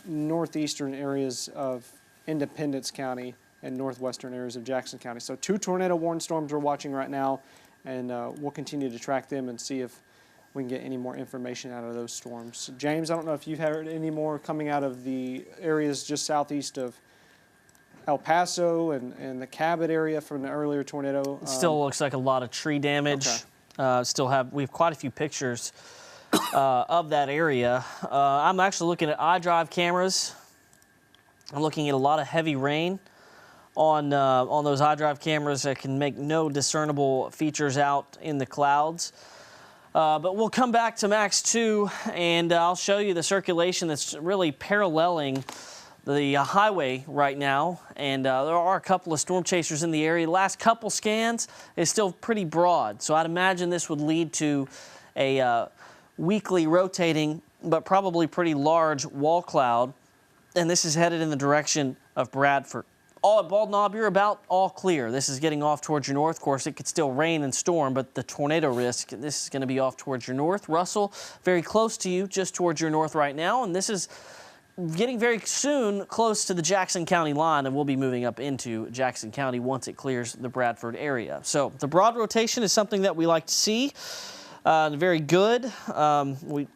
northeastern areas of Independence County and northwestern areas of Jackson County. So 2 tornado warned storms we're watching right now, and we'll continue to track them and see if we can get any more information out of those storms. James, I don't know if you've heard any more coming out of the areas just southeast of El Paso and the Cabot area from the earlier tornado. It still looks like a lot of tree damage. Okay. We have quite a few pictures of that area. I'm actually looking at iDrive cameras. I'm looking at a lot of heavy rain on those iDrive cameras that can make no discernible features out in the clouds. But we'll come back to Max 2, and I'll show you the circulation that's really paralleling the highway right now. And there are a couple of storm chasers in the area. The last couple scans is still pretty broad, so I'd imagine this would lead to a weakly rotating but probably pretty large wall cloud, and this is headed in the direction of Bradford. All at Bald Knob, you're about all clear. This is getting off towards your north. Of course, it could still rain and storm, but the tornado risk, this is going to be off towards your north. Russell, very close to you, just towards your north right now, and this is getting very soon close to the Jackson County line, and we'll be moving up into Jackson County once it clears the Bradford area. So the broad rotation is something that we like to see. Very good.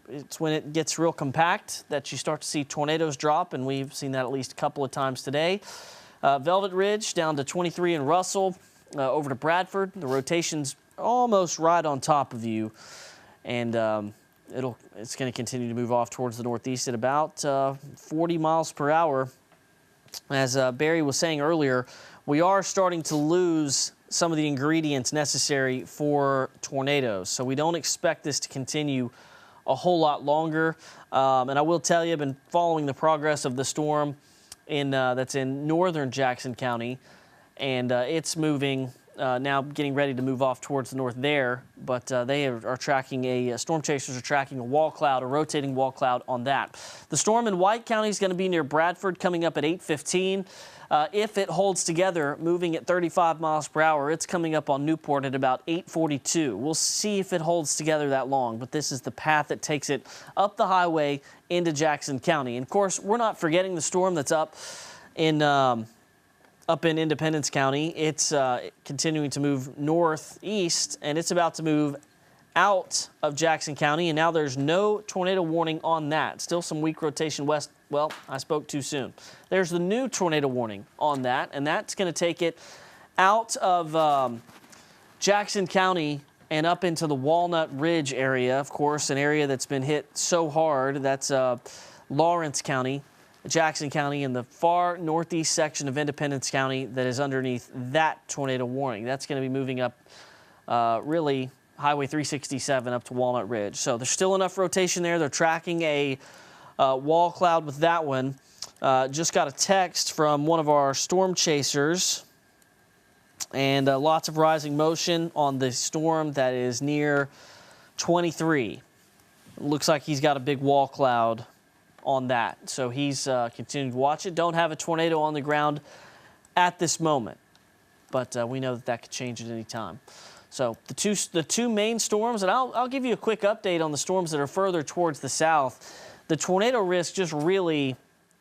It's when it gets real compact that you start to see tornadoes drop, and we've seen that at least a couple of times today. Velvet Ridge down to 23 in Russell, over to Bradford. The rotation's almost right on top of you, and it's going to continue to move off towards the northeast at about 40 miles per hour. As Barry was saying earlier, we are starting to lose some of the ingredients necessary for tornadoes, so we don't expect this to continue a whole lot longer. And I will tell you, I've been following the progress of the storm that's in northern Jackson County, and it's moving now, getting ready to move off towards the north there. But they are tracking storm chasers are tracking a wall cloud, a rotating wall cloud on that. The storm in White County is going to be near Bradford, coming up at 8:15. If it holds together, moving at 35 miles per hour, it's coming up on Newport at about 8:42. We'll see if it holds together that long, but this is the path that takes it up the highway into Jackson County. And of course, we're not forgetting the storm that's up in Independence County. It's continuing to move northeast, and it's about to move out of Jackson County, and now there's no tornado warning on that. Still some weak rotation west. Well, I spoke too soon. There's the new tornado warning on that, and that's going to take it out of Jackson County and up into the Walnut Ridge area, of course, an area that's been hit so hard. That's Lawrence County, Jackson County, and the far northeast section of Independence County that is underneath that tornado warning. That's going to be moving up really Highway 367 up to Walnut Ridge. So there's still enough rotation there. They're tracking a wall cloud with that one. Just got a text from one of our storm chasers, and lots of rising motion on the storm that is near 23. Looks like he's got a big wall cloud on that. So he's continuing to watch it. Don't have a tornado on the ground at this moment, but we know that could change at any time. So the two main storms, and I'll give you a quick update on the storms that are further towards the south. The tornado risk just really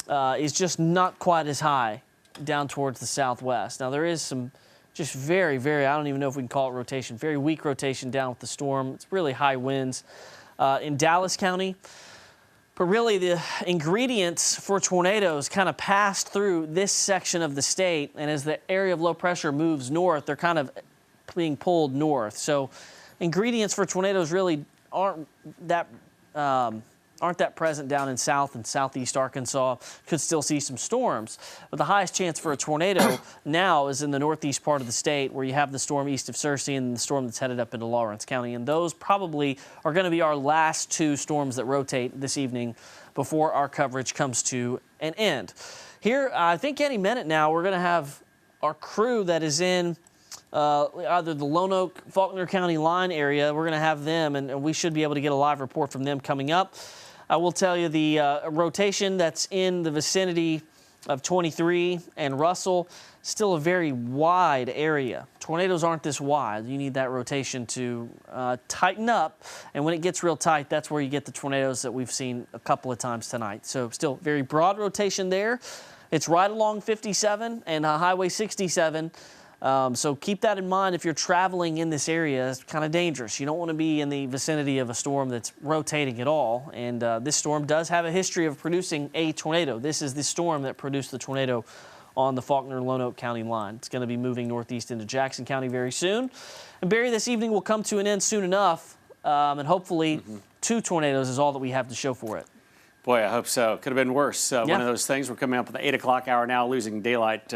is just not quite as high down towards the southwest. Now there is some just very, very, I don't even know if we can call it rotation, very weak rotation down with the storm. It's really high winds in Dallas County. But really the ingredients for tornadoes kind of pass through this section of the state, and as the area of low pressure moves north, they're kind of being pulled north. So ingredients for tornadoes really aren't that present down in south and southeast Arkansas. Could still see some storms, but the highest chance for a tornado now is in the northeast part of the state, where you have the storm east of Searcy and the storm that's headed up into Lawrence County, and those probably are going to be our last two storms that rotate this evening before our coverage comes to an end. Here, I think any minute now, we're going to have our crew that is in either the Lone Oak, Faulkner County line area. We're going to have them, and we should be able to get a live report from them coming up. I will tell you the rotation that's in the vicinity of 23 and Russell, still a very wide area. Tornadoes aren't this wide. You need that rotation to tighten up, and when it gets real tight, that's where you get the tornadoes that we've seen a couple of times tonight. So still very broad rotation there. It's right along 57 and Highway 67. So keep that in mind if you're traveling in this area. It's kind of dangerous. You don't want to be in the vicinity of a storm that's rotating at all. And this storm does have a history of producing a tornado. This is the storm that produced the tornado on the Faulkner-Lone Oak County line. It's going to be moving northeast into Jackson County very soon. And Barry, this evening will come to an end soon enough. And hopefully 2 tornadoes is all that we have to show for it. Boy, I hope so. Could have been worse. Yeah. One of those things. We're coming up with the 8 o'clock hour now, losing daylight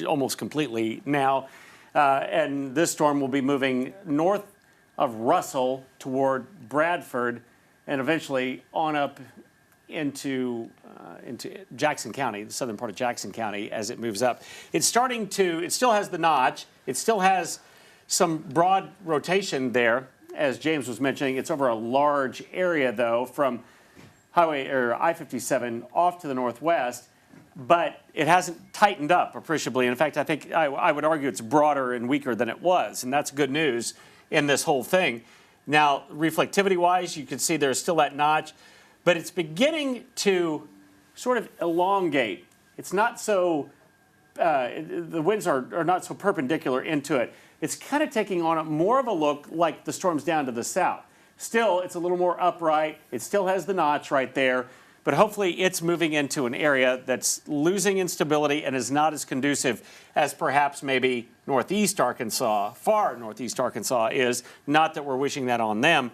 almost completely now. And this storm will be moving north of Russell toward Bradford and eventually on up into Jackson County, the southern part of Jackson County, as it moves up. It's starting to, it still has the notch. It still has some broad rotation there, as James was mentioning. It's over a large area, though, from Highway or I-57 off to the northwest, but it hasn't tightened up appreciably. In fact, I think I would argue it's broader and weaker than it was, and that's good news in this whole thing. Now, reflectivity-wise, you can see there's still that notch, but it's beginning to sort of elongate. It's not so, the winds are not so perpendicular into it. It's kind of taking on more of a look like the storms down to the south. Still, it's a little more upright. It still has the notch right there, but hopefully it's moving into an area that's losing instability and is not as conducive as perhaps maybe northeast Arkansas, far northeast Arkansas is. Not that we're wishing that on them,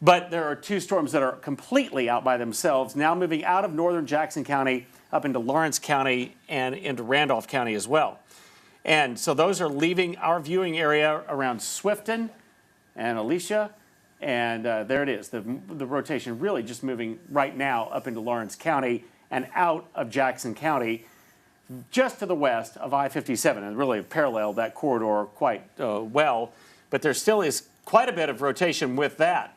but there are two storms that are completely out by themselves, now moving out of northern Jackson County up into Lawrence County and into Randolph County as well. And so those are leaving our viewing area around Swifton and Alicia. And there it is, the rotation really just moving right now up into Lawrence County and out of Jackson County, just to the west of I-57, and really paralleled that corridor quite well. But there still is quite a bit of rotation with that.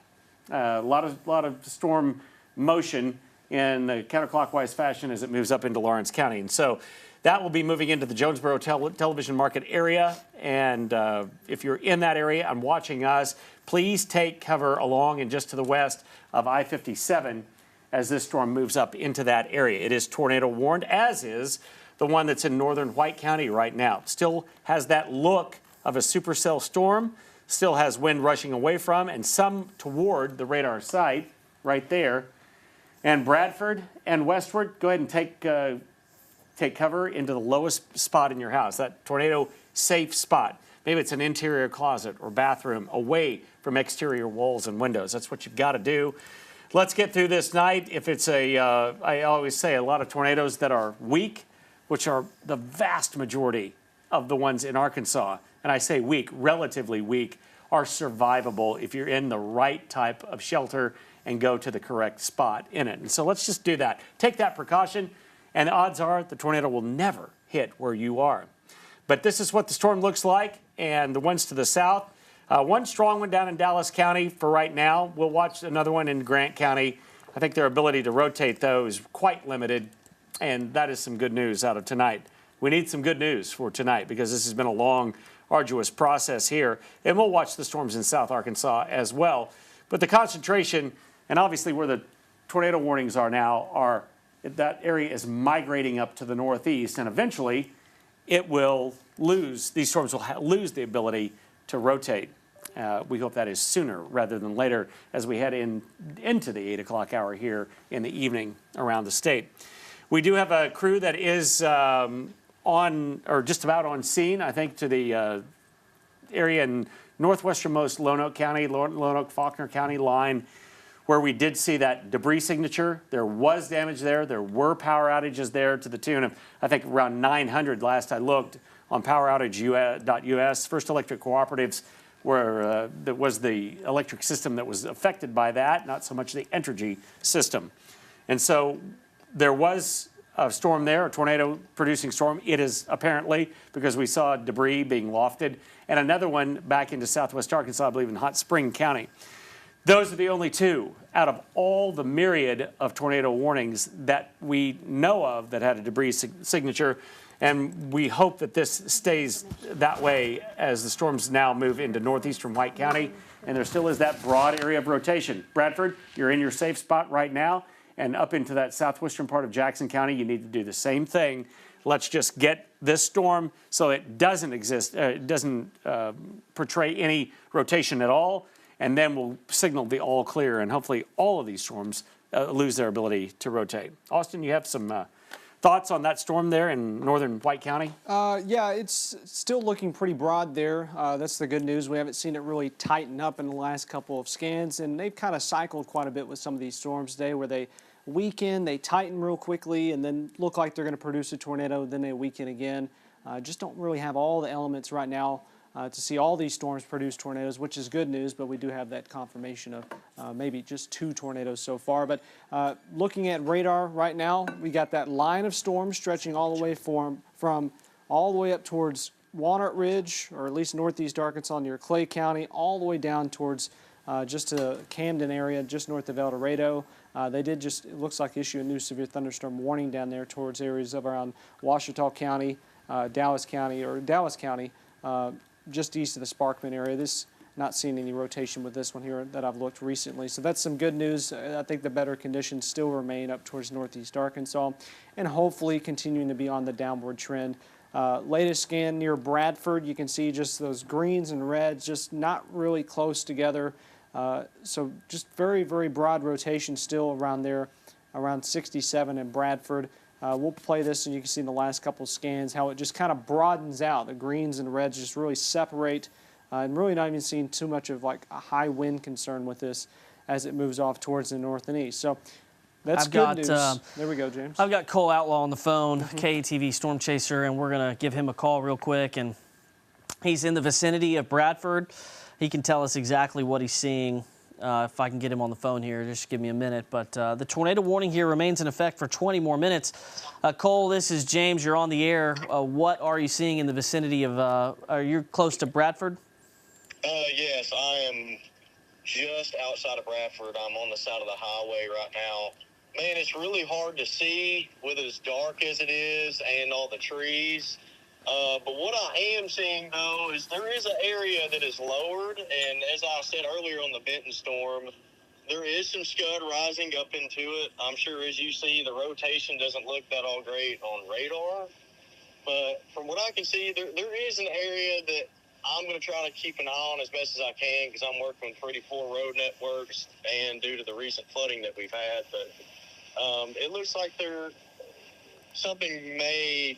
A lot of storm motion in the counterclockwise fashion as it moves up into Lawrence County. And so that will be moving into the Jonesboro television market area. And if you're in that area and watching us, please take cover along and just to the west of I-57 as this storm moves up into that area. It is tornado warned, as is the one that's in northern White County right now. Still has that look of a supercell storm, still has wind rushing away from and some toward the radar site right there. And Bradford and westward, go ahead and take cover into the lowest spot in your house, that tornado safe spot. Maybe it's an interior closet or bathroom away from exterior walls and windows. That's what you've got to do. Let's get through this night. If it's I always say a lot of tornadoes that are weak, which are the vast majority of the ones in Arkansas, and I say weak, relatively weak, are survivable if you're in the right type of shelter and go to the correct spot in it. And so let's just do that. Take that precaution, and the odds are the tornado will never hit where you are. But this is what the storm looks like, and the ones to the south. One strong one down in Dallas County for right now. We'll watch another one in Grant County. I think their ability to rotate, though, is quite limited, and that is some good news out of tonight. We need some good news for tonight because this has been a long, arduous process here, and we'll watch the storms in South Arkansas as well. But the concentration, and obviously where the tornado warnings are now, are that area is migrating up to the northeast, and eventually it will lose, these storms will lose the ability to rotate. We hope that is sooner rather than later as we head into the 8 o'clock hour here in the evening around the state. We do have a crew that is on, or just about on scene, I think, to the area in northwesternmost Lonoke County, Lonoke-Faulkner County line, where we did see that debris signature. There was damage there. There were power outages there to the tune of, I think, around 900 last I looked on poweroutage.us. First Electric Cooperatives, where that was the electric system that was affected by that, not so much the Entergy system. And so there was a storm there, a tornado-producing storm. It is apparently because we saw debris being lofted, and another one back into southwest Arkansas, I believe in Hot Spring County. Those are the only two out of all the myriad of tornado warnings that we know of that had a debris signature. And we hope that this stays that way as the storms now move into northeastern White County. And there still is that broad area of rotation. Bradford, you're in your safe spot right now. And up into that southwestern part of Jackson County, you need to do the same thing. Let's just get this storm so it doesn't exist, doesn't portray any rotation at all. And then we'll signal the all clear, and hopefully all of these storms lose their ability to rotate. Austin, you have some thoughts on that storm there in northern White County? Yeah, it's still looking pretty broad there. That's the good news. We haven't seen it really tighten up in the last couple of scans, and they've kind of cycled quite a bit with some of these storms today where they weaken, they tighten real quickly, and then look like they're going to produce a tornado, then they weaken again. Just don't really have all the elements right now to see all these storms produce tornadoes, which is good news, but we do have that confirmation of maybe just 2 tornadoes so far. But looking at radar right now, we got that line of storms stretching all the way from all the way up towards Walnut Ridge, or at least northeast Arkansas near Clay County, all the way down towards just to Camden area, just north of El Dorado. They did just, it looks like, issue a new severe thunderstorm warning down there towards areas of around Ouachita County, Dallas County, just east of the Sparkman area. Not seeing any rotation with this one here that I've looked recently. So that's some good news. I think the better conditions still remain up towards northeast Arkansas, and hopefully continuing to be on the downward trend. Latest scan near Bradford, you can see just those greens and reds just not really close together. So just very, very broad rotation still around there, around 67 in Bradford. We'll play this and you can see in the last couple of scans how it just kind of broadens out. The greens and reds just really separate, and really not even seeing too much of like a high wind concern with this as it moves off towards the north and east. So that's good news. There we go, James. I've got Cole Outlaw on the phone, KATV Storm Chaser, and we're going to give him a call real quick. And he's in the vicinity of Bradford. He can tell us exactly what he's seeing. If I can get him on the phone here, just give me a minute. But the tornado warning here remains in effect for 20 more minutes. Cole, this is James. You're on the air. What are you seeing in the vicinity of, are you close to Bradford? Yes, I am just outside of Bradford. I'm on the side of the highway right now. Man, it's really hard to see with as dark as it is and all the trees. But what I am seeing, though, is there is an area that is lowered. And as I said earlier on the Benton storm, there is some scud rising up into it. I'm sure, as you see, the rotation doesn't look that all great on radar. But from what I can see, there is an area that I'm going to try to keep an eye on as best as I can, because I'm working with pretty poor road networks and due to the recent flooding that we've had. But it looks like something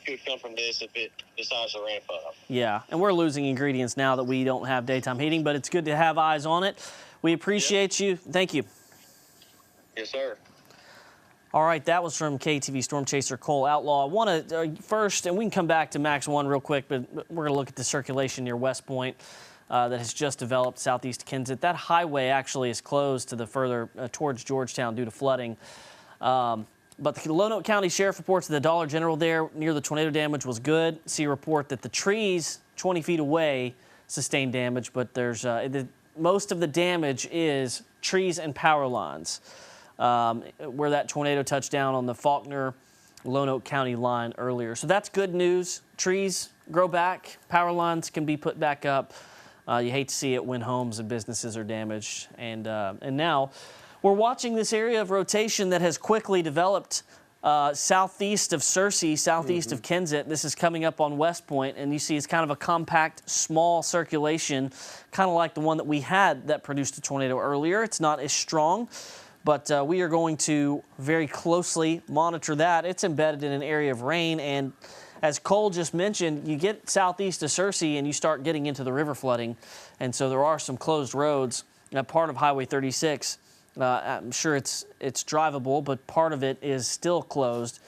could come from this if it decides to ramp up. Yeah, and we're losing ingredients now that we don't have daytime heating, but it's good to have eyes on it. We appreciate you. Thank you. Yes, sir. All right, that was from KATV Storm Chaser Cole Outlaw. I want to first, and we can come back to Max 1 real quick, but we're going to look at the circulation near West Point that has just developed southeast Kensett. That highway actually is closed to the further towards Georgetown due to flooding. But the Lonoke County Sheriff reports that the Dollar General there near the tornado damage was good. See a report that the trees 20 feet away sustained damage, but there's most of the damage is trees and power lines. Where that tornado touched down on the Faulkner-Lonoke County line earlier. So that's good news. Trees grow back. Power lines can be put back up. You hate to see it when homes and businesses are damaged. And now we're watching this area of rotation that has quickly developed southeast of Searcy, southeast of Kensett. This is coming up on West Point, and you see it's kind of a compact, small circulation, kind of like the one that we had that produced a tornado earlier. It's not as strong. But we are going to very closely monitor that. It's embedded in an area of rain, and as Cole just mentioned, you get southeast of Searcy and you start getting into the river flooding, and so there are some closed roads. Part of Highway 36, I'm sure it's drivable, but part of it is still closed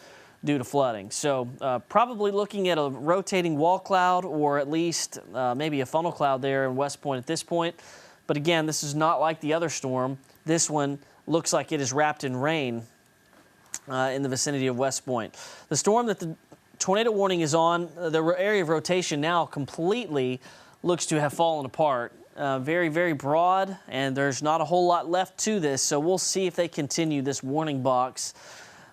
due to flooding. So probably looking at a rotating wall cloud, or at least maybe a funnel cloud there in West Point at this point. But again, this is not like the other storm. This one looks like it is wrapped in rain in the vicinity of West Point. The storm that the tornado warning is on, the area of rotation now completely looks to have fallen apart. Very, very broad, and there's not a whole lot left to this, so we'll see if they continue this warning box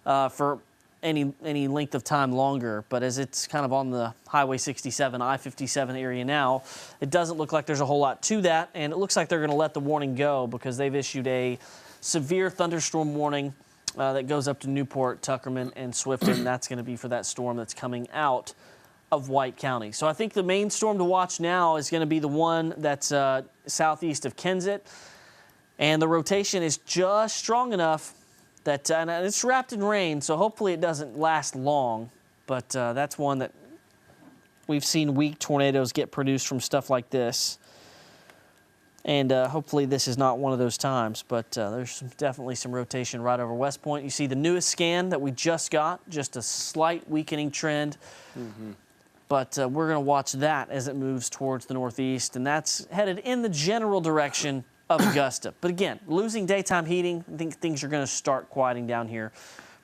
for any length of time longer. But as it's kind of on the Highway 67, I-57 area now, it doesn't look like there's a whole lot to that, and it looks like they're going to let the warning go because they've issued a severe thunderstorm warning that goes up to Newport, Tuckerman, and Swifton. That's going to be for that storm that's coming out of White County. So I think the main storm to watch now is going to be the one that's southeast of Kensett. And the rotation is just strong enough that and it's wrapped in rain, so hopefully it doesn't last long. But that's one that we've seen weak tornadoes get produced from stuff like this. And hopefully this is not one of those times, but there's definitely some rotation right over West Point. You see the newest scan that we just got, just a slight weakening trend. But we're going to watch that as it moves towards the northeast, and that's headed in the general direction of Augusta. But again, losing daytime heating, I think things are going to start quieting down here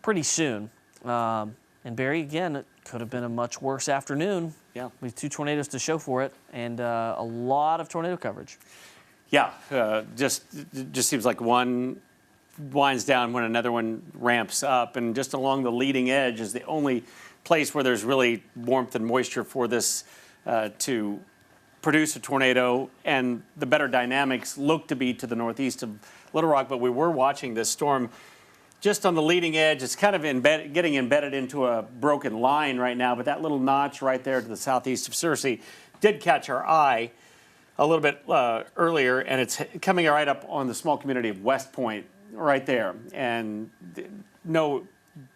pretty soon. And Barry, again, it could have been a much worse afternoon. Yeah. We have 2 tornadoes to show for it, and a lot of tornado coverage. Yeah, just seems like one winds down when another one ramps up, and just along the leading edge is the only place where there's really warmth and moisture for this to produce a tornado, and the better dynamics look to be to the northeast of Little Rock. But we were watching this storm just on the leading edge. It's kind of getting embedded into a broken line right now, but that little notch right there to the southeast of Searcy did catch our eye a little bit earlier, and it's coming right up on the small community of West Point right there. And no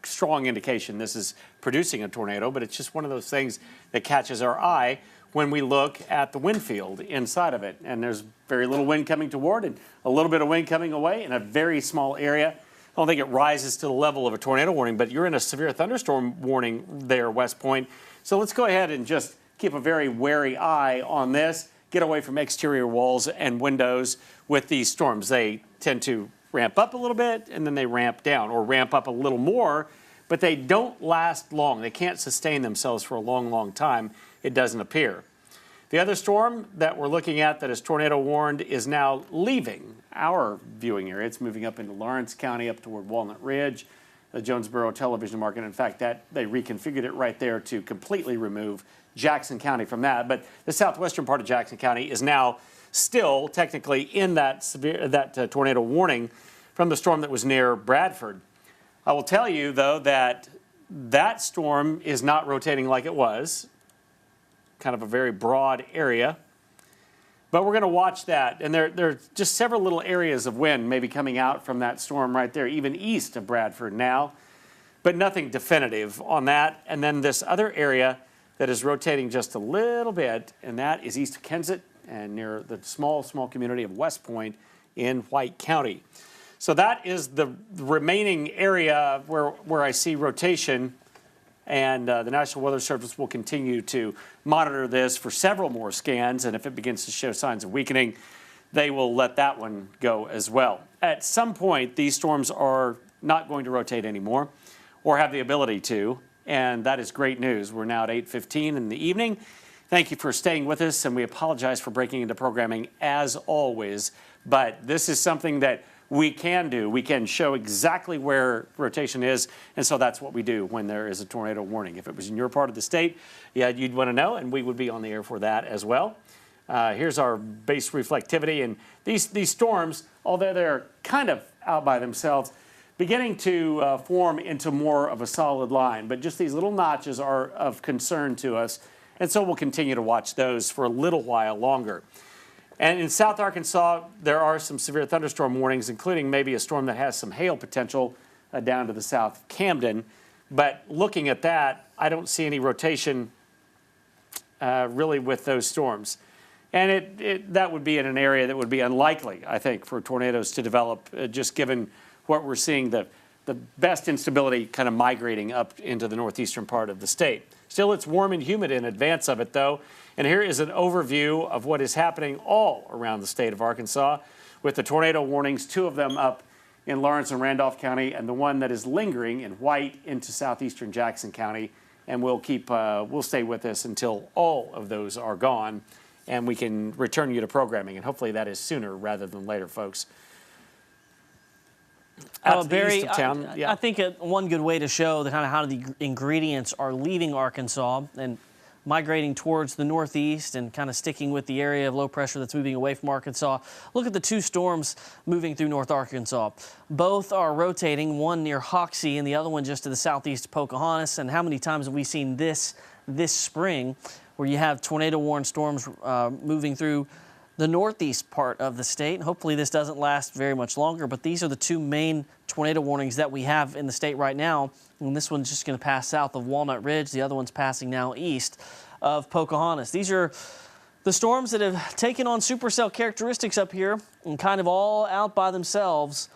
strong indication this is producing a tornado, but it's just one of those things that catches our eye when we look at the wind field inside of it. And there's very little wind coming toward and a little bit of wind coming away in a very small area. I don't think it rises to the level of a tornado warning, but you're in a severe thunderstorm warning there, West Point. So let's go ahead and just keep a very wary eye on this. Get away from exterior walls and windows with these storms. They tend to ramp up a little bit and then they ramp down, or ramp up a little more, but they don't last long. They can't sustain themselves for a long, long time, it doesn't appear. The other storm that we're looking at that is tornado warned is now leaving our viewing area. It's moving up into Lawrence County, up toward Walnut Ridge, the Jonesboro television market. In fact, that they reconfigured it right there to completely remove Jackson County from that. But the southwestern part of Jackson County is now still technically in that tornado warning from the storm that was near Bradford. I will tell you, though, that that storm is not rotating like it was. Kind of a very broad area. But we're going to watch that. And there are just several little areas of wind maybe coming out from that storm right there, even east of Bradford now. But nothing definitive on that. And then this other area that is rotating just a little bit, and that is east of Kensett and near the small community of West Point in White County. So that is the remaining area where I see rotation, and the National Weather Service will continue to monitor this for several more scans, and if it begins to show signs of weakening, they will let that one go as well. At some point, these storms are not going to rotate anymore or have the ability to, and that is great news. We're now at 8:15 in the evening. Thank you for staying with us, and we apologize for breaking into programming as always, but this is something that we can do. We can show exactly where rotation is, and so that's what we do when there is a tornado warning. If it was in your part of the state, yeah, you'd want to know, and we would be on the air for that as well. Here's our base reflectivity, and these storms, although they're kind of out by themselves, beginning to form into more of a solid line, but just these little notches are of concern to us, and so we'll continue to watch those for a little while longer. And in South Arkansas, there are some severe thunderstorm warnings, including maybe a storm that has some hail potential down to the south of Camden. But looking at that, I don't see any rotation really with those storms. And that would be in an area that would be unlikely, I think, for tornadoes to develop, just given what we're seeing, the best instability kind of migrating up into the northeastern part of the state. Still, it's warm and humid in advance of it, though. And here is an overview of what is happening all around the state of Arkansas with the tornado warnings, 2 of them up in Lawrence and Randolph County, and the one that is lingering in white into southeastern Jackson County. And we'll stay with this until all of those are gone, and we can return you to programming. And hopefully that is sooner rather than later, folks. Barry, I think one good way to show kind of how the ingredients are leaving Arkansas and migrating towards the northeast and kind of sticking with the area of low pressure that's moving away from Arkansas. Look at the 2 storms moving through North Arkansas. Both are rotating, one near Hoxie and the other one just to the southeast of Pocahontas. And how many times have we seen this spring where you have tornado-warned storms moving through the northeast part of the state? Hopefully this doesn't last very much longer, but these are the 2 main tornado warnings that we have in the state right now. And this one's just going to pass south of Walnut Ridge. The other one's passing now east of Pocahontas. These are The storms that have taken on supercell characteristics up here and kind of all out by themselves,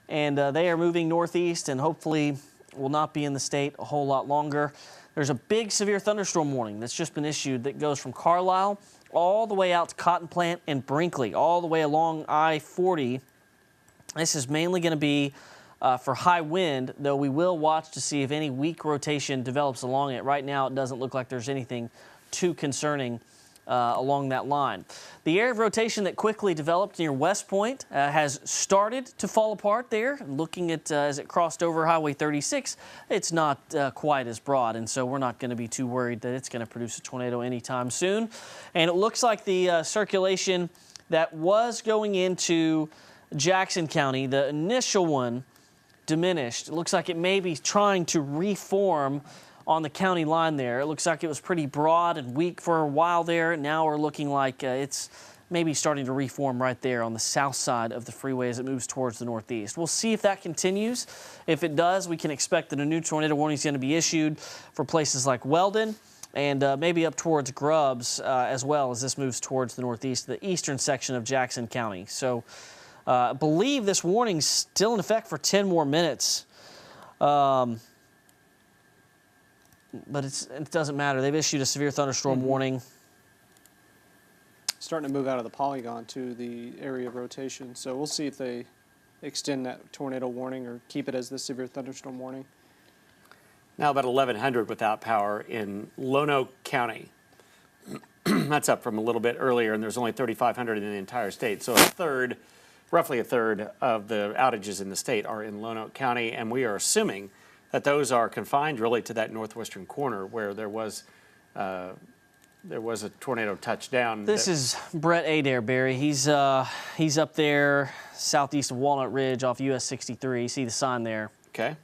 and they are moving northeast and hopefully will not be in the state a whole lot longer. There's a big severe thunderstorm warning that's just been issued that goes from Carlisle all the way out to Cotton Plant and Brinkley, all the way along I-40. This is mainly going to be for high wind, though we will watch to see if any weak rotation develops along it. Right now, it doesn't look like there's anything too concerning along that line. The area of rotation that quickly developed near West Point has started to fall apart there. Looking at as it crossed over Highway 36, it's not quite as broad, and so we're not going to be too worried that it's going to produce a tornado anytime soon. And it looks like the circulation that was going into Jackson County, the initial one, diminished. It looks like it may be trying to reform on the county line there. It looks like it was pretty broad and weak for a while there. Now we're looking like it's maybe starting to reform right there on the south side of the freeway as it moves towards the northeast. We'll see if that continues. If it does, we can expect that a new tornado warning is going to be issued for places like Weldon and maybe up towards Grubbs as well as this moves towards the northeast, the eastern section of Jackson County. So I believe this warning's still in effect for 10 more minutes. But it doesn't matter. They've issued a severe thunderstorm warning. Starting to move out of the polygon to the area of rotation. So we'll see if they extend that tornado warning or keep it as the severe thunderstorm warning. Now about 1100 without power in Lonoke County. That's up from a little bit earlier, and there's only 3,500 in the entire state. So roughly a third of the outages in the state are in Lonoke County, and we are assuming that those are confined really to that northwestern corner where there was a tornado touchdown. This is Brett Adair, Barry. He's up there southeast of Walnut Ridge off US 63. You see the sign there. Okay.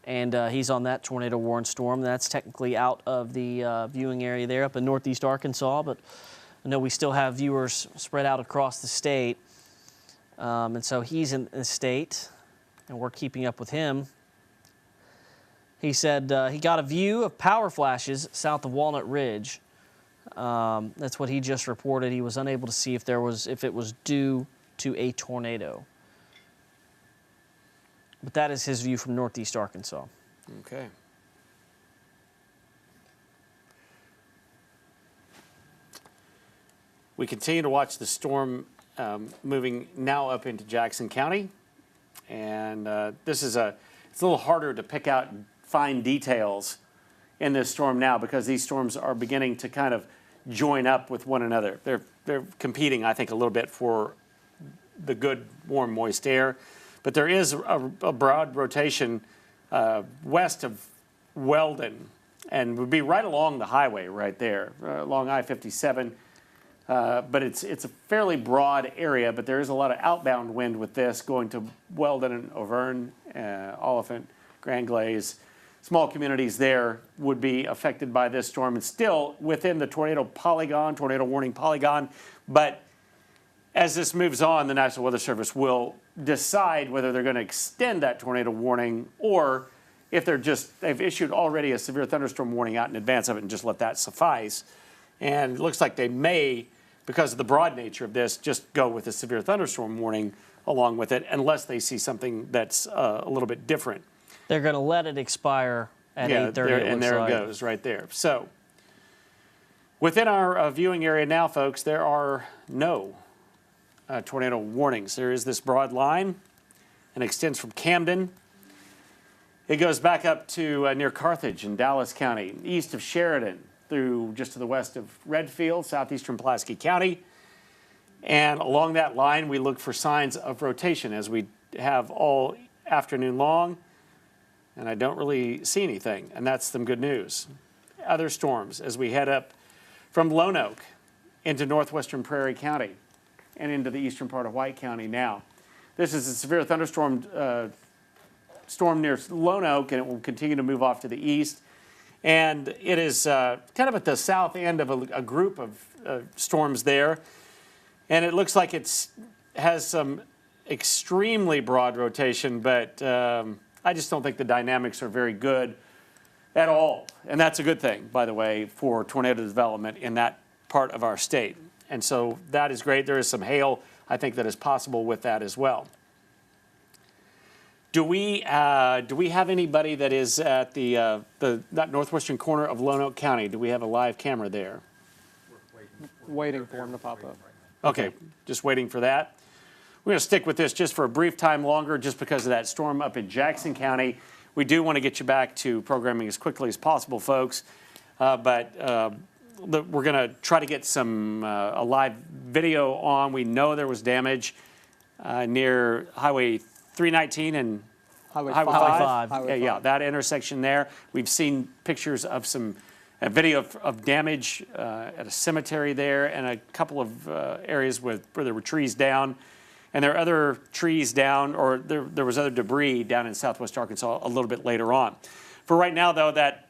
And he's on that tornado warned storm. That's technically out of the viewing area there up in northeast Arkansas, but I know we still have viewers spread out across the state. And so he's in the state, and we're keeping up with him. He said he got a view of power flashes south of Walnut Ridge. That's what he just reported. He was unable to see if it was due to a tornado. But that is his view from northeast Arkansas. Okay. We continue to watch the storm moving now up into Jackson County, and it's a little harder to pick out fine details in this storm now because these storms are beginning to kind of join up with one another. They're competing, I think, a little bit for the good, warm, moist air. But there is a broad rotation west of Weldon, and would be right along the highway right there, along I-57. But it's a fairly broad area, but there is a lot of outbound wind with this going to Weldon and Auvergne, Oliphant, Grand Glaze. Small communities there would be affected by this storm and still within the tornado warning polygon. But as this moves on, the National Weather Service will decide whether they're going to extend that tornado warning or if they've issued already a severe thunderstorm warning out in advance of it and just let that suffice. And it looks like they may, because of the broad nature of this, just go with a severe thunderstorm warning along with it unless they see something that's a little bit different. They're going to let it expire at 8:30. And there it goes right there. So within our viewing area now, folks, there are no tornado warnings. There is this broad line and extends from Camden. It goes back up to near Carthage in Dallas County, east of Sheridan, through just to the west of Redfield, southeastern Pulaski County. And along that line, we look for signs of rotation as we have all afternoon long. And I don't really see anything, and that's some good news. Other storms as we head up from Lonoke into northwestern Prairie County and into the eastern part of White County now. This is a severe thunderstorm storm near Lonoke, and it will continue to move off to the east. And it is kind of at the south end of a group of storms there. And it looks like it has some extremely broad rotation, but I just don't think the dynamics are very good at all. And that's a good thing, by the way, for tornado development in that part of our state. And so that is great. There is some hail, I think, that is possible with that as well. Do we have anybody that is at that northwestern corner of Lonoke County? Do we have a live camera there? Waiting for him to pop up. Okay, just waiting for that. We're going to stick with this just for a brief time longer just because of that storm up in Jackson County. We do want to get you back to programming as quickly as possible, folks. But we're going to try to get a live video on. We know there was damage near Highway 319 and Highway 5. Yeah, that intersection there. We've seen pictures of a video of damage at a cemetery there and a couple of areas where there were trees down. And there are other trees down, or there was other debris down in southwest Arkansas a little bit later on. For right now, though, that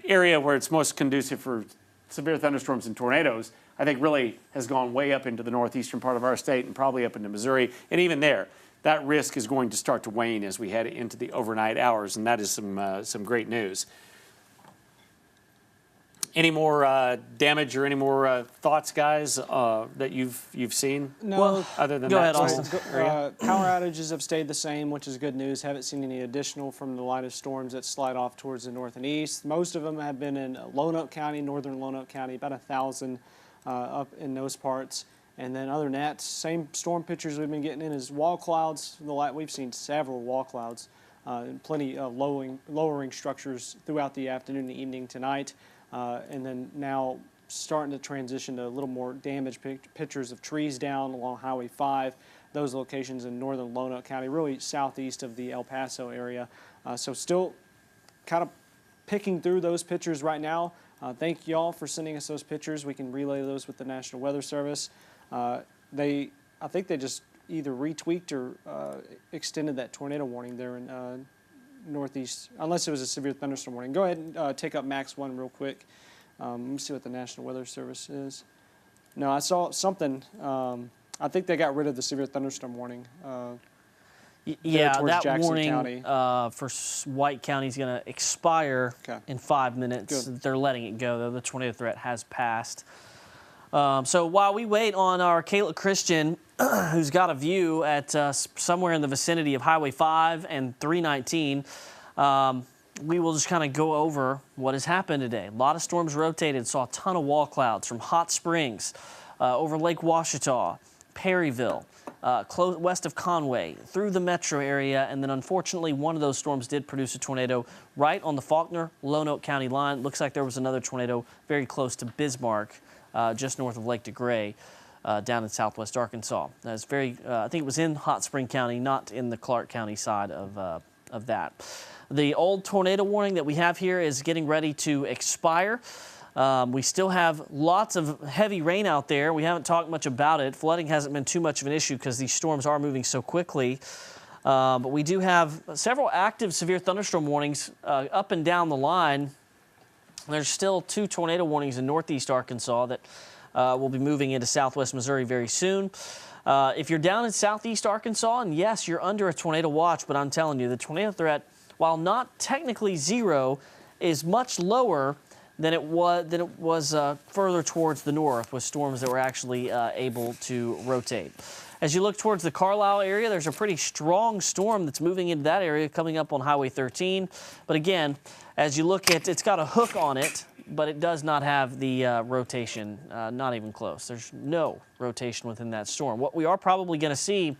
area where it's most conducive for severe thunderstorms and tornadoes, I think really has gone way up into the northeastern part of our state and probably up into Missouri. And even there, that risk is going to start to wane as we head into the overnight hours, and that is some great news. Any more damage or any more thoughts, guys, that you've seen? No. Well, other than go that ahead, small Austin. area? Power outages have stayed the same, which is good news. Haven't seen any additional from the line of storms that slide off towards the north and east. Most of them have been in Lonoke County, northern Lonoke County, about 1,000 up in those parts. And then other than that, same storm pictures we've been getting in is wall clouds. We've seen several wall clouds, and plenty of lowering structures throughout the afternoon and evening tonight. And then now starting to transition to a little more damaged pictures of trees down along Highway 5, those locations in northern Lonoke County, really southeast of the El Paso area. So still kind of picking through those pictures right now. Thank y'all for sending us those pictures. We can relay those with the National Weather Service. I think they just either retweaked or extended that tornado warning there in northeast, unless it was a severe thunderstorm warning. Go ahead and take up Max 1 real quick. Let me see what the National Weather Service is. No, I saw something. I think they got rid of the severe thunderstorm warning. Yeah, towards that Jackson warning County. For White County is going to expire in 5 minutes. Good. They're letting it go, though. The tornado threat has passed. So while we wait on our Kayla Christian, who's got a view at somewhere in the vicinity of Highway 5 and 319, we will just kind of go over what has happened today. A lot of storms rotated, saw a ton of wall clouds from Hot Springs over Lake Washita, Perryville, west of Conway, through the metro area, and then unfortunately one of those storms did produce a tornado right on the Faulkner-Lonoke County line. Looks like there was another tornado very close to Bismarck, just north of Lake DeGray, down in southwest Arkansas. That's very, I think it was in Hot Spring County, not in the Clark County side of that. The old tornado warning that we have here is getting ready to expire. We still have lots of heavy rain out there. We haven't talked much about it. Flooding hasn't been too much of an issue because these storms are moving so quickly. But we do have several active severe thunderstorm warnings up and down the line. There's still 2 tornado warnings in northeast Arkansas that will be moving into southwest Missouri very soon. If you're down in southeast Arkansas, and yes, you're under a tornado watch, but I'm telling you, the tornado threat, while not technically zero, is much lower than it was further towards the north with storms that were actually able to rotate. As you look towards the Carlisle area, there's a pretty strong storm that's moving into that area coming up on Highway 13. But again, as you look at, it's got a hook on it, but it does not have the rotation, not even close. There's no rotation within that storm. What we are probably going to see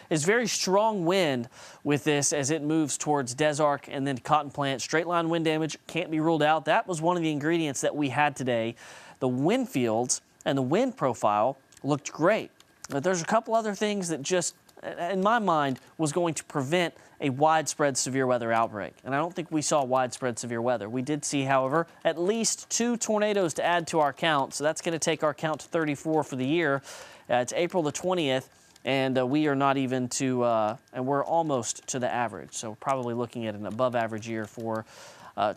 is very strong wind with this as it moves towards Des Arc and then Cotton Plant. Straight line wind damage can't be ruled out. That was one of the ingredients that we had today. The wind fields and the wind profile looked great. But there's a couple other things that just, in my mind, was going to prevent a widespread severe weather outbreak. And I don't think we saw widespread severe weather. We did see, however, at least 2 tornadoes to add to our count. So that's going to take our count to 34 for the year. It's April the 20th, and we are not even to, and we're almost to the average. So probably looking at an above average year for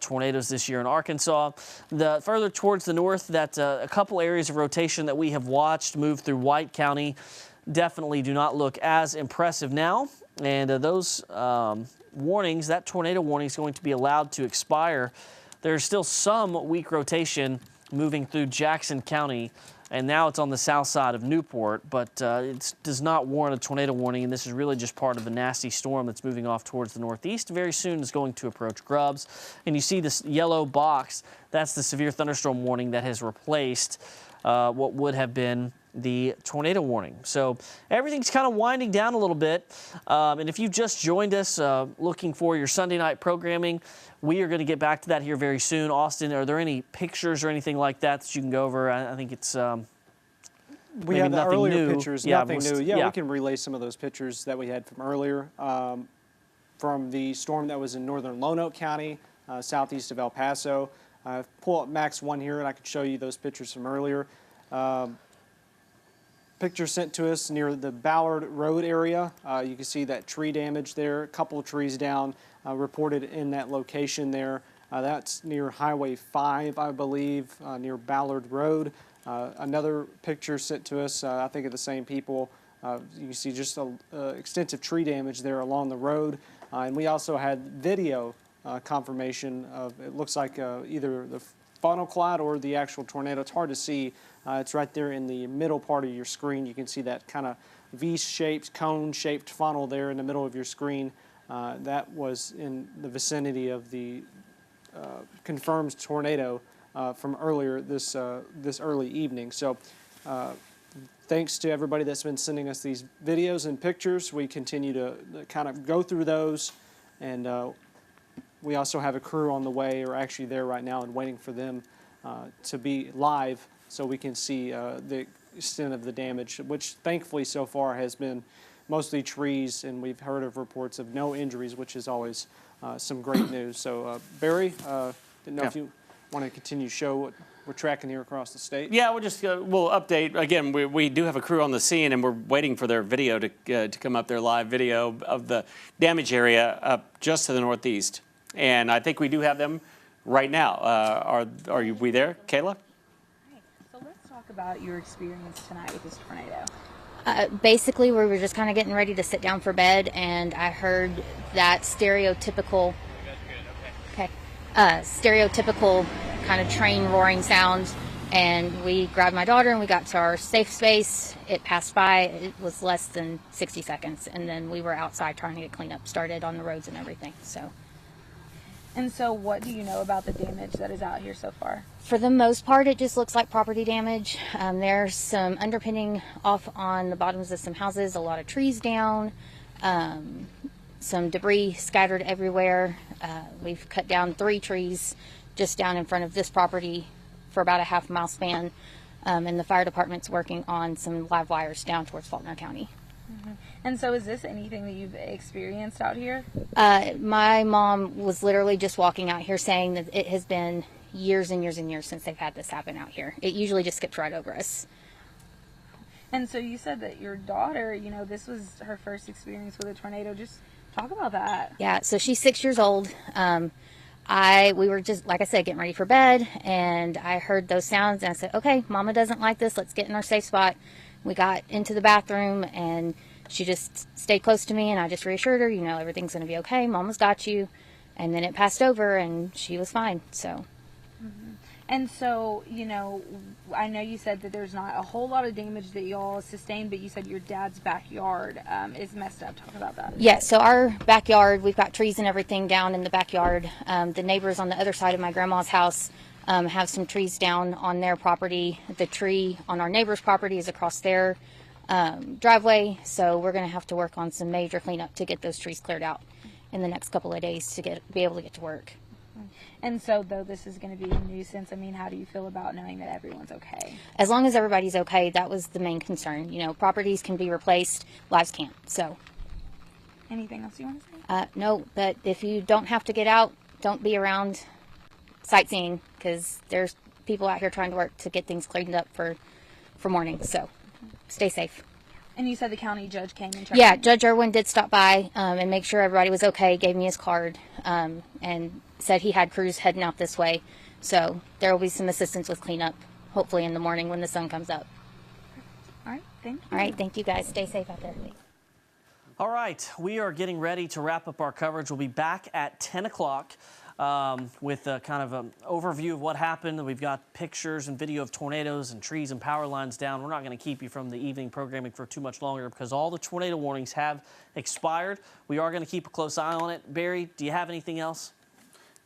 tornadoes this year in Arkansas. The further towards the north, that a couple areas of rotation that we have watched move through White County definitely do not look as impressive now. And those warnings, that tornado warning is going to be allowed to expire. There's still some weak rotation moving through Jackson County and now it's on the south side of Newport, but it does not warrant a tornado warning, and this is really just part of a nasty storm that's moving off towards the northeast. Very soon is going to approach Grubbs, and you see this yellow box. That's the severe thunderstorm warning that has replaced what would have been the tornado warning. So everything's kind of winding down a little bit. And if you've just joined us looking for your Sunday night programming, we are going to get back to that here very soon. Austin, are there any pictures or anything like that that you can go over? I think it's we have the earlier new. pictures, Yeah, nothing new. Yeah, we can relay some of those pictures that we had from earlier. From the storm that was in northern Lonoke County, southeast of El Paso. Pull up Max 1 here and I can show you those pictures from earlier. Picture sent to us near the Ballard Road area. You can see that tree damage there, a couple of trees down reported in that location there. That's near Highway 5, I believe, near Ballard Road. Another picture sent to us, I think of the same people. You can see just extensive tree damage there along the road. And we also had video confirmation of, it looks like either the funnel cloud or the actual tornado. It's hard to see. It's right there in the middle part of your screen. You can see that kind of V-shaped, cone-shaped funnel there in the middle of your screen. That was in the vicinity of the confirmed tornado from earlier this early evening. So thanks to everybody that's been sending us these videos and pictures. We continue to kind of go through those, and we also have a crew on the way, or actually there right now, and waiting for them to be live so we can see the extent of the damage, which thankfully so far has been mostly trees, and we've heard of reports of no injuries, which is always some great news. So Barry, didn't know if you want to continue to show what we're tracking here across the state. Yeah, we'll just we'll update. Again, we do have a crew on the scene, and we're waiting for their video to come up, their live video of the damage area up just to the northeast. And I think we do have them right now. We there, Kayla? So let's talk about your experience tonight with this tornado. Basically, we were just kind of getting ready to sit down for bed, and I heard that stereotypical kind of train roaring sound, and we grabbed my daughter and we got to our safe space. It passed by. It was less than 60 seconds, and then we were outside trying to get cleanup started on the roads and everything. And so what do you know about the damage that is out here so far? For the most part, it just looks like property damage. There's some underpinning off on the bottoms of some houses, a lot of trees down, some debris scattered everywhere. We've cut down 3 trees just down in front of this property for about a half-mile span, and the fire department's working on some live wires down towards Faulkner County. Mm-hmm. And so is this anything that you've experienced out here? My mom was literally just walking out here saying that it has been years and years and years since they've had this happen out here. It usually just skips right over us. And so you said that your daughter, you know, this was her first experience with a tornado. Just talk about that. Yeah, so she's 6 years old. We were just, like I said, getting ready for bed, and I heard those sounds, and I said, okay, Mama doesn't like this. Let's get in our safe spot. We got into the bathroom, and she just stayed close to me, and I just reassured her, you know, everything's going to be okay. Mama's got you. And then it passed over, and she was fine, so. Mm-hmm. And so, you know, I know you said that there's not a whole lot of damage that y'all sustained, but you said your dad's backyard is messed up. Talk about that. Yeah, so our backyard, we've got trees and everything down in the backyard. The neighbors on the other side of my grandma's house have some trees down on their property. The tree on our neighbor's property is across their driveway, so we're going to have to work on some major cleanup to get those trees cleared out in the next couple of days to be able to get to work. And so, though this is going to be a nuisance, I mean, how do you feel about knowing that everyone's okay? As long as everybody's okay, that was the main concern. You know, properties can be replaced, lives can't. So. Anything else you want to say? No, but if you don't have to get out, don't be around sightseeing, because there's people out here trying to work to get things cleaned up for morning. So, stay safe. And you said the county judge came and checked. Yeah, Judge Irwin did stop by and make sure everybody was okay, gave me his card, and said he had crews heading out this way. So there will be some assistance with cleanup, hopefully in the morning when the sun comes up. All right, thank you. All right, thank you guys. Stay safe out there. All right, we are getting ready to wrap up our coverage. We'll be back at 10 o'clock. with a kind of an overview of what happened. We've got pictures and video of tornadoes and trees and power lines down. We're not going to keep you from the evening programming for too much longer because all the tornado warnings have expired. We are going to keep a close eye on it. Barry, do you have anything else?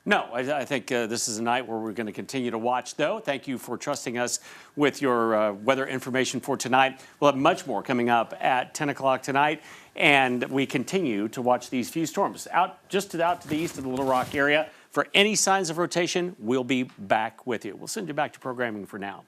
No, I think this is a night where we're going to continue to watch, though. Thank you for trusting us with your weather information for tonight. We'll have much more coming up at 10 o'clock tonight, and we continue to watch these few storms out to the east of the Little Rock area. For any signs of rotation, we'll be back with you. We'll send you back to programming for now.